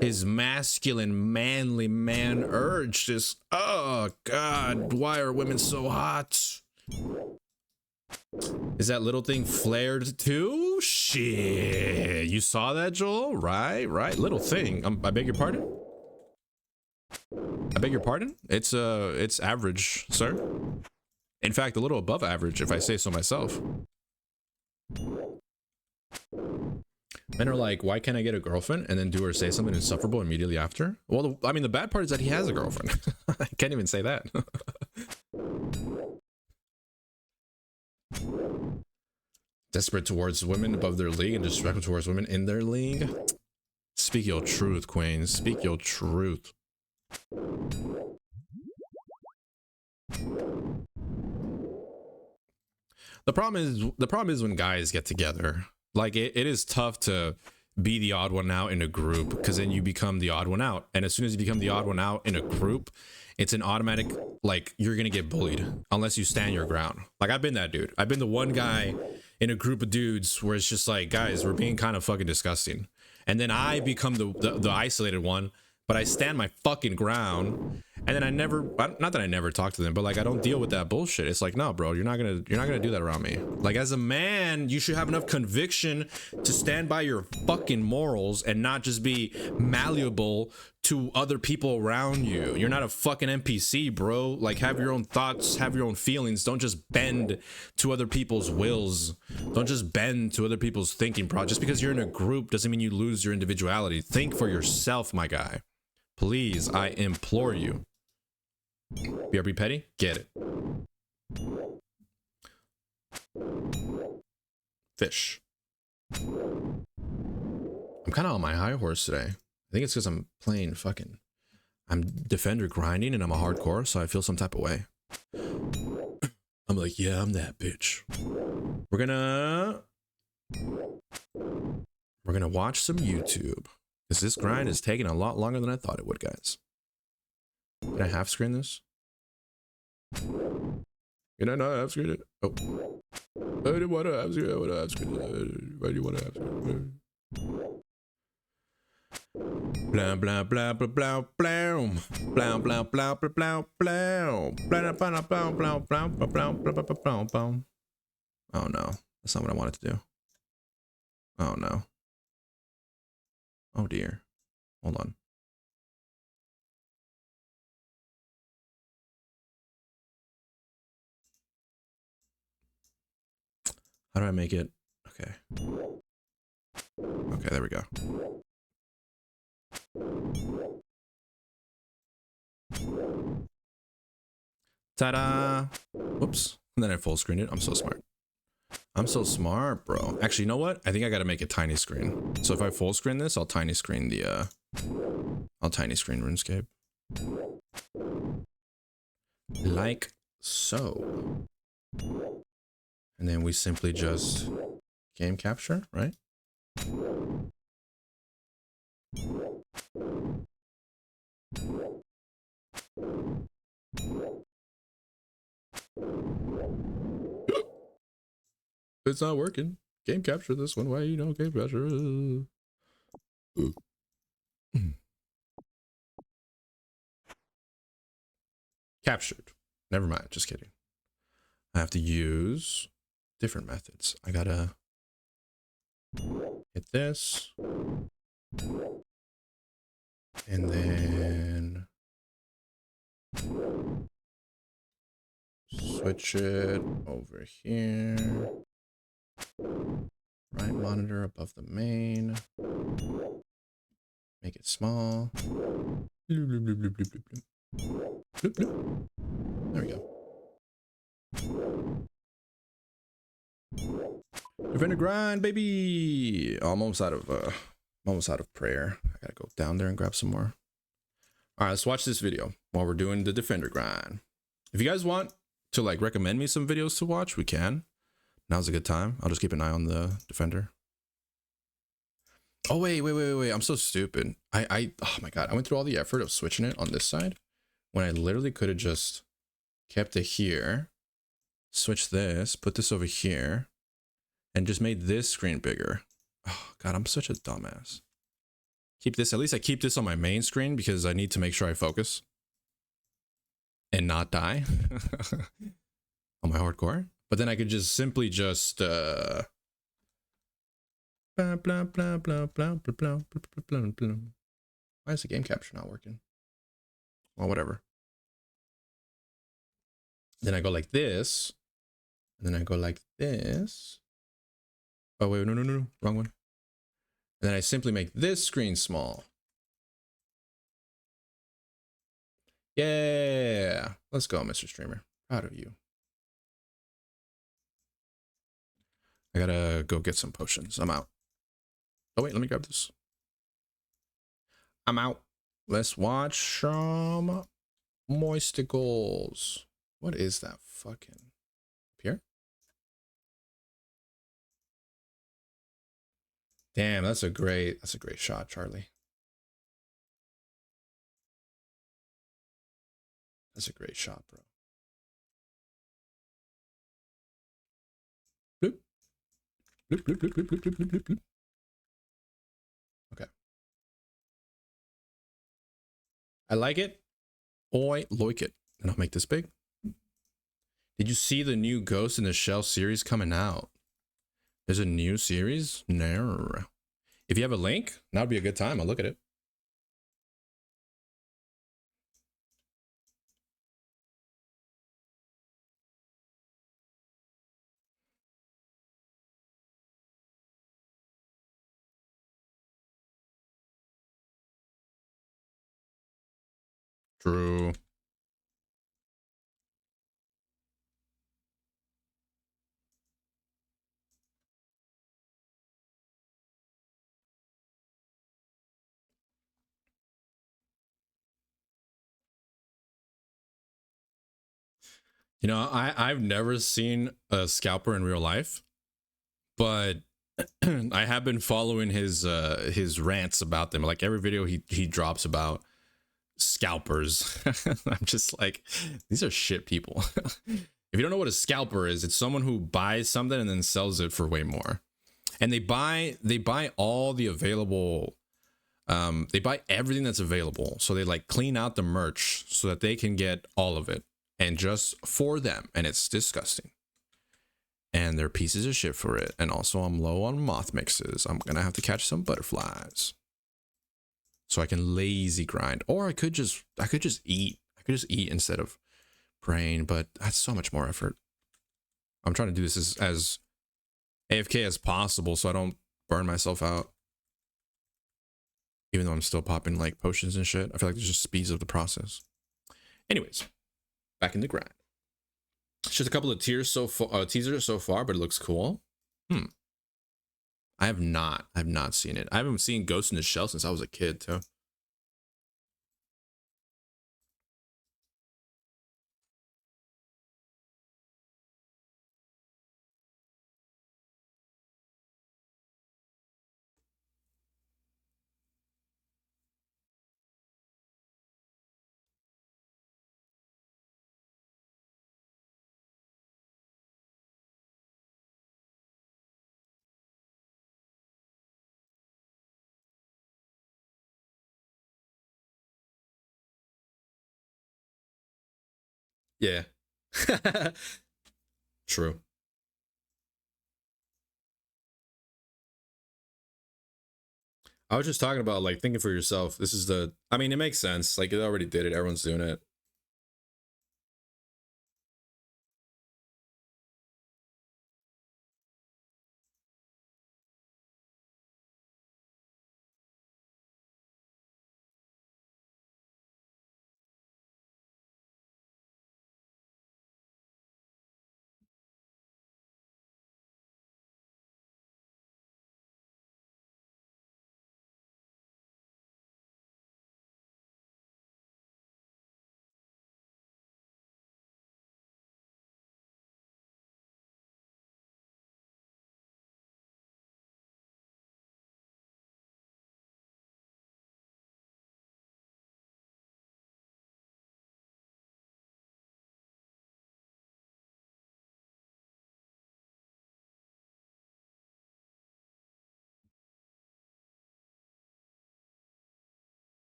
his masculine, manly man urge. Just, oh God, why are women so hot? Is that little thing flared too? Shit, you saw that, Joel? Right, little thing. I beg your pardon? I beg your pardon? It's average, sir. In fact, a little above average, if I say so myself. Men are like, why can't I get a girlfriend and then do or say something insufferable immediately after? Well, I mean, the bad part is that he has a girlfriend. I can't even say that. Desperate towards women above their league and disrespectful towards women in their league. Speak your truth, Queen. Speak your truth. The problem is when guys get together, like it is tough to be the odd one out in a group, because then you become the odd one out, and as soon as you become the odd one out in a group, it's an automatic, like, you're gonna get bullied unless you stand your ground. Like, I've been that dude. I've been the one guy in a group of dudes where it's just like, guys, we're being kind of fucking disgusting, and then I become the isolated one, but I stand my fucking ground. And then not that I never talk to them, but like, I don't deal with that bullshit. It's like, no, bro, you're not gonna do that around me. Like, as a man, you should have enough conviction to stand by your fucking morals and not just be malleable to other people around you. You're not a fucking NPC, bro. Like, have your own thoughts, have your own feelings. Don't just bend to other people's wills. Don't just bend to other people's thinking process. Just because you're in a group doesn't mean you lose your individuality. Think for yourself, my guy. Please, I implore you. BRB petty? Get it. Fish. I'm kind of on my high horse today. I think it's because I'm playing fucking... I'm defender grinding and I'm a hardcore, so I feel some type of way. I'm like, yeah, I'm that bitch. We're gonna watch some YouTube. Because this grind is taking a lot longer than I thought it would, guys. Can I half screen this? Can I not half screen it? Oh. I didn't want to half screen it. I want to half screen it. Why do you want to half screen it? Blah, blah, blah, blah, blah, blah. Blah, blah, blah, blah, blah, blah. Blah, blah, blah, blah, blah, blah, blah, blah, blah. Oh no. That's not what I wanted to do. Oh no. Oh dear. Hold on. How do I make it? Okay. Okay, there we go. Ta-da! Whoops. And then I full screen it. I'm so smart. I'm so smart, bro. Actually, you know what? I think I gotta make a tiny screen. So if I full screen this, I'll tiny screen the I'll tiny screen RuneScape. Like so. And then we simply just game capture, right? It's not working. Game capture this one. Why you don't game capture? Captured. Never mind. Just kidding. I have to use different methods. I gotta hit this. And then switch it over here. Right monitor above the main. Make it small. Bloop, bloop, bloop, bloop, bloop, bloop. Bloop, bloop. There we go. Defender grind, baby. Oh, I'm almost out of prayer. I gotta go down there and grab some more. All right, let's watch this video while we're doing the defender grind. If you guys want to like recommend me some videos to watch, we can. Now's a good time. I'll just keep an eye on the defender. Oh wait. I'm so stupid. Oh my god, I went through all the effort of switching it on this side when I literally could have just kept it here, switch this, put this over here, and just made this screen bigger. Oh God, I'm such a dumbass. Keep this, at least I keep this on my main screen because I need to make sure I focus and not die on my hardcore. But then I could just simply just blah, blah, blah, blah, blah, blah, blah, blah, blah. Why is the game capture not working? Well, whatever. Then I go like this, and then I go like this. Oh wait, no, wrong one. And then I simply make this screen small. Yeah, let's go, Mr. Streamer. Proud of you. I gotta go get some potions. I'm out. Oh wait, let me grab this. I'm out. Let's watch some moisticles. What is that fucking here? Damn, that's a great shot, Charlie. That's a great shot, bro. Bloop. Bloop, bloop, bloop, bloop, bloop, bloop, bloop, bloop. Okay. I like it. I like it. And I'll make this big. Did you see the new Ghost in the Shell series coming out? There's a new series? No. If you have a link, that'd be a good time. I'll look at it. True. You know, I've never seen a scalper in real life, but I have been following his rants about them. Like every video he drops about scalpers. I'm just like, these are shit people. If you don't know what a scalper is, it's someone who buys something and then sells it for way more. And they buy all the available they buy everything that's available. So they like clean out the merch so that they can get all of it and just for them, and it's disgusting. And they're pieces of shit for it. And also I'm low on moth mixes. I'm gonna have to catch some butterflies so I can lazy grind, or I could just eat. I could just eat instead of praying, but that's so much more effort. I'm trying to do this as AFK as possible so I don't burn myself out. Even though I'm still popping like potions and shit, I feel like there's just speeds of the process. Anyways, back in the grind. It's just a couple of teasers so far, but it looks cool. I've not seen it. I haven't seen Ghost in the Shell since I was a kid too. Yeah. True. I was just talking about like thinking for yourself. This is I mean, it makes sense. Like it already did it. Everyone's doing it.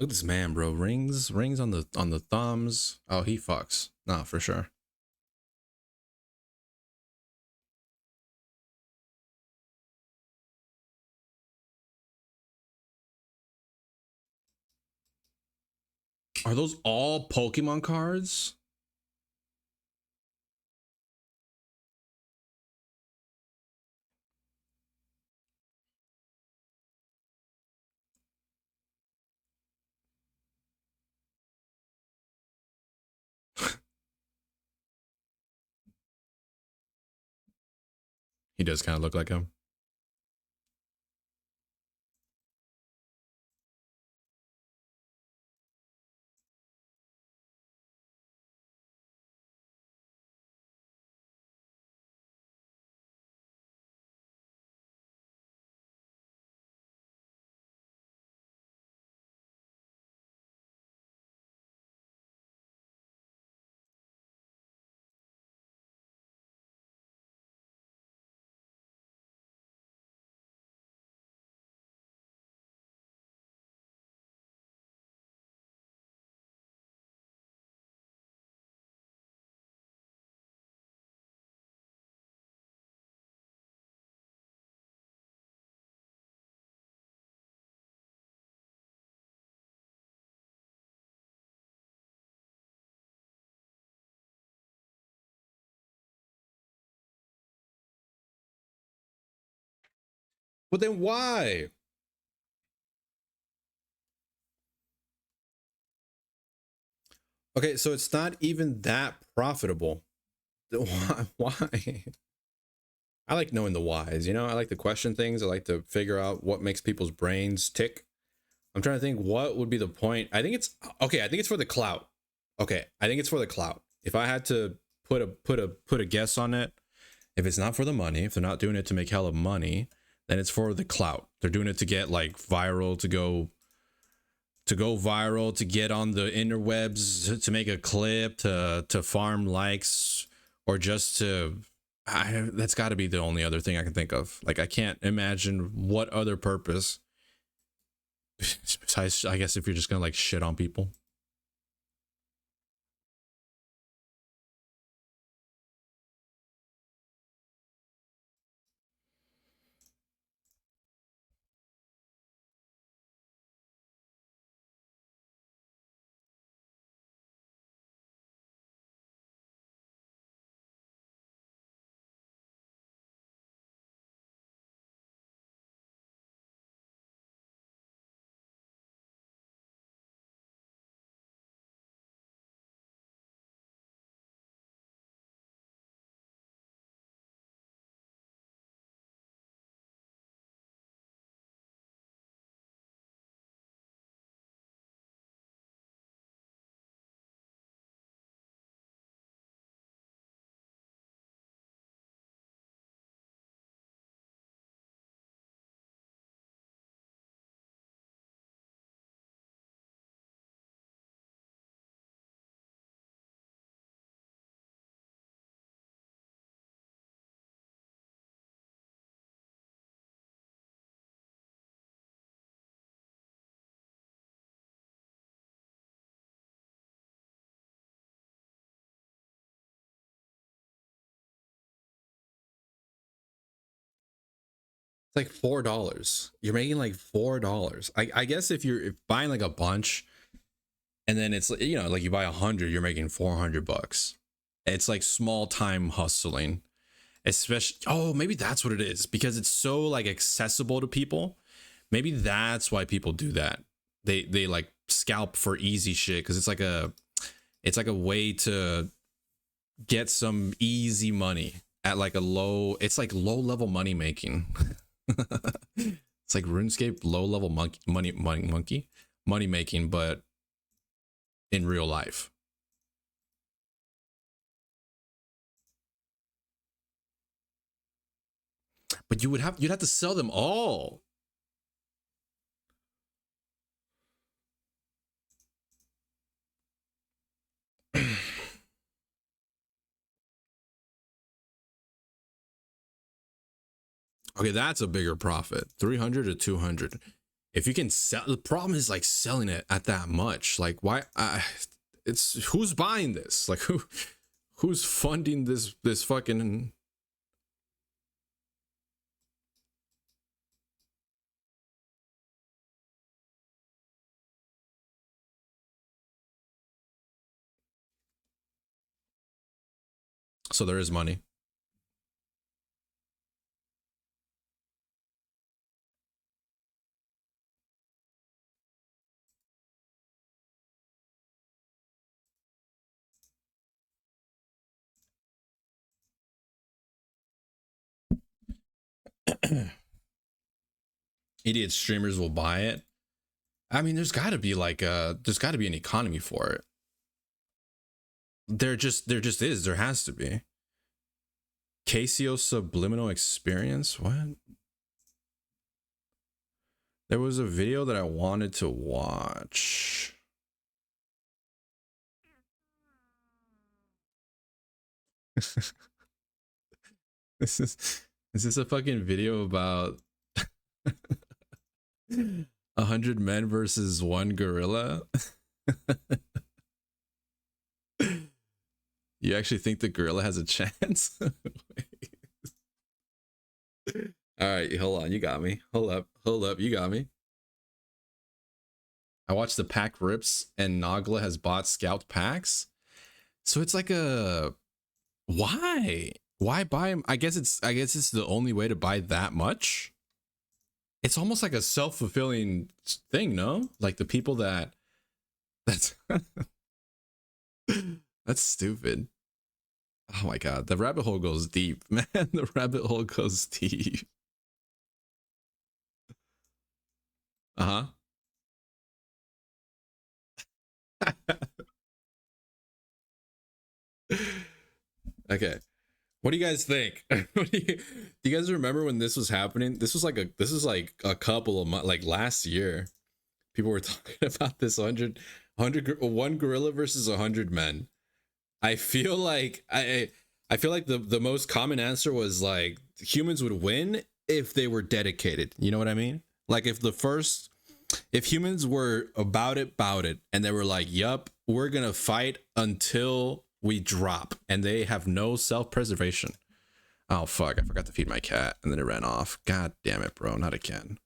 Look at this man, bro. Rings on the thumbs. Oh, he fucks. Nah, for sure. Are those all Pokemon cards? He does kind of look like him. But then why? Okay, so it's not even that profitable. Why? I like knowing the whys, you know? I like to question things. I like to figure out what makes people's brains tick. I'm trying to think what would be the point. I think it's okay, I think it's for the clout. Okay, I think it's for the clout. If I had to put a guess on it, if it's not for the money, if they're not doing it to make hella money, then it's for the clout. They're doing it to get like viral, to go viral, to get on the interwebs, to make a clip, to farm likes, or just to that's got to be the only other thing I can think of. Like I can't imagine what other purpose besides, I guess, if you're just gonna like shit on people. It's like $4. You're making like $4. I guess if buying like a bunch, and then it's, you know, like you buy 100, you're making $400. It's like small time hustling, especially. Oh, maybe that's what it is, because it's so like accessible to people. Maybe that's why people do that. They like scalp for easy shit, because it's like a way to get some easy money at like a low. It's like low level money making. It's like RuneScape low level money making, but in real life. But you'd have to sell them all. Okay, that's a bigger profit. 300 to 200. If you can sell, the problem is like selling it at that much. Like, why? It's who's buying this? Like, who's funding this fucking? So there is money. Idiot streamers will buy it. I mean, there's got to be like there's got to be an economy for it. There just is. There has to be. Casio subliminal experience. What? There was a video that I wanted to watch. This is this a fucking video about 100 men versus one gorilla? You actually think the gorilla has a chance? All right, hold on. You got me. Hold up. You got me. I watched the pack rips and Nagla has bought scalped packs. So it's like a why? Why buy them? I guess it's the only way to buy that much. It's almost like a self-fulfilling thing, no? Like the people that's that's stupid. Oh my god, the rabbit hole goes deep, man. The rabbit hole goes deep. Uh-huh. Okay. What do you guys think? Do you guys remember when this was happening? This is like a couple of months, like last year. People were talking about this 1 gorilla versus 100 men. I feel like I feel like the most common answer was like humans would win if they were dedicated. You know what I mean? Like if humans were about it, and they were like, yup, we're gonna fight until we drop, and they have no self-preservation. Oh fuck, I forgot to feed my cat and then it ran off. God damn it, bro, not again.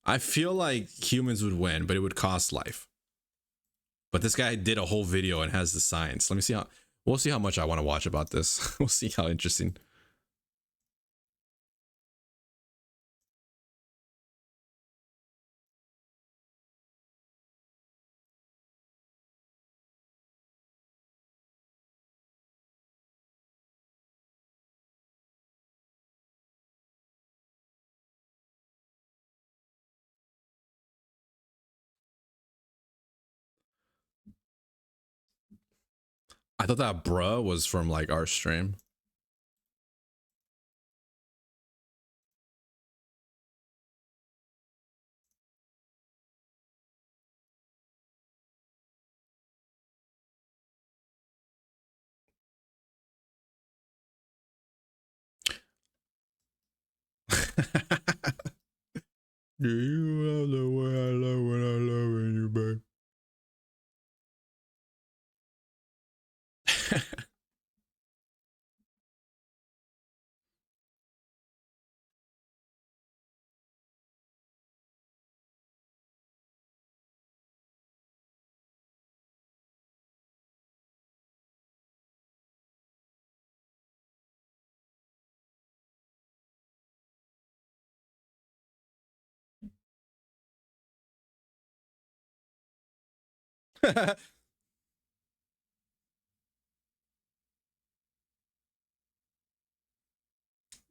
I feel like humans would win, but it would cost life. But this guy did a whole video and has the science. Let me see we'll see how much I want to watch about this. We'll see how interesting. I thought that bruh was from like our stream. Do you love the way I love when I love you, babe?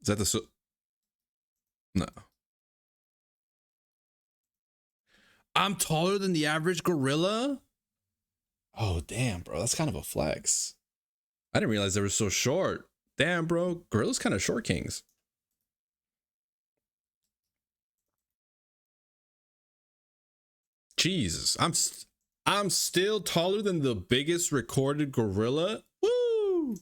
Is that no. I'm taller than the average gorilla? Oh, damn, bro. That's kind of a flex. I didn't realize they were so short. Damn, bro. Gorillas kind of short kings. Jesus. I'm still taller than the biggest recorded gorilla. Woo!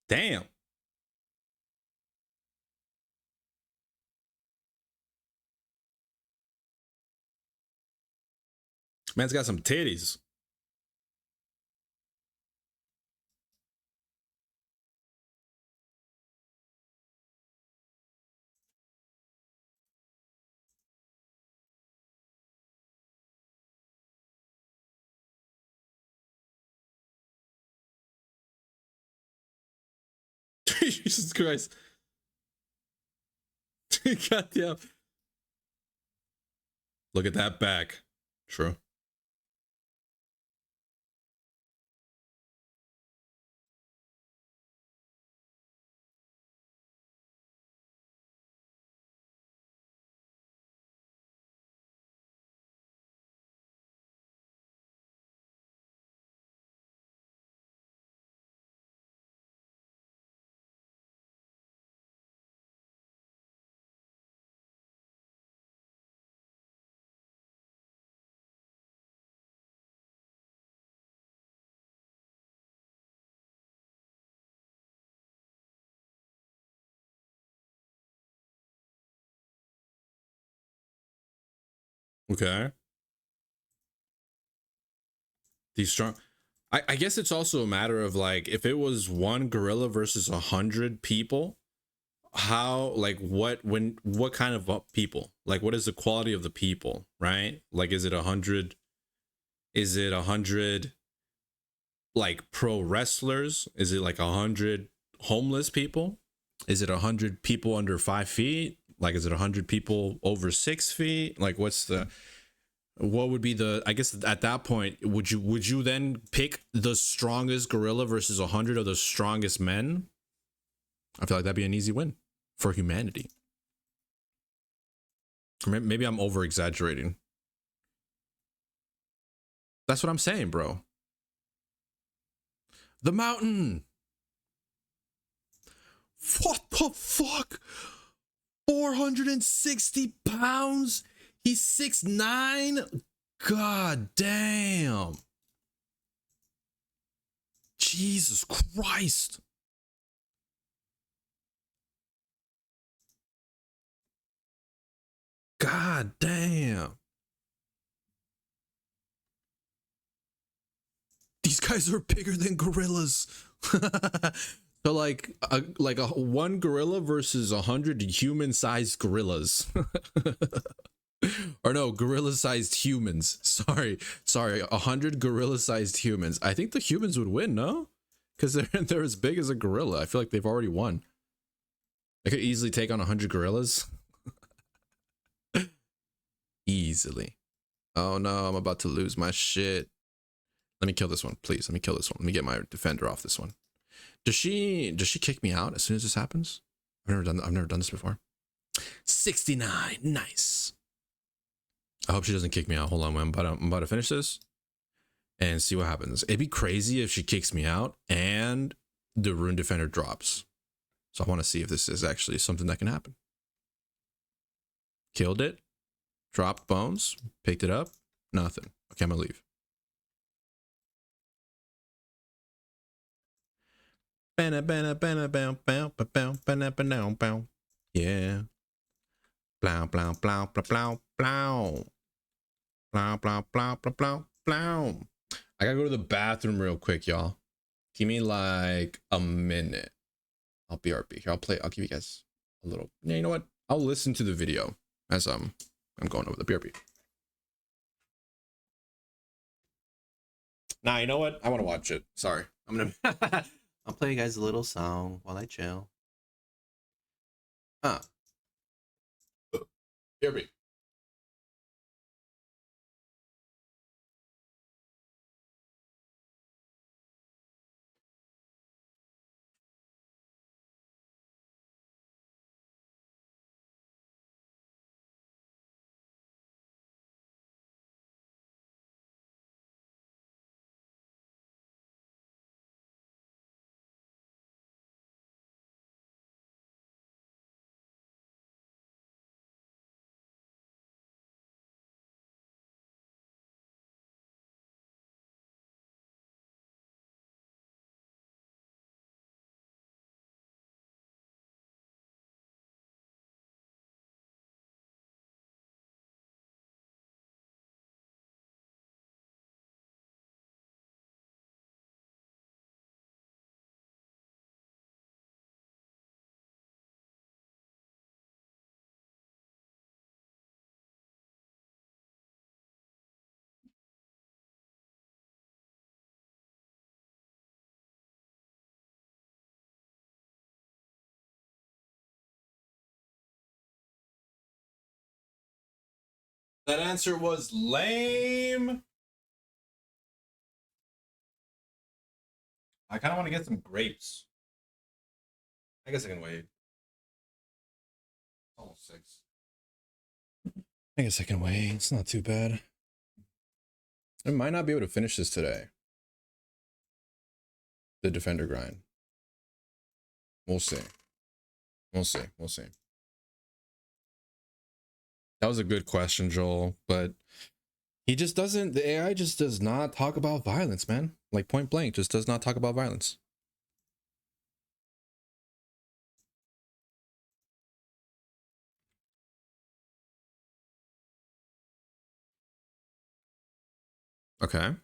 Damn. Man's got some titties. Jesus Christ. Goddamn. Look at that back. True. Okay. These strong. I guess it's also a matter of like if it was one gorilla versus 100 people, how like what kind of people? Like what is the quality of the people, right? Like is it 100? Is it 100 like pro wrestlers? Is it like 100 homeless people? Is it 100 people under 5 feet? Like is it 100 people over 6 feet? Like what would be the, I guess at that point would you then pick the strongest gorilla versus 100 of the strongest men? I feel like that'd be an easy win for humanity. Or maybe I'm over exaggerating. That's what I'm saying, bro. The mountain. What the fuck? 460 pounds? He's 6'9"? God damn. Jesus Christ. God damn. These guys are bigger than gorillas. So like a one gorilla versus 100 human-sized gorillas. Or no, gorilla-sized humans. Sorry, 100 gorilla-sized humans. I think the humans would win, no? Because they're as big as a gorilla. I feel like they've already won. They could easily take on 100 gorillas. Easily. Oh no, I'm about to lose my shit. Let me kill this one, please. Let me kill this one. Let me get my defender off this one. Does she kick me out as soon as this happens? I've never done this before. 69. Nice. I hope she doesn't kick me out. Hold on, I'm about to finish this and see what happens. It'd be crazy if she kicks me out and the rune defender drops. So I want to see if this is actually something that can happen. Killed it. Dropped bones. Picked it up. Nothing. Okay, I'm gonna leave. Yeah. Blow, blow, blow, blow, blow, blow. Blow, blow, blow, blow, blow, blow. I gotta go to the bathroom real quick, y'all. Give me like a minute. I'll BRB here. I'll give you guys a little. Yeah, you know what? I'll listen to the video as I'm going over the BRB. Nah, you know what? I want to watch it. Sorry. I'm gonna I'll play you guys a little song while I chill. BRB. That answer was lame. I kind of want to get some grapes. I guess I can wait. Almost 6. I guess I can wait. It's not too bad. I might not be able to finish this today. The defender grind. We'll see. We'll see. We'll see. That was a good question, Joel, but he just doesn't, the AI just does not talk about violence, man. Like point blank, just does not talk about violence. Okay.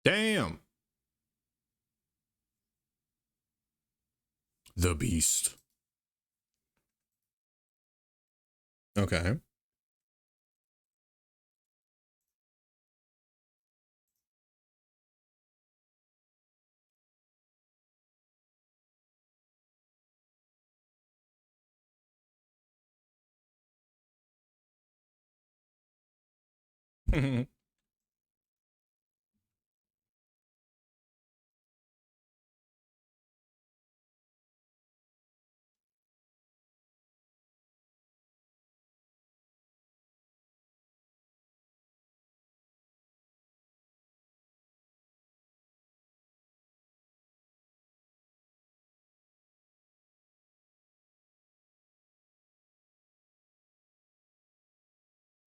Damn. The beast. Okay.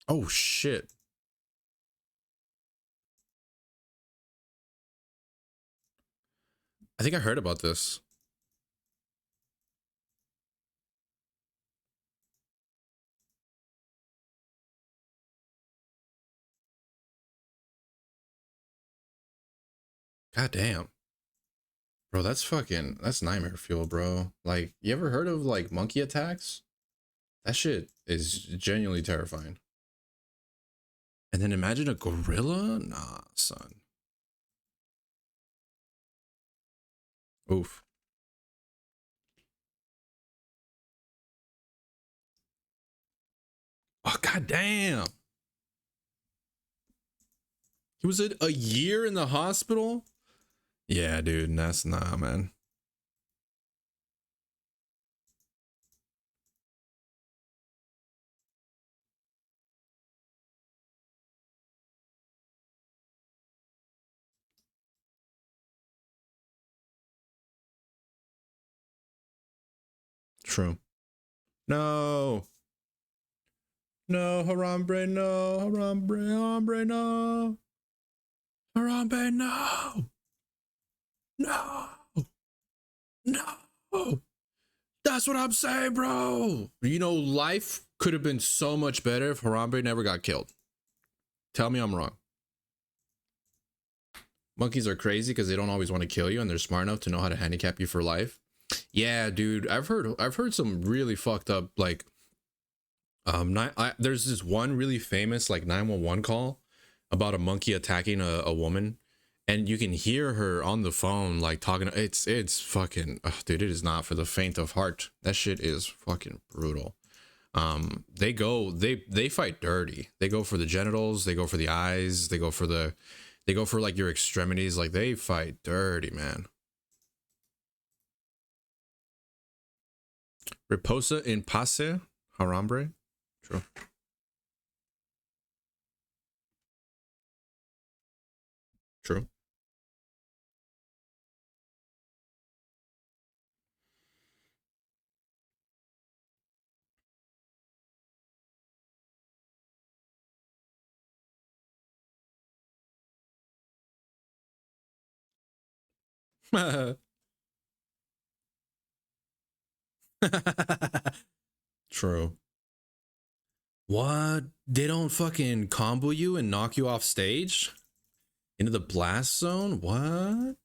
Oh shit. I think I heard about this. God damn. Bro, that's nightmare fuel, bro. Like, you ever heard of like monkey attacks? That shit is genuinely terrifying. And then imagine a gorilla? Nah, son. Oof. Oh, god damn. He was a year in the hospital? Yeah, dude, that's nah, man. True. No. No, Harambe, no. Harambe, Harambe, no. Harambe, no. No. No. That's what I'm saying, bro. You know, life could have been so much better if Harambe never got killed. Tell me I'm wrong. Monkeys are crazy because they don't always want to kill you, and they're smart enough to know how to handicap you for life. Yeah, dude, I've heard some really fucked up, like, there's this one really famous like 911 call about a monkey attacking a woman, and you can hear her on the phone like talking. It's fucking, ugh, dude, it is not for the faint of heart. That shit is fucking brutal. They fight dirty. They go for the genitals, they go for the eyes, they go for like your extremities. Like, they fight dirty, man. Reposa in pace, Harambe. True. True. True. What? They don't fucking combo you and knock you off stage? Into the blast zone? What?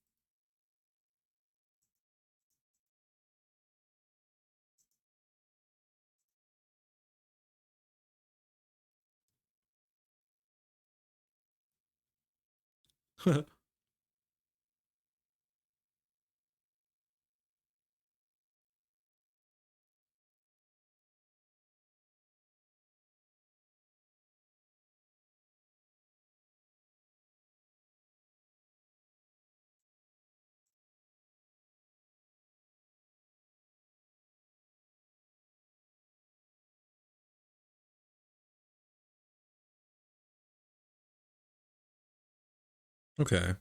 Okay.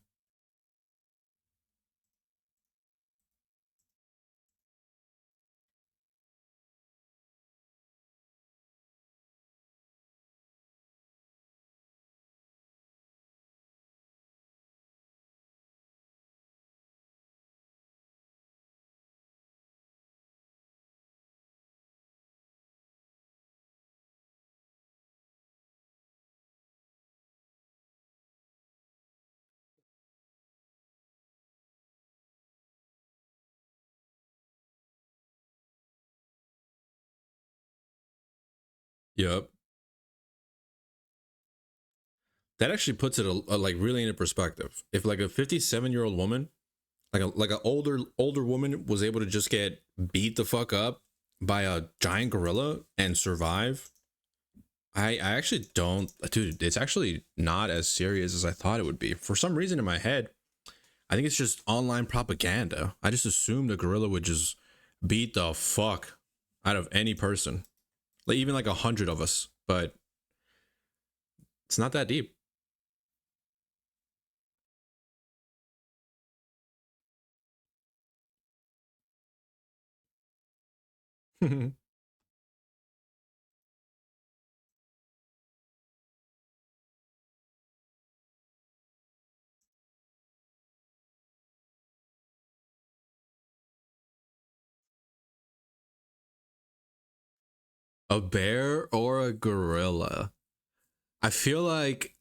Yep. That actually puts it like really into perspective. If like a 57-year-old woman, like an older woman was able to just get beat the fuck up by a giant gorilla and survive, I actually don't, dude. It's actually not as serious as I thought it would be. For some reason in my head, I think it's just online propaganda. I just assumed a gorilla would just beat the fuck out of any person, like even like 100 of us. But it's not that deep. A bear or a gorilla? I feel like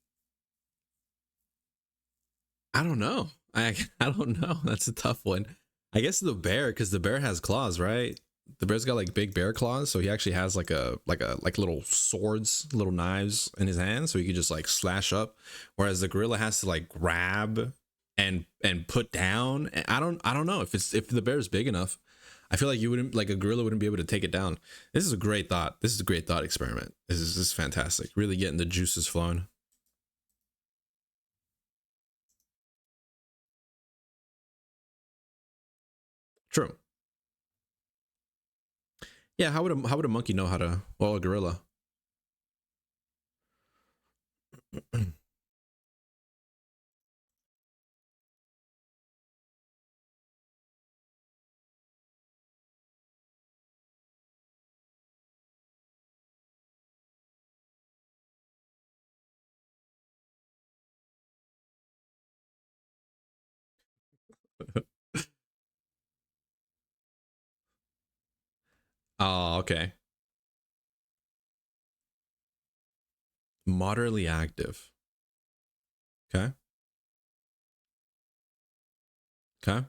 I don't know. I don't know. That's a tough one. I guess the bear, because the bear has claws, right? The bear's got like big bear claws, so he actually has like little swords, little knives in his hands, so he could just like slash up. Whereas the gorilla has to like grab and put down. And I don't know if the bear's big enough. I feel like you wouldn't like a gorilla wouldn't be able to take it down. This is a great thought. This is a great thought experiment. This is fantastic. Really getting the juices flowing. True. Yeah, how would a monkey know how to, well, a gorilla? Oh, okay. Moderately active. Okay. Okay.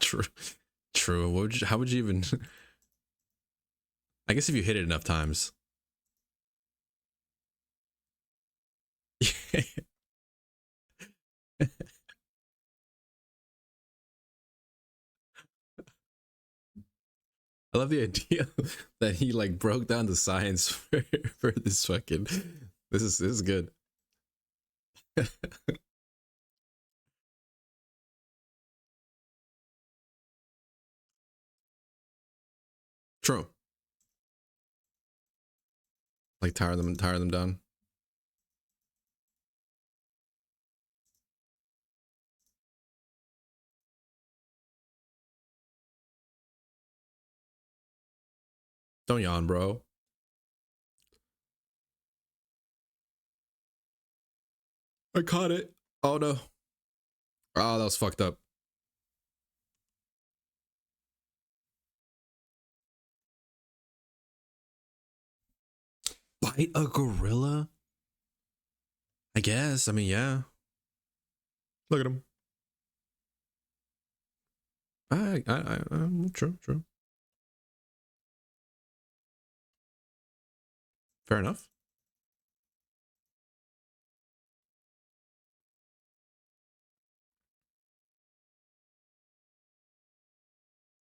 True. True. How would you even I guess if you hit it enough times. I love the idea that he like broke down the science for this fucking this is good. True. Like tire them down. Don't yawn, bro. I caught it. Oh no. Oh, that was fucked up. Bite a gorilla? I guess. I mean, yeah. Look at him. True. Fair enough.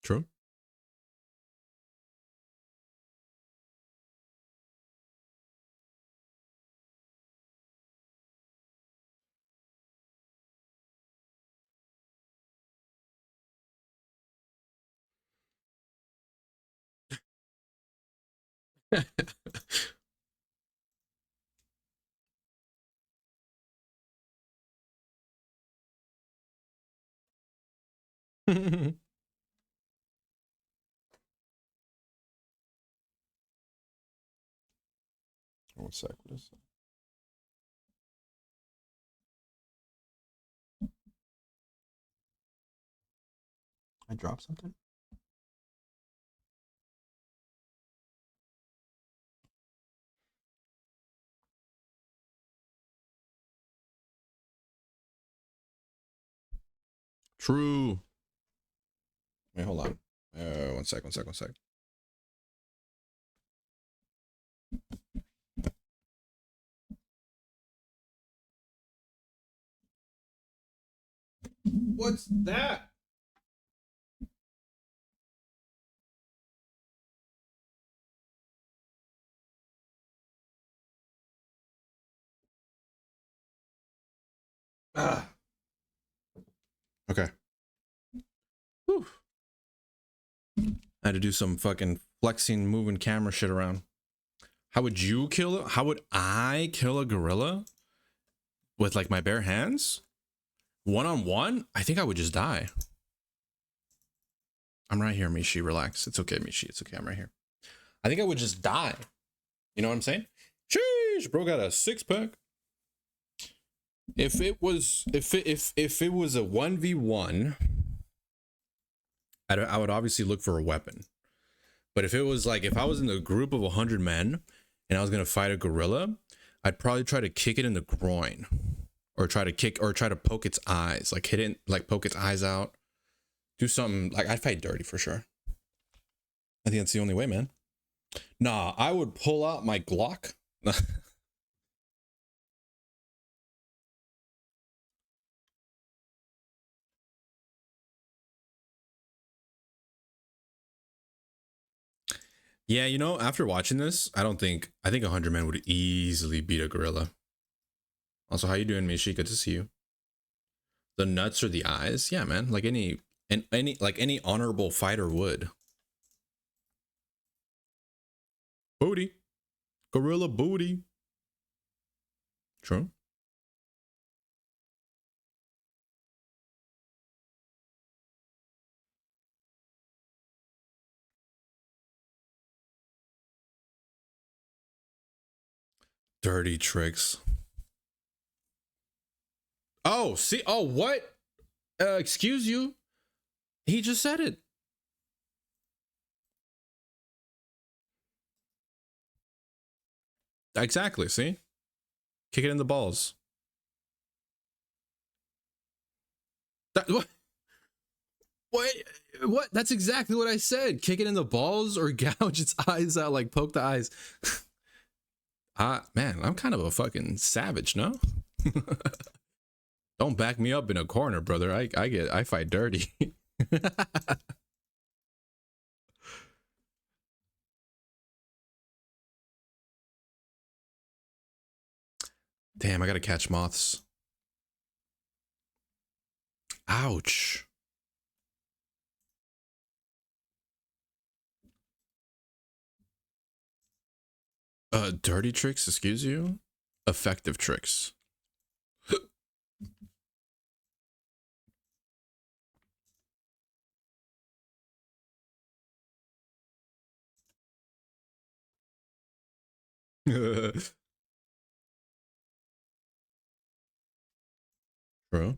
True. One sec. What is that? I dropped something? True. Wait, hold on. One sec. What's that? Ah. Okay. Whew. I had to do some fucking flexing, moving camera shit around. How would you kill it? How would I kill a gorilla with like my bare hands? One on one? I think I would just die. I'm right here, Mishi. Relax. It's okay, Mishi. It's okay. I'm right here. I think I would just die. You know what I'm saying? Sheesh, bro got a 6-pack. If it was a 1v1, I would obviously look for a weapon. But if it was like if I was in a group of 100 men and I was gonna fight a gorilla, I'd probably try to kick it in the groin, or try to poke its eyes, like hit it, like poke its eyes out. Do something like I'd fight dirty for sure. I think that's the only way, man. Nah, I would pull out my Glock. 'After watching this, I think 100 men would easily beat a gorilla. Also, how you doing, Mishi? Good to see you. The nuts or the eyes? Yeah, man. Like any honorable fighter would. Booty. Gorilla booty. True. Dirty tricks. Oh, see. Oh, what? Excuse you. He just said it. Exactly. See? Kick it in the balls. What? What? What? That's exactly what I said. Kick it in the balls or gouge its eyes out, like poke the eyes. Man, I'm kind of a fucking savage, no? Don't back me up in a corner, brother. I fight dirty. Damn, I gotta catch moths. Ouch. Dirty tricks, excuse you? Effective tricks.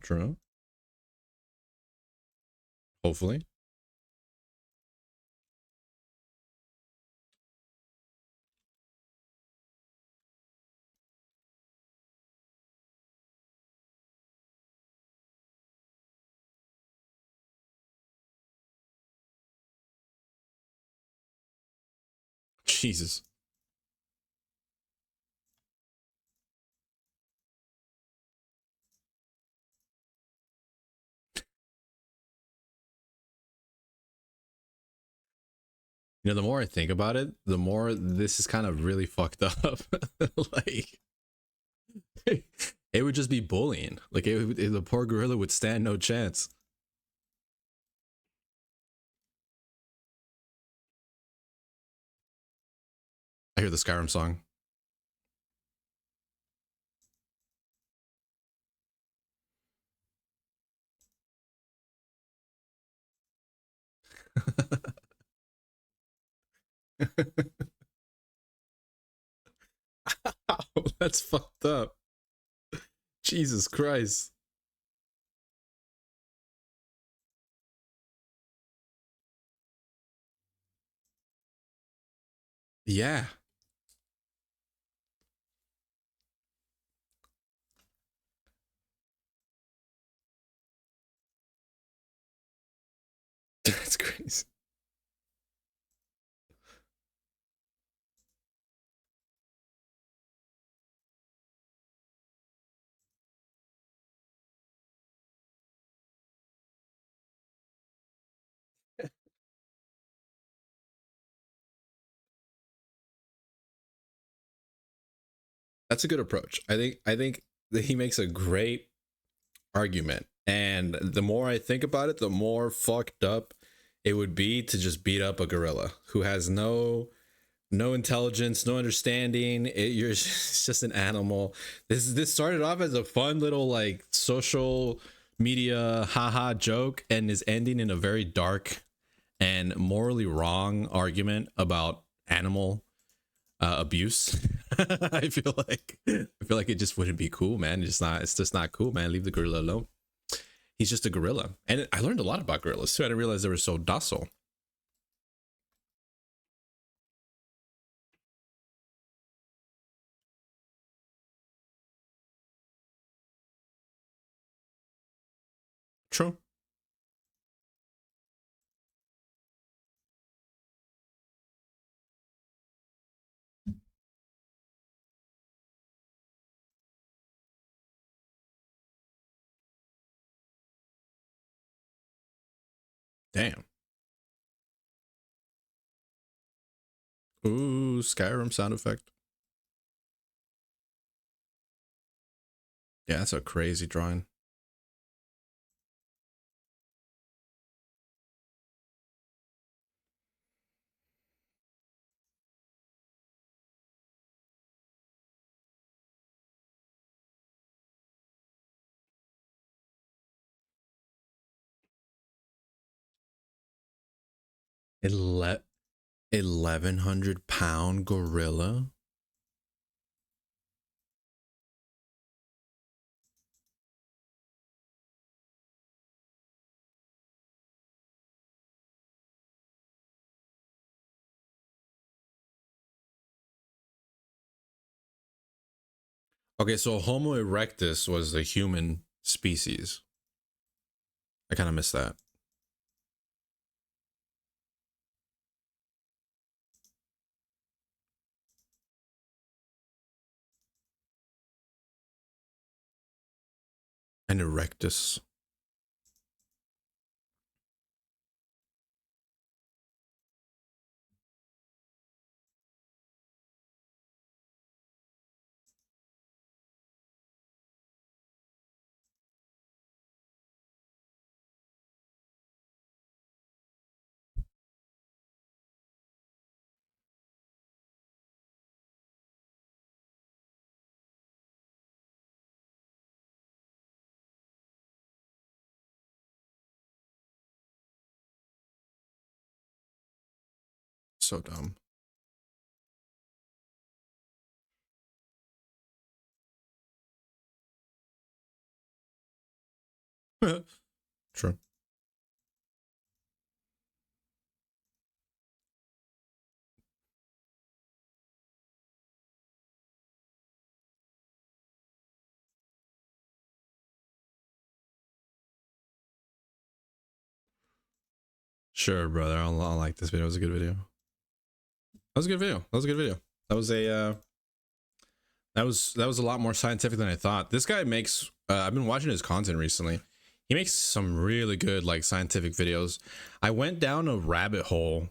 True. Hopefully. Jesus. You know, the more I think about it, the more this is kind of really fucked up. Like, it would just be bullying. Like, the poor gorilla would stand no chance. I hear the Skyrim song. That's fucked up. Jesus Christ. Yeah. That's crazy. That's a good approach. I think that he makes a great argument. And the more I think about it, the more fucked up it would be to just beat up a gorilla who has no intelligence, no understanding. You're it's just an animal. This started off as a fun little like social media haha joke and is ending in a very dark and morally wrong argument about animal abuse. I feel like it just wouldn't be cool, man. It's just not cool, man. Leave the gorilla alone. He's just a gorilla. And I learned a lot about gorillas too. I didn't realize they were so docile. True. Damn. Ooh, Skyrim sound effect. Yeah, that's a crazy drawing. Ele- 1,100-pound gorilla. Okay, so Homo erectus was the human species. I kind of missed that. And erectus. So dumb. True. Sure, brother. I'll like this video. It was a good video. That was a good video. That was a good video. That was a that was a lot more scientific than I thought. This guy makes I've been watching his content recently. He makes some really good like scientific videos. I went down a rabbit hole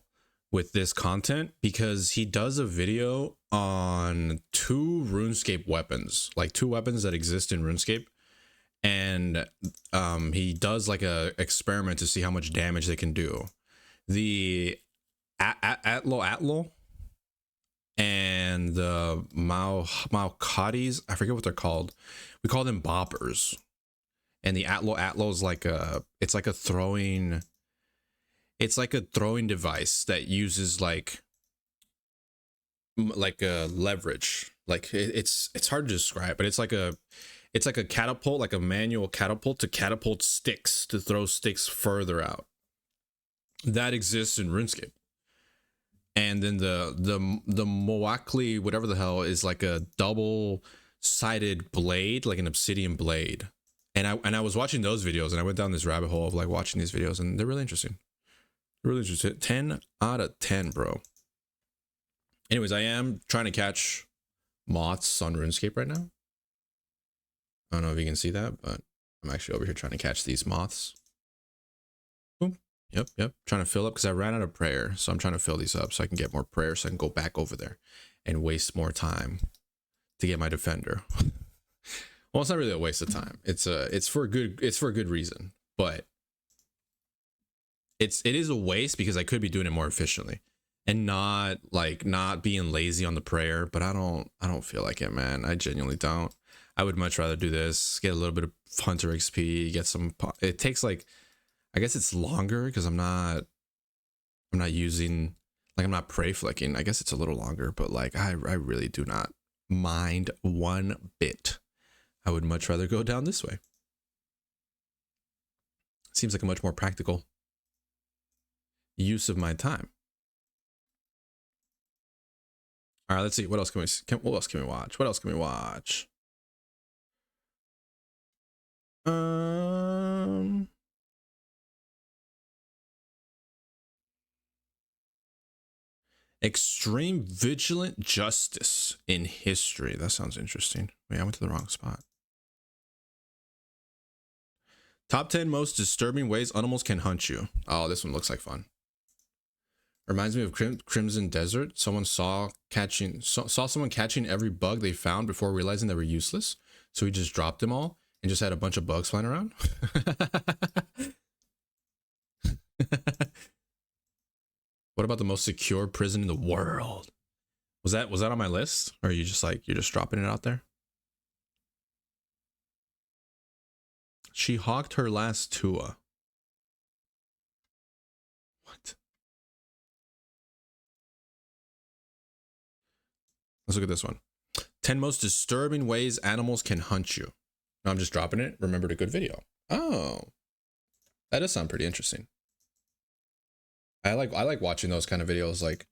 with this content because he does a video on two RuneScape weapons, like two weapons that exist in RuneScape, and he does like a experiment to see how much damage they can do. The Atlo and the Malkatis, I forget what they're called. We call them boppers. And the Atlo is like it's like a throwing device that uses like a leverage. Like it's hard to describe, but it's like a catapult, like a manual catapult to catapult sticks, to throw sticks further out. That exists in RuneScape. And then the Moakli, whatever the hell, is like a double-sided blade, like an obsidian blade. And I was watching those videos, and I went down this rabbit hole of like watching these videos, and they're really interesting. Really interesting. 10 out of 10, bro. Anyways, I am trying to catch moths on RuneScape right now. I don't know if you can see that, but I'm actually over here trying to catch these moths. Boom. Yep. Trying to fill up because I ran out of prayer. So I'm trying to fill these up so I can get more prayer so I can go back over there and waste more time to get my defender. Well, it's not really a waste of time. It's for a good reason, but it is a waste because I could be doing it more efficiently and not being lazy on the prayer, but I don't feel like it, man. I genuinely don't. I would much rather do this, get a little bit of hunter XP, get some. It takes like, I guess it's longer because I'm not using, like, I'm not prey flicking. I guess it's a little longer, but like I really do not mind one bit. I would much rather go down this way. Seems like a much more practical use of my time. All right, let's see. What else can we watch? What else can we watch? Extreme vigilant justice in history. That sounds interesting. Wait, I went to the wrong spot. Top 10 most disturbing ways animals can hunt you. Oh, this one looks like fun. Reminds me of Crimson Desert. Someone saw someone catching every bug they found before realizing they were useless. So he just dropped them all and just had a bunch of bugs flying around. What about the most secure prison in the world? Was that on my list? Or are you just like, you're just dropping it out there? She hawked her last Tua. What? Let's look at this one. 10 most disturbing ways animals can hunt you. No, I'm just dropping it. Remembered a good video. Oh, that does sound pretty interesting. I like watching those kind of videos, like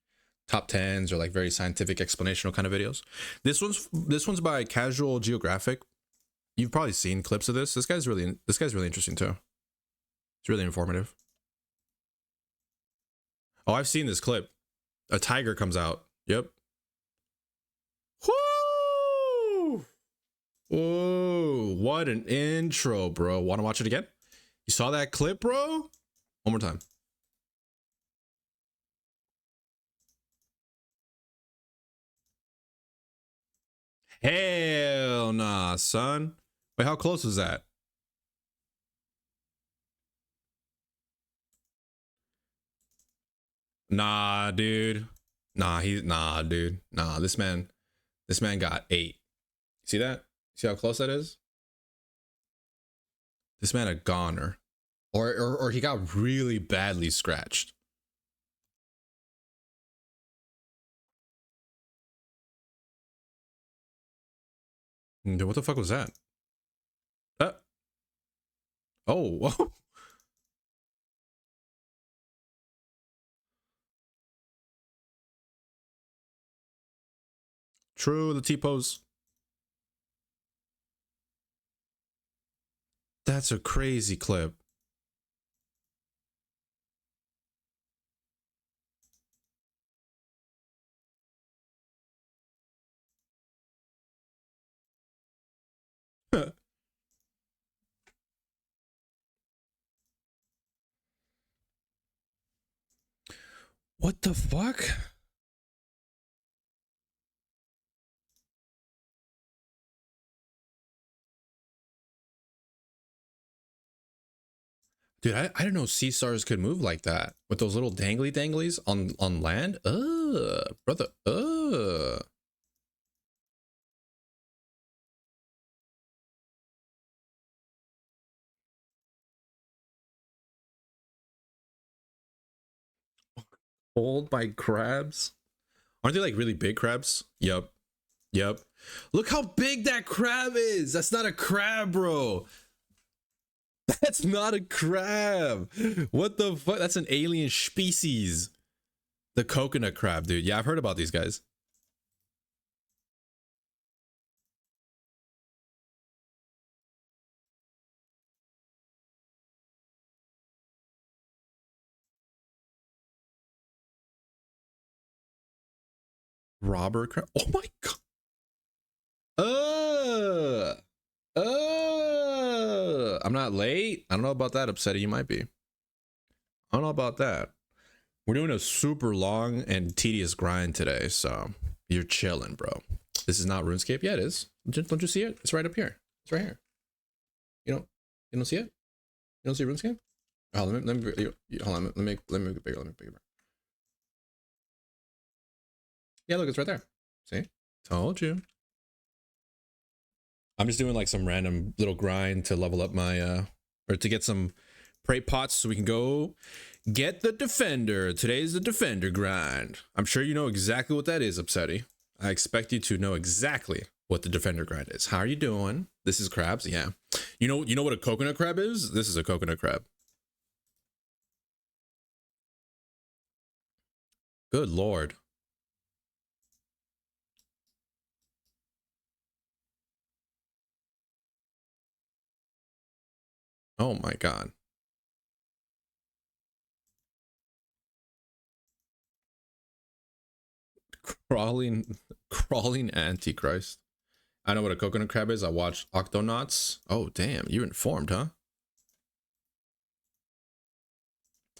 top 10s or like very scientific explanational kind of videos. This one's by Casual Geographic. You've probably seen clips of this. This guy's really interesting too. It's really informative. Oh, I've seen this clip. A tiger comes out. Yep. Woo! Whoa, what an intro, bro. Want to watch it again? You saw that clip, bro? One more time. Hell nah, son. Wait, how close was that? Nah, dude. Nah, dude. Nah, this man got 8. See that? See how close that is? This man a goner. Or he got really badly scratched. Dude, what the fuck was that? Oh. True, the T-pose. That's a crazy clip. What the fuck? Dude, I didn't know sea stars could move like that with those little dangly danglies on land. Brother. Hold by crabs. Aren't they like really big crabs? Yep. Yep. Look how big that crab is. That's not a crab, bro. That's not a crab. What the fuck? That's an alien species. The coconut crab, dude. Yeah, I've heard about these guys. Robber crab. Oh my god. I'm not late. I don't know about that, upsetting. You might be. I don't know about that. We're doing a super long and tedious grind today, so you're chilling, bro. This is not RuneScape. Yeah, it is. Don't you see it? It's right up here. It's right here. You don't see it? You don't see RuneScape? Oh, hold on. Let me make it bigger. Let me make it bigger. Yeah, look, it's right there. See? Told you. I'm just doing like some random little grind to level up my or to get some prey pots so we can go get the defender. Today's the defender grind. I'm sure you know exactly what that is, Upsetty. I expect you to know exactly what the defender grind is. How are you doing? This is crabs. Yeah. You know what a coconut crab is? This is a coconut crab. Good lord. Oh my god. Crawling antichrist. I know what a coconut crab is. I watched Octonauts. Oh damn, you're informed, huh?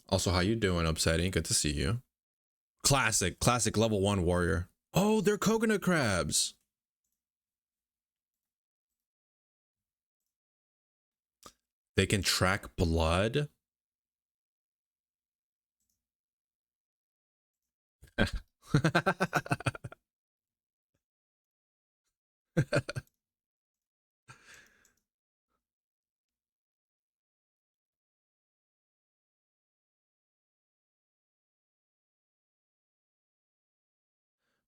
Also, how you doing, Upsetting? Good to see you. Classic level 1 warrior. Oh, they're coconut crabs. They can track blood.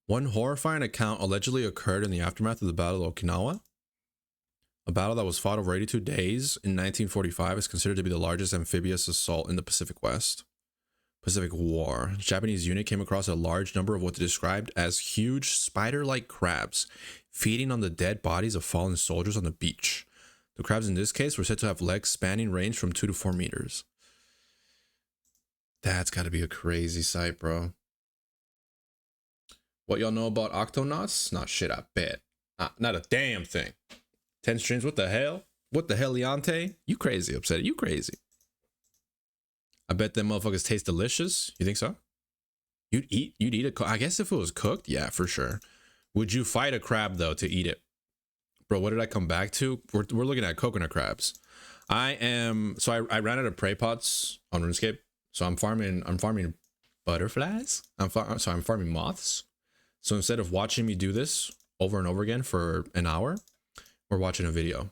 One horrifying account allegedly occurred in the aftermath of the Battle of Okinawa. A battle that was fought over 82 days in 1945 is considered to be the largest amphibious assault in the Pacific War. The Japanese unit came across a large number of what they described as huge spider-like crabs feeding on the dead bodies of fallen soldiers on the beach. The crabs in this case were said to have legs spanning range from 2 to 4 meters. That's got to be a crazy sight, bro. What y'all know about Octonauts? Not shit, I bet. Not a damn thing. 10 streams, what the hell? What the hell, Leonte? You crazy, Upset. You crazy. I bet them motherfuckers taste delicious. You think so? You'd eat a, I guess if it was cooked, yeah, for sure. Would you fight a crab though to eat it? Bro, what did I come back to? We're looking at coconut crabs. I ran out of prey pots on RuneScape. So I'm farming butterflies. I'm farming moths. So instead of watching me do this over and over again for an hour, we're watching a video.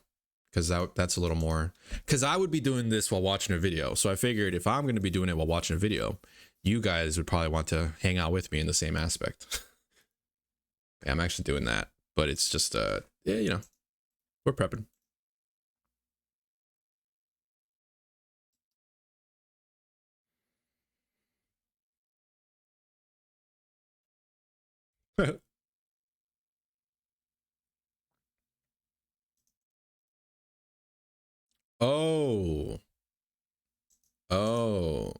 Because that's a little more, because I would be doing this while watching a video. So I figured if I'm going to be doing it while watching a video, you guys would probably want to hang out with me in the same aspect. Yeah, I'm actually doing that, but it's just, yeah, you know, we're prepping. Oh, oh,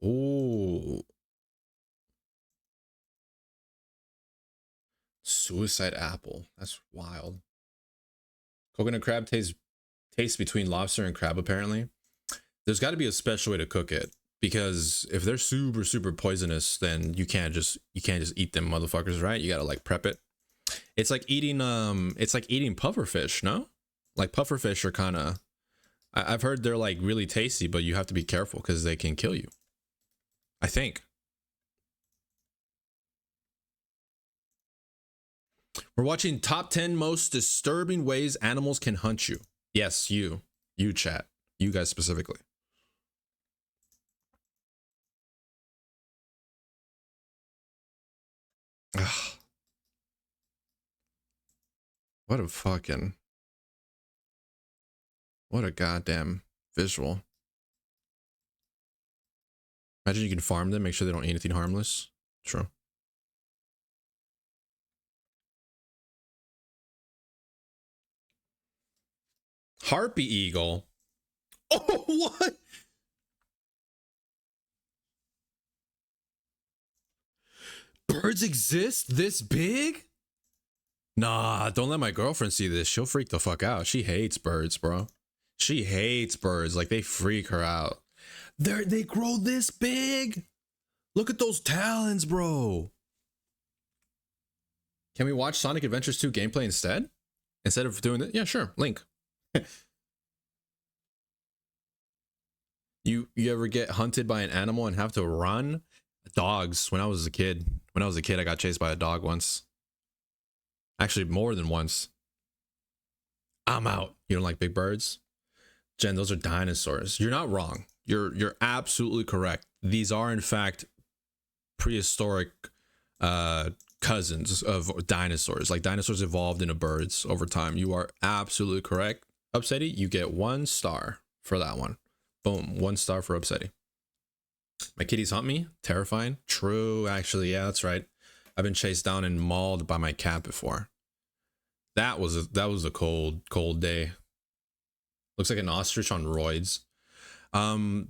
ooh. Suicide apple. That's wild. Coconut crab tastes between lobster and crab, apparently. there's got to be a special way to cook it, because if they're super poisonous, then you can't just eat them motherfuckers, right? You gotta like prep it. It's like eating puffer fish, no? Like puffer fish are kind of, I've heard they're like really tasty, but you have to be careful because they can kill you, I think. We're watching top 10 most disturbing ways animals can hunt you. Yes, you chat, you guys specifically. Ugh. What a goddamn visual. Imagine you can farm them, make sure they don't eat anything harmless. True. Harpy eagle. Oh, what? Birds exist this big? Nah, don't let my girlfriend see this. She'll freak the fuck out. She hates birds, bro. She hates birds. Like, they freak her out. They grow this big? Look at those talons, bro. Can we watch Sonic Adventures 2 gameplay instead? Instead of doing it? Yeah, sure. Link. You ever get hunted by an animal and have to run? Dogs. When I was a kid, I got chased by a dog once. Actually, more than once. I'm out. You don't like big birds? Jen, those are dinosaurs. You're not wrong. You're absolutely correct. These are in fact prehistoric cousins of dinosaurs. Like, dinosaurs evolved into birds over time. You are absolutely correct. Upsetty, you get 1 star for that one. Boom, 1 star for Upsetty. My kitties hunt me. Terrifying. True, actually, yeah, that's right. I've been chased down and mauled by my cat before. That was a cold day. Looks like an ostrich on roids. That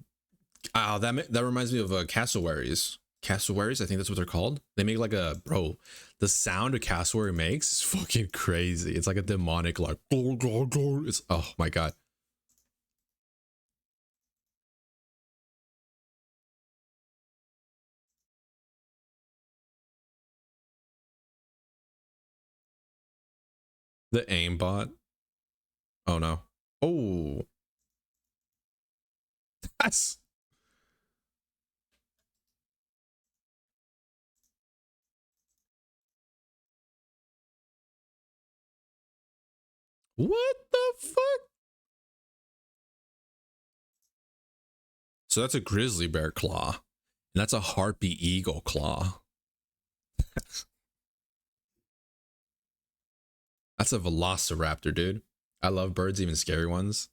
reminds me of cassowaries. Cassowaries, I think that's what they're called. They make like a, bro, the sound a cassowary makes is fucking crazy. It's like a demonic, like, it's, oh my god. The aimbot. Oh no. Oh. That's. What the fuck? So that's a grizzly bear claw. And that's a harpy eagle claw. That's a velociraptor, dude. I love birds, even scary ones.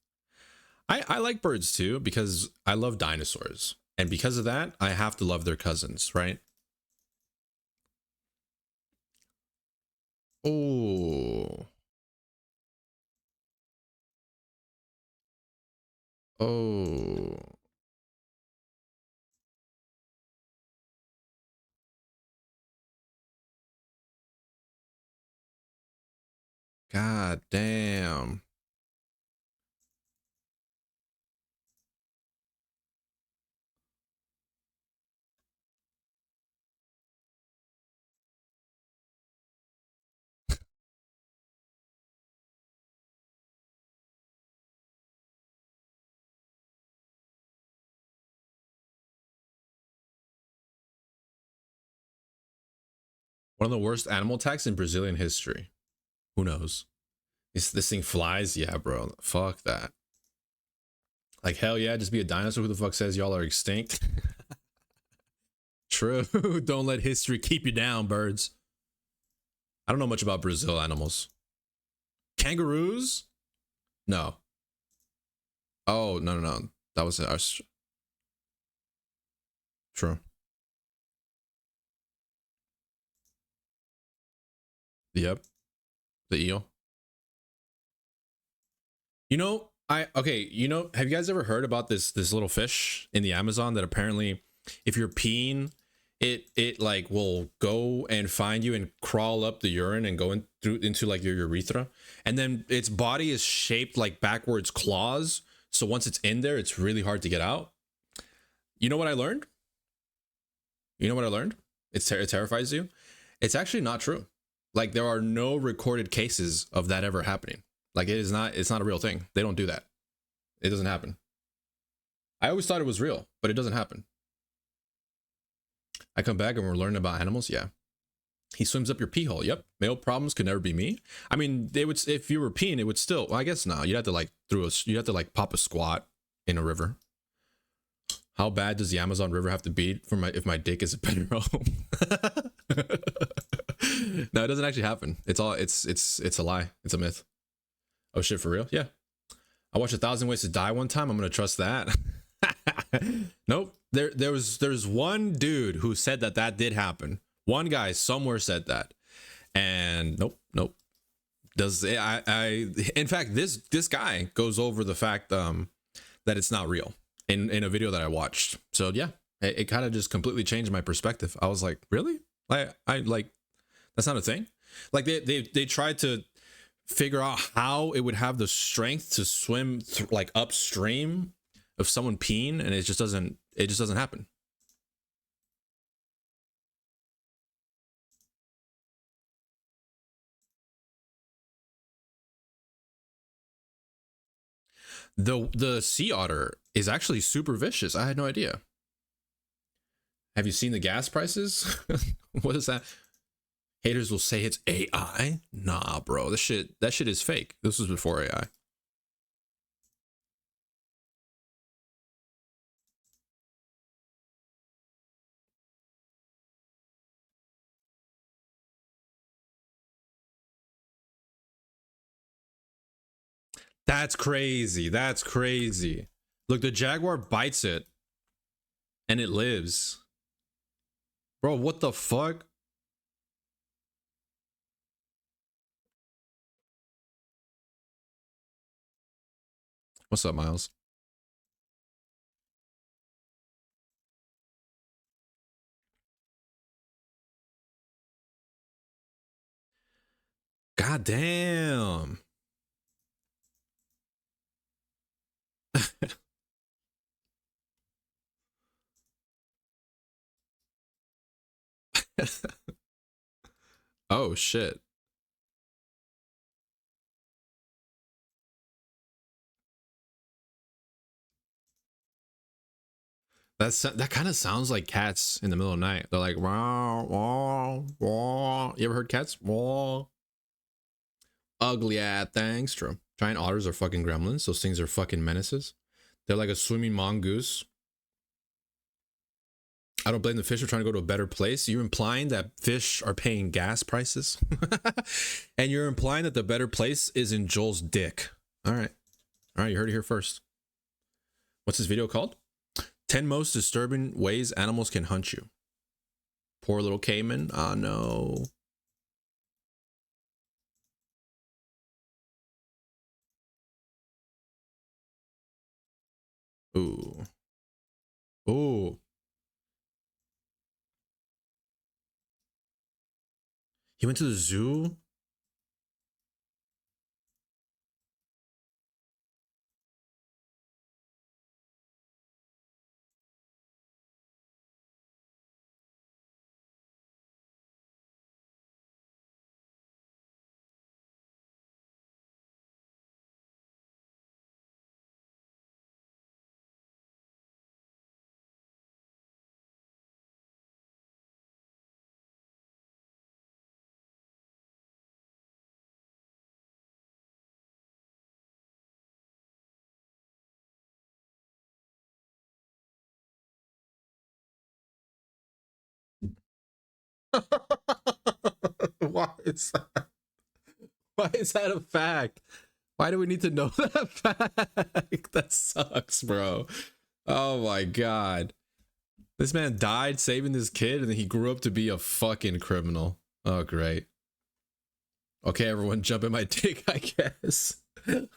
I like birds too, because I love dinosaurs. And because of that, I have to love their cousins, right? Oh. Oh. God damn. One of the worst animal attacks in Brazilian history. Who knows? This thing flies? Yeah, bro. Fuck that. Like, hell yeah, just be a dinosaur. Who the fuck says y'all are extinct? True. Don't let history keep you down, birds. I don't know much about Brazil animals. Kangaroos? No. Oh, no. That was us. True. Yep. The eel. You know, have you guys ever heard about this little fish in the Amazon that apparently if you're peeing, it like will go and find you and crawl up the urine and go into like your urethra, and then its body is shaped like backwards claws, So once it's in there, it's really hard to get out. You know what I learned? You know what I learned? It terrifies you. It's actually not true. Like, there are no recorded cases of that ever happening. Like, it's not a real thing. They don't do that. It doesn't happen. I always thought it was real, but it doesn't happen. I come back and we're learning about animals. Yeah. He swims up your pee hole. Yep. Male problems could never be me. I mean, they would, if you were peeing, it would still, well, I guess no, you'd have to like you'd have to like pop a squat in a river. How bad does the Amazon River have to be for if my dick is a better home? No, it doesn't actually happen. It's a lie. It's a myth. Oh shit, for real? Yeah. I watched 1,000 Ways to Die one time. I'm gonna trust that. Nope. There's one dude who said that did happen. One guy somewhere said that, and nope. Does in fact this guy goes over the fact that it's not real in a video that I watched. So yeah, it kind of just completely changed my perspective. I was like, really? I like, that's not a thing. Like they tried to figure out how it would have the strength to swim like upstream of someone peeing, and it just doesn't happen. The sea otter is actually super vicious. I had no idea. Have you seen the gas prices? What is that? Haters will say it's AI. Nah, bro. That shit is fake. This was before AI. That's crazy. That's crazy. Look, the jaguar bites it and it lives. Bro, what the fuck? What's up, Miles? God damn. Oh shit. That kind of sounds like cats in the middle of the night. They're like, wah, wah, wah. You ever heard cats? Wah. Ugly ass things. True. Giant otters are fucking gremlins. Those things are fucking menaces. They're like a swimming mongoose. I don't blame the fish for trying to go to a better place. You're implying that fish are paying gas prices? And you're implying that the better place is in Joel's dick. All right. All right, you heard it here first. What's this video called? 10 most disturbing ways animals can hunt you. Poor little Cayman. Ah, no. Ooh. Ooh. He went to the zoo? Why is that? Why is that a fact? Why do we need to know that fact? That sucks, bro. Oh my god. This man died saving this kid and then he grew up to be a fucking criminal. Oh, great. Okay, everyone, jump in my dick, I guess.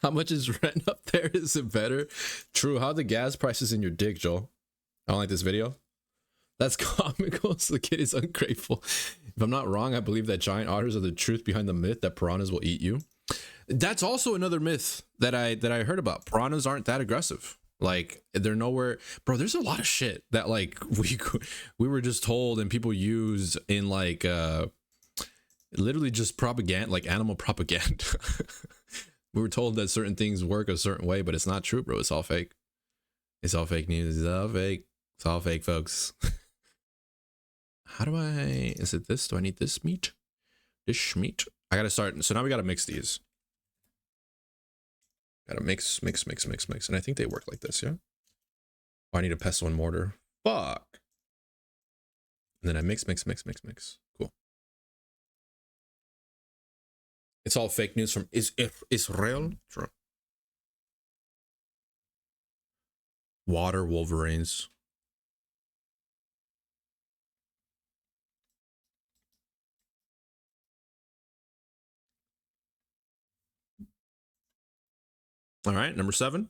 How much is rent up there? Is it better? True. How are the gas prices in your dick, Joel? I don't like this video. That's comical. So the kid is ungrateful. If I'm not wrong, I believe that giant otters are the truth behind the myth that piranhas will eat you. That's also another myth that I heard about. Piranhas aren't that aggressive. Like they're nowhere, bro. There's a lot of shit that like we were just told and people use in like literally just propaganda, like animal propaganda. We were told that certain things work a certain way, but it's not true, bro. It's all fake. It's all fake news. It's all fake. It's all fake, folks. How do I? Is it this? Do I need this meat? This meat? I gotta start. So now we gotta mix these. Gotta mix, and I think they work like this, yeah? Oh, I need a pestle and mortar. Fuck. And then I mix. Cool. It's all fake news from Israel. True. Water Wolverines. All right, number 7.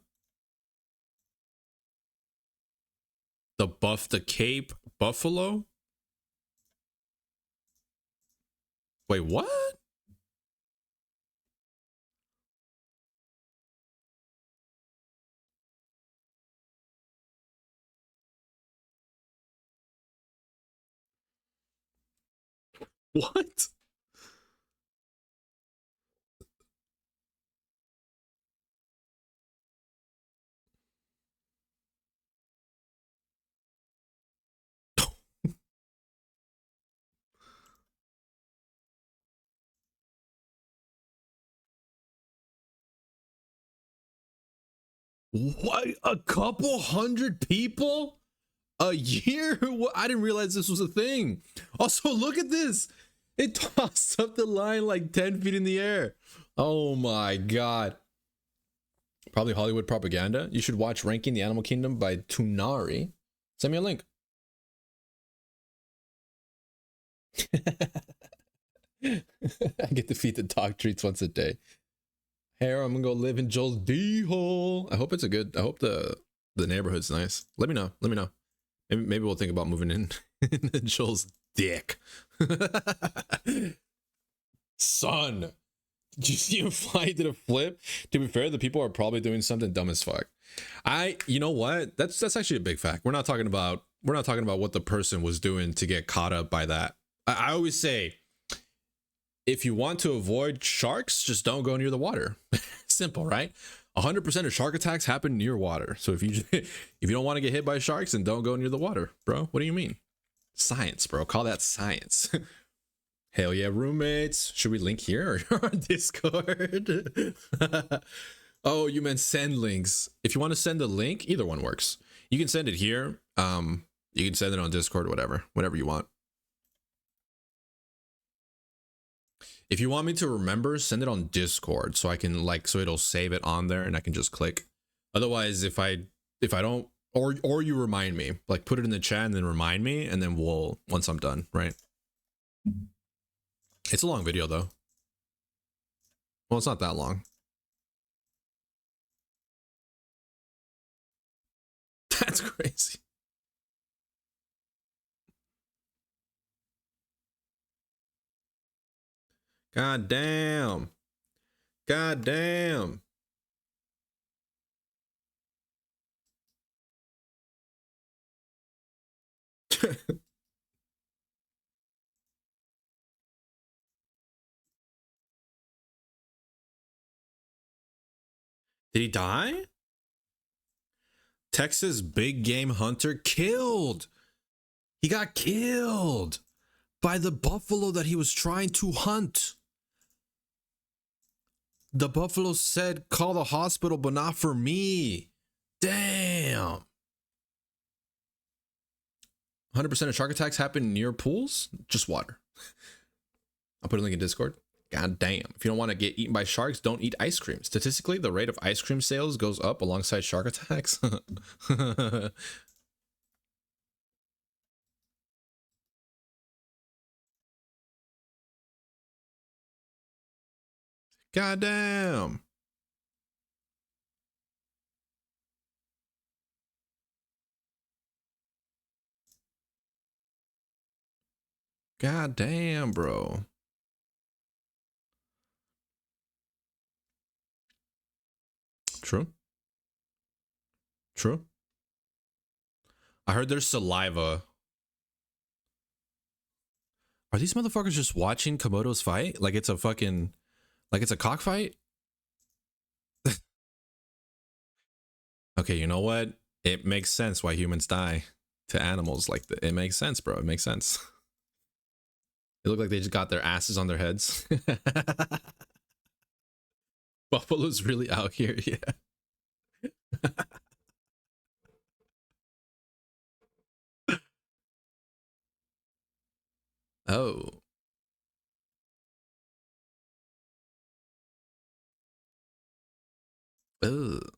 The Cape Buffalo. Wait, what? What? What? A couple hundred people a year? I didn't realize this was a thing. Also, look at this. It tossed up the line like 10 feet in the air. Oh my god. Probably Hollywood propaganda. You should watch Ranking the Animal Kingdom by Tunari. Send me a link. I get to feed the dog treats once a day. Hey, I'm gonna go live in Joel's D-hole. I hope it's a good. I hope the neighborhood's nice. Let me know. Let me know. Maybe we'll think about moving in Joel's dick. Son, did you see him fly to the flip? To be fair, the people are probably doing something dumb as fuck. You know what? That's actually a big fact. We're not talking about what the person was doing to get caught up by that. I always say, if you want to avoid sharks, just don't go near the water. Simple, right? 100% of shark attacks happen near water. So if you if you don't want to get hit by sharks, then don't go near the water, bro. What do you mean? Science, bro. Call that science. Hell yeah, roommates. Should we link here or on Discord? Oh, you meant send links. If you want to send a link, either one works. You can send it here. You can send it on Discord or whatever you want. If you want me to remember, send it on Discord so I can so it'll save it on there and I can just click. Otherwise, if I don't, or you remind me, like put it in the chat and then remind me, and then once I'm done, right? It's a long video though. Well, it's not that long. That's crazy. God damn. God damn. Did he die? Texas big game hunter killed. He got killed by the buffalo that he was trying to hunt. The buffalo said, call the hospital, but not for me. Damn. 100% of shark attacks happen near pools? Just water. I'll put a link in Discord. God damn. If you don't want to get eaten by sharks, don't eat ice cream. Statistically, the rate of ice cream sales goes up alongside shark attacks. God damn. God damn, bro. True. True. I heard there's saliva. Are these motherfuckers just watching Komodos fight? Like it's a fucking, like it's a cockfight? Okay, you know what? It makes sense why humans die to animals like that. It makes sense, bro. It makes sense. They look like they just got their asses on their heads. Buffalo's really out here, yeah. Oh. Ugh.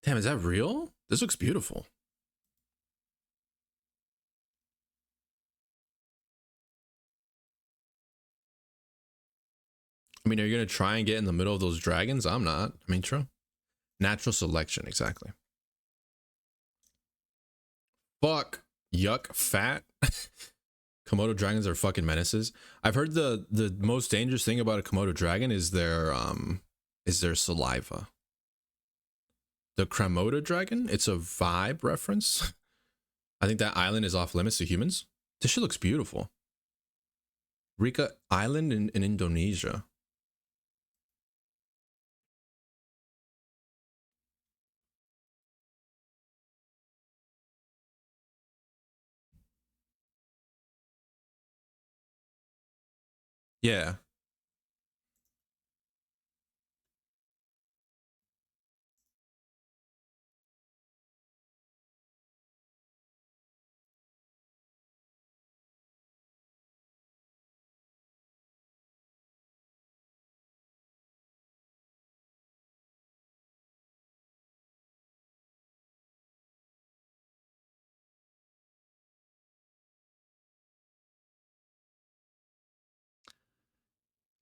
Damn, is that real? This looks beautiful. I mean, are you gonna try and get in the middle of those dragons? I'm not. I mean, true. Natural selection, exactly. Fuck. Yuck. Fat. Komodo dragons are fucking menaces. I've heard the most dangerous thing about a Komodo dragon is their saliva. The Komodo dragon, it's a vibe reference. I think that island is off limits to humans. This shit looks beautiful. Rika Island in Indonesia. Yeah.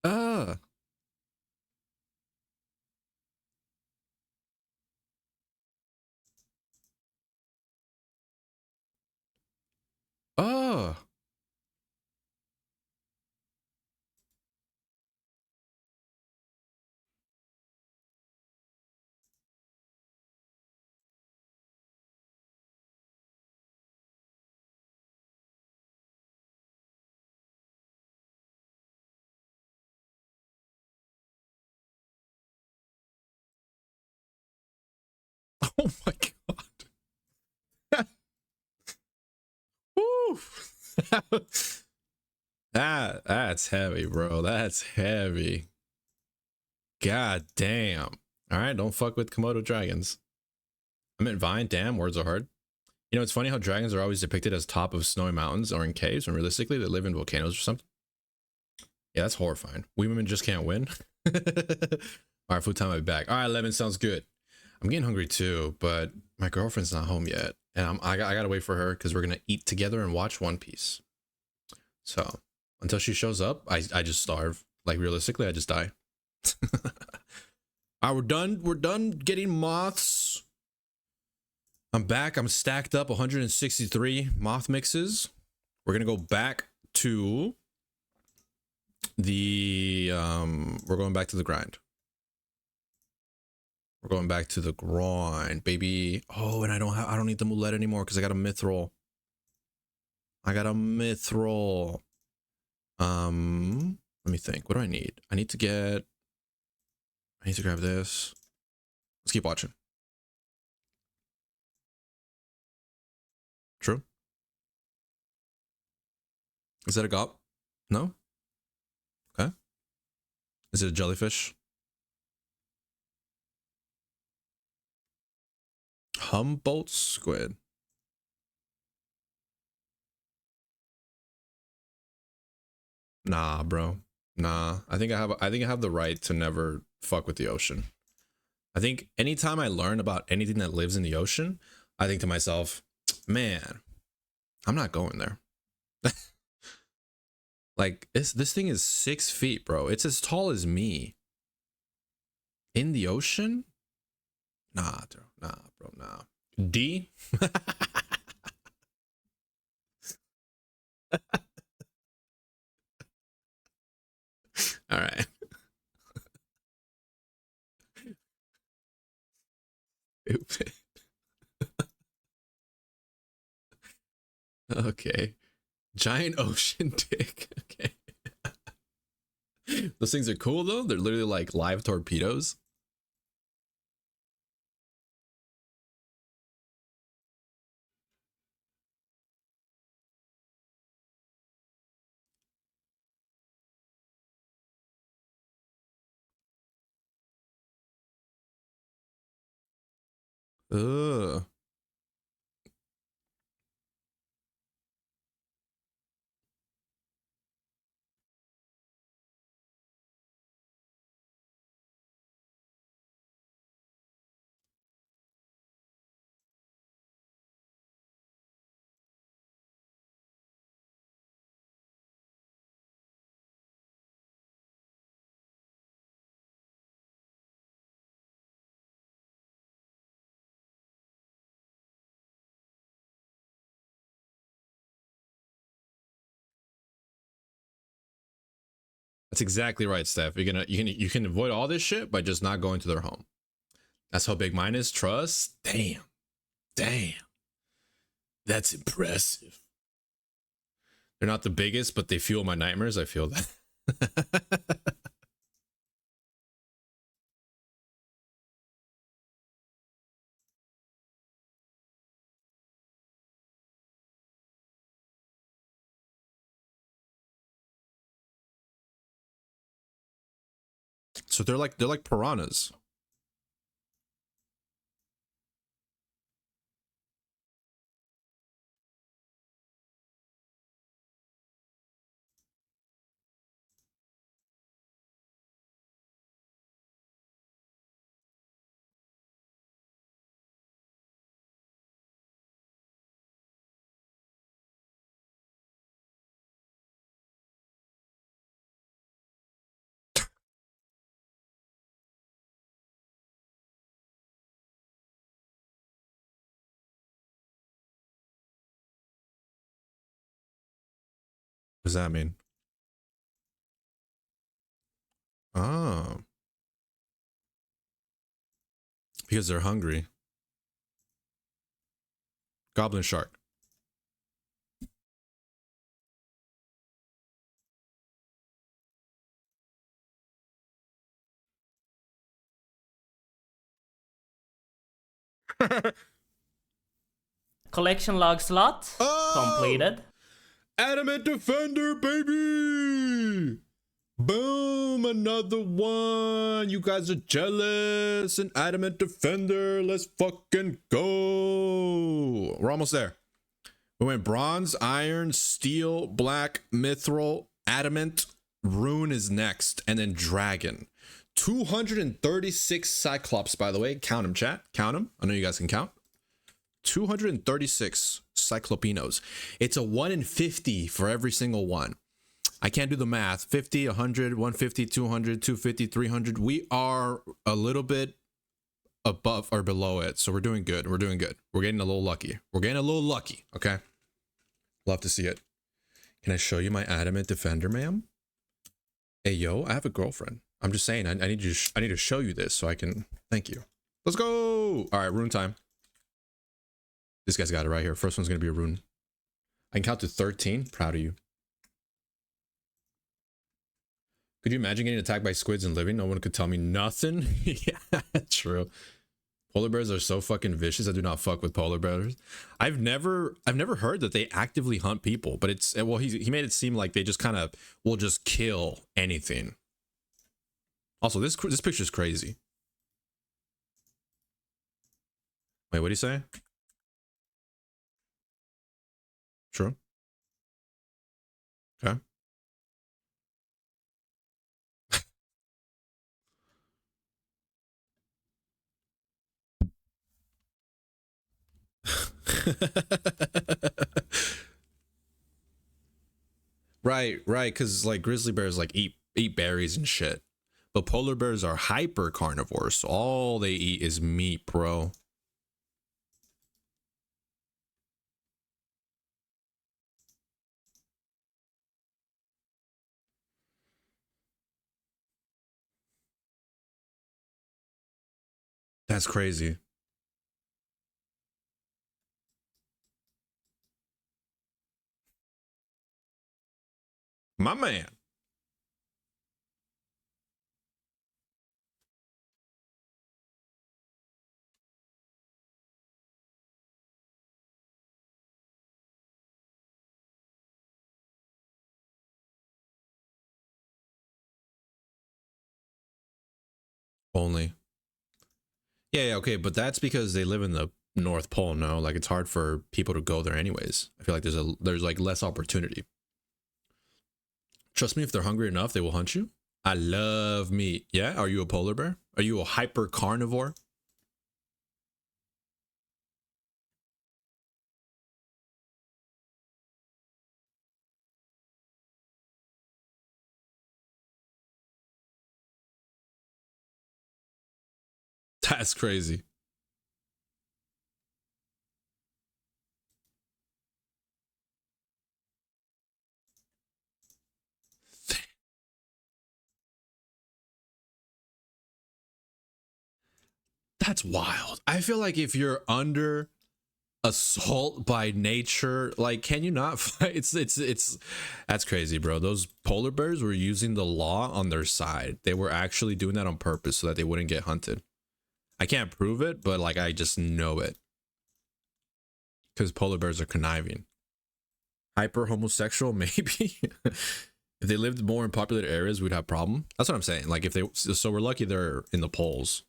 Ah. Oh. Oh my god. Woo. That's heavy, bro. That's heavy. God damn. All right, don't fuck with Komodo dragons. I meant Vine. Damn, words are hard. You know, it's funny how dragons are always depicted as top of snowy mountains or in caves, when realistically they live in volcanoes or something. Yeah, that's horrifying. We women just can't win. All right, food time. I'll be back. All right, Lemon, sounds good. I'm getting hungry too, but my girlfriend's not home yet, and I gotta wait for her because we're gonna eat together and watch One Piece. So until she shows up, I just starve. Like realistically, I just die. All right, we're done. We're done getting moths. I'm back. I'm stacked up 163 moth mixes. We're gonna go back to the we're going back to the grind. We're going back to the grind, baby. Oh, and I don't need the Moulette anymore because I got a Mithril. I got a Mithril. Let me think. What do I need? I need to grab this. Let's keep watching. True. Is that a gop? No? Okay. Is it a jellyfish? Humboldt squid. Nah, bro. Nah. I think I have the right to never fuck with the ocean. I think anytime I learn about anything that lives in the ocean, I think to myself, man, I'm not going there. Like this thing is 6 feet, bro. It's as tall as me. In the ocean? Nah, bro, nah. D? All right. Stupid. Okay. Giant ocean dick. Okay. Those things are cool though. They're literally like live torpedoes. Ugh. That's exactly right, Steph. You can avoid all this shit by just not going to their home. That's how big mine is. Trust. Damn. Damn. That's impressive. They're not the biggest, but they fuel my nightmares. I feel that. So they're like piranhas. What does that mean? Oh, because they're hungry. Goblin shark. Collection log slot Oh! completed. Adamant Defender, baby! Boom, another one. You guys are jealous. An Adamant Defender. Let's fucking go. We're almost there. We went bronze, iron, steel, black, mithril, adamant, rune is next, and then dragon. 236 cyclops, by the way. Count them, chat. Count them. I know you guys can count. 236 cyclopinos. It's a 1 in 50 for every single one. I can't do the math. 50, 100, 150, 200, 250, 300. We are a little bit above or below it. So we're doing good. We're doing good. We're getting a little lucky. We're getting a little lucky. Okay. Love to see it. Can I show you my adamant defender, ma'am? Hey, yo, I have a girlfriend. I'm just saying, I need you. I need to show you this so I can. Thank you. Let's go. All right, rune time. This guy's got it right here. First one's gonna be a rune. I can count to 13. Proud of you. Could you imagine getting attacked by squids and living? No one could tell me nothing. Yeah, true. Polar bears are so fucking vicious. I do not fuck with polar bears. I've never heard that they actively hunt people, but it's well, he made it seem like they just kind of will just kill anything. Also, this picture is crazy. Wait, what do you say? True. Okay. Right, because like grizzly bears like eat berries and shit, but polar bears are hyper carnivores, so all they eat is meat, bro. That's crazy. My man. Only. Yeah, okay, but that's because they live in the North Pole, no? Like it's hard for people to go there anyways. I feel like there's like less opportunity. Trust me, if they're hungry enough, they will hunt you. I love meat. Yeah, are you a polar bear? Are you a hyper carnivore? That's crazy. That's wild. I feel like if you're under assault by nature, like can you not fight? It's that's crazy, bro. Those polar bears were using the law on their side. They were actually doing that on purpose so that they wouldn't get hunted. I can't prove it, but like I just know it because polar bears are conniving. Hyper homosexual, maybe. If they lived more in populated areas, we'd have problem. That's what I'm saying. Like if they, so we're lucky they're in the poles.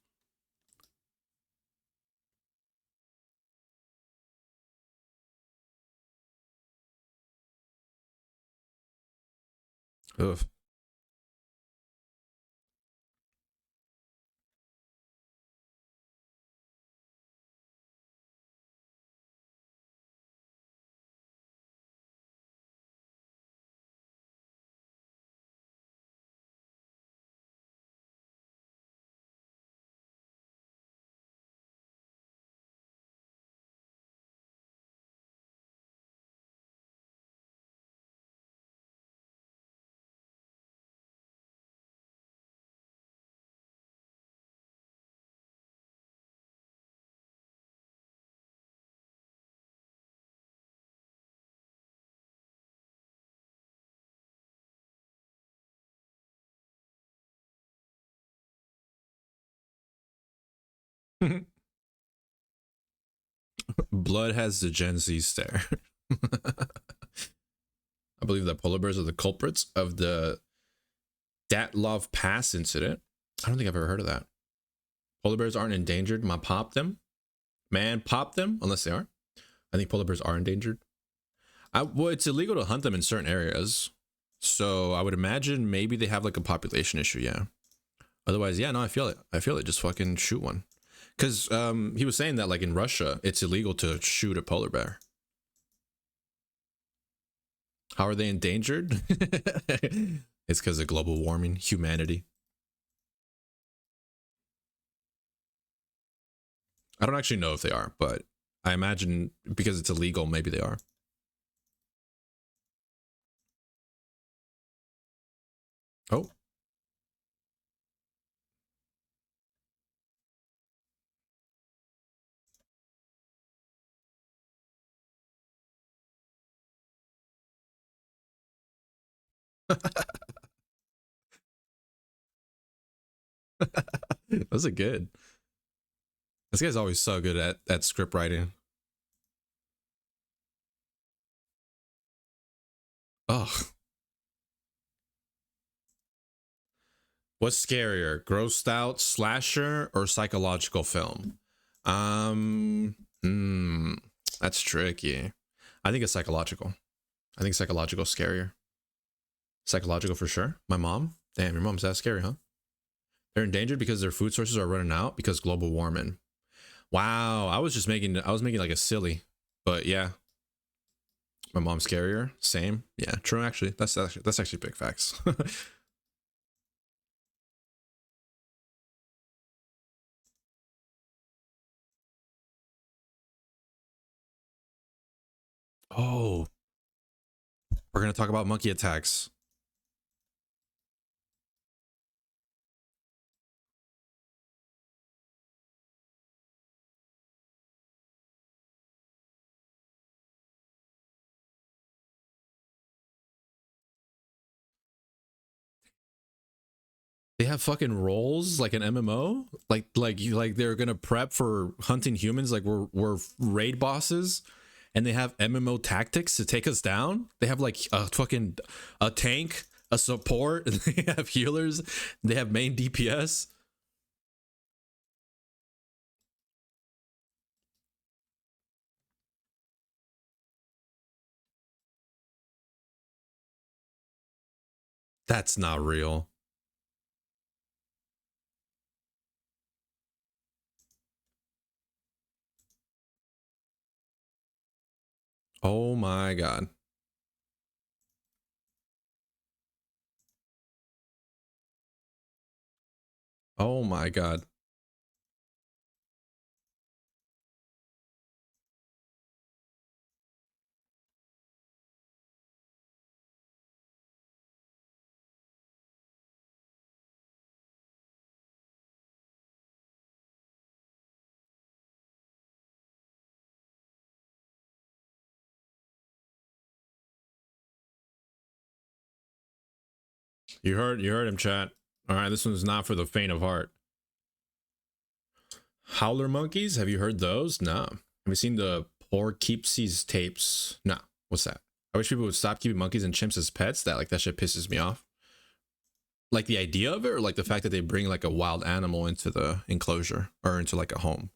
Ugh. Blood has the Gen Z stare. I believe that polar bears are the culprits of the Datlov Pass incident. I don't think I've ever heard of that. Polar bears aren't endangered. Man, pop them. Man, pop them, unless they are. I think polar bears are endangered. Well, it's illegal to hunt them in certain areas. So I would imagine maybe they have like a population issue, yeah. Otherwise, yeah, no, I feel it. I feel it. Just fucking shoot one. Because he was saying that like in Russia, it's illegal to shoot a polar bear. How are they endangered? It's because of global warming, humanity. I don't actually know if they are, but I imagine because it's illegal, maybe they are. Oh, those are good. This guy's always so good at script writing. Oh, what's scarier, grossed out slasher or psychological film? Hmm, that's tricky. I think it's psychological. I think psychological scarier. Psychological for sure. My mom. Damn, your mom's that scary, huh? They're endangered because their food sources are running out because global warming. Wow, I was making like a silly, but yeah. My mom's scarier. Same. Yeah, true. Actually, that's actually big facts. Oh, we're gonna talk about monkey attacks. They have fucking roles like an MMO. Like they're gonna prep for hunting humans. Like we're raid bosses, and they have MMO tactics to take us down. They have like a fucking a tank, a support. They have healers. They have main DPS. That's not real. Oh my god. Oh my god. You heard him, chat. All right, this one's not for the faint of heart. Howler monkeys, have you heard those? No. Have you seen the Poughkeepsie's tapes? No. What's that? I wish people would stop keeping monkeys and chimps as pets. That shit pisses me off. Like the idea of it, or like the fact that they bring like a wild animal into the enclosure or into like a home.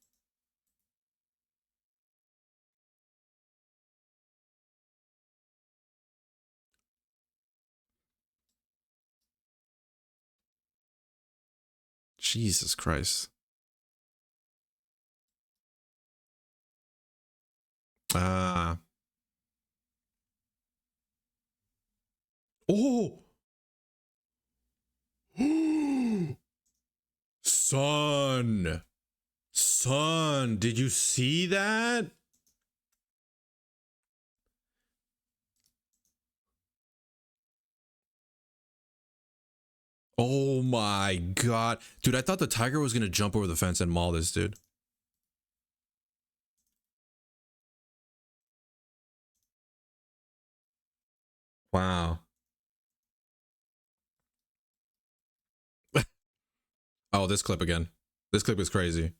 Jesus Christ. Ah. Oh. Son. Son, did you see that? Oh my god. Dude, I thought the tiger was gonna jump over the fence and maul this dude. Wow. Oh, this clip again. This clip is crazy.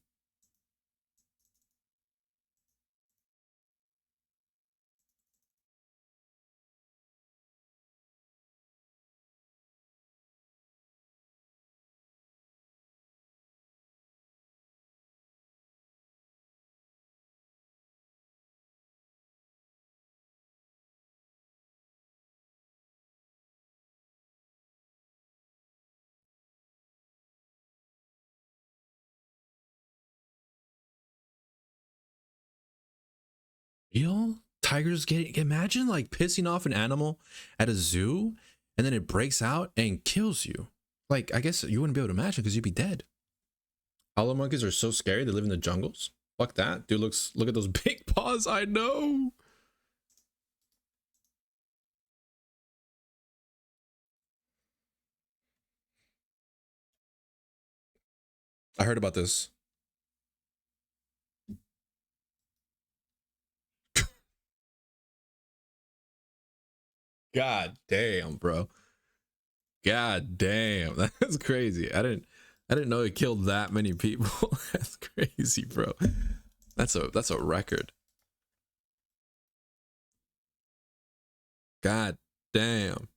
Real? Tigers get imagine like pissing off an animal at a zoo and then it breaks out and kills you. Like, I guess you wouldn't be able to imagine because you'd be dead. Hollow monkeys are so scary, they live in the jungles. Fuck that. Dude, look at those big paws. I know. I heard about this. God damn, bro. God damn. That's crazy. I didn't know it killed that many people. That's crazy, bro. That's a record. God damn.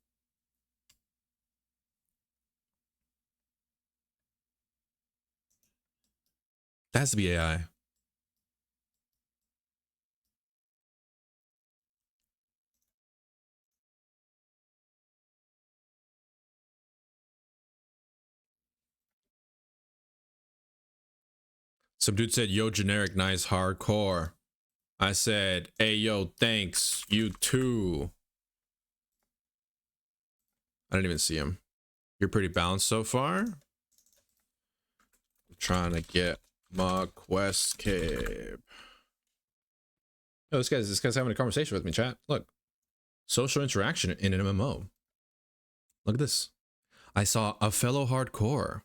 That has to be AI. Some dude said, yo, generic, nice, hardcore. I said, hey, yo, thanks. You too. I didn't even see him. You're pretty balanced so far. I'm trying to get my quest cape. Oh, this guy's having a conversation with me, chat. Look. Social interaction in an MMO. Look at this. I saw a fellow hardcore.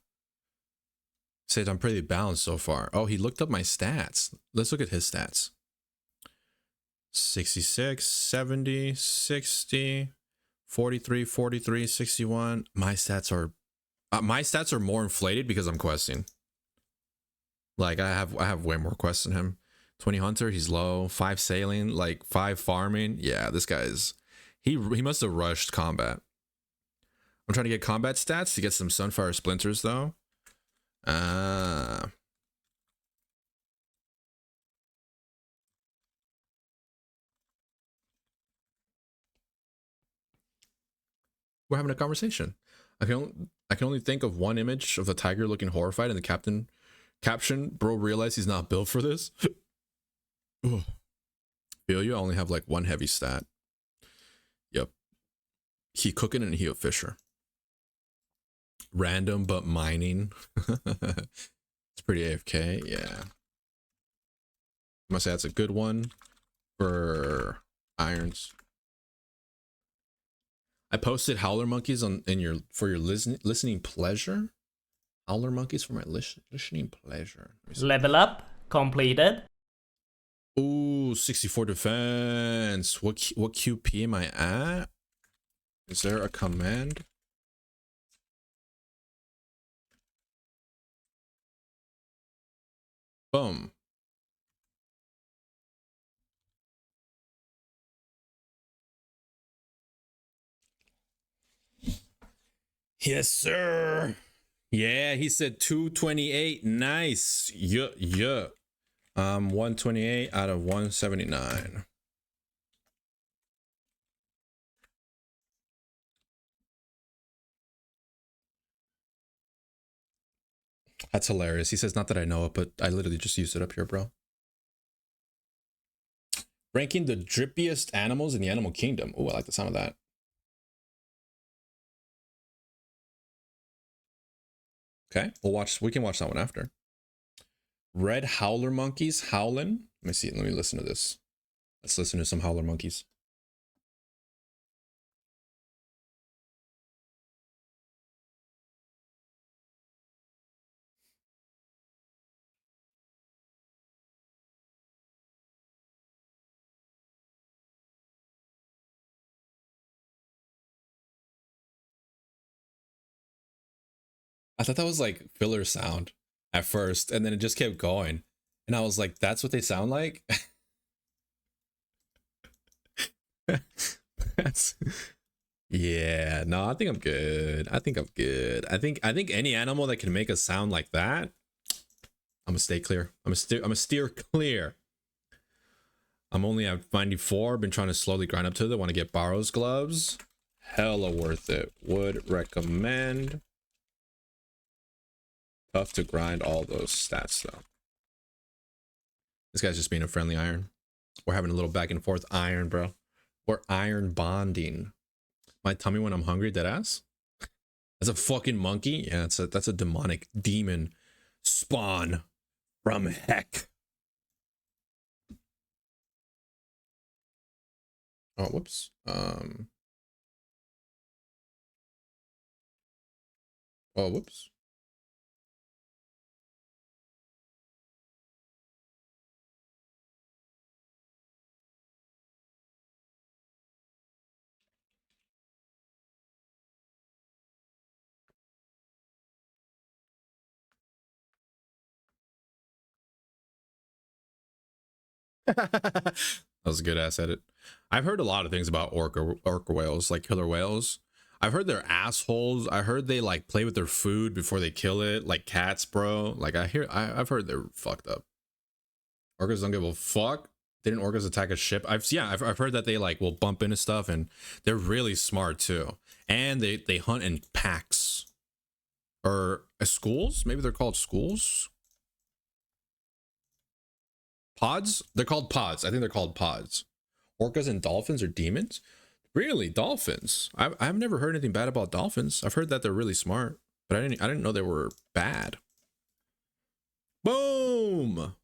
Said I'm pretty balanced so far. Oh, he looked up my stats. Let's look at his stats. 66, 70, 60, 43, 43, 61. My stats are more inflated because I'm questing. Like I have way more quests than him. 20 hunter, he's low. 5 sailing, like 5 farming. Yeah, this guy's he must have rushed combat. I'm trying to get combat stats to get some Sunfire Splinters though. We're having a conversation. I can only think of one image of the tiger looking horrified and the caption, bro realized he's not built for this. Feel you, I only have like one heavy stat. Yep. He cooking and he a fisher. Random but mining. It's pretty AFK, yeah. I must say that's a good one for irons. I posted howler monkeys for your listening pleasure. Howler monkeys for my listening pleasure. Level up completed. Ooh, 64 defense. What QP am I at? Is there a command? Boom. Yes, sir. Yeah, he said 228. Nice. Yeah. 128 out of 179. That's hilarious. He says, not that I know it, but I literally just used it up here, bro. Ranking the drippiest animals in the animal kingdom. Oh, I like the sound of that. Okay, we can watch that one after. Red howler monkeys howling. Let me see. Let me listen to this. Let's listen to some howler monkeys. I thought that was like filler sound at first, and then it just kept going. And I was like, that's what they sound like? Yeah, no, I think I'm good. I think any animal that can make a sound like that, I'm gonna stay clear. I'm gonna steer clear. I'm only at 94. Been trying to slowly grind up to it. Want to get Barrow's gloves. Hella worth it. Would recommend. Tough to grind all those stats though. This guy's just being a friendly iron. We're having a little back and forth iron, bro. We're iron bonding. My tummy when I'm hungry, dead ass. That's a fucking monkey. Yeah, that's a demonic demon spawn from heck. Oh, whoops. Oh, whoops. That was a good ass edit. I've heard a lot of things about orca whales, like killer whales. I've heard they're assholes. I heard they like play with their food before they kill it, like cats, bro. Like I've heard they're fucked up. Orcas don't give a fuck. Didn't orcas attack a ship? I've heard that they like will bump into stuff, and they're really smart too. And they hunt in packs or schools. Maybe they're called schools. Pods? They're called pods. I think they're called pods. Orcas and dolphins are demons? Really? Dolphins? I've never heard anything bad about dolphins. I've heard that they're really smart, but I didn't know they were bad. Boom!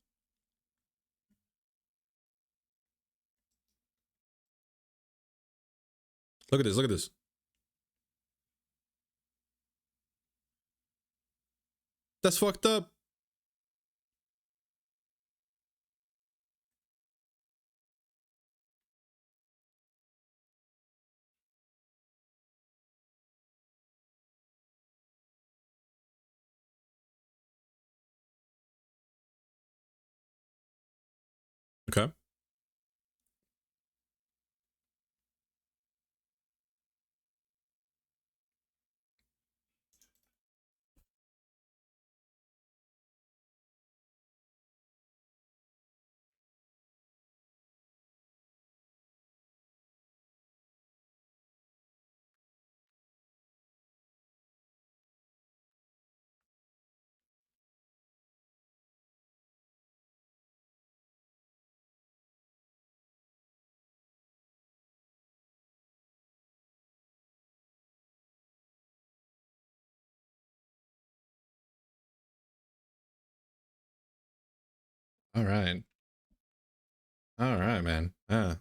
Look at this. Look at this. That's fucked up. Okay. All right. All right, man. A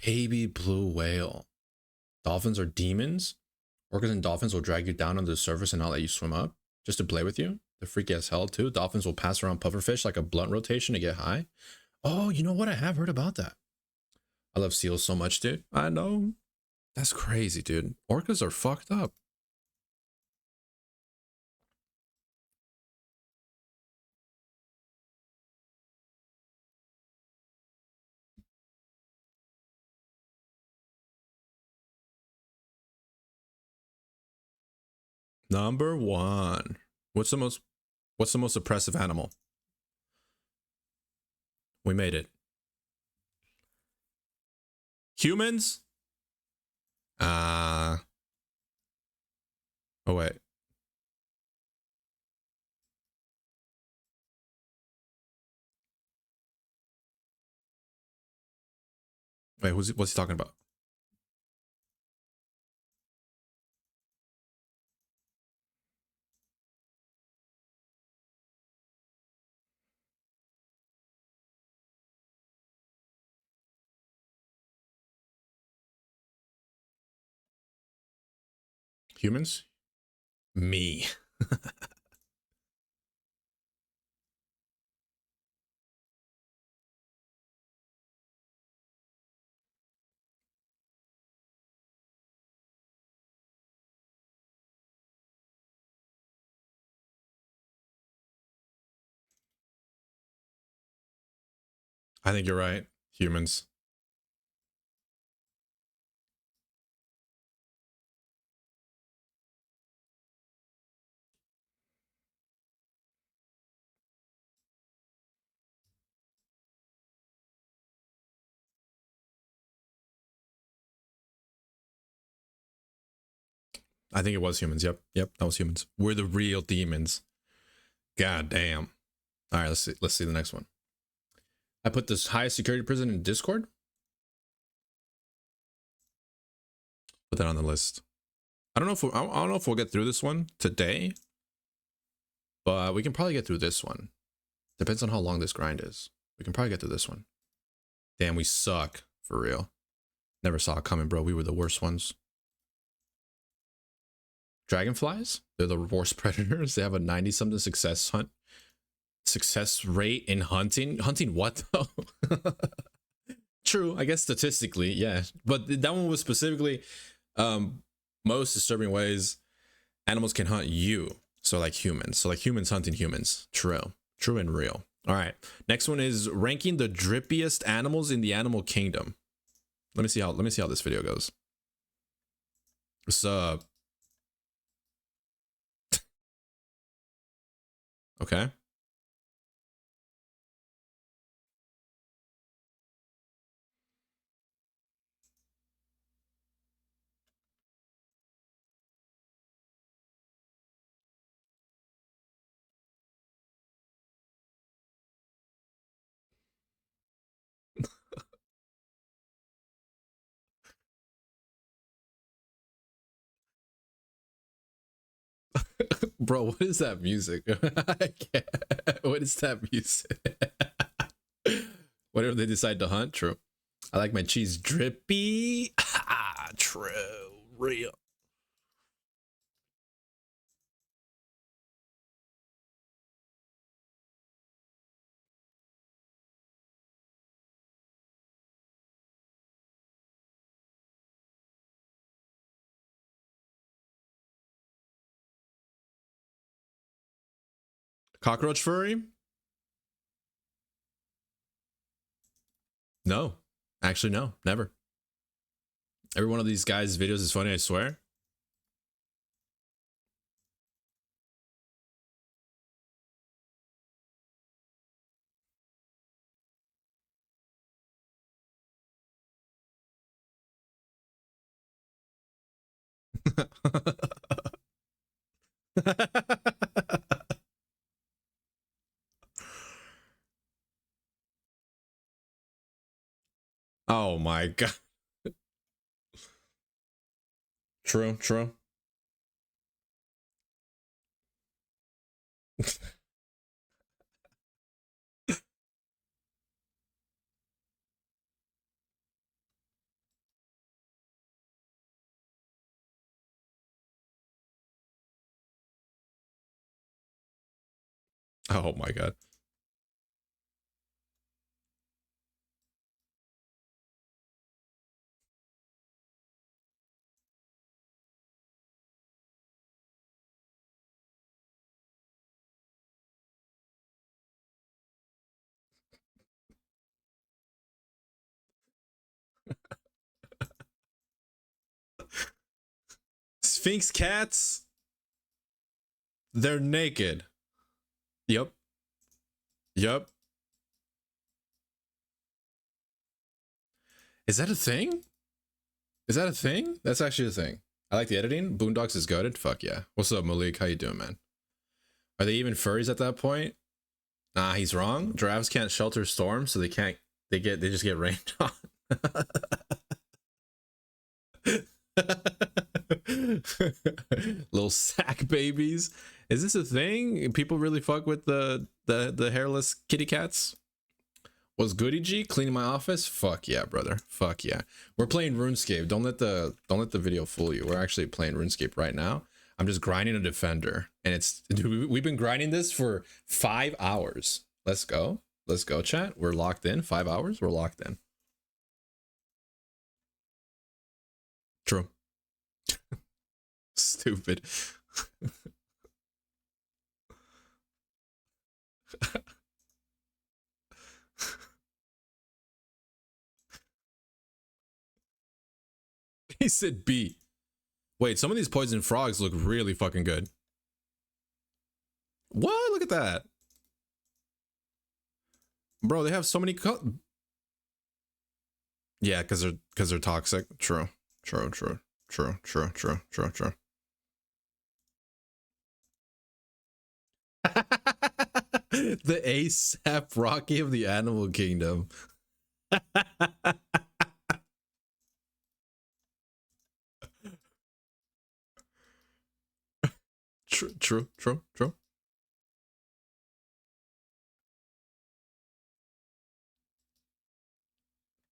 baby blue whale. Dolphins are demons? Orcas and dolphins will drag you down under the surface and not let you swim up just to play with you. They're freaky as hell too. Dolphins will pass around pufferfish like a blunt rotation to get high. Oh, you know what? I have heard about that. I love seals so much, dude. I know. That's crazy, dude. Orcas are fucked up. Number one. What's the most oppressive animal? We made it. Humans? Uh oh wait. Wait, what's he talking about? Humans? Me. I think you're right. Humans. I think it was humans. Yep. Yep. That was humans. We're the real demons. God damn. All right, let's see. Let's see the next one. I put this highest security prison in Discord. Put that on the list. I don't know if I don't know if we'll get through this one today, but we can probably get through this one. Depends on how long this grind is. We can probably get through this one. Damn, we suck for real. Never saw it coming, bro. We were the worst ones. Dragonflies? They're the worst predators. They have a 90 something success rate in hunting. Hunting what though? True, I guess statistically, yeah. But that one was specifically most disturbing ways animals can hunt you. So like humans. So like humans hunting humans. True. True and real. All right. Next one is ranking the drippiest animals in the animal kingdom. Let me see how this video goes. What's up? Okay. Bro, what is that music? I can't. What is that music? Whatever they decide to hunt, true. I like my cheese drippy. Ah, true. Real. Cockroach furry? No. Actually, no. Never. Every one of these guys' videos is funny, I swear. Oh my god. True, true. Oh my god. Sphinx cats? They're naked. Yep. Yep. Is that a thing? Is that a thing? That's actually a thing. I like the editing. Boondocks is goated. Fuck yeah. What's up, Malik? How you doing, man? Are they even furries at that point? Nah, he's wrong. Giraffes can't shelter storms, so they can't. They just get rained on. Little sack babies. Is this a thing? People really fuck with the hairless kitty cats? Was Goody G cleaning my office? Fuck yeah, brother. Fuck yeah. We're playing RuneScape. Don't let the video fool you. We're actually playing RuneScape right now. I'm just grinding a defender, and it's dude, we've been grinding this for 5 hours. Let's go. Let's go, chat. We're locked in. 5 hours. We're locked in. True. Stupid. He said B. Wait, some of these poison frogs look really fucking good. What? Look at that. Bro, they have so many yeah, because they're toxic. True. True, true. True, true, true, true, true. The ASAP Rocky of the animal kingdom. True, true, true, true.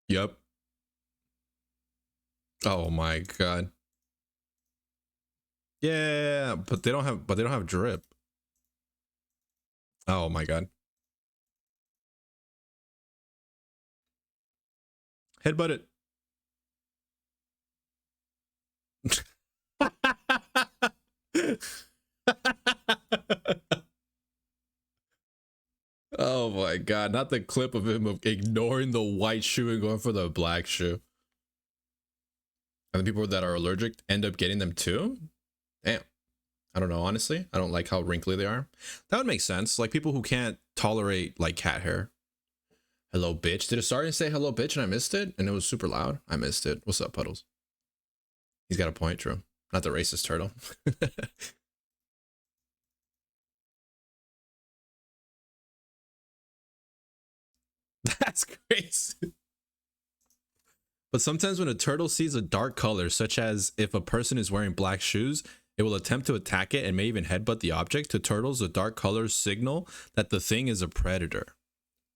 Yep. Oh my god. Yeah, but they don't have drip. Oh my god. Headbutt it. Oh my god, not the clip of him of ignoring the white shoe and going for the black shoe. And the people that are allergic end up getting them too? Damn. I don't know, honestly. I don't like how wrinkly they are. That would make sense. Like people who can't tolerate like cat hair. Hello, bitch. Did it start and say hello, bitch, and I missed it? And it was super loud. I missed it. What's up, Puddles? He's got a point, true. Not the racist turtle. That's crazy. But sometimes when a turtle sees a dark color, such as if a person is wearing black shoes, It will attempt to attack it and may even headbutt the object. To turtles, the dark colors signal that the thing is a predator.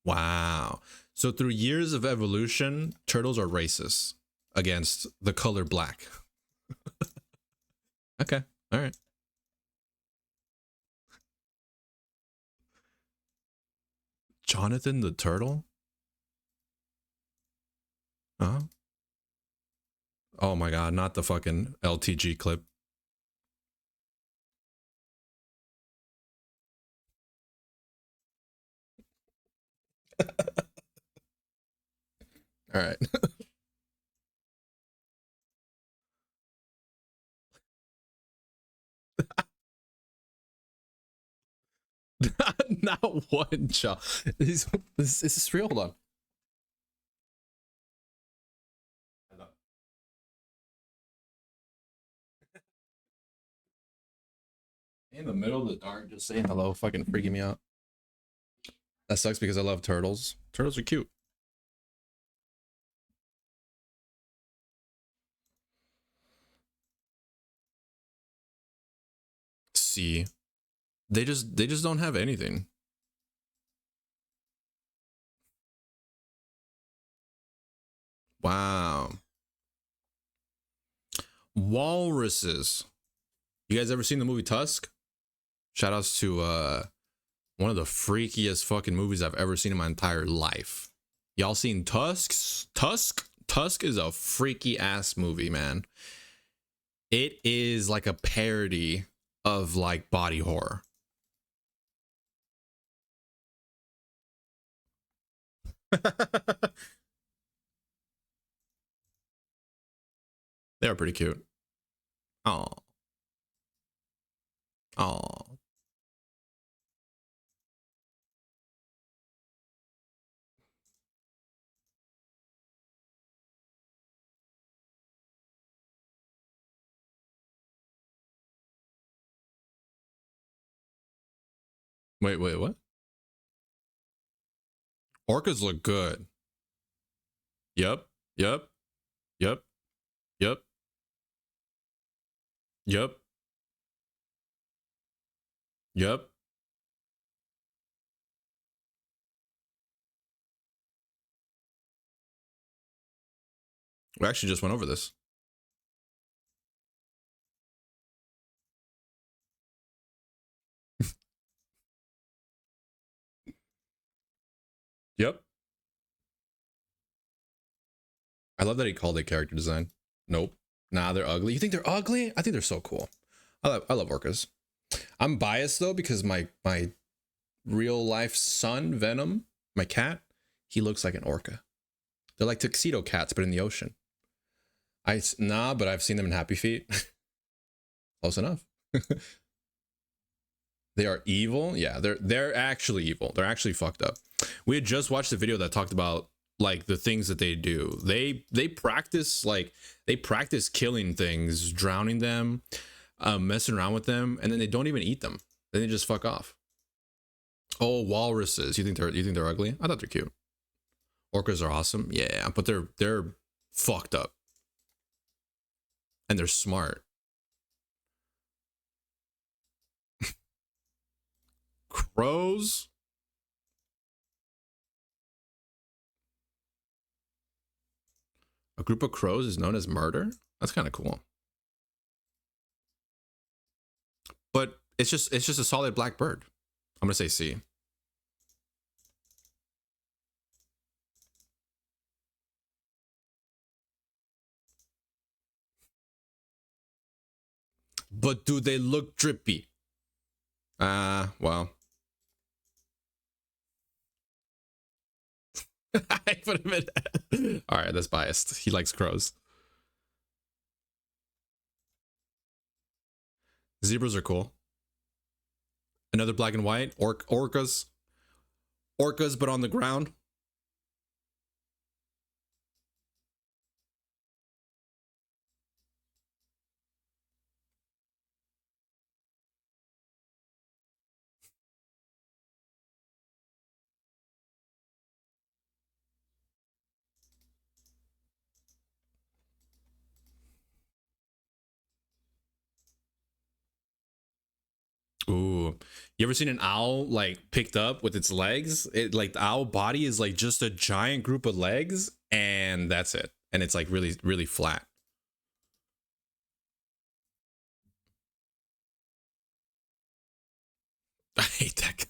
Wow. So through years of evolution, turtles are racist against the color black. Okay. All right. Jonathan the turtle? Huh? Oh my god, not the fucking LTG clip. All right. Not one child. Is this real? Hold on. In the middle of the dark, just saying hello, fucking freaking me out. That sucks because I love turtles. Turtles are cute. See, they just don't have anything. Wow. Walruses. You guys ever seen the movie Tusk? Shout outs to one of the freakiest fucking movies I've ever seen in my entire life. Y'all seen Tusks? Tusk is a freaky ass movie, man. It is like a parody of like body horror. They are pretty cute. Oh, oh. Wait, what? Orcas look good. Yep, yep, yep, yep, yep, yep. We actually just went over this. Yep. I love that he called it character design. Nope. Nah, they're ugly. You think they're ugly? I think they're so cool. I love orcas. I'm biased though because my real life son Venom, my cat, he looks like an orca. They're like tuxedo cats, but in the ocean. Nah, but I've seen them in Happy Feet. Close enough. They are evil. Yeah, they're actually evil. They're actually fucked up. We had just watched a video that talked about like the things that they do. They practice killing things, drowning them, messing around with them, and then they don't even eat them. Then they just fuck off. Oh, walruses. You think they're ugly? I thought they're cute. Orcas are awesome. Yeah, but they're fucked up. And they're smart. Crows? A group of crows is known as murder? That's kind of cool. But it's just a solid black bird. I'm gonna say C. But do they look drippy? Well. I put him in. All right, that's biased. He likes crows. Zebras are cool. Another black and white. Orcas. Orcas, but on the ground. Bro, you ever seen an owl like picked up with its legs? It like the owl body is like just a giant group of legs, and that's it. And it's like really, really flat. I hate that.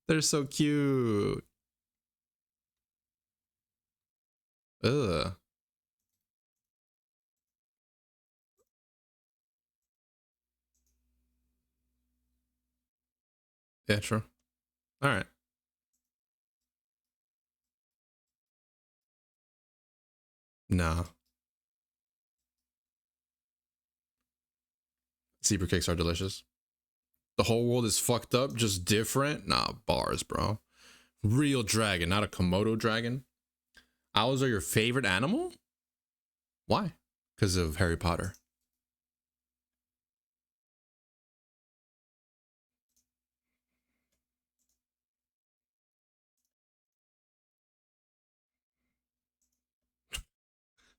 They're so cute. Ugh. Yeah, true. All right. Nah. Zebra cakes are delicious. The whole world is fucked up, just different. Nah, bars, bro. Real dragon, not a Komodo dragon. Owls are your favorite animal? Why? Because of Harry Potter.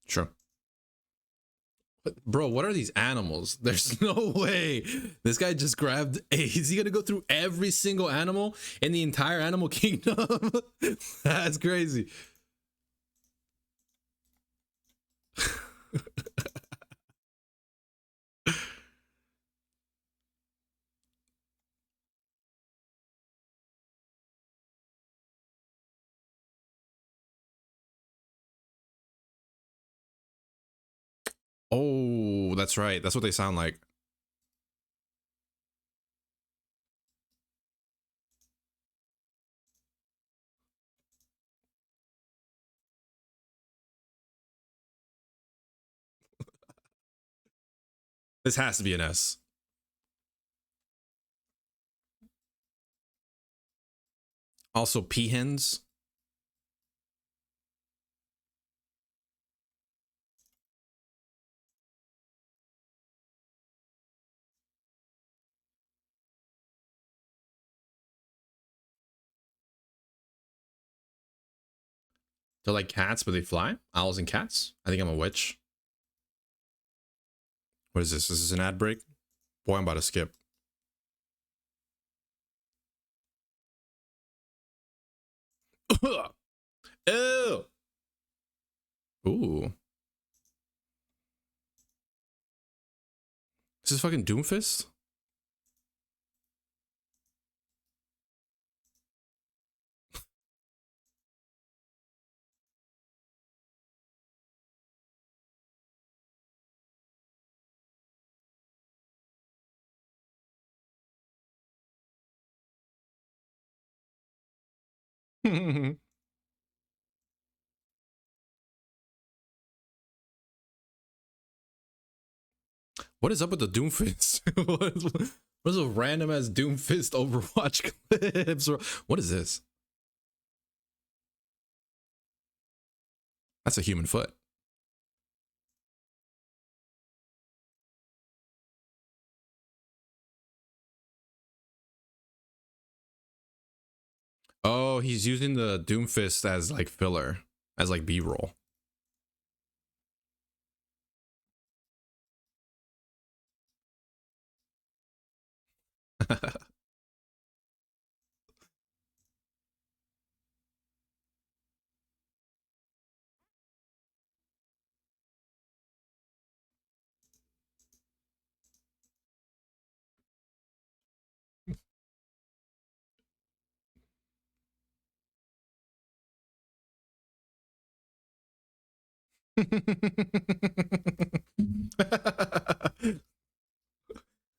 True. But bro, what are these animals? There's no way. This guy just grabbed a. Is he gonna go through every single animal in the entire animal kingdom? That's crazy. Oh, that's right. That's what they sound like. This has to be an S. Also, peahens. They're like cats, but they fly. Owls and cats. I think I'm a witch. What is this? Is this an ad break? Boy, I'm about to skip. Ew. Ooh. Is this fucking Doomfist? What is up with the Doomfist? What's a random ass Doomfist Overwatch clips? What is this? That's a human foot. Oh, he's using the Doomfist as like filler, as like B-roll.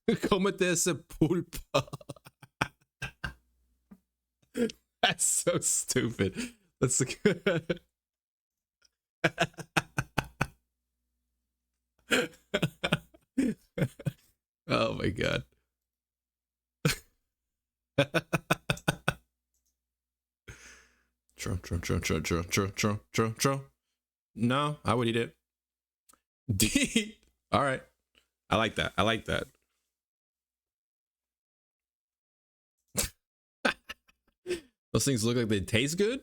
Cómete ese pulpa. That's so stupid. That's the. Oh my god. True, true, true, true, true, true, true, true, true. No, I would eat it. D. All right. I like that. I like that. Those things look like they taste good.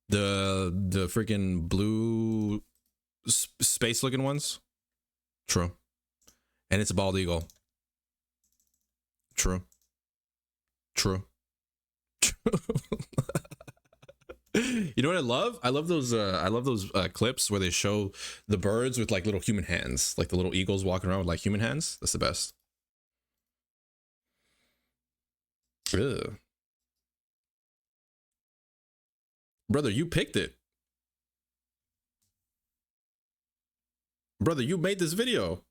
The freaking blue space looking ones. True. And it's a bald eagle. True. True. You know what I love? I love those clips where they show the birds with like little human hands, like the little eagles walking around with like human hands. That's the best. Ugh. Brother, you picked it. Brother, you made this video.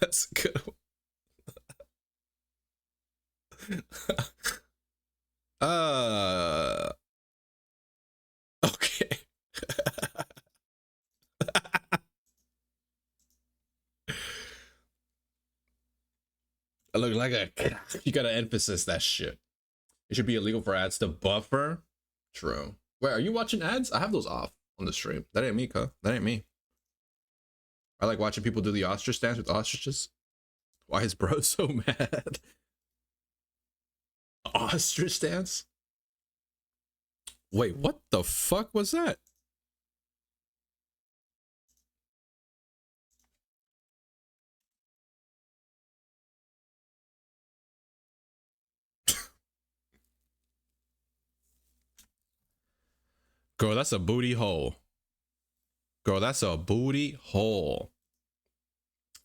That's a good one. Okay. I look like a. You gotta emphasis that shit. It should be illegal for ads to buffer. True. Wait, are you watching ads? I have those off on the stream. That ain't me, cuh. That ain't me. I like watching people do the ostrich dance with ostriches. Why is bro so mad? Ostrich dance? Wait, what the fuck was that? Girl, that's a booty hole. Girl, that's a booty hole.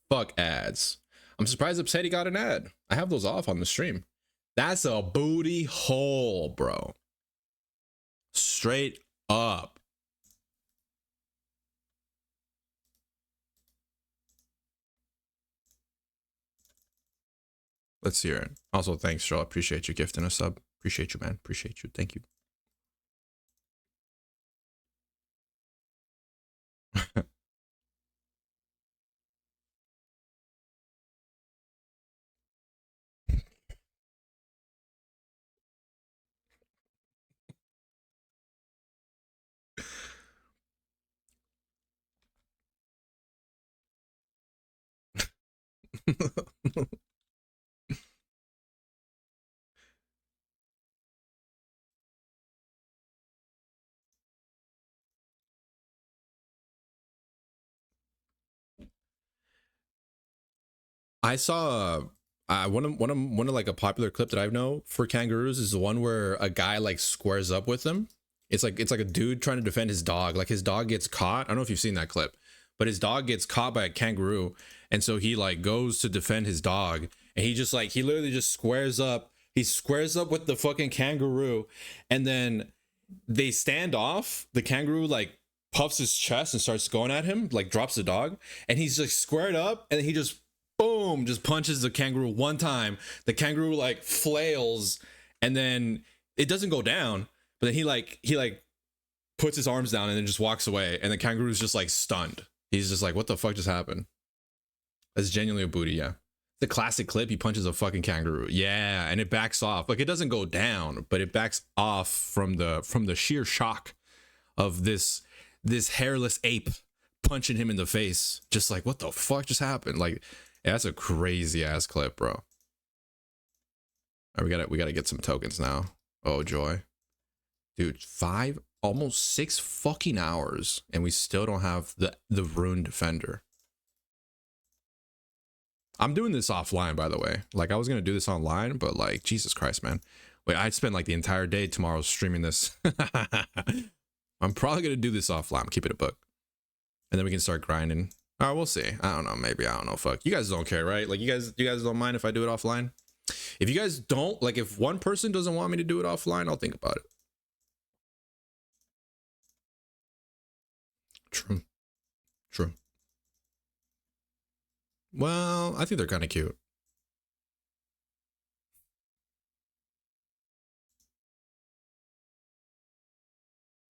Fuck ads. I'm surprised Upsetty got an ad. I have those off on the stream. That's a booty hole, bro. Straight up. Let's hear it. Also, thanks, Joe. Appreciate you gifting a sub. Appreciate you, man. Appreciate you. Thank you. I saw one of like a popular clip that I know for kangaroos is the one where a guy like squares up with them. It's like a dude trying to defend his dog. Like his dog gets caught. I don't know if you've seen that clip, but his dog gets caught by a kangaroo, and so he like goes to defend his dog, and he literally just squares up. He squares up with the fucking kangaroo, and then they stand off. The kangaroo like puffs his chest and starts going at him, like drops the dog, and he's like squared up, and he just boom, just punches the kangaroo one time. The kangaroo like flails, and then it doesn't go down, but then he puts his arms down and then just walks away, and the kangaroo's just like stunned. He's just like, what the fuck just happened? That's genuinely a booty, yeah. The classic clip, he punches a fucking kangaroo. Yeah, and it backs off. Like it doesn't go down, but it backs off from the sheer shock of this hairless ape punching him in the face. Just like, what the fuck just happened? Like, yeah, that's a crazy ass clip, bro. All right, we gotta get some tokens now. Oh joy. Dude, almost 6 fucking hours, and we still don't have the rune defender. I'm doing this offline, by the way. Like, I was gonna do this online, but like, Jesus Christ, man. Wait, I'd spend like the entire day tomorrow streaming this. I'm probably gonna do this offline. Keep it a book, and then we can start grinding. Oh, we'll see. I don't know. Maybe. I don't know. Fuck. You guys don't care, right? Like, you guys don't mind if I do it offline? If you guys don't, like, if one person doesn't want me to do it offline, I'll think about it. True. True. Well, I think they're kind of cute.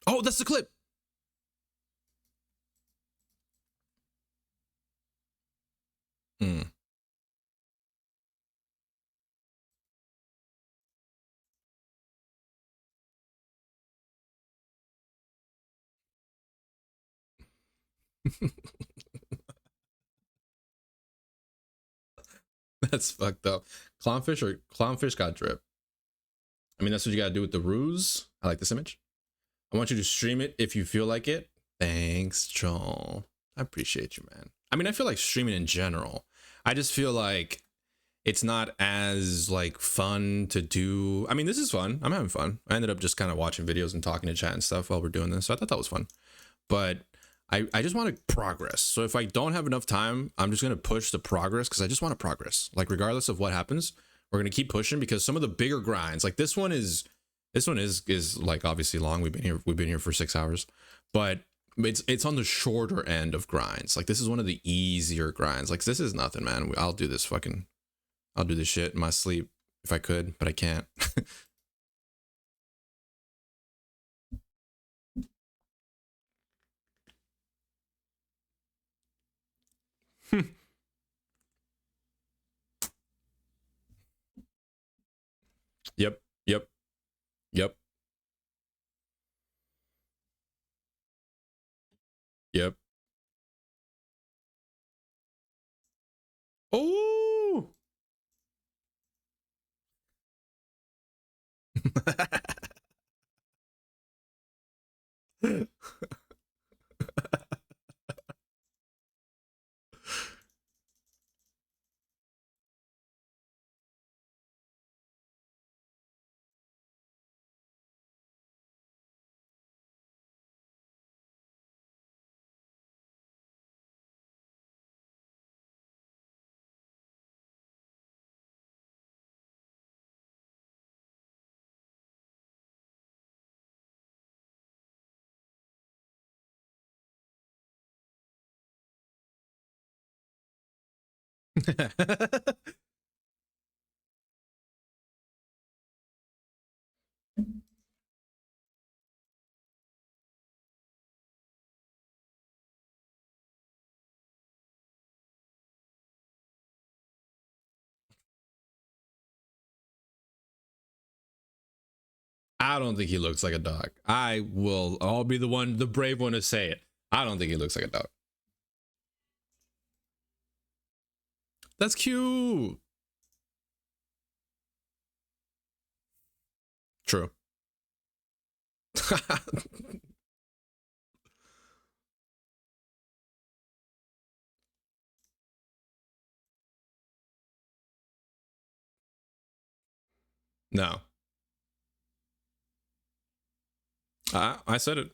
Oh, that's the clip. That's fucked up. Clownfish got drip. I mean, that's what you gotta do with the ruse. I like this image. I want you to stream it if you feel like it. Thanks, Joel. I appreciate you, man. I mean, I feel like streaming in general. I just feel like it's not as like fun to do. I mean, this is fun. I'm having fun. I ended up just kind of watching videos and talking to chat and stuff while we're doing this. So I thought that was fun. But I just want to progress. So if I don't have enough time, I'm just going to push the progress because I just want to progress. Like regardless of what happens, we're going to keep pushing because some of the bigger grinds, like this one is like obviously long. We've been here for 6 hours, but it's on the shorter end of grinds. Like this is one of the easier grinds. Like this is nothing, man. I'll do this shit in my sleep if I could, but I can't. Yep. Yep. Yep. Yep. Oh. I don't think he looks like a dog. I'll be the brave one to say it. I don't think he looks like a dog. That's cute. True. No. I said it.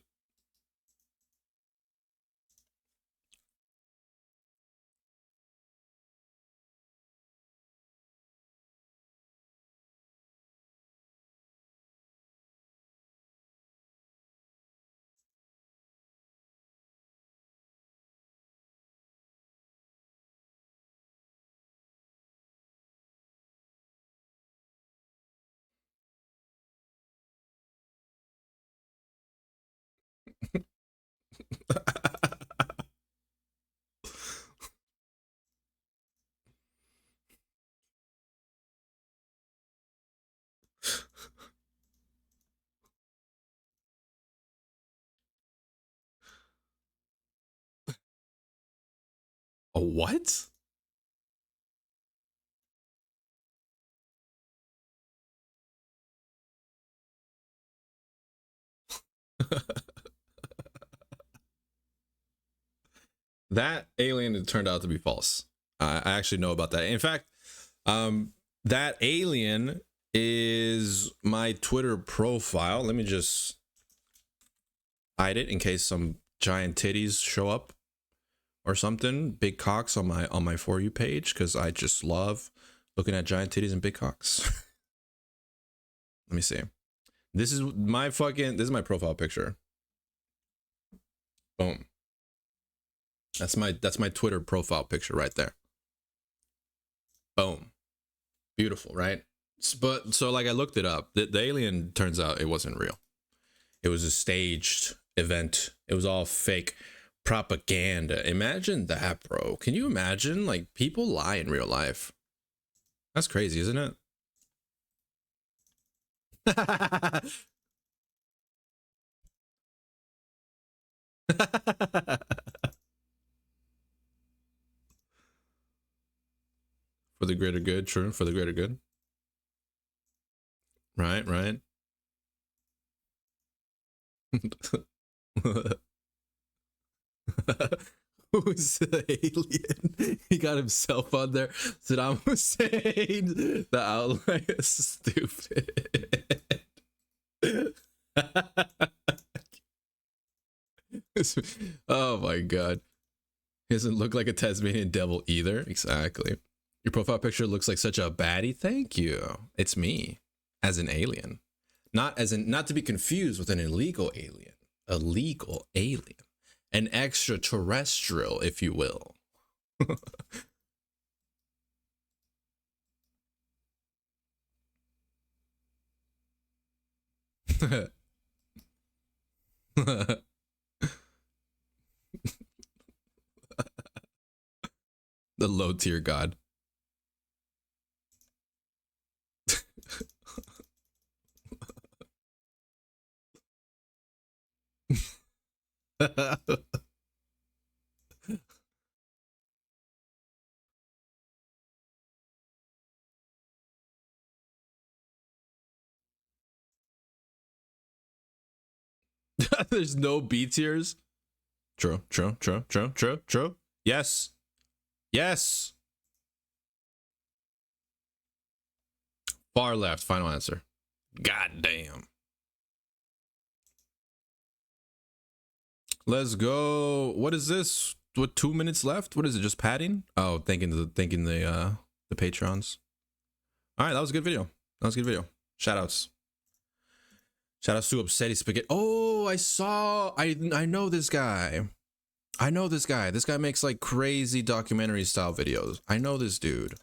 A what? That alien turned out to be false. I actually know about that. In fact, that alien is my Twitter profile. Let me just hide it in case some giant titties show up or something. Big cocks on my For You page because I just love looking at giant titties and big cocks. Let me see. This is my profile picture. Boom. That's my Twitter profile picture right there. Boom. Beautiful, right? But so like I looked it up. The alien, turns out it wasn't real. It was a staged event. It was all fake propaganda. Imagine that, bro. Can you imagine? Like people lie in real life. That's crazy, isn't it? the greater good. True, for the greater good. Right. Who's the alien? He got himself on there. Saddam Hussein. The outline is stupid. Oh my god. He doesn't look like a Tasmanian devil either. Exactly. Your profile picture looks like such a baddie. Thank you. It's me as an alien. Not to be confused with an illegal alien. A legal alien. An extraterrestrial, if you will. The low tier god. There's no B tiers. True. Yes. Far left, final answer. God damn. Let's go. What is this? What, 2 minutes left? What is it? Just padding? Oh, thanking the patrons. All right, that was a good video. Shout outs to Upsetty Spaghetti. Oh, I know this guy. This guy makes like crazy documentary style videos. I know this dude.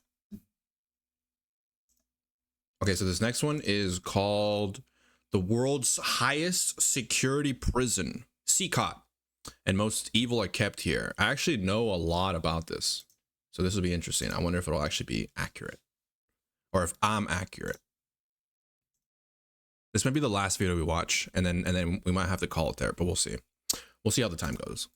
Okay, so this next one is called The World's Highest Security Prison, CCOT, and Most Evil Are Kept Here. I actually know a lot about this, so this will be interesting. I wonder if it'll actually be accurate, or if I'm accurate. This might be the last video we watch, and then we might have to call it there, but we'll see. We'll see how the time goes.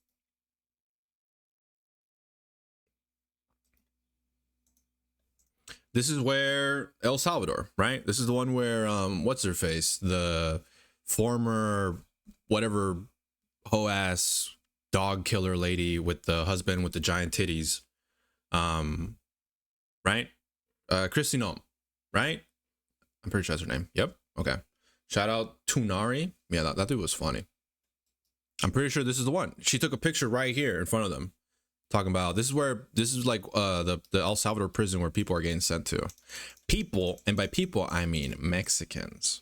This is where El Salvador, right? This is the one where what's her face, the former whatever hoe-ass dog killer lady with the husband with the giant titties, right? Kristi Noem, right? I'm pretty sure that's her name. Yep. Okay. Shout out Tunari. Yeah, that dude was funny. I'm pretty sure this is the one. She took a picture right here in front of them, talking about this is like the El Salvador prison where people are getting sent to. People, and by people I mean Mexicans.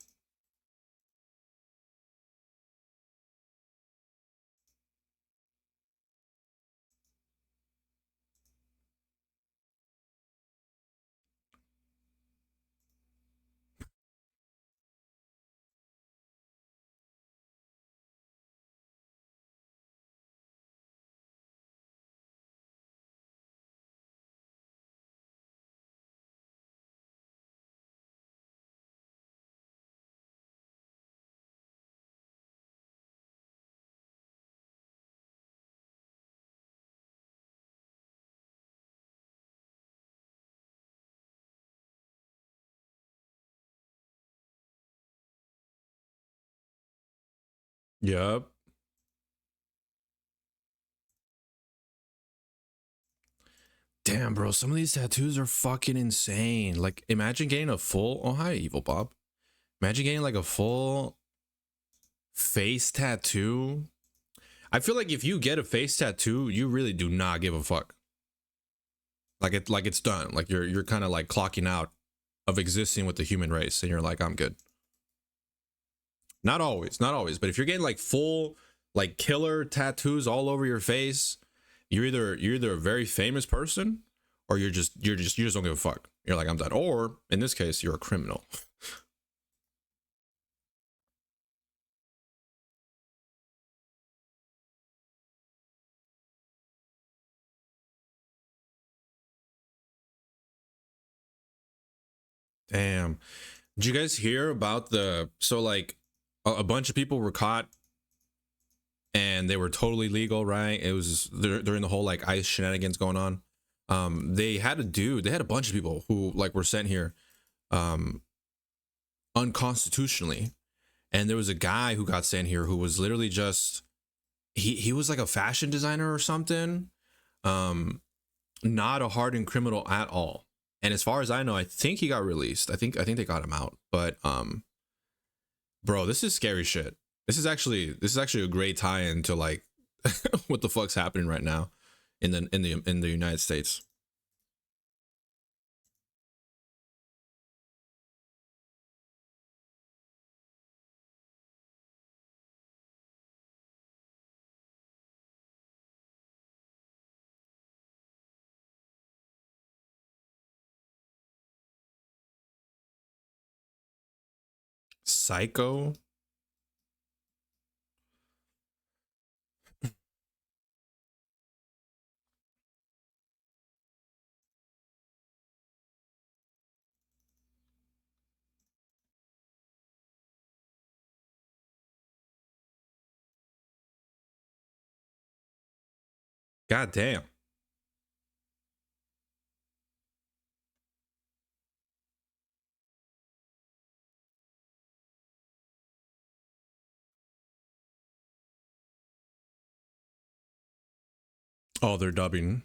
Yep. Damn, bro, some of these tattoos are fucking insane. Like, imagine getting a full, oh, hi, Evil Bob. Imagine getting like a full face tattoo. I feel like if you get a face tattoo, you really do not give a fuck. Like it's done. Like you're kind of like clocking out of existing with the human race, and you're like, I'm good. Not always, but if you're getting like full like killer tattoos all over your face, you're either a very famous person, or you just don't give a fuck. You're like, I'm done. Or in this case, you're a criminal. Damn. Did you guys hear about so like a bunch of people were caught and they were totally legal, right? It was during the whole like ICE shenanigans going on. They had a dude, they had a bunch of people who like were sent here um unconstitutionally, and there was a guy who got sent here who was literally just he was like a fashion designer or something, um not a hardened criminal at all. And as far as I know, I think he got released. I think they got him out. But bro, this is scary shit. This is actually a great tie-in to like what the fuck's happening right now in the United States. Psycho. God damn. Oh, they're dubbing.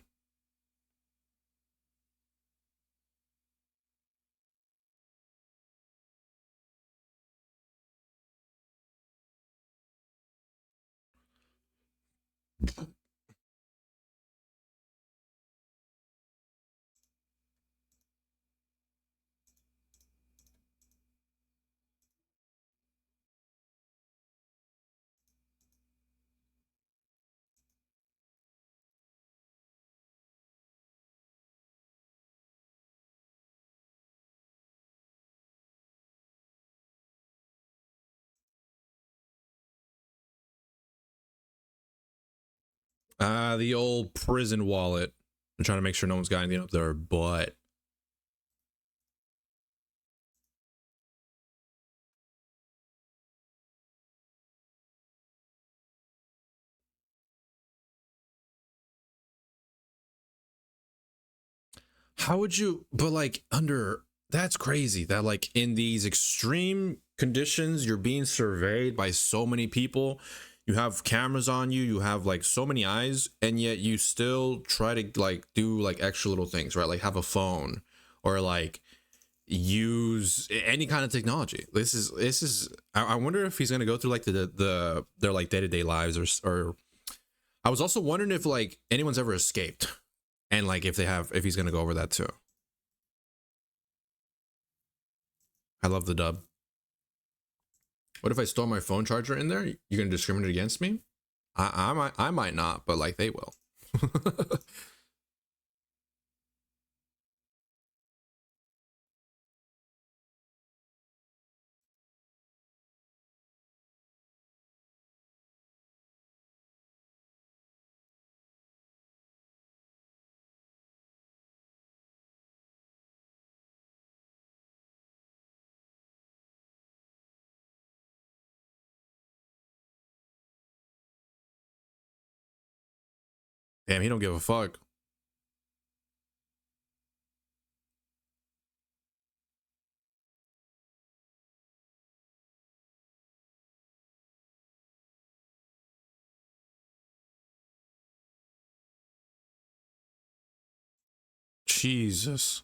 The old prison wallet. I'm trying to make sure no one's got anything up their butt. How would you, but like under, that's crazy that like in these extreme conditions, you're being surveyed by so many people. You have cameras on you, you have like so many eyes, and yet you still try to like do like extra little things, right? Like have a phone or like use any kind of technology. This is I wonder if he's gonna go through like their like day-to-day lives or I was also wondering if like anyone's ever escaped and like if he's gonna go over that too. I love the dub. What if I store my phone charger in there? You're gonna discriminate against me? I might not, but like they will. Damn, he don't give a fuck. Jesus.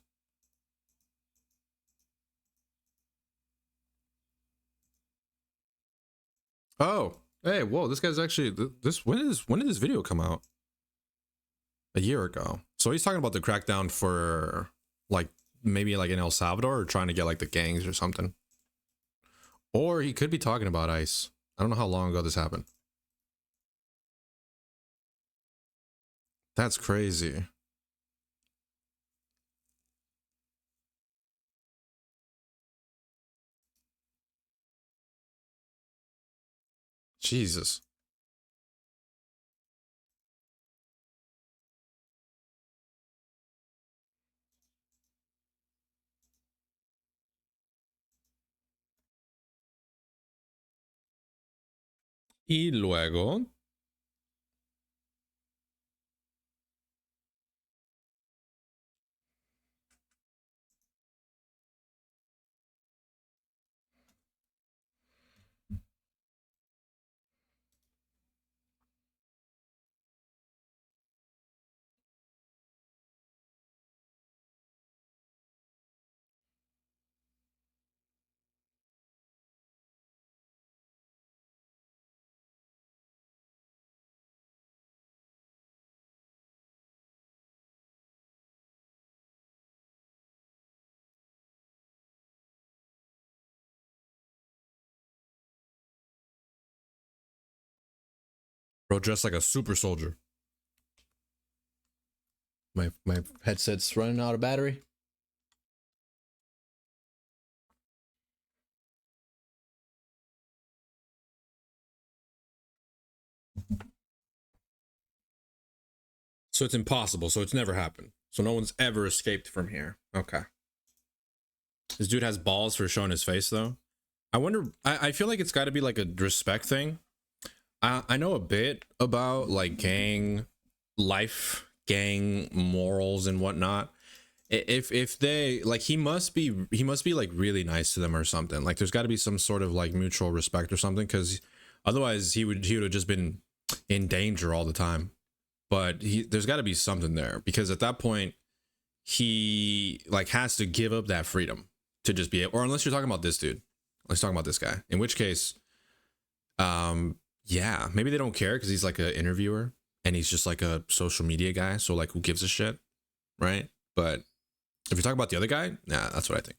Oh, hey, whoa! This guy's actually this. When did this video come out? A year ago. So he's talking about the crackdown for like maybe like in El Salvador or trying to get like the gangs or something. Or he could be talking about ICE. I don't know how long ago this happened. That's crazy. Jesus. Y luego. Bro, dressed like a super soldier. My headset's running out of battery. So it's impossible. So it's never happened. So no one's ever escaped from here. Okay. This dude has balls for showing his face though. I wonder. I feel like it's got to be like a respect thing. I know a bit about like gang life, gang morals and whatnot. If they like, he must be like really nice to them or something. Like there's got to be some sort of like mutual respect or something, because otherwise he would have just been in danger all the time. But there's got to be something there, because at that point he like has to give up that freedom to just be, or unless you're talking about this dude, let's talk about this guy, in which case yeah, maybe they don't care because he's like an interviewer and he's just like a social media guy, so like who gives a shit, right? But if you're talking about the other guy, nah, that's what I think.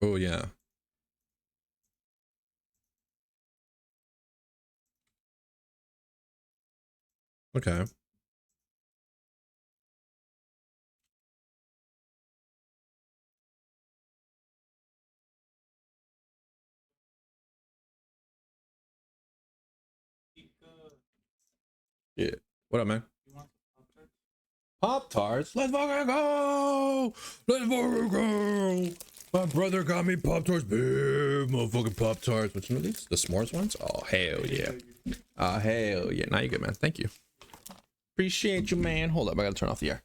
Oh yeah. Okay. Yeah. What up, man? Pop Tarts. Let's fucking go. Let's fucking go. My brother got me Pop Tarts. Big motherfucking Pop Tarts. Which one are these? The s'mores ones? Oh hell yeah. Oh hell yeah. Now you're good, man. Thank you. Appreciate you, man. Hold up, I gotta turn off the air.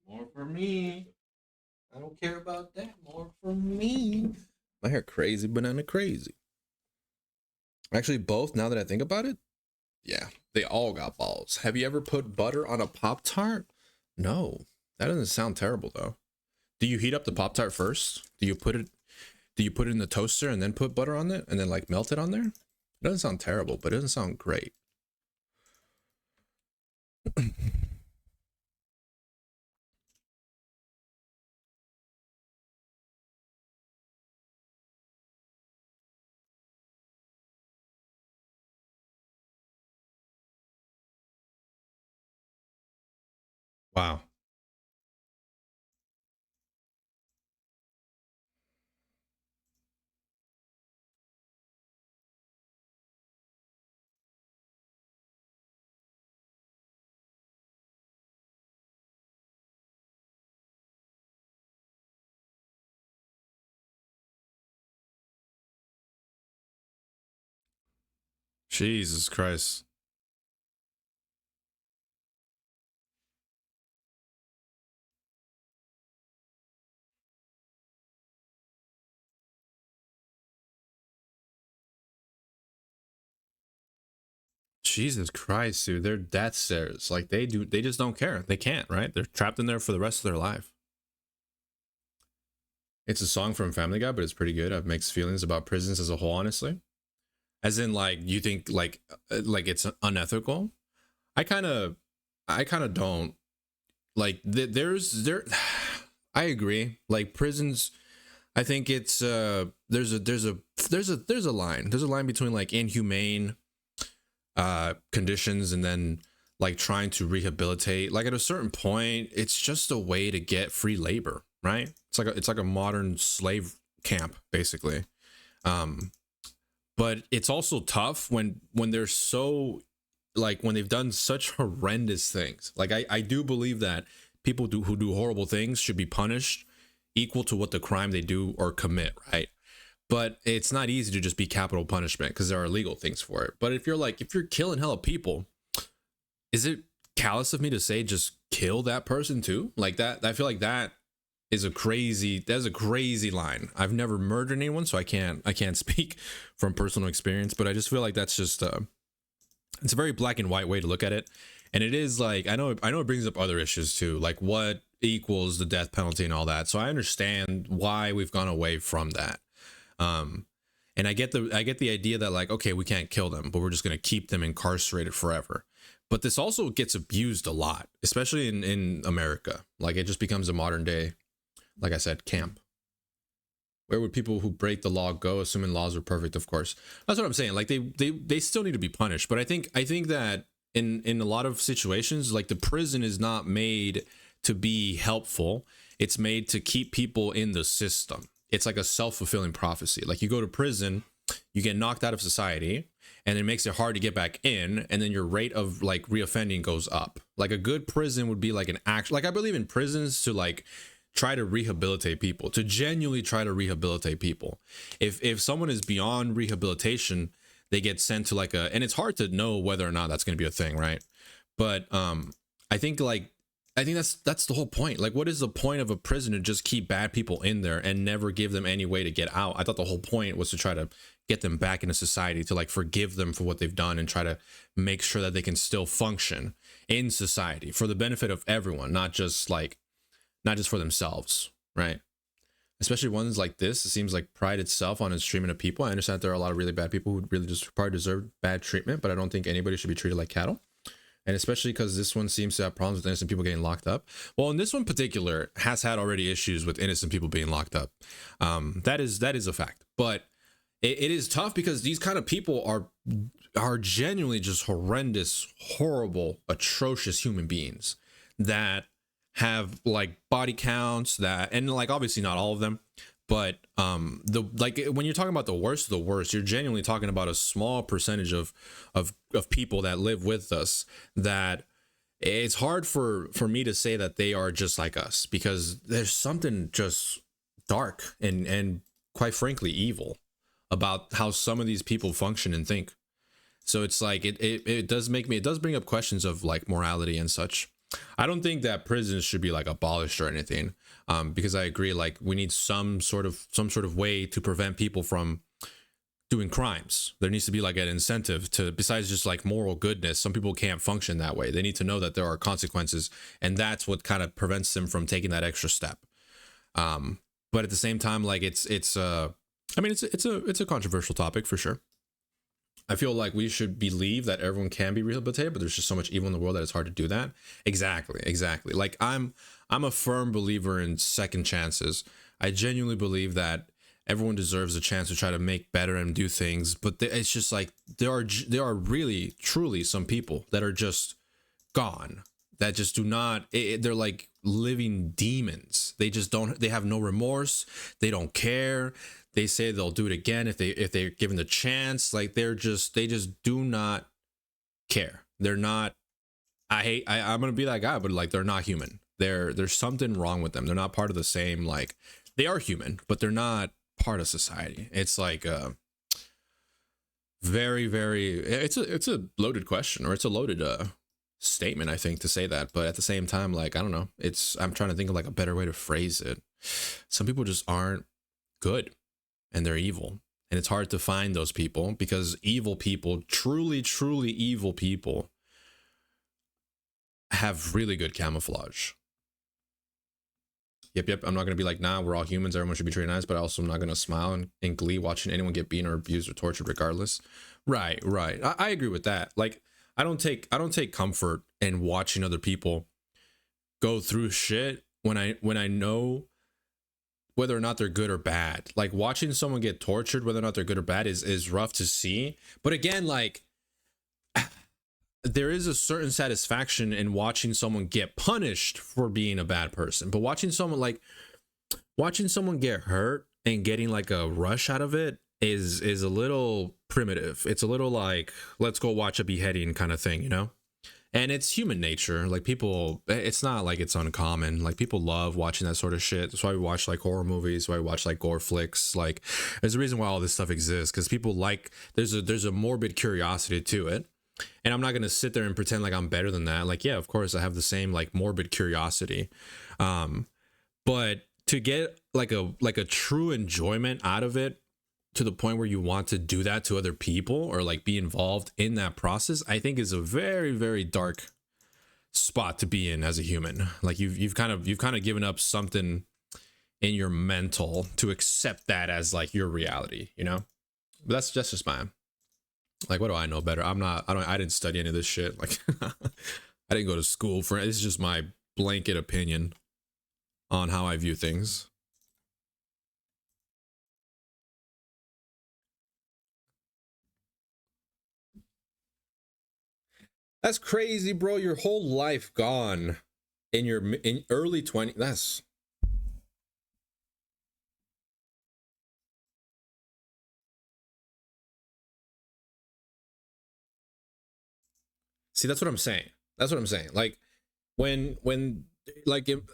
More for me. I don't care about that. More for me. My hair crazy, banana crazy. Actually, both, now that I think about it, yeah, they all got balls. Have you ever put butter on a Pop Tart? No. That doesn't sound terrible though. Do you heat up the Pop Tart first? Do you put it in the toaster and then put butter on it and then like melt it on there? It doesn't sound terrible, but it doesn't sound great. Wow. Jesus Christ. Jesus Christ, dude. They're death stares. Like they just don't care. They can't, right? They're trapped in there for the rest of their life. It's a song from Family Guy, but it's pretty good. I've mixed feelings about prisons as a whole, honestly. As in, like, you think like it's unethical? I kind of, I kind of don't like. There's there. I agree. Like prisons, I think it's there's a line. There's a line between like inhumane conditions and then like trying to rehabilitate. Like at a certain point, it's just a way to get free labor, right? It's like a modern slave camp basically. um but it's also tough when they're so like when they've done such horrendous things. Like I do believe that people who do horrible things should be punished equal to what the crime they do or commit, right? But it's not easy to just be capital punishment because there are legal things for it. But if you're killing hella people, is it callous of me to say just kill that person too? Like that, I feel like that is that's a crazy line. I've never murdered anyone, so I can't speak from personal experience, but I just feel like that's just it's a very black and white way to look at it. And it is like, I know it brings up other issues too, like what equals the death penalty and all that. So I understand why we've gone away from that. And I get the idea that like, okay, we can't kill them, but we're just going to keep them incarcerated forever. But this also gets abused a lot, especially in America. Like it just becomes a modern day, like I said, camp. Where would people who break the law go, assuming laws are perfect? Of course, that's what I'm saying. Like they still need to be punished. But I think that in a lot of situations, like the prison is not made to be helpful. It's made to keep people in the system. It's like a self-fulfilling prophecy. Like you go to prison, you get knocked out of society, and it makes it hard to get back in, and then your rate of like reoffending goes up. Like a good prison would be like an action. Like I believe in prisons to like try to rehabilitate people, to genuinely try to rehabilitate people. If someone is beyond rehabilitation, they get sent to like and it's hard to know whether or not that's going to be a thing, right? But I think that's the whole point. Like, what is the point of a prison to just keep bad people in there and never give them any way to get out? I thought the whole point was to try to get them back into society, to like forgive them for what they've done and try to make sure that they can still function in society for the benefit of everyone, not just for themselves, right? Especially ones like this, it seems like pride itself on its treatment of people. I understand that there are a lot of really bad people who really just probably deserve bad treatment, but I don't think anybody should be treated like cattle. And especially because this one seems to have problems with innocent people getting locked up. Well, in this one particular has had already issues with innocent people being locked up. That is a fact. But it is tough because these kind of people are genuinely just horrendous, horrible, atrocious human beings that have like body counts and like obviously not all of them, but when you're talking about the worst of the worst, you're genuinely talking about a small percentage of people that live with us, that it's hard for me to say that they are just like us, because there's something just dark and quite frankly evil about how some of these people function and think. So it's like it does bring up questions of like morality and such. I don't think that prisons should be like abolished or anything, because I agree, like we need some sort of way to prevent people from doing crimes. There needs to be like an incentive to, besides just like moral goodness. Some people can't function that way. They need to know that there are consequences, and that's what kind of prevents them from taking that extra step. But at the same time, like it's a controversial topic for sure. I feel like we should believe that everyone can be rehabilitated, but there's just so much evil in the world that it's hard to do that. Exactly. Like I'm a firm believer in second chances. I genuinely believe that everyone deserves a chance to try to make better and do things, but it's just like there are really truly some people that are just gone, that just do not. They're like living demons. They have no remorse. They don't care. They say they'll do it again if they're given the chance. Like they just do not care. They're not. I'm gonna be that guy, but like they're not human. There's something wrong with them. They're not part of the same, like they are human, but they're not part of society. It's like very, very. It's a loaded question, or it's a loaded statement, I think, to say that. But at the same time, like I don't know. I'm trying to think of like a better way to phrase it. Some people just aren't good, and they're evil, and it's hard to find those people, because evil people, truly evil people, have really good camouflage. Yep. I'm not gonna be like, nah, we're all humans, everyone should be treated nice, but also I'm not gonna smile in glee watching anyone get beaten or abused or tortured regardless. Right. I agree with that. Like I don't take comfort in watching other people go through shit when I know whether or not they're good or bad. Like watching someone get tortured, whether or not they're good or bad, is rough to see. But again, like there is a certain satisfaction in watching someone get punished for being a bad person. But watching someone get hurt and getting like a rush out of it is a little primitive. It's a little like, let's go watch a beheading kind of thing, you know? And it's human nature. Like people, it's not like it's uncommon. Like people love watching that sort of shit. That's why we watch like horror movies. Why we watch like gore flicks. Like there's a reason why all this stuff exists, because people like, there's a morbid curiosity to it. And I'm not going to sit there and pretend like I'm better than that. Like, yeah, of course I have the same like morbid curiosity. But to get like a true enjoyment out of it to the point where you want to do that to other people or like be involved in that process, I think is a very, very dark spot to be in as a human. Like you've kind of given up something in your mental to accept that as like your reality, you know? But that's just mine. Like, what do I know better? I didn't study any of this shit. Like I didn't go to school for it. It's just my blanket opinion on how I view things. That's crazy, bro. Your whole life gone in early 20s. That's see, that's what I'm saying. That's what I'm saying. Like when like it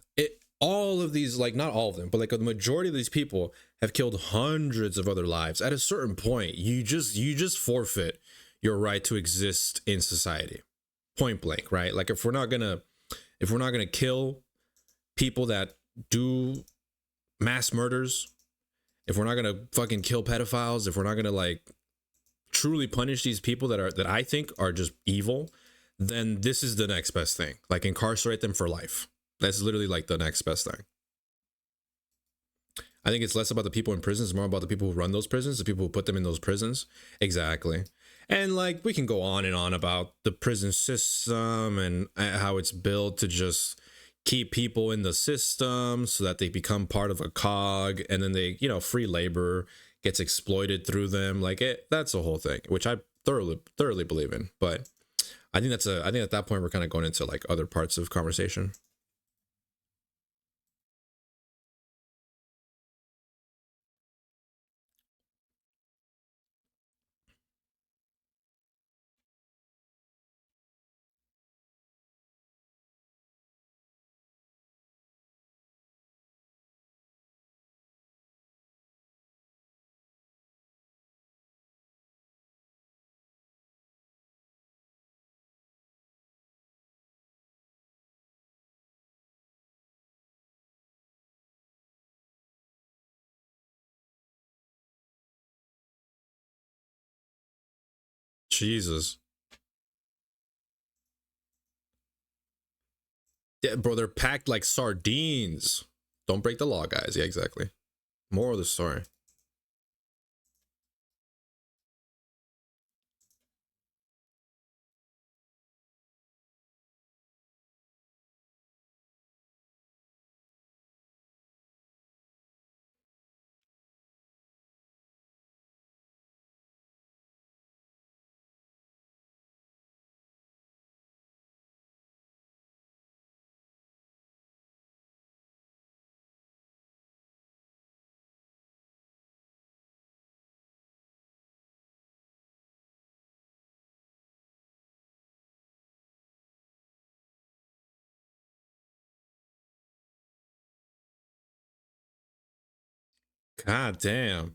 all of these, like not all of them, but like the majority of these people have killed hundreds of other lives. At a certain point, you just forfeit your right to exist in society. Point blank, right? Like if we're not gonna kill people that do mass murders, if we're not gonna fucking kill pedophiles, if we're not gonna like truly punish these people that I think are just evil, then this is the next best thing. Like incarcerate them for life. That's literally like the next best thing. I think it's less about the people in prisons, more about the people who run those prisons, the people who put them in those prisons. Exactly. And like we can go on and on about the prison system and how it's built to just keep people in the system so that they become part of a cog, and then they, you know, free labor gets exploited through them. Like that's a whole thing, which I thoroughly believe in. But I think I think at that point we're kind of going into like other parts of conversation. Jesus. Yeah, bro, they're packed like sardines. Don't break the law, guys. Yeah, exactly. More of the story. God damn.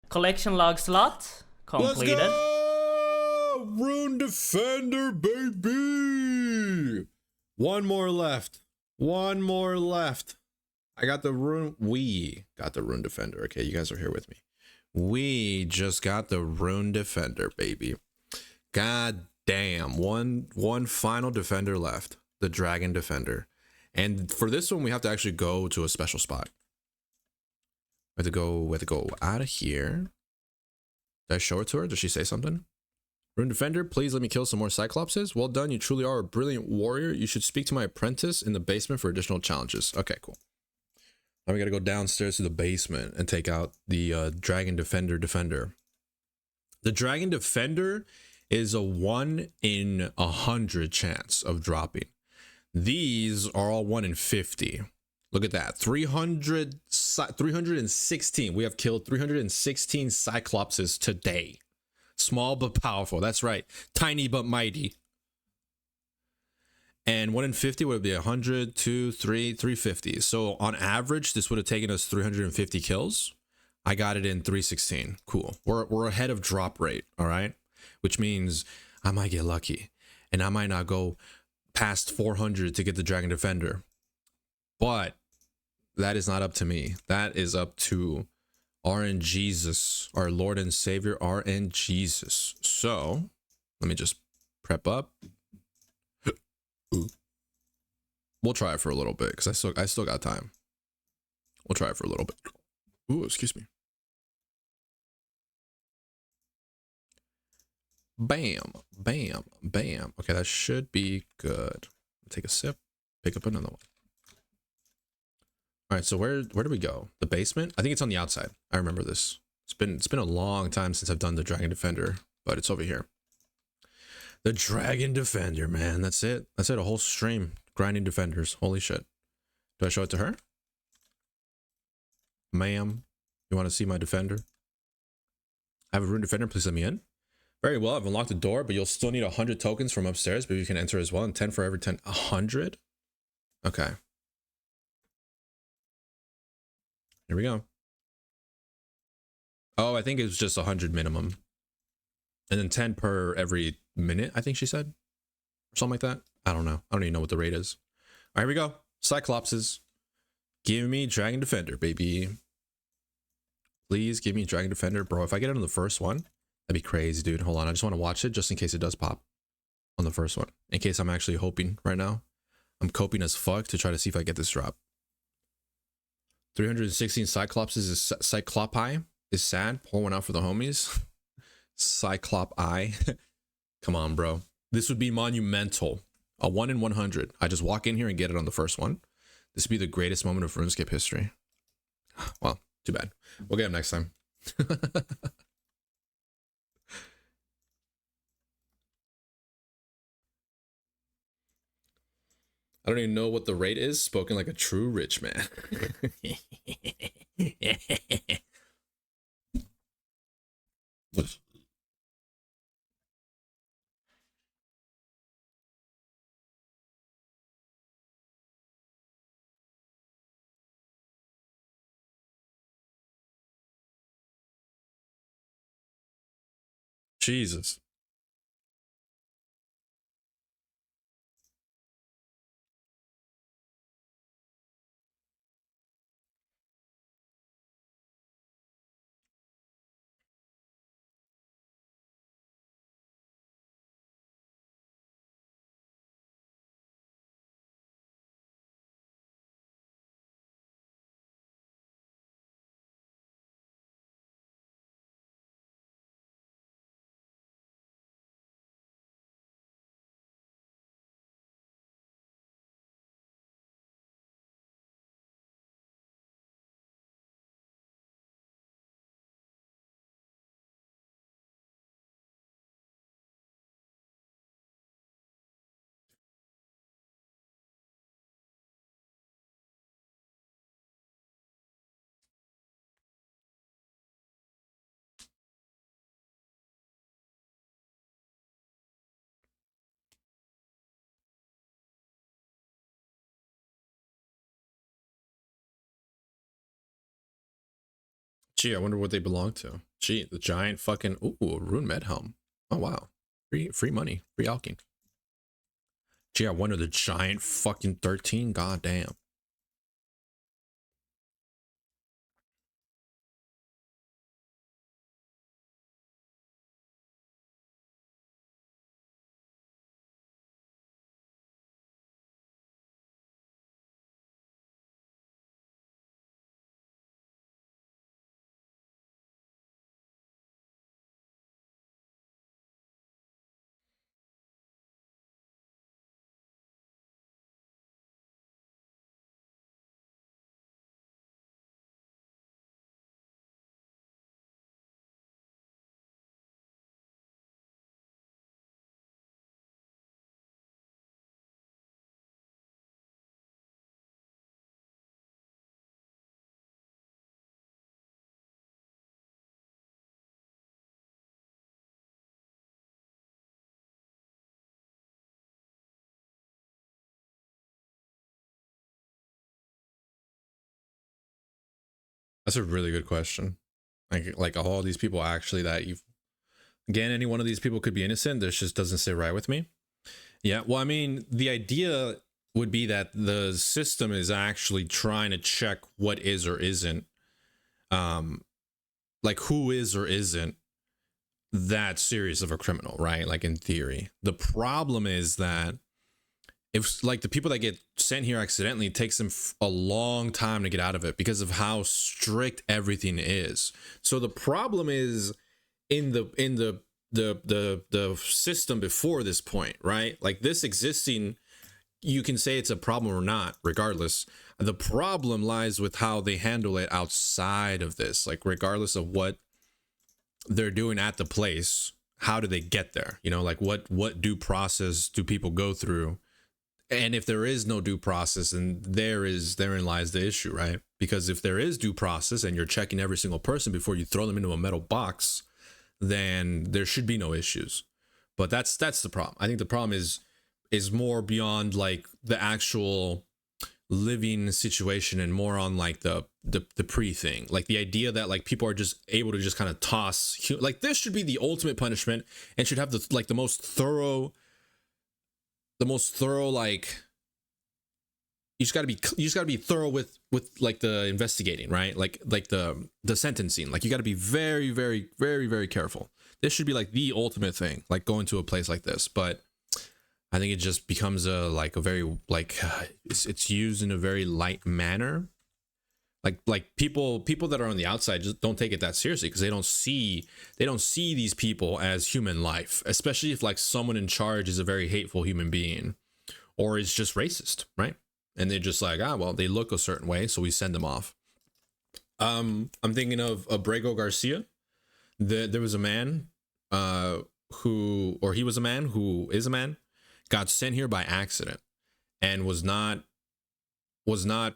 Collection log slot completed. Let's go! Rune Defender, baby! One more left. One more left. I got the rune. We got the Rune Defender. Okay, you guys are here with me. We just got the Rune Defender, baby. God damn. One final defender left. The Dragon Defender. And for this one, we have to actually go to a special spot. We have to go out of here. Did I show it to her? Did she say something? Rune Defender, please let me kill some more Cyclopses. Well done. You truly are a brilliant warrior. You should speak to my apprentice in the basement for additional challenges. Okay, cool. Now we got to go downstairs to the basement and take out the Dragon Defender. The Dragon Defender is a 1 in 100 chance of dropping. These are all 1 in 50. Look at that. 316. We have killed 316 Cyclopses today. Small but powerful. That's right. Tiny but mighty. And 1 in 50 would be 100, 2, 3, 350. So on average, this would have taken us 350 kills. I got it in 316. Cool. We're ahead of drop rate. All right. Which means I might get lucky and I might not go past 400 to get the Dragon Defender. But that is not up to me. That is up to RNGesus, our Lord and Savior RNGesus. So let me just prep up. We'll try it for a little bit because I still got time. We'll try it for a little bit. Ooh, excuse me. Bam, bam, bam. Okay, that should be good. Take a sip, pick up another one. All right, so where do we go? The basement? I think it's on the outside. I remember this. It's been a long time since I've done the Dragon Defender, but it's over here. The Dragon Defender, man. That's it. That's it. A whole stream grinding defenders. Holy shit. Do I show it to her? Ma'am, you want to see my defender? I have a rune defender. Please let me in. Very well. I've unlocked the door, but you'll still need 100 tokens from upstairs, but you can enter as well. And 10 for every 10. 100? Okay. Here we go. Oh, I think it was just 100 minimum. And then 10 per every minute, I think she said. Or something like that. I don't know. I don't even know what the rate is. All right, here we go. Cyclopses. Give me Dragon Defender, baby. Please give me Dragon Defender. Bro, if I get it on the first one, that'd be crazy, dude. Hold on. I just want to watch it just in case it does pop on the first one. In case I'm actually hoping right now. I'm coping as fuck to try to see if I get this drop. 316 Cyclopses is Cyclopi is sad. Pour one out for the homies. Cyclopi. Come on, bro. This would be monumental. A 1 in 100. I just walk in here and get it on the first one. This would be the greatest moment of RuneScape history. Well, too bad. We'll get him next time. I don't even know what the rate is. Spoken like a true rich man. Jesus. Gee, I wonder what they belong to. Gee, the giant fucking ooh, rune med helm. Oh wow. Free money. Free alking. Gee, I wonder the giant fucking 13. God damn. That's a really good question. Like all these people actually that you've again, any one of these people could be innocent. This just doesn't sit right with me. Yeah, well, I mean, the idea would be that the system is actually trying to check what is or isn't, um, like who is or isn't that serious of a criminal, right? Like in theory. The problem is that if like the people that get sent here accidentally, it takes them a long time to get out of it because of how strict everything is. So the problem is in the system before this point, right? Like this existing, you can say it's a problem or not, regardless. The problem lies with how they handle it outside of this, like regardless of what they're doing at the place. How do they get there? You know, like what due process do people go through? And if there is no due process, then therein lies the issue, right? Because if there is due process and you're checking every single person before you throw them into a metal box, then there should be no issues. But that's the problem. I think the problem is more beyond like the actual living situation and more on like the pre thing, like the idea that like people are just able to just kind of toss, like this should be the ultimate punishment and should have the most thorough, like you just got to be thorough with like the investigating, right? Like the sentencing, like you got to be very very very very careful. This should be like the ultimate thing, like going to a place like this. But I think it just becomes a very like it's used in a very light manner. Like people that are on the outside just don't take it that seriously because they don't see these people as human life, especially if like someone in charge is a very hateful human being or is just racist, right? And they're just like, well, they look a certain way, so we send them off. I'm thinking of Abrego Garcia. There was a man he was a man who is a man, got sent here by accident and was not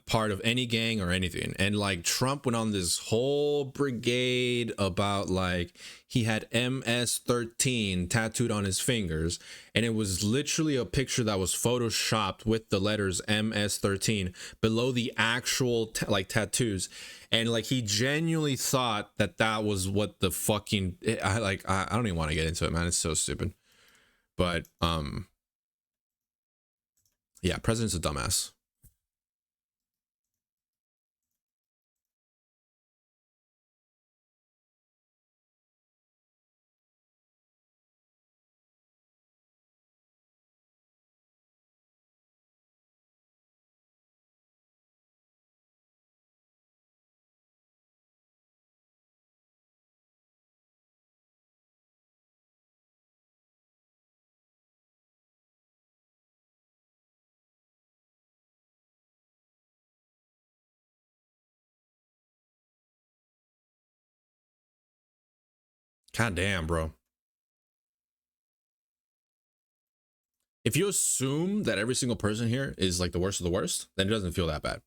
part of any gang or anything. And like Trump went on this whole brigade about like he had MS-13 tattooed on his fingers, and it was literally a picture that was photoshopped with the letters MS-13 below the actual like tattoos. And like he genuinely thought that was what the fucking I don't even want to get into it, man. It's so stupid. But yeah, president's a dumbass. God damn, bro. If you assume that every single person here is like the worst of the worst, then it doesn't feel that bad.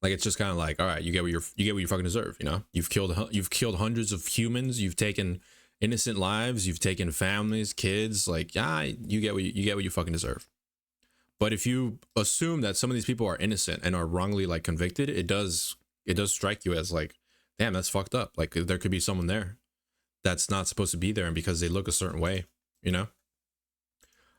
Like it's just kind of like, all right, you get what you fucking deserve. You know, you've killed hundreds of humans. You've taken innocent lives. You've taken families, kids. Like, yeah, you get what you fucking deserve. But if you assume that some of these people are innocent and are wrongly like convicted, it does strike you as like, damn, that's fucked up. Like there could be someone there that's not supposed to be there, and because they look a certain way, you know.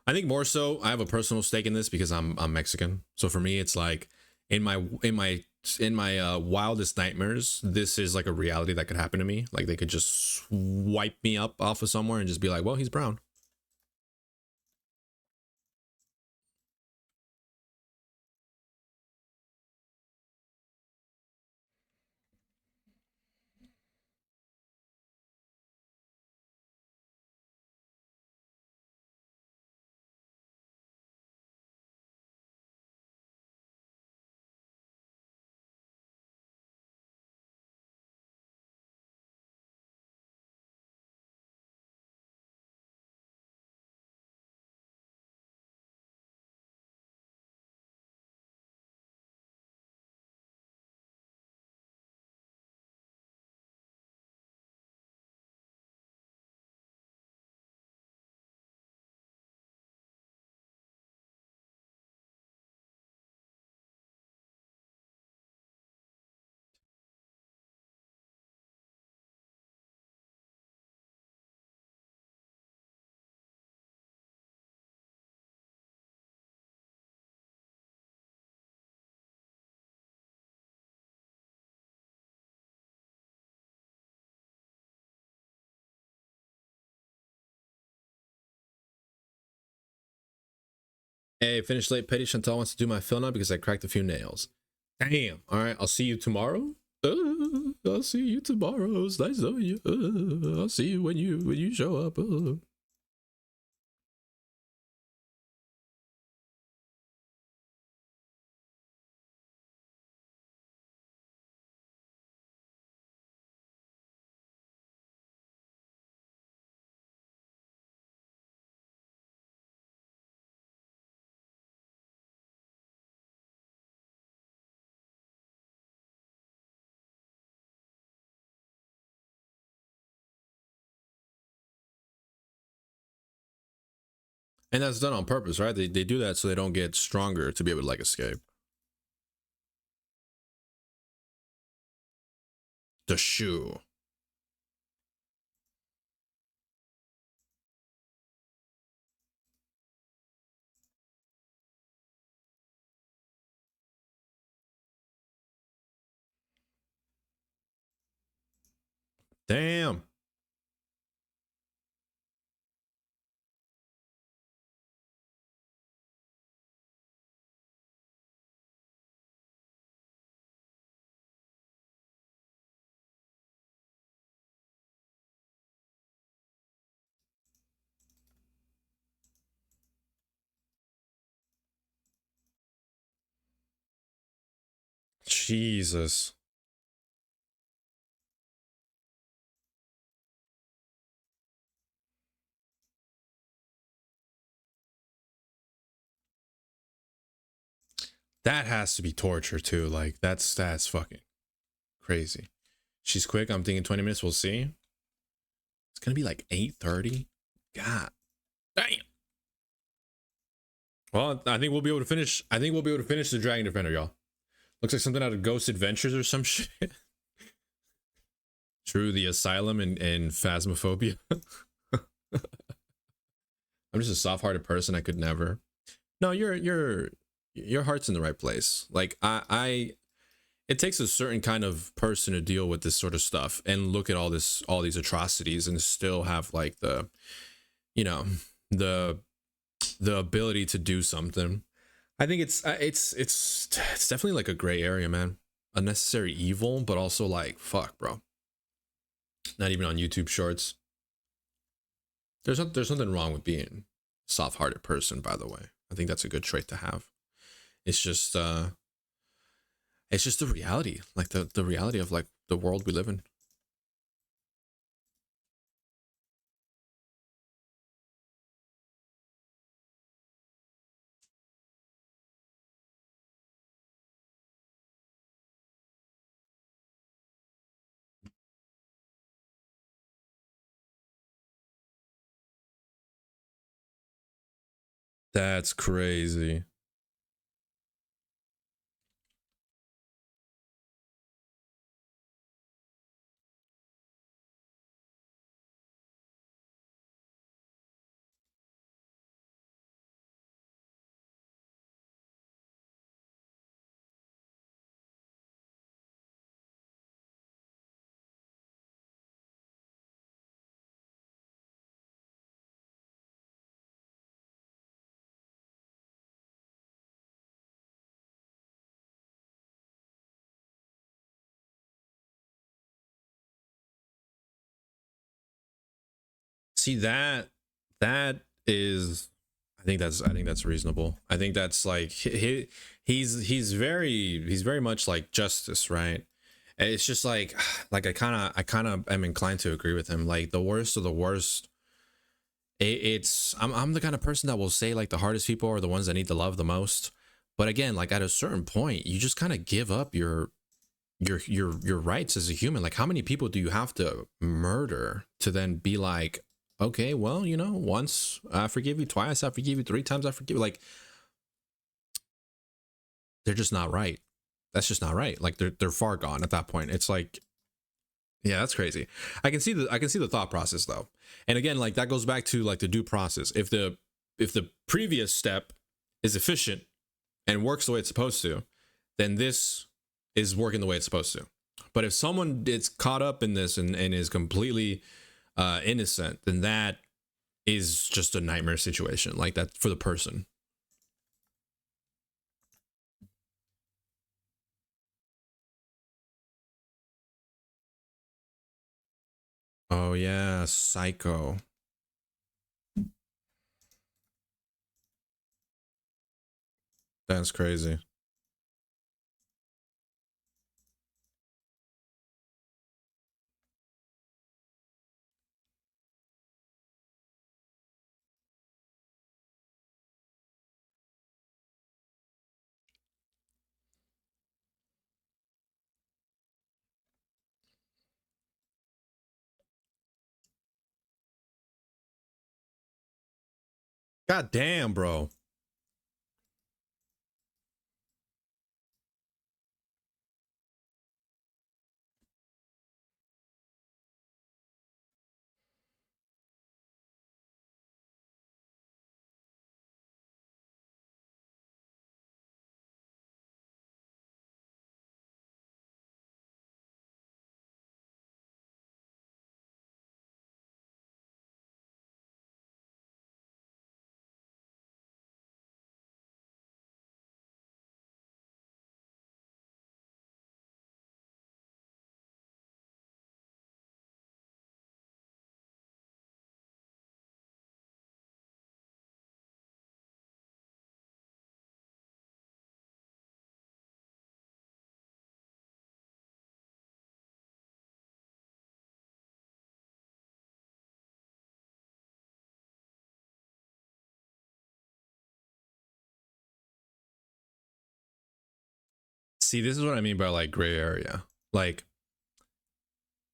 I think more so I have a personal stake in this because I'm Mexican. So for me it's like in my in my in my wildest nightmares, this is like a reality that could happen to me. Like they could just wipe me up off of somewhere and just be like, "Well, he's brown." Hey, finished late. Petty Chantal wants to do my fill now because I cracked a few nails. Damn. All right, I'll see you tomorrow. I'll see you tomorrow. It's nice of you. I'll see you when you show up. And that's done on purpose, right? They do that so they don't get stronger to be able to like escape. The shoe. Damn. Jesus. That has to be torture too. Like that's fucking crazy. She's quick. I'm thinking 20 minutes. We'll see. It's gonna be like 8:30. God damn. Well, I think we'll be able to finish. I think we'll be able to finish the Dragon Defender, y'all. Looks like something out of Ghost Adventures or some shit. True, the asylum and Phasmophobia. I'm just a soft-hearted person. I could never. No, your heart's in the right place. Like I it takes a certain kind of person to deal with this sort of stuff and look at all these atrocities and still have like the, you know, the ability to do something. I think it's definitely like a gray area, man. Unnecessary evil, but also like fuck, bro. Not even on YouTube Shorts. There's nothing wrong with being a soft-hearted person, by the way. I think that's a good trait to have. It's just the reality, like the reality of like the world we live in. That's crazy. See that is I think that's reasonable. I think that's like he's very much like justice, right? It's just like I kind of am inclined to agree with him. Like the worst of the worst, I'm the kind of person that will say like the hardest people are the ones that need the love the most. But again, like at a certain point, you just kind of give up your rights as a human. Like how many people do you have to murder to then be like, okay, well, you know, once I forgive you, twice I forgive you, three times I forgive you. Like they're just not right. That's just not right. Like they're far gone at that point. It's like, yeah, that's crazy. I can see the thought process though. And again, like that goes back to like the due process. If the previous step is efficient and works the way it's supposed to, then this is working the way it's supposed to. But if someone gets caught up in this and is completely innocent, then that is just a nightmare situation like that for the person. Oh yeah, Psycho. That's crazy. God damn, bro. See, this is what I mean by like gray area. Like,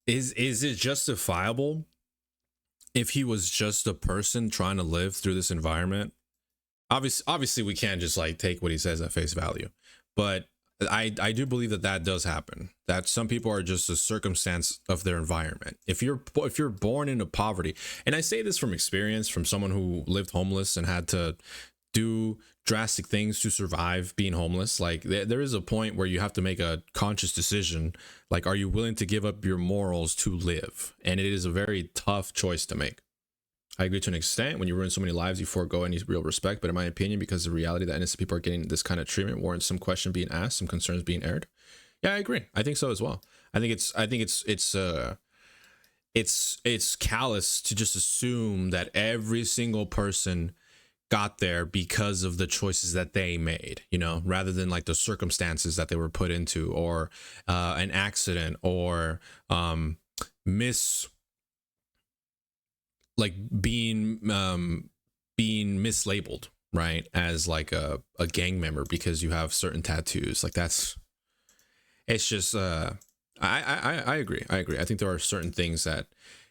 is it justifiable if he was just a person trying to live through this environment? Obviously, we can't just like take what he says at face value, but I do believe that that does happen. That some people are just a circumstance of their environment. If you're born into poverty, and I say this from experience, from someone who lived homeless and had to do drastic things to survive being homeless. Like there is a point where you have to make a conscious decision. Like, are you willing to give up your morals to live? And it is a very tough choice to make. I agree to an extent. When you ruin so many lives, you forego any real respect. But in my opinion, because the reality that innocent people are getting this kind of treatment warrants some question being asked, some concerns being aired. Yeah, I agree. I think so as well. I think it's callous to just assume that every single person got there because of the choices that they made, you know, rather than like the circumstances that they were put into, or an accident, or miss like being mislabeled, right, as like a gang member because you have certain tattoos. Like that's, it's just I agree. I think there are certain things that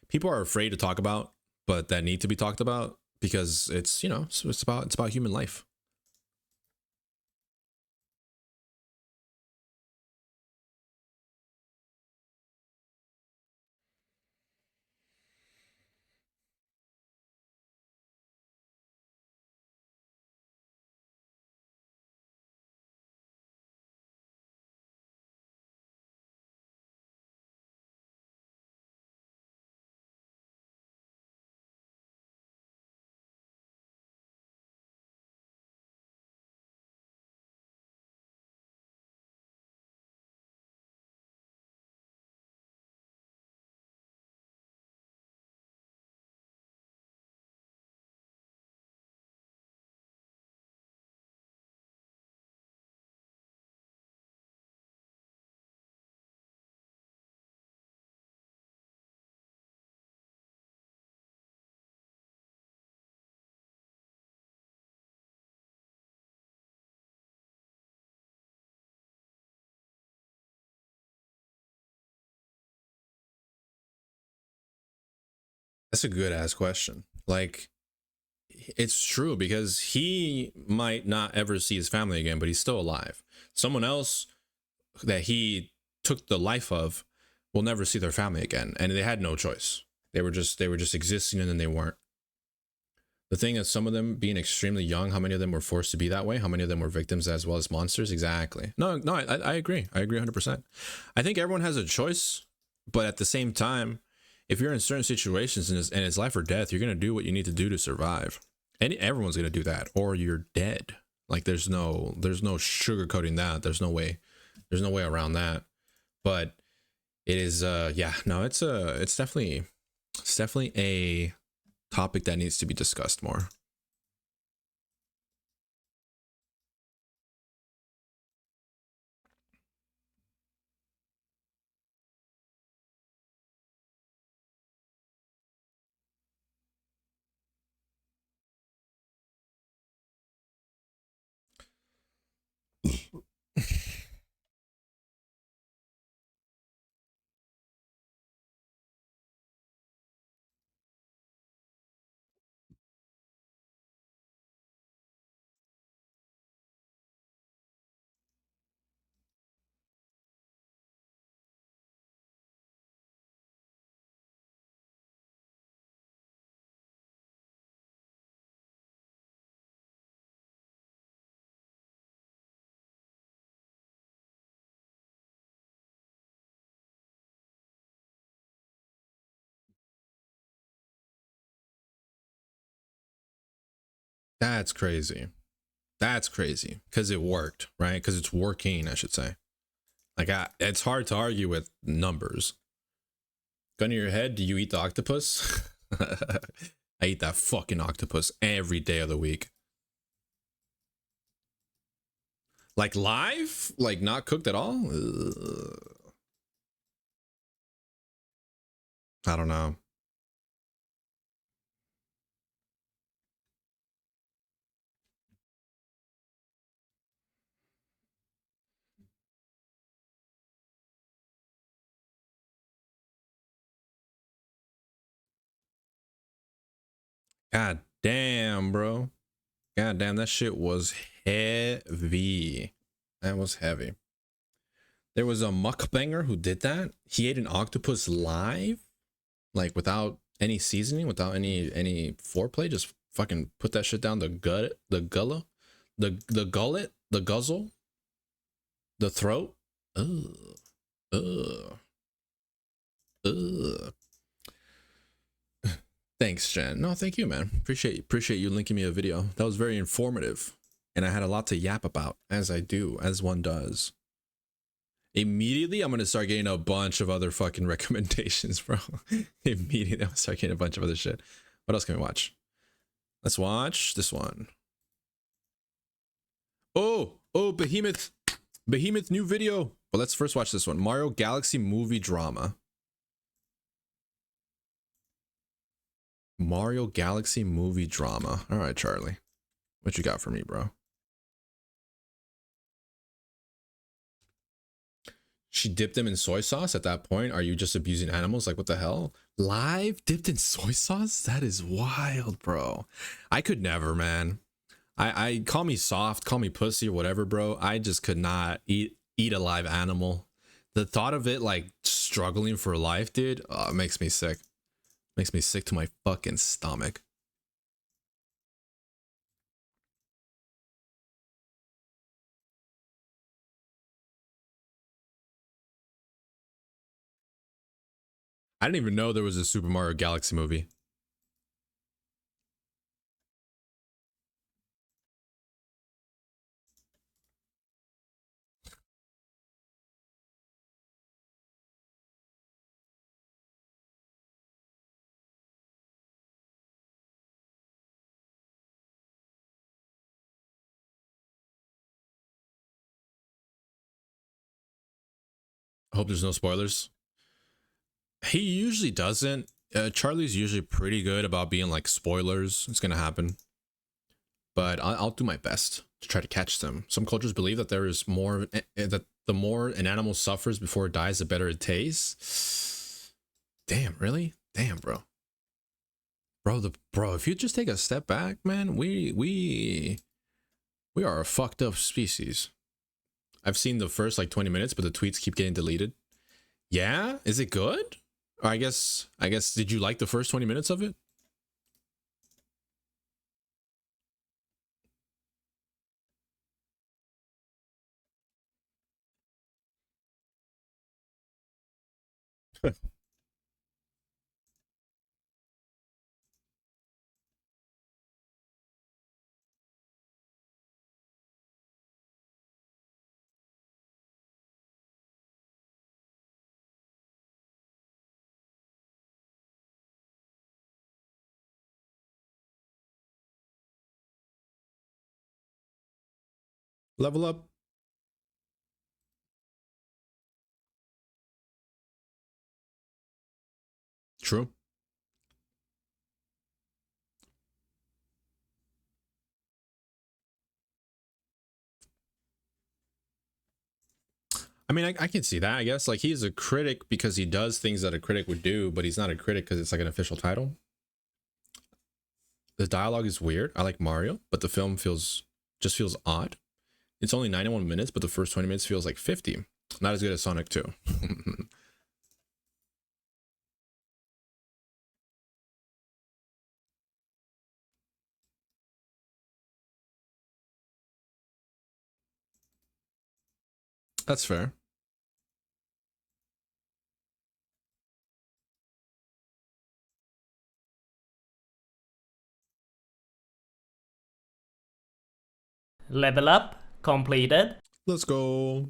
people are afraid to talk about, but that need to be talked about because it's, you know, it's about human life. That's a good ass question. Like, it's true because he might not ever see his family again, but he's still alive. Someone else that he took the life of will never see their family again, and they had no choice. They were just existing, and then they weren't. The thing is, some of them being extremely young, how many of them were forced to be that way? How many of them were victims as well as monsters? Exactly. No, I agree. I agree 100%. I think everyone has a choice, but at the same time, if you're in certain situations and it's life or death, you're gonna do what you need to do to survive. And everyone's gonna do that, or you're dead. Like there's no sugarcoating that. There's no way around that. But it is yeah, no, it's definitely It's definitely a topic that needs to be discussed more. That's crazy. That's crazy because it worked, right? Because it's working, I should say. Like, it's hard to argue with numbers. Gun to your head, do you eat the octopus? I eat that fucking octopus every day of the week. Like live? Like not cooked at all? Ugh. I don't know. God damn, bro. God damn, that shit was heavy. That was heavy. There was a mukbanger who did that. He ate an octopus live, like without any seasoning, without any foreplay. Just fucking put that shit down the gut, the gullet, the gullet, the guzzle, the throat. Ugh, ugh, ugh. Thanks, Jen. No, thank you, man. Appreciate you linking me a video. That was very informative, and I had a lot to yap about, as I do, as one does. Immediately, I'm gonna start getting a bunch of other fucking recommendations, bro. Immediately, I'm gonna start getting a bunch of other shit. What else can we watch? Let's watch this one. Oh, Behemoth new video. But let's first watch this one. Mario Galaxy movie drama. Mario Galaxy movie drama. All right, Charlie. What you got for me, bro? She dipped them in soy sauce at that point. Are you just abusing animals? Like, what the hell? Live dipped in soy sauce? That is wild, bro. I could never, man. I call me soft, call me pussy or whatever, bro. I just could not eat a live animal. The thought of it like struggling for life, dude, makes me sick. Makes me sick to my fucking stomach. I didn't even know there was a Super Mario Galaxy movie. I hope there's no spoilers. He usually doesn't. Charlie's usually pretty good about being like spoilers. It's gonna happen, but I'll do my best to try to catch them. Some cultures believe that there is more that the more an animal suffers before it dies, the better it tastes. Damn, really? Damn, bro. Bro, if you just take a step back, man, we are a fucked up species. I've seen the first like 20 minutes, but the tweets keep getting deleted. Yeah, is it good? Or I guess did you like the first 20 minutes of it? Level up. True. I mean, I can see that, I guess. Like, he's a critic because he does things that a critic would do, but he's not a critic because it's like an official title. The dialogue is weird. I like Mario, but the film just feels odd. It's only 91 minutes, but the first 20 minutes feels like 50. Not as good as Sonic 2. That's fair. Level up completed. Let's go.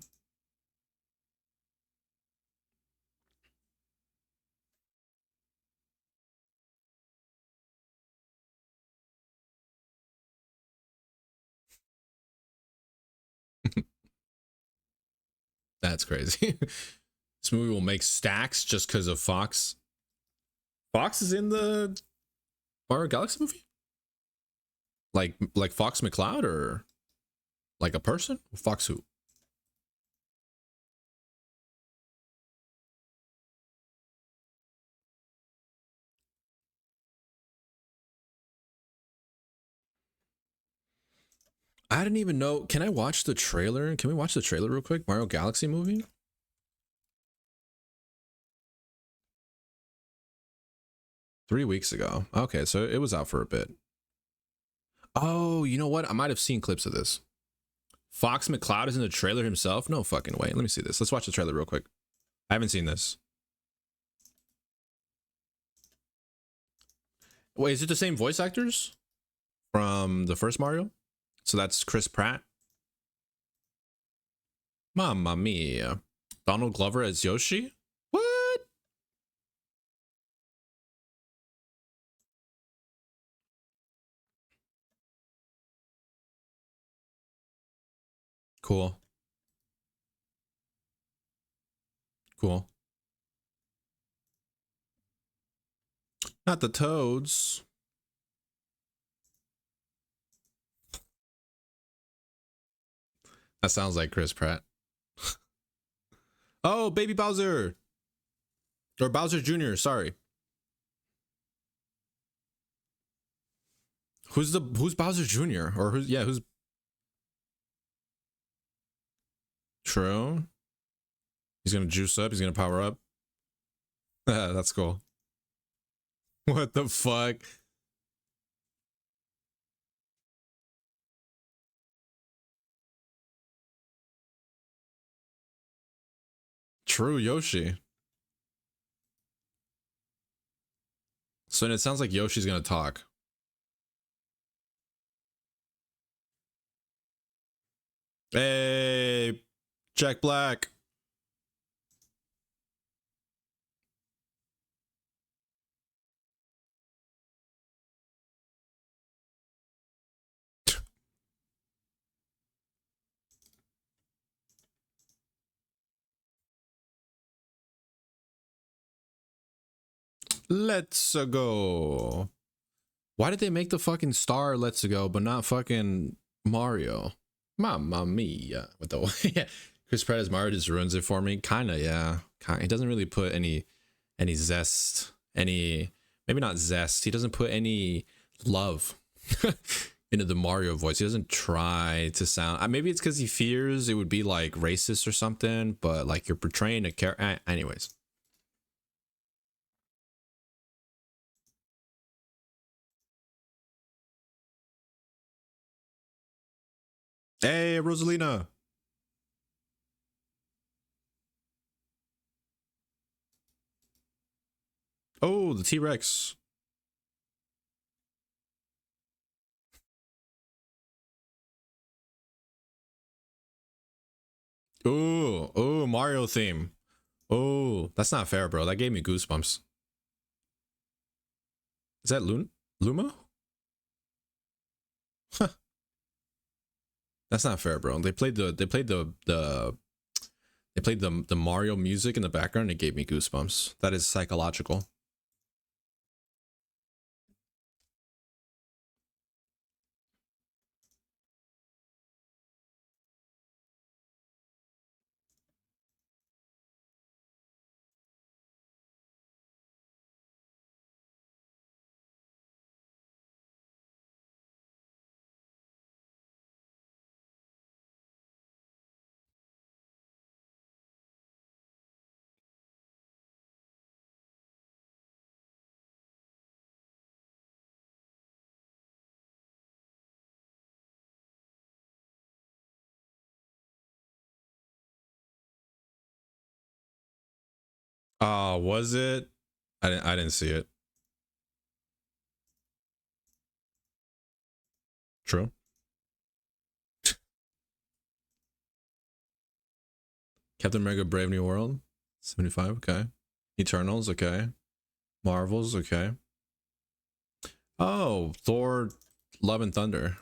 That's crazy. This movie will make stacks just because of Fox. Fox is in the Mario Galaxy movie? Like Fox McCloud or like a person? Fox who? I didn't even know. Can I watch the trailer? Can we watch the trailer real quick? Mario Galaxy movie? Three weeks ago. Okay, so it was out for a bit. Oh, you know what? I might have seen clips of this. Fox McCloud is in the trailer himself? No fucking way. Let me see this. Let's watch the trailer real quick. I haven't seen this. Wait, is it the same voice actors from the first Mario? So that's Chris Pratt. Mamma mia. Donald Glover as Yoshi? What? Cool. Cool. Not the Toads. That sounds like Chris Pratt. Oh, Baby Bowser. Or Bowser Jr., sorry. Who's Bowser Jr.? Or who's True? He's gonna juice up, he's gonna power up. That's cool. What the fuck? True Yoshi. So it sounds like Yoshi's gonna talk. Hey, Jack Black. Let's go. Why did they make the fucking star Let's Go, but not fucking Mario? Mamma mia. What the yeah. Chris Pratt as Mario just ruins it for me. Kinda, yeah. He doesn't really put any zest, maybe not zest. He doesn't put any love into the Mario voice. He doesn't try to sound. Maybe it's because he fears it would be like racist or something. But like you're portraying a character. Anyways. Hey, Rosalina. Oh, the T-Rex. Oh, Mario theme. Oh, that's not fair, bro. That gave me goosebumps. Is that Luma? Huh. That's not fair, bro. They played the Mario music in the background. It gave me goosebumps. That is psychological. Was it? I didn't see it. True. Captain America Brave New World. 75, okay. Eternals, okay. Marvels, okay. Oh, Thor Love and Thunder.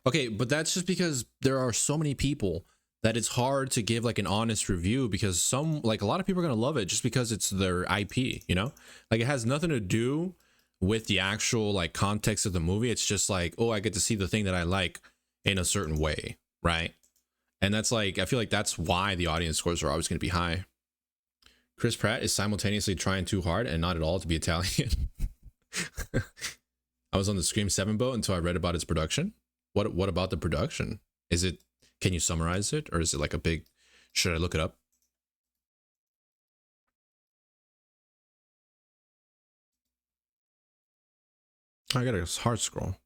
Okay, but that's just because there are so many people that it's hard to give like an honest review, because some, like, a lot of people are going to love it just because it's their IP, you know? Like, it has nothing to do with the actual like context of the movie. It's just like, oh, I get to see the thing that I like in a certain way, right? And that's like, I feel like that's why the audience scores are always going to be high. Chris Pratt is simultaneously trying too hard and not at all to be Italian. I was on the Scream 7 boat until I read about its production. What about the production? Is it, can you summarize it, or is it like a big, should I look it up? I got a hard scroll.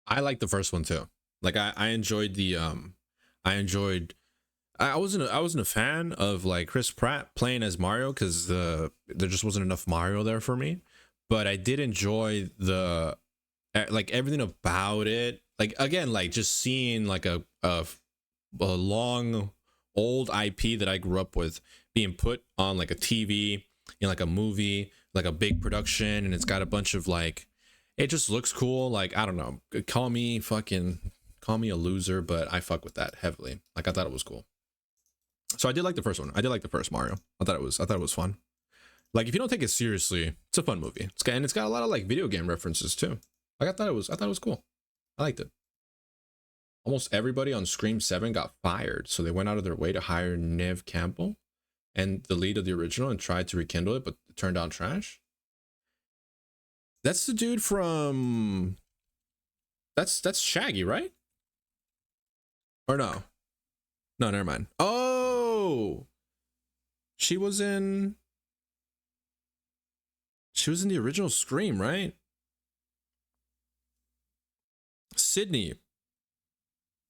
I like the first one too. Like, I enjoyed the I enjoyed, I wasn't a fan of like Chris Pratt playing as Mario, because there just wasn't enough Mario there for me. But I did enjoy the like everything about it. Like, again, like just seeing like a long old IP that I grew up with being put on like a TV, in like a movie, like a big production, and it's got a bunch of like, it just looks cool. Like, I don't know, call me a loser, but I fuck with that heavily. Like, I thought it was cool. So I did like the first one. I did like the first Mario. I thought it was fun. Like, if you don't take it seriously, it's a fun movie. It's got a lot of like video game references too. Like, I thought it was cool. I liked it. Almost everybody on Scream 7 got fired, so they went out of their way to hire Nev Campbell and the lead of the original and tried to rekindle it, but it turned out trash. That's the dude from, that's Shaggy, right? Or no? No, never mind. Oh, she was in she was in the original Scream, right? Sydney.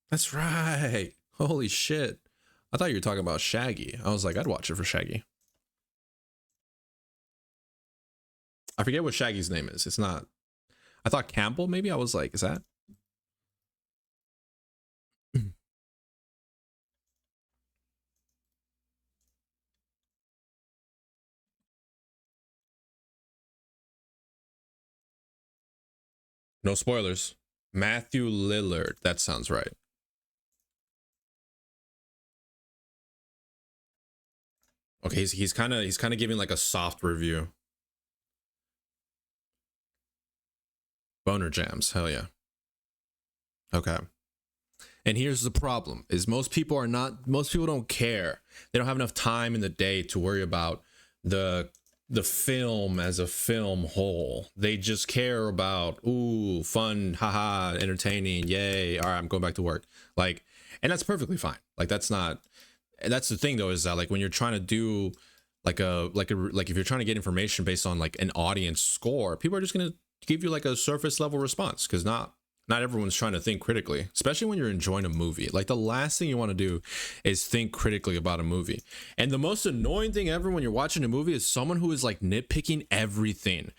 That's right. Holy shit. I thought you were talking about Shaggy. I was like, I'd watch it for Shaggy. I forget what Shaggy's name is. It's not, I thought Campbell, maybe. I was like, is that? No spoilers. Matthew Lillard. That sounds right. Okay, he's kind of giving like a soft review. Boner jams. Hell yeah. Okay. And here's the problem: is most people don't care. They don't have enough time in the day to worry about the the film as a film whole. They just care about ooh, fun, haha, entertaining, yay. All right, I'm going back to work. Like, and that's perfectly fine. Like that's not and that's the thing though, is that like when you're trying to do like if you're trying to get information based on like an audience score, people are just gonna give you like a surface level response because not everyone's trying to think critically, especially when you're enjoying a movie. Like the last thing you want to do is think critically about a movie. And the most annoying thing ever when you're watching a movie is someone who is like nitpicking everything.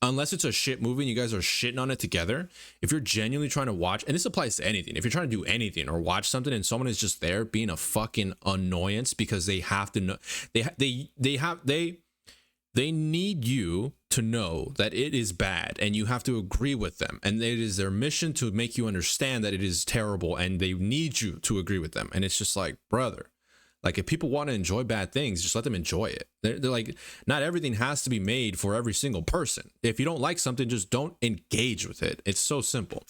Unless it's a shit movie and you guys are shitting on it together. If you're genuinely trying to watch, and this applies to anything, if you're trying to do anything or watch something and someone is just there being a fucking annoyance because they have to know, they need you to know that it is bad and you have to agree with them, and it is their mission to make you understand that it is terrible and they need you to agree with them. And it's just like, brother, like if people want to enjoy bad things, just let them enjoy it. They're like, not everything has to be made for every single person. If you don't like something, just don't engage with it. It's so simple.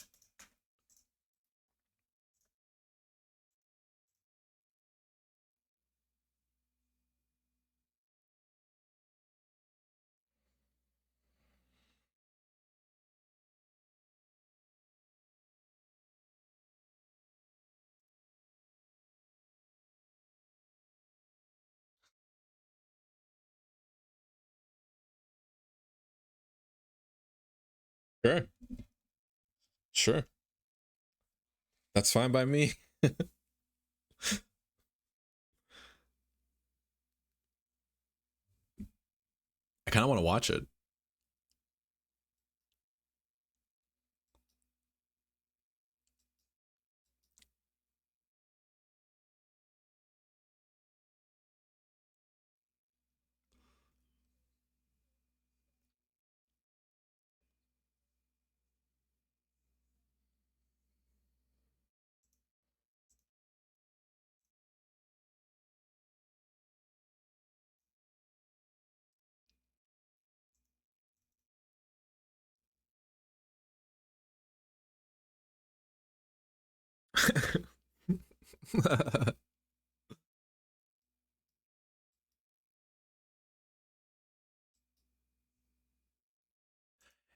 Sure. Sure. That's fine by me. I kind of want to watch it.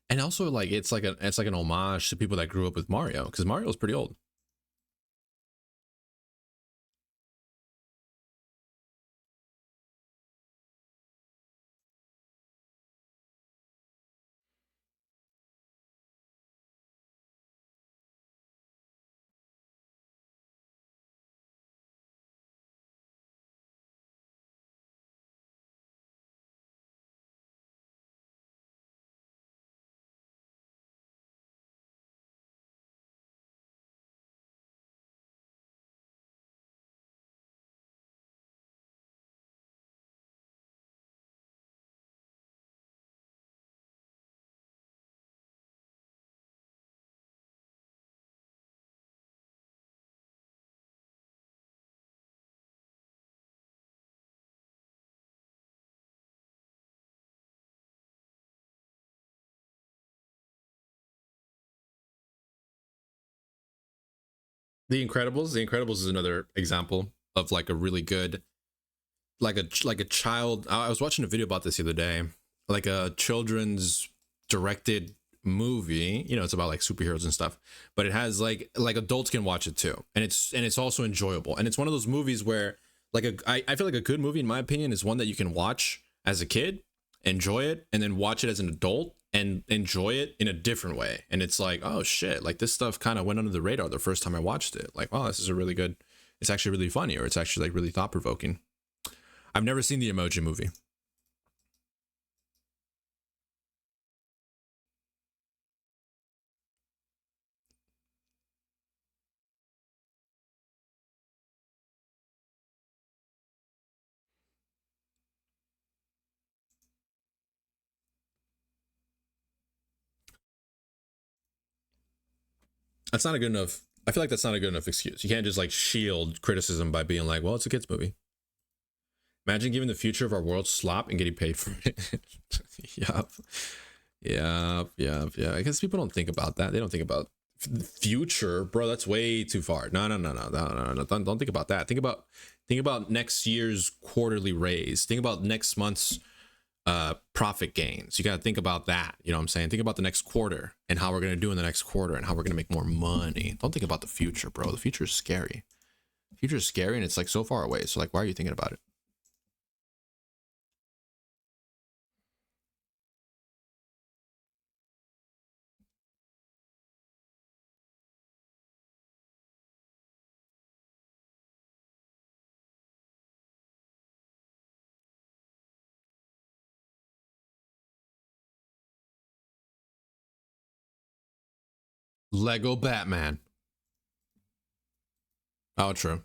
And also like it's like an homage to people that grew up with Mario, because Mario's pretty old. The Incredibles is another example of like a really good like a child. I was watching a video about this the other day, like a children's directed movie. You know, it's about like superheroes and stuff, but it has like adults can watch it too, and it's also enjoyable. And it's one of those movies where I feel like a good movie in my opinion is one that you can watch as a kid, enjoy it, and then watch it as an adult and enjoy it in a different way. And it's like, oh shit, like this stuff kind of went under the radar the first time I watched it. Like, wow, this is a really good. It's actually really funny, or it's actually like really thought provoking. I've never seen the Emoji Movie. That's not a good enough. I feel like that's not a good enough excuse. You can't just like shield criticism by being like, well, it's a kids movie. Imagine giving the future of our world slop and getting paid for it. Yup. Yeah. I guess people don't think about that. They don't think about the future, bro. That's way too far. No. Don't think about that. Think about next year's quarterly raise. Think about next month's profit gains. You got to think about that. You know what I'm saying? Think about the next quarter and how we're going to do in the next quarter and how we're going to make more money. Don't think about the future, bro. The future is scary. The future is scary and it's like so far away. So like, why are you thinking about it? Lego Batman. Oh, true.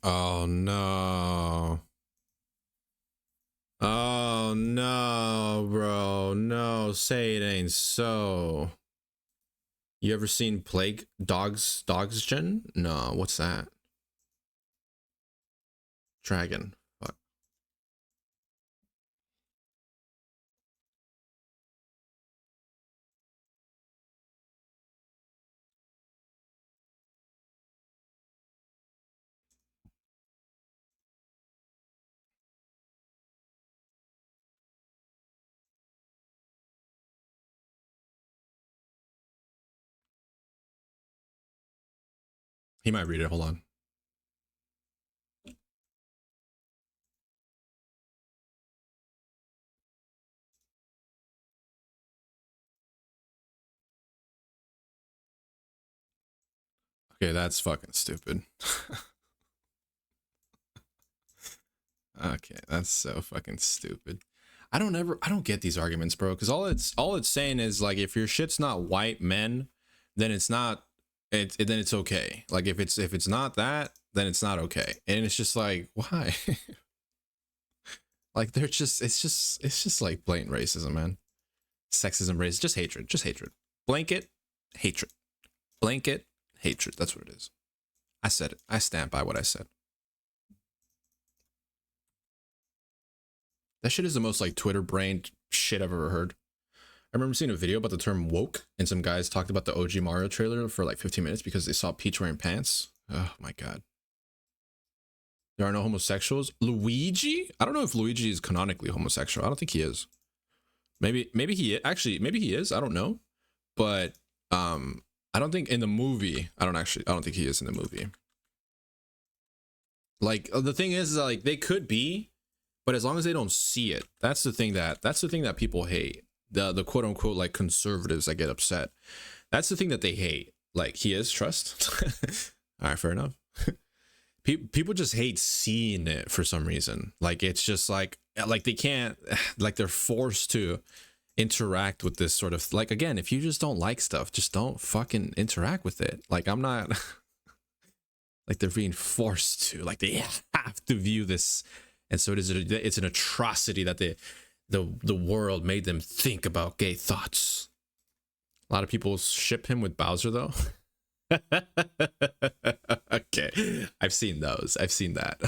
Oh no. Oh no, bro. No, say it ain't so. You ever seen Plague Dogs Gen? No, what's that? Dragon. Fuck. He might read it. Hold on. Okay, that's fucking stupid. Okay, that's so fucking stupid. I don't get these arguments, bro, because all it's saying is like if your shit's not white men, then it's not then it's okay. Like if it's not that, then it's not okay. And it's just like, why? Like they're just it's just like blatant racism, man. Sexism, racism, just hatred. Blanket hatred. Blanket hatred. That's what it is. I said it. I stand by what I said. That shit is the most like Twitter brained shit I've ever heard. I remember seeing a video about the term woke, and some guys talked about the OG Mario trailer for like 15 minutes because they saw Peach wearing pants. Oh my god. There are no homosexuals. Luigi? I don't know if Luigi is canonically homosexual. I don't think he is. Maybe he actually maybe he is. I don't know. But I don't think in the movie. I don't think he is in the movie. Like the thing is like they could be, but as long as they don't see it, that's the thing that people hate. The quote unquote like conservatives that get upset. That's the thing that they hate. Like he is trust. All right, fair enough. People just hate seeing it for some reason. Like it's just like they can't, like they're forced to interact with this sort of like, again, if you just don't like stuff, just don't fucking interact with it. Like I'm not like they're being forced to, like they have to view this. And so it's an atrocity that the world made them think about gay thoughts. A lot of people ship him with Bowser though. Okay, I've seen those. I've seen that.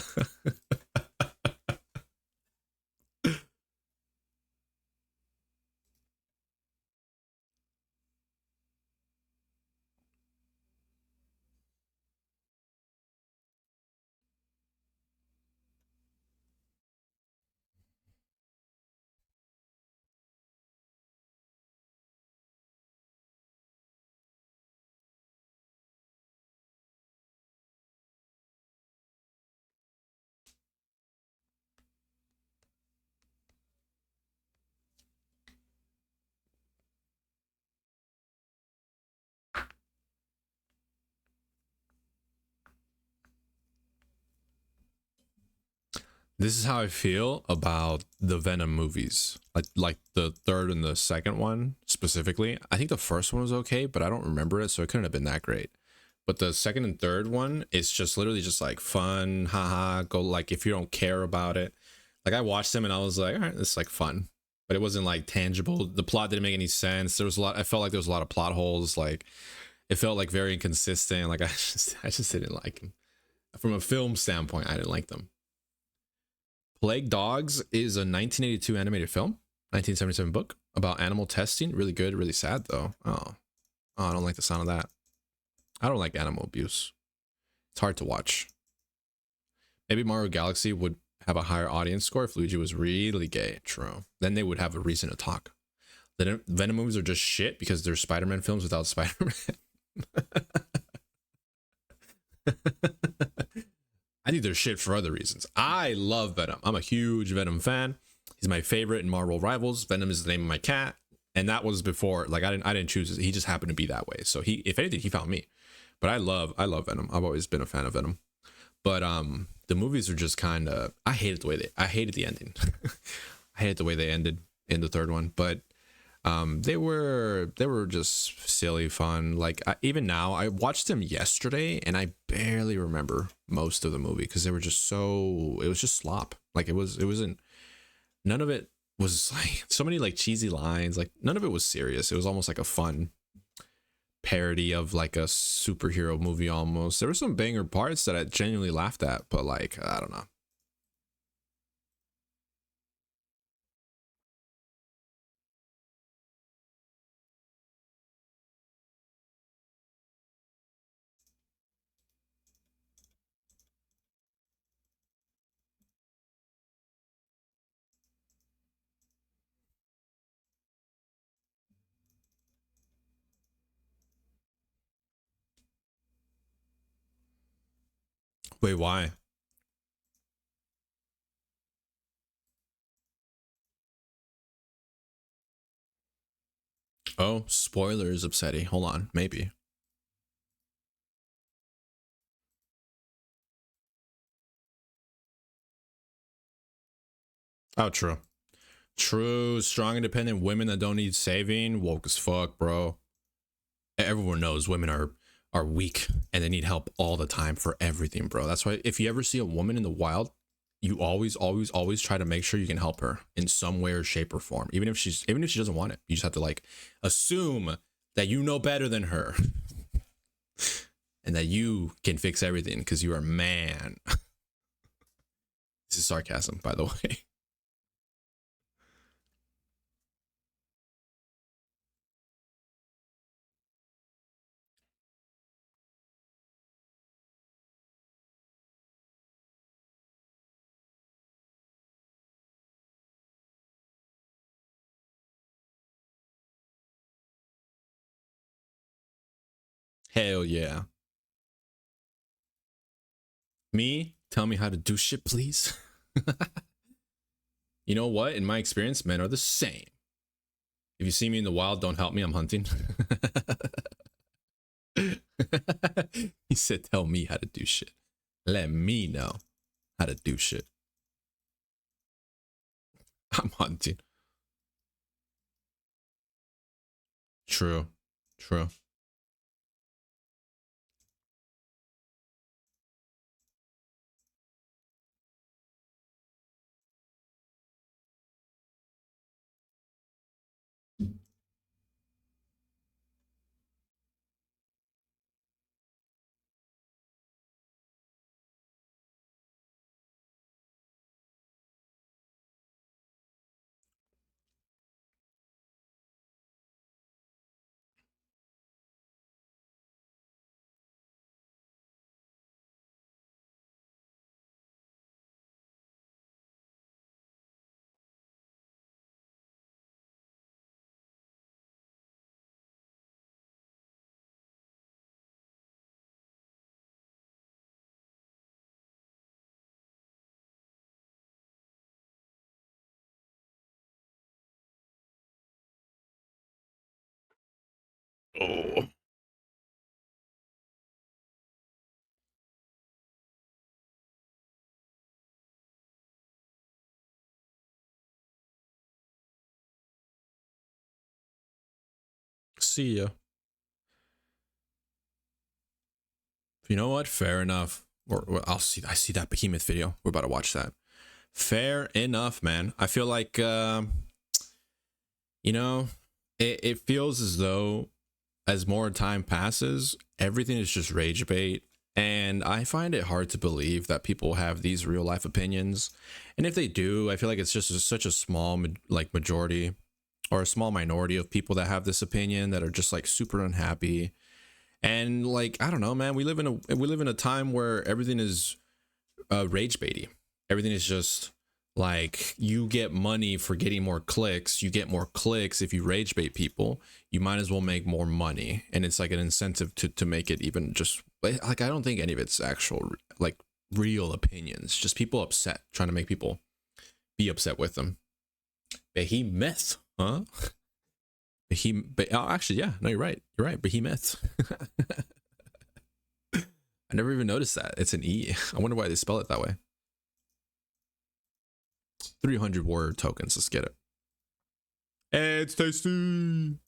This is how I feel about the Venom movies. Like the third and the second one specifically. I think the first one was okay, but I don't remember it, so it couldn't have been that great. But the second and third one, it's just literally just like fun, haha, go like if you don't care about it. Like I watched them and I was like, all right, this is like fun. But it wasn't like tangible. The plot didn't make any sense. There was a lot, I felt like there was a lot of plot holes. Like it felt like very inconsistent. Like I just didn't like them. From a film standpoint, I didn't like them. Plague Dogs is a 1982 animated film, 1977 book about animal testing. Really good, really sad though. Oh, I don't like the sound of that. I don't like animal abuse. It's hard to watch. Maybe Mario Galaxy would have a higher audience score if Luigi was really gay. True. Then they would have a reason to talk. The Venom movies are just shit because they're Spider-Man films without Spider-Man. I think they're shit for other reasons. I love Venom. I'm a huge Venom fan. He's my favorite in Marvel Rivals. Venom is the name of my cat, and that was before. Like I didn't choose it. He just happened to be that way. So he, if anything, he found me. But I love Venom. I've always been a fan of Venom. But the movies are just kind of. I hated the ending. I hated the way they ended in the third one. But they were just silly fun. Like even now, I watched them yesterday and I barely remember most of the movie because they were just so. It was just slop. Like it wasn't. None of it was like so many like cheesy lines. Like none of it was serious. It was almost like a fun parody of like a superhero movie almost. There were some banger parts that I genuinely laughed at, but like I don't know. Wait, why? Oh, spoilers upsetting. Hold on, maybe. Oh, true. True, strong, independent women that don't need saving. Woke as fuck, bro. Everyone knows women are weak and they need help all the time for everything, bro. That's why if you ever see a woman in the wild, you always try to make sure you can help her in some way or shape or form. Even if she doesn't want it. You just have to like assume that you know better than her and that you can fix everything because you are a man. This is sarcasm, by the way. Hell yeah. Me? Tell me how to do shit, please. You know what? In my experience, men are the same. If you see me in the wild, don't help me. I'm hunting. He said, tell me how to do shit. Let me know how to do shit. I'm hunting. True. True. Oh. see ya. You know what? Fair enough. Or I see that behemoth video. We're about to watch that. Fair enough, man. I feel like you know, it feels as though as more time passes, everything is just rage bait. And I find it hard to believe that people have these real life opinions. And if they do, I feel like it's just such a small like majority or a small minority of people that have this opinion that are just like super unhappy. And like, I don't know, man, we live in a time where everything is rage baity. Everything is just like, you get money for getting more clicks. You get more clicks if you rage bait people. You might as well make more money, and it's like an incentive to make it even just like, I don't think any of it's actual like real opinions. Just people upset, trying to make people be upset with them. Behemoth, huh? Oh, actually, yeah, no, you're right. You're right. Behemoth. I never even noticed that. It's an E. I wonder why they spell it that way. 300 warrior tokens. Let's get it. It's tasty.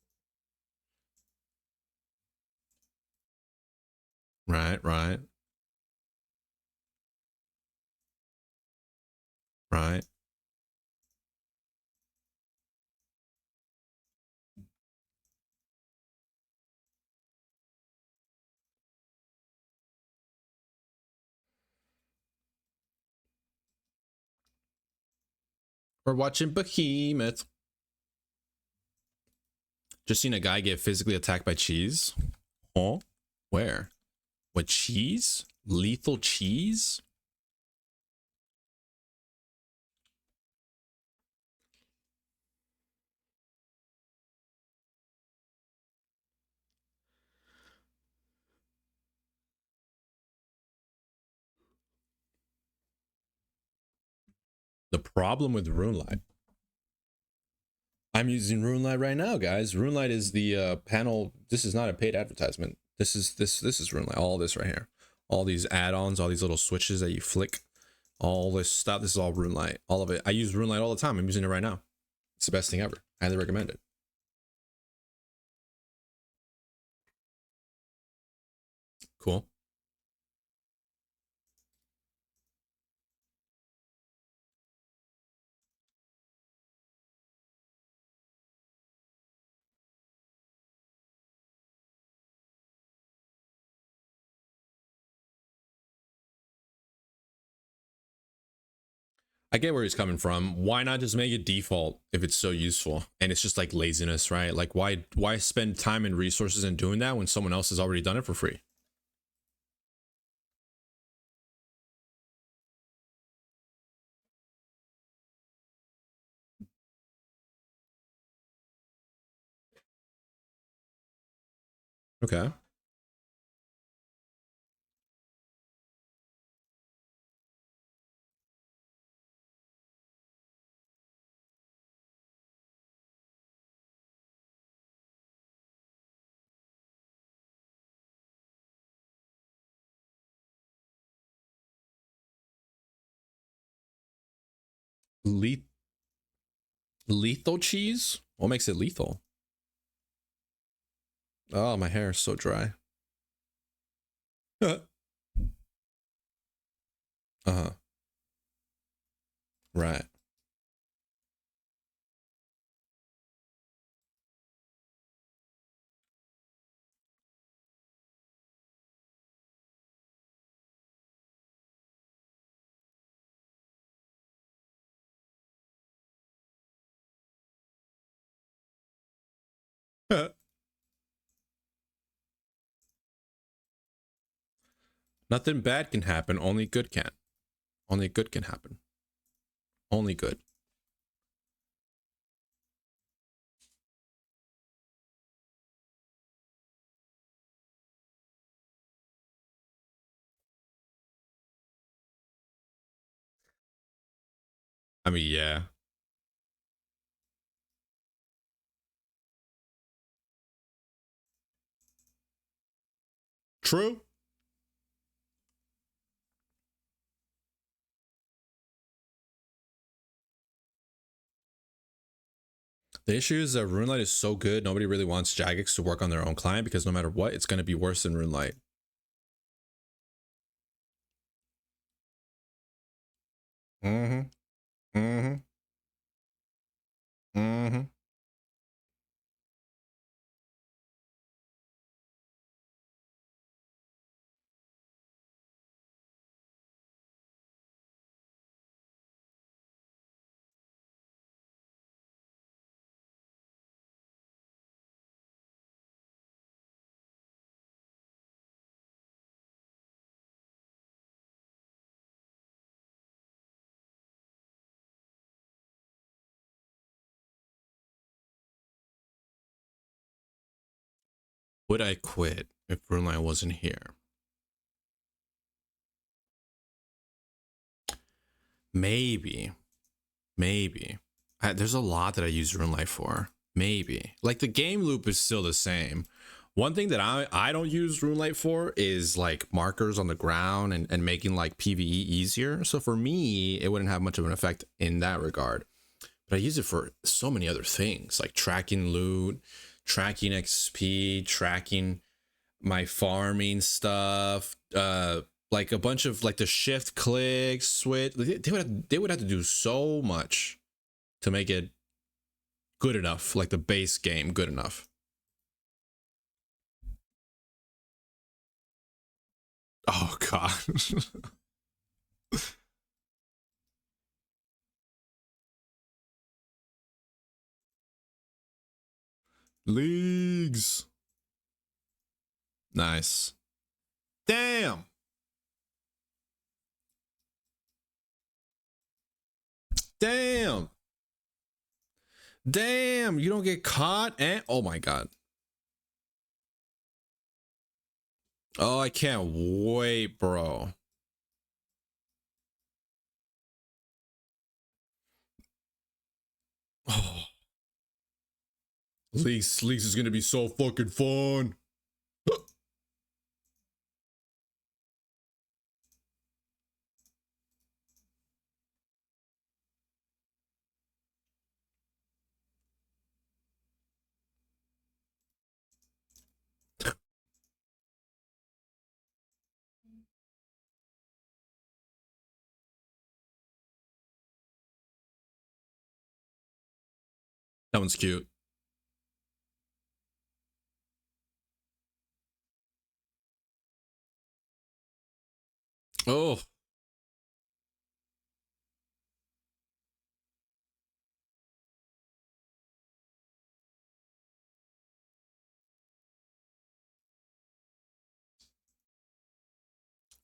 Right, right. Right. We're watching Behemoth. Just seen a guy get physically attacked by cheese. Oh, where? What, cheese? Lethal cheese? The problem with RuneLite. I'm using RuneLite right now, guys. RuneLite is the panel. This is not a paid advertisement. This is RuneLite. All this right here. All these add-ons, all these little switches that you flick. All this stuff. This is all RuneLite. All of it. I use RuneLite all the time. I'm using it right now. It's the best thing ever. Highly recommend it. Cool. I get where he's coming from. Why not just make it default if it's so useful? And it's just like laziness, right? Like, why spend time and resources in doing that when someone else has already done it for free? Okay. Le- lethal cheese? What makes it lethal? Oh, my hair is so dry. Uh-huh. Right. Nothing bad can happen. Only good can. Only good can happen. Only good. I mean, yeah. True. The issue is that RuneLight is so good, nobody really wants Jagex to work on their own client because no matter what, it's going to be worse than RuneLight. Mm-hmm. Mm-hmm. Mm-hmm. Would I quit if RuneLight wasn't here? Maybe. Maybe. There's a lot that I use RuneLight for. Maybe. Like the game loop is still the same. One thing that I don't use RuneLight for is like markers on the ground and making like PvE easier. So for me, it wouldn't have much of an effect in that regard. But I use it for so many other things like tracking loot, tracking XP, tracking my farming stuff, like a bunch of like the shift click switch. They would have to do so much to make it good enough, like the base game good enough. Oh god. Leagues. Nice. Damn. Damn. Damn. You don't get caught and oh my god. Oh, I can't wait, bro. Oh. Leagues is gonna be so fucking fun. That one's cute. Oh,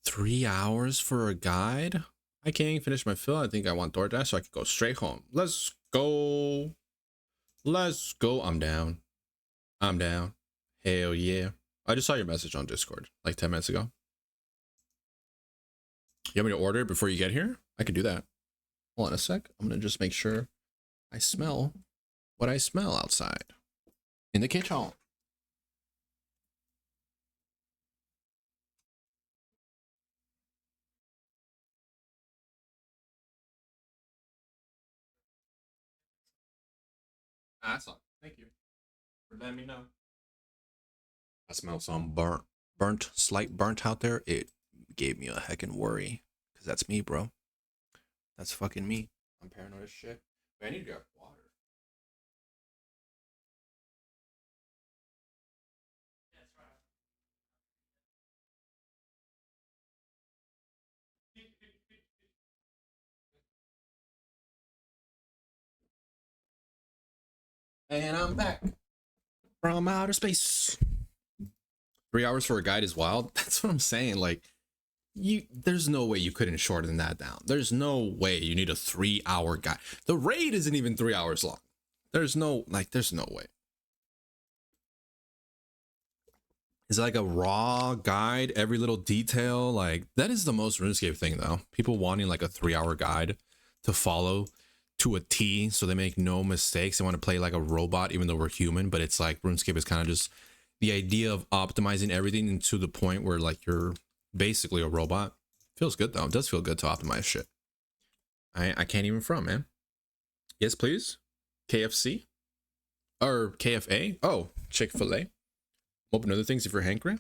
3 hours for a guide? I can't even finish my fill. I think I want DoorDash so I can go straight home. Let's go. Let's go. I'm down. I'm down. Hell yeah. I just saw your message on Discord like 10 minutes ago. You want me to order it before you get here? I could do that. Hold on a sec. I'm going to just make sure I smell what I smell outside in the kitchen. That's all. Thank you for letting me know. I smell some slight burnt out there. It gave me a heckin' worry because that's me, bro. That's fucking me. I'm paranoid as shit. Wait, I need to grab water. And I'm back from outer space. 3 hours for a guide is wild. That's what I'm saying. Like, there's no way you couldn't shorten that down. There's no way you need a 3 hour guide. The raid isn't even 3 hours long. There's no way. It's like a raw guide, every little detail. Like, that is the most RuneScape thing, though. People wanting like a 3 hour guide to follow to a T so they make no mistakes. They want to play like a robot, even though we're human. But it's like RuneScape is kind of just the idea of optimizing everything to the point where like you're basically a robot. Feels good, though. It does feel good to optimize shit. I can't even front, man. Yes, please. KFC. Or KFA? Oh, Chick-fil-A. Open other things if you're hankering.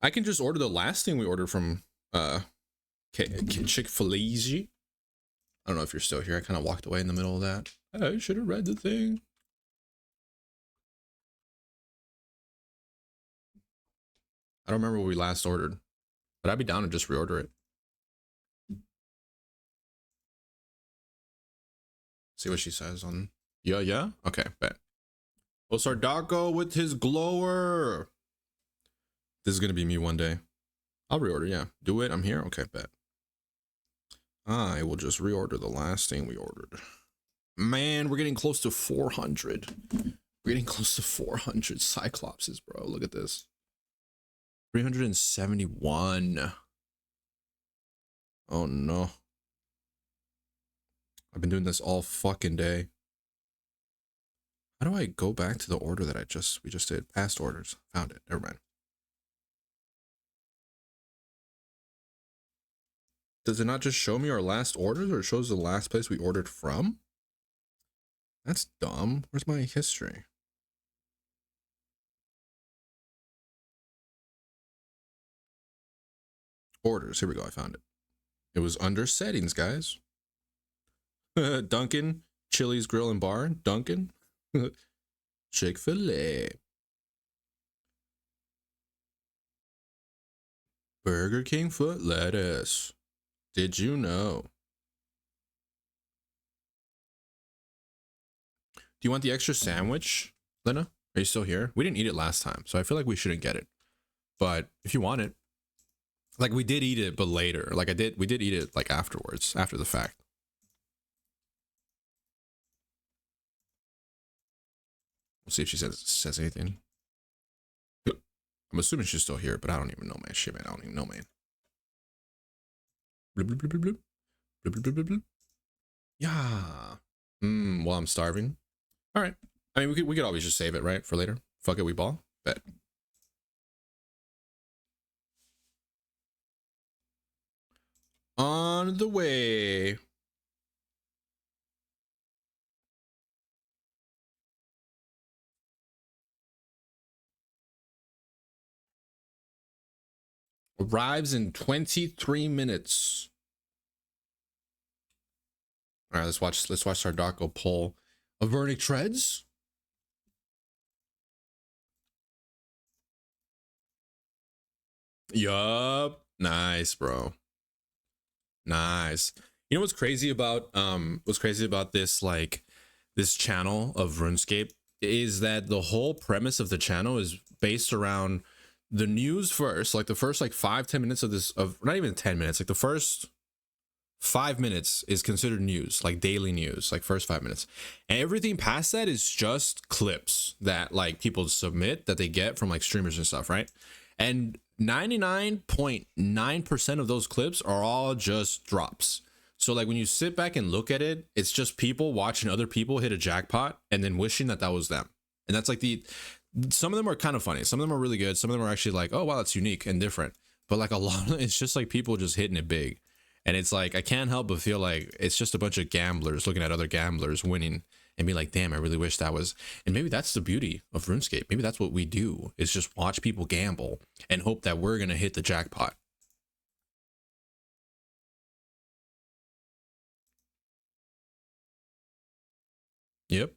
I can just order the last thing we ordered from Chick-fil-A. I don't know if you're still here. I kind of walked away in the middle of that. I should have read the thing. I don't remember what we last ordered, but I'd be down to just reorder it. See what she says on. Yeah. Okay, bet. Oh, Sardaco with his glower. This is gonna be me one day. I'll reorder. Yeah, do it. I'm here. Okay, bet. I will just reorder the last thing we ordered. Man, we're getting close to 400. We're getting close to 400 Cyclopses, bro. Look at this. 371. Oh no. I've been doing this all fucking day. How do I go back to the order that we just did? Past orders. Found it. Never mind. Does it not just show me our last orders, or it shows the last place we ordered from? That's dumb. Where's my history? Orders. Here we go. I found it. It was under settings, guys. Dunkin', Chili's Grill and Bar, Dunkin', Chick-fil-A, Burger King foot lettuce. Did you know? Do you want the extra sandwich, Lena? Are you still here? We didn't eat it last time, so I feel like we shouldn't get it. But if you want it, like we did eat it, but later. Like we did eat it like afterwards, after the fact. We'll see if she says anything. I'm assuming she's still here, but I don't even know, man. Shit, man, I don't even know, man. Bloop, bloop, bloop, bloop. Bloop, bloop, bloop, bloop. Yeah. While I'm starving. All right. I mean, we could always just save it, right, for later. Fuck it, we ball. Bet. On the way. Arrives in 23 minutes. All right, let's watch Sardaco pull a Vernic Treads. Yup. Nice, bro. Nice. You know what's crazy about this, like, this channel of RuneScape is that the whole premise of the channel is based around the news first, like the first like 5-10 minutes of not even 10 minutes, like the first 5 minutes is considered news, like daily news, like first 5 minutes, and everything past that is just clips that like people submit that they get from like streamers and stuff, right? And 99.9% of those clips are all just drops. So like when you sit back and look at it, it's just people watching other people hit a jackpot and then wishing that was them. And that's like some of them are kind of funny, some of them are really good, some of them are actually like, oh wow, that's unique and different. But like a lot of it's just like people just hitting it big. And it's like, I can't help but feel like it's just a bunch of gamblers looking at other gamblers winning and be like, damn, I really wish that was. And maybe that's the beauty of RuneScape. Maybe that's what we do, is just watch people gamble and hope that we're going to hit the jackpot. Yep.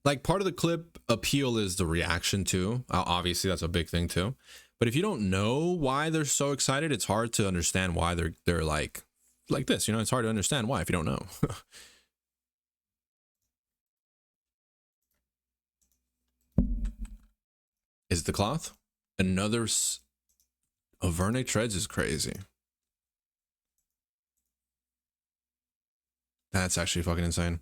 Like part of the clip appeal is the reaction too. Obviously that's a big thing too. But if you don't know why they're so excited, it's hard to understand why they're like this, you know. It's hard to understand why if you don't know. Is the cloth another Vernic Treads is crazy. That's actually fucking insane.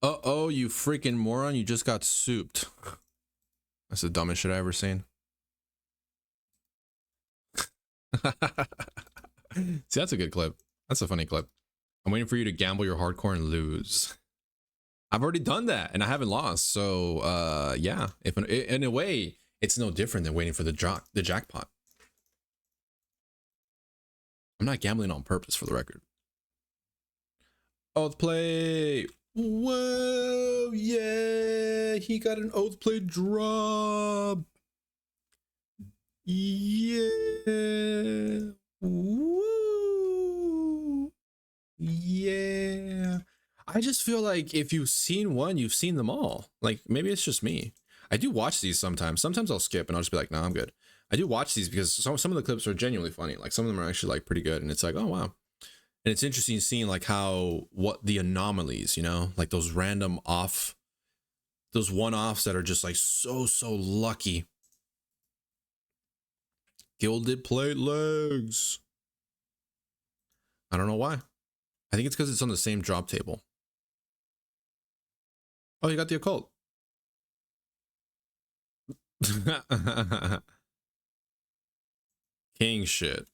Uh-oh, you freaking moron, you just got souped. That's the dumbest shit I ever seen. See, that's a good clip. That's a funny clip. I'm waiting for you to gamble your hardcore and lose. I've already done that and I haven't lost. So yeah, if in a way it's no different than waiting for the jackpot. I'm not gambling on purpose, for the record. Oath play. Whoa, yeah, he got an oath play drop. Yeah. Woo. Yeah. I just feel like if you've seen one, you've seen them all. Like maybe it's just me. I do watch these sometimes. Sometimes I'll skip and I'll just be like, no, I'm good. I do watch these because some of the clips are genuinely funny. Like some of them are actually like pretty good. And it's like, oh wow. And it's interesting seeing like what the anomalies, you know, like those random those one-offs that are just like so lucky. Gilded plate legs. I don't know why. I think it's because it's on the same drop table. Oh, you got the occult. King shit.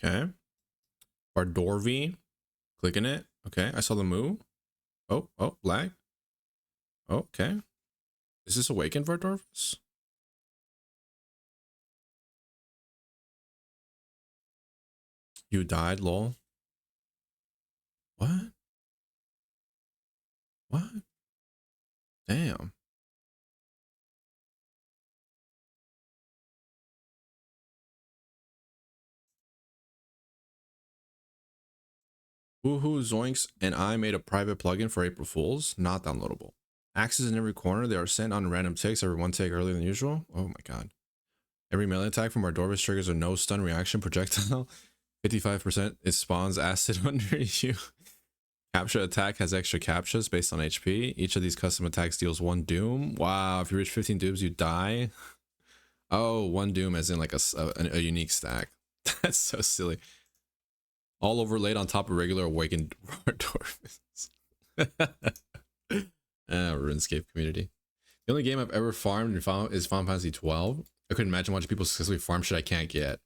Okay. Bardorvi. Clicking it. Okay. I saw the move. Oh, lag. Okay. Is this awakened Bardorvis? You died, lol. What? What? Damn. Woohoo Zoinks and I made a private plugin for April Fools. Not downloadable. Axes in every corner. They are sent on random ticks every one tick earlier than usual. Oh my god. Every melee attack from our Dorvis triggers a no stun reaction projectile. 55% it spawns acid under you. Capture attack has extra captures based on HP. Each of these custom attacks deals 1 doom. Wow, if you reach 15 dooms, you die. Oh, 1 doom as in like a unique stack. That's so silly. All overlaid on top of regular awakened Dorvis. RuneScape community. The only game I've ever farmed is Final Fantasy 12. I couldn't imagine watching people successfully farm shit I can't get.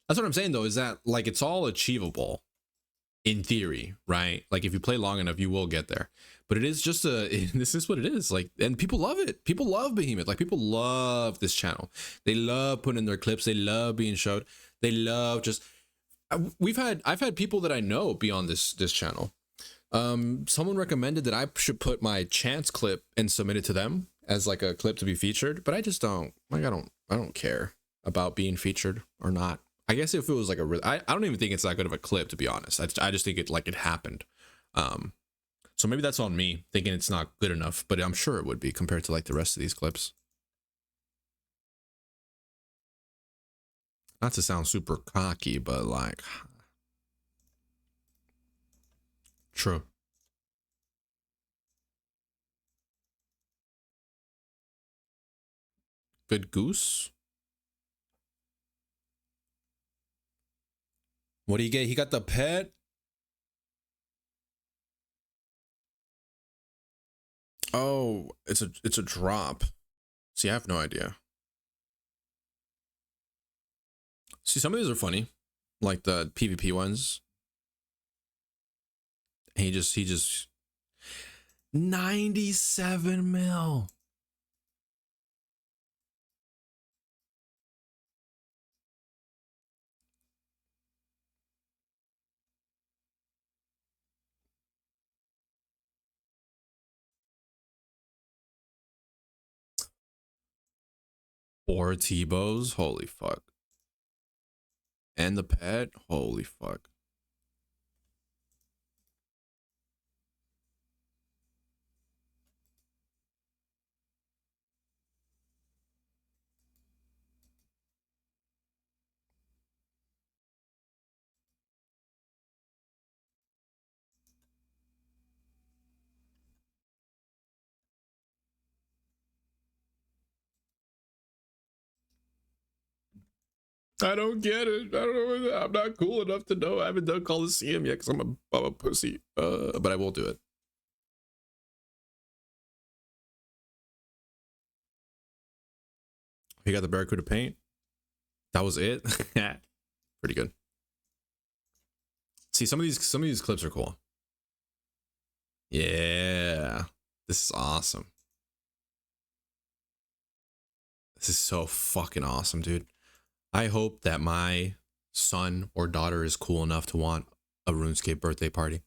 That's what I'm saying though, is that like it's all achievable in theory, right? Like if you play long enough, you will get there. But it is just this is what it is. Like, and people love it. People love Behemoth. Like people love this channel. They love putting in their clips. They love being showed. They love just. I've had people that I know be on this channel. Someone recommended that I should put my chance clip and submit it to them as like a clip to be featured, but I just don't like, I don't care about being featured or not. I guess if it was like I don't even think it's that good of a clip, to be honest. I just think it happened. So maybe that's on me thinking it's not good enough, but I'm sure it would be compared to like the rest of these clips. Not to sound super cocky, but like, true. Good goose. What do you get? He got the pet. Oh, it's a drop. See, I have no idea. See, some of these are funny, like the PvP ones. He just 97 mil. Or T-bows, holy fuck. And the pet, holy fuck. I don't get it. I don't know. I'm not cool enough to know. I haven't done Coliseum yet because I'm a pussy. But I will do it. You got the Barracuda paint. That was it. Pretty good. See, some of these clips are cool. Yeah, this is awesome. This is so fucking awesome, dude. I hope that my son or daughter is cool enough to want a RuneScape birthday party.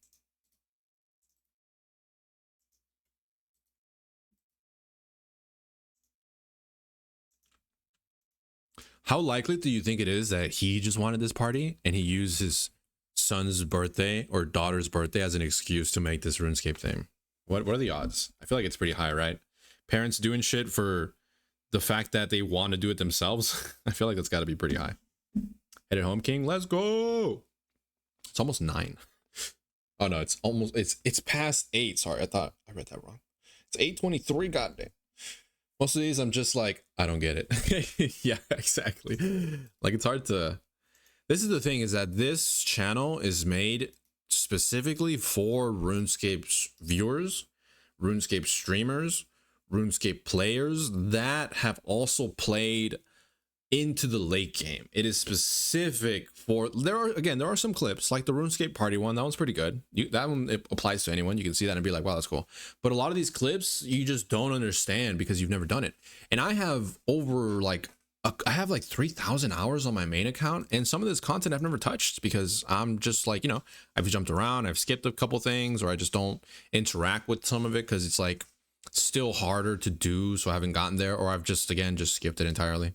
How likely do you think it is that he just wanted this party and he used his son's birthday or daughter's birthday as an excuse to make this RuneScape thing? What are the odds? I feel like it's pretty high, right? Parents doing shit for the fact that they want to do it themselves. I feel like that's got to be pretty high. Headed home, King. Let's go. It's almost 9. Oh no, it's past 8. Sorry, I thought I read that wrong. It's 8:23. Goddamn. Most of these I'm just like, I don't get it. Yeah, exactly. Like, it's hard to. This is the thing, is that this channel is made specifically for RuneScape viewers, RuneScape streamers, RuneScape players that have also played into the late game. It is specific for, there are some clips like the RuneScape party one. That one's pretty good. That one, it applies to anyone. You can see that and be like, wow, that's cool. But a lot of these clips you just don't understand because you've never done it. And I have over like I have like 3,000 hours on my main account, and some of this content I've never touched because I'm just like, I've jumped around, I've skipped a couple things, or I just don't interact with some of it because it's like still harder to do, so I haven't gotten there, or I've just skipped it entirely.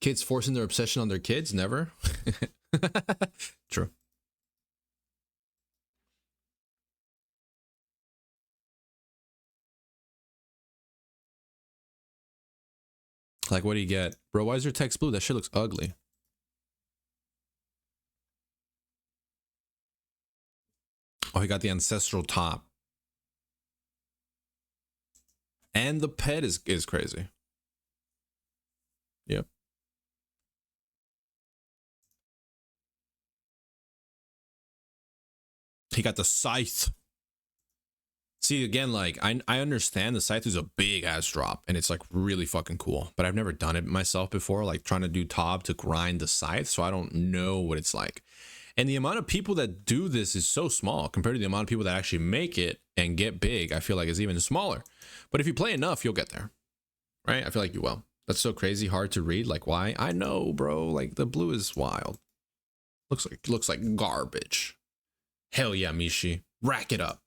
Kids forcing their obsession on their kids? Never. True. Like, what do you get? Bro, why is your text blue? That shit looks ugly. Oh, he got the ancestral top. And the pet is crazy. Yep. He got the scythe. See, again, like, I understand the scythe is a big ass drop and it's like really fucking cool, but I've never done it myself before, like trying to do Tob to grind the scythe, so I don't know what it's like. And the amount of people that do this is so small compared to the amount of people that actually make it and get big. I feel like is even smaller. But if you play enough, you'll get there, right? I feel like you will. That's so crazy hard to read. Like, why? I know, bro. Like, the blue is wild. Looks like garbage. Hell yeah, Mishi. Rack it up.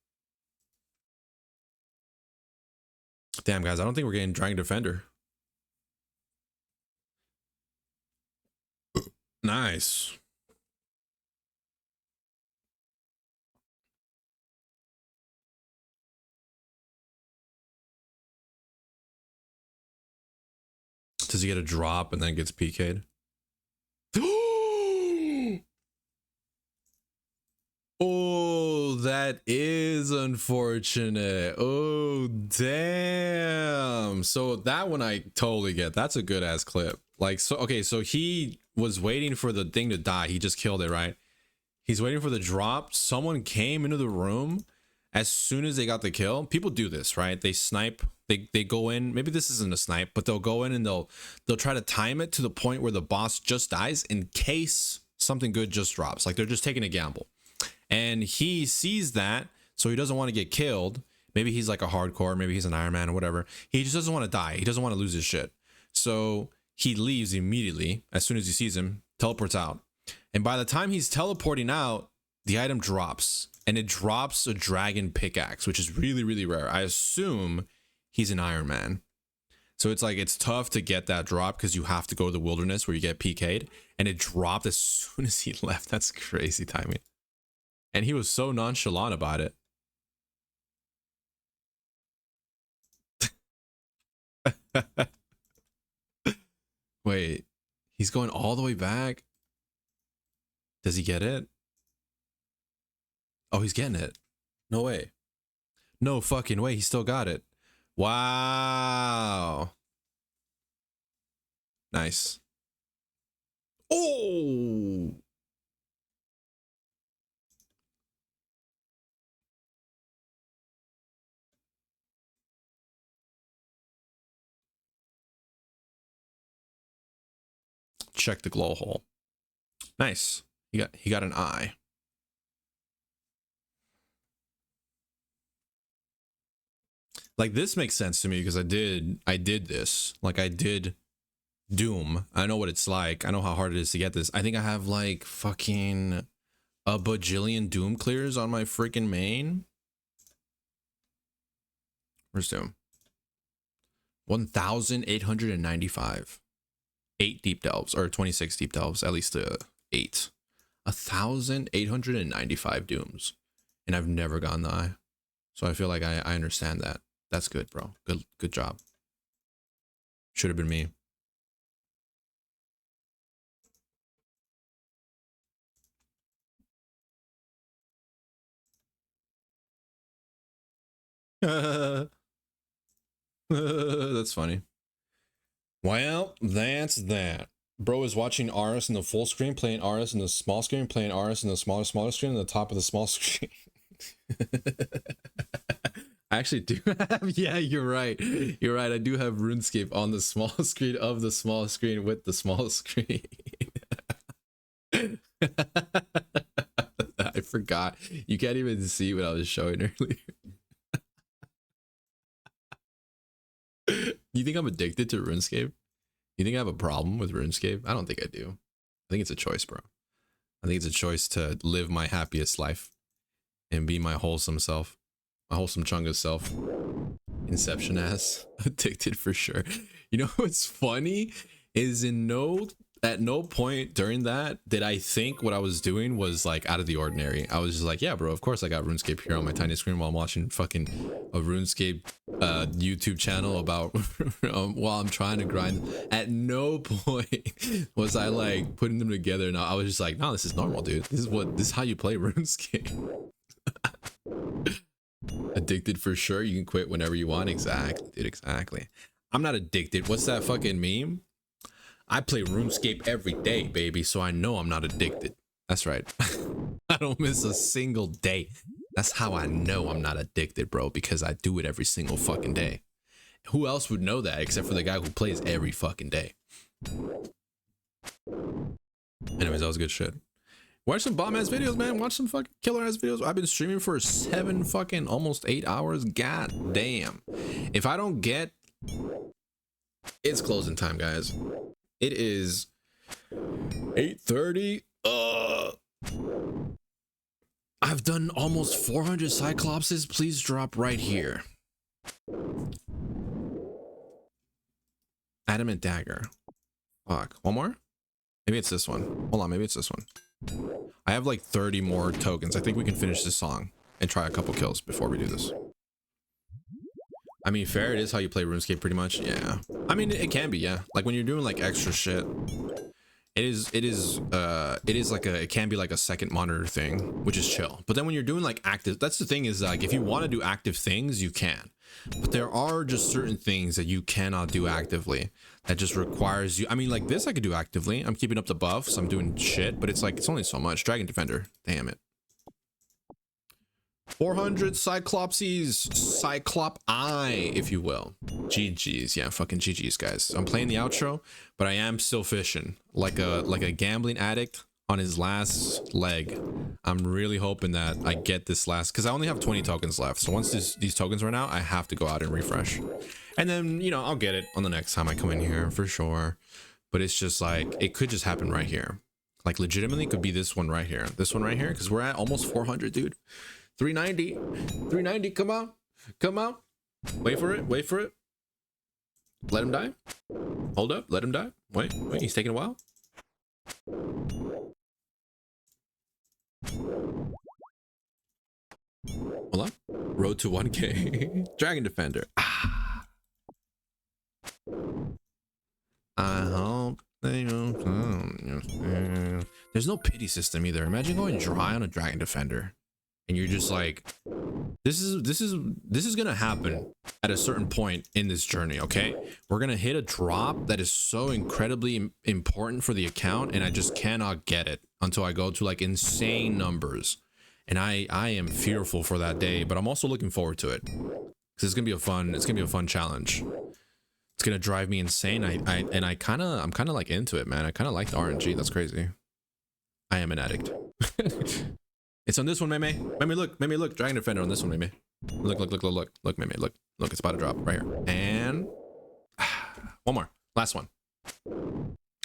Damn, guys, I don't think we're getting Dragon Defender. Nice. Does he get a drop and then gets PK'd? Oh, that is unfortunate. Oh, damn. So that one I totally get. That's a good ass clip. Like, so, okay, so he was waiting for the thing to die. He just killed it, right? He's waiting for the drop. Someone came into the room as soon as they got the kill. People do this, right? They snipe. They go in. Maybe this isn't a snipe, but they'll go in and they'll try to time it to the point where the boss just dies in case something good just drops. Like, they're just taking a gamble. And he sees that, so he doesn't want to get killed. Maybe he's like a hardcore, maybe he's an Iron Man or whatever. He just doesn't want to die. He doesn't want to lose his shit. So he leaves immediately as soon as he sees him, teleports out. And by the time he's teleporting out, the item drops. And it drops a dragon pickaxe, which is really, really rare. I assume he's an Iron Man. So it's like, it's tough to get that drop because you have to go to the wilderness where you get PK'd. And it dropped as soon as he left. That's crazy timing. And he was so nonchalant about it. Wait, he's going all the way back? Does he get it? Oh, he's getting it. No way. No fucking way. He still got it. Wow. Nice. Oh, check the glow hole. Nice. He got an eye. Like this makes sense to me because I did this. Like I did Doom. I know what it's like. I know how hard it is to get this. I think I have like fucking a bajillion Doom clears on my freaking main. Where's Doom? 1,895. 8 deep delves, or 26 deep delves, at least 8. 1,895 Dooms. And I've never gotten the eye. So I feel like I understand that. That's good, bro. Good job. Should have been me. That's funny. Well, that's that. Bro is watching RS in the full screen, playing RS in the small screen, playing RS in the smaller screen, on the top of the small screen. I actually do have, yeah, you're right. You're right. I do have RuneScape on the small screen of the small screen with the small screen. I forgot. You can't even see what I was showing earlier. You think I'm addicted to RuneScape? You think I have a problem with RuneScape? I don't think I do. I think it's a choice, bro. I think it's a choice to live my happiest life and be my wholesome self, my wholesome chunga self. Inception ass. Addicted for sure. You know what's funny is at no point during that did I think what I was doing was like out of the ordinary. I was just like, yeah, bro, of course I got RuneScape here on my tiny screen while I'm watching fucking a RuneScape YouTube channel about while I'm trying to grind. At no point was I like putting them together. No, I was just like, no, this is normal, dude. This is how you play RuneScape. Addicted for sure. You can quit whenever you want. Exactly, dude. Exactly. I'm not addicted. What's that fucking meme? I play RuneScape every day, baby, so I know I'm not addicted. That's right. I don't miss a single day. That's how I know I'm not addicted, bro, because I do it every single fucking day. Who else would know that except for the guy who plays every fucking day? Anyways, that was good shit. Watch some bomb ass videos, man. Watch some fucking killer ass videos. I've been streaming for 7 fucking almost 8 hours. God damn. If I don't get, it's closing time, guys. It is 8:30. I've done almost 400 Cyclopses. Please drop right here. Adamant Dagger. Fuck. One more? Maybe it's this one. Hold on, maybe it's this one. I have like 30 more tokens. I think we can finish this song and try a couple kills before we do this. I mean, fair, it is how you play RuneScape pretty much. Yeah. I mean, it can be, yeah. Like when you're doing like extra shit, it can be like a second monitor thing, which is chill. But then when you're doing like active, that's the thing is like, if you want to do active things, you can. But there are just certain things that you cannot do actively that just requires you. I mean, like this I could do actively. I'm keeping up the buffs. I'm doing shit, but it's like, it's only so much. Dragon Defender. Damn it. 400 Cyclopses, Cyclop Eye, if you will. GG's, yeah, fucking GG's, guys. I'm playing the outro, but I am still fishing like a gambling addict on his last leg. I'm really hoping that I get this last, because I only have 20 tokens left. So once these tokens run out, I have to go out and refresh, and then you know I'll get it on the next time I come in here for sure. But it's just like it could just happen right here, like legitimately could be this one right here, because we're at almost 400, dude. 390, come on, wait for it, let him die, hold up, let him die, wait, he's taking a while. Hold on, road to 1k. Dragon Defender. I hope they don't. There's no pity system either. Imagine going dry on a Dragon Defender. and you're just like, this is gonna happen at a certain point in this journey. Okay, we're gonna hit a drop that is so incredibly important for the account, and I just cannot get it until I go to like insane numbers. And I am fearful for that day, but I'm also looking forward to it because it's gonna be a fun challenge. It's gonna drive me insane. I'm kind of like into it, man. I kind of like the RNG. That's crazy. I am an addict. It's on this one, Meme. Meme, look. Dragon Defender on this one, Meme. Look, Meme, look. It's about to drop right here. And one more. Last one.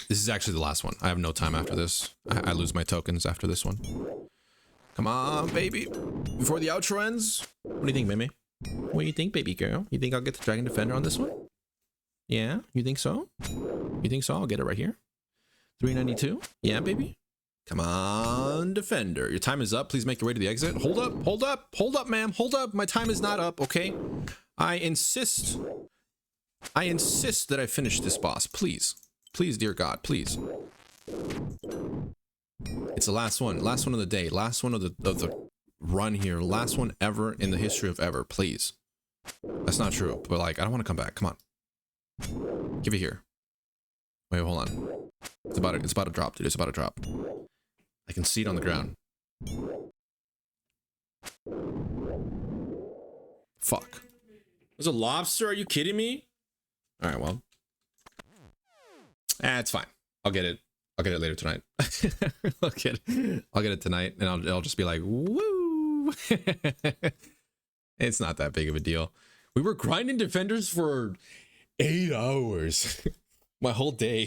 This is actually the last one. I have no time after this. I lose my tokens after this one. Come on, baby. Before the outro ends. What do you think, Meme? What do you think, baby girl? You think I'll get the Dragon Defender on this one? Yeah? You think so? You think so? I'll get it right here. 392? Yeah, baby? Come on, Defender. Your time is up. Please make your way to the exit. Hold up, ma'am. Hold up. My time is not up, okay? I insist that I finish this boss. Please. Please, dear God, please. It's the last one. Last one of the day. Last one of the run here. Last one ever in the history of ever. Please. That's not true. But like, I don't want to come back. Come on. Give it here. Wait, hold on. It's about to drop, dude. It's about to drop. I can see it on the ground. Fuck. There's a lobster? Are you kidding me? Alright, well. It's fine. I'll get it. I'll get it later tonight. I'll get it tonight, and I'll just be like, woo! It's not that big of a deal. We were grinding defenders for 8 hours. My whole day.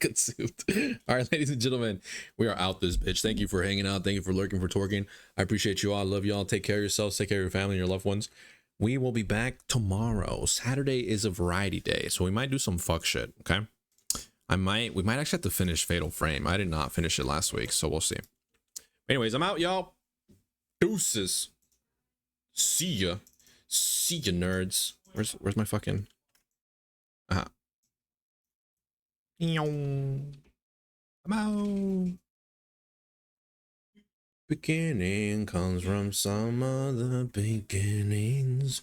Consumed. All right, ladies and gentlemen, we are out this bitch. Thank you for hanging out. Thank you for lurking, for twerking. I appreciate you all. I love you all. Take care of yourselves. Take care of your family and your loved ones. We will be back tomorrow. Saturday is a variety day, so we might do some fuck shit, okay? We might actually have to finish Fatal Frame. I did not finish it last week, so we'll see. Anyways, I'm out, y'all. Deuces. See ya. See ya, nerds. Where's my fucking... I'm out. Beginning comes from some other beginnings.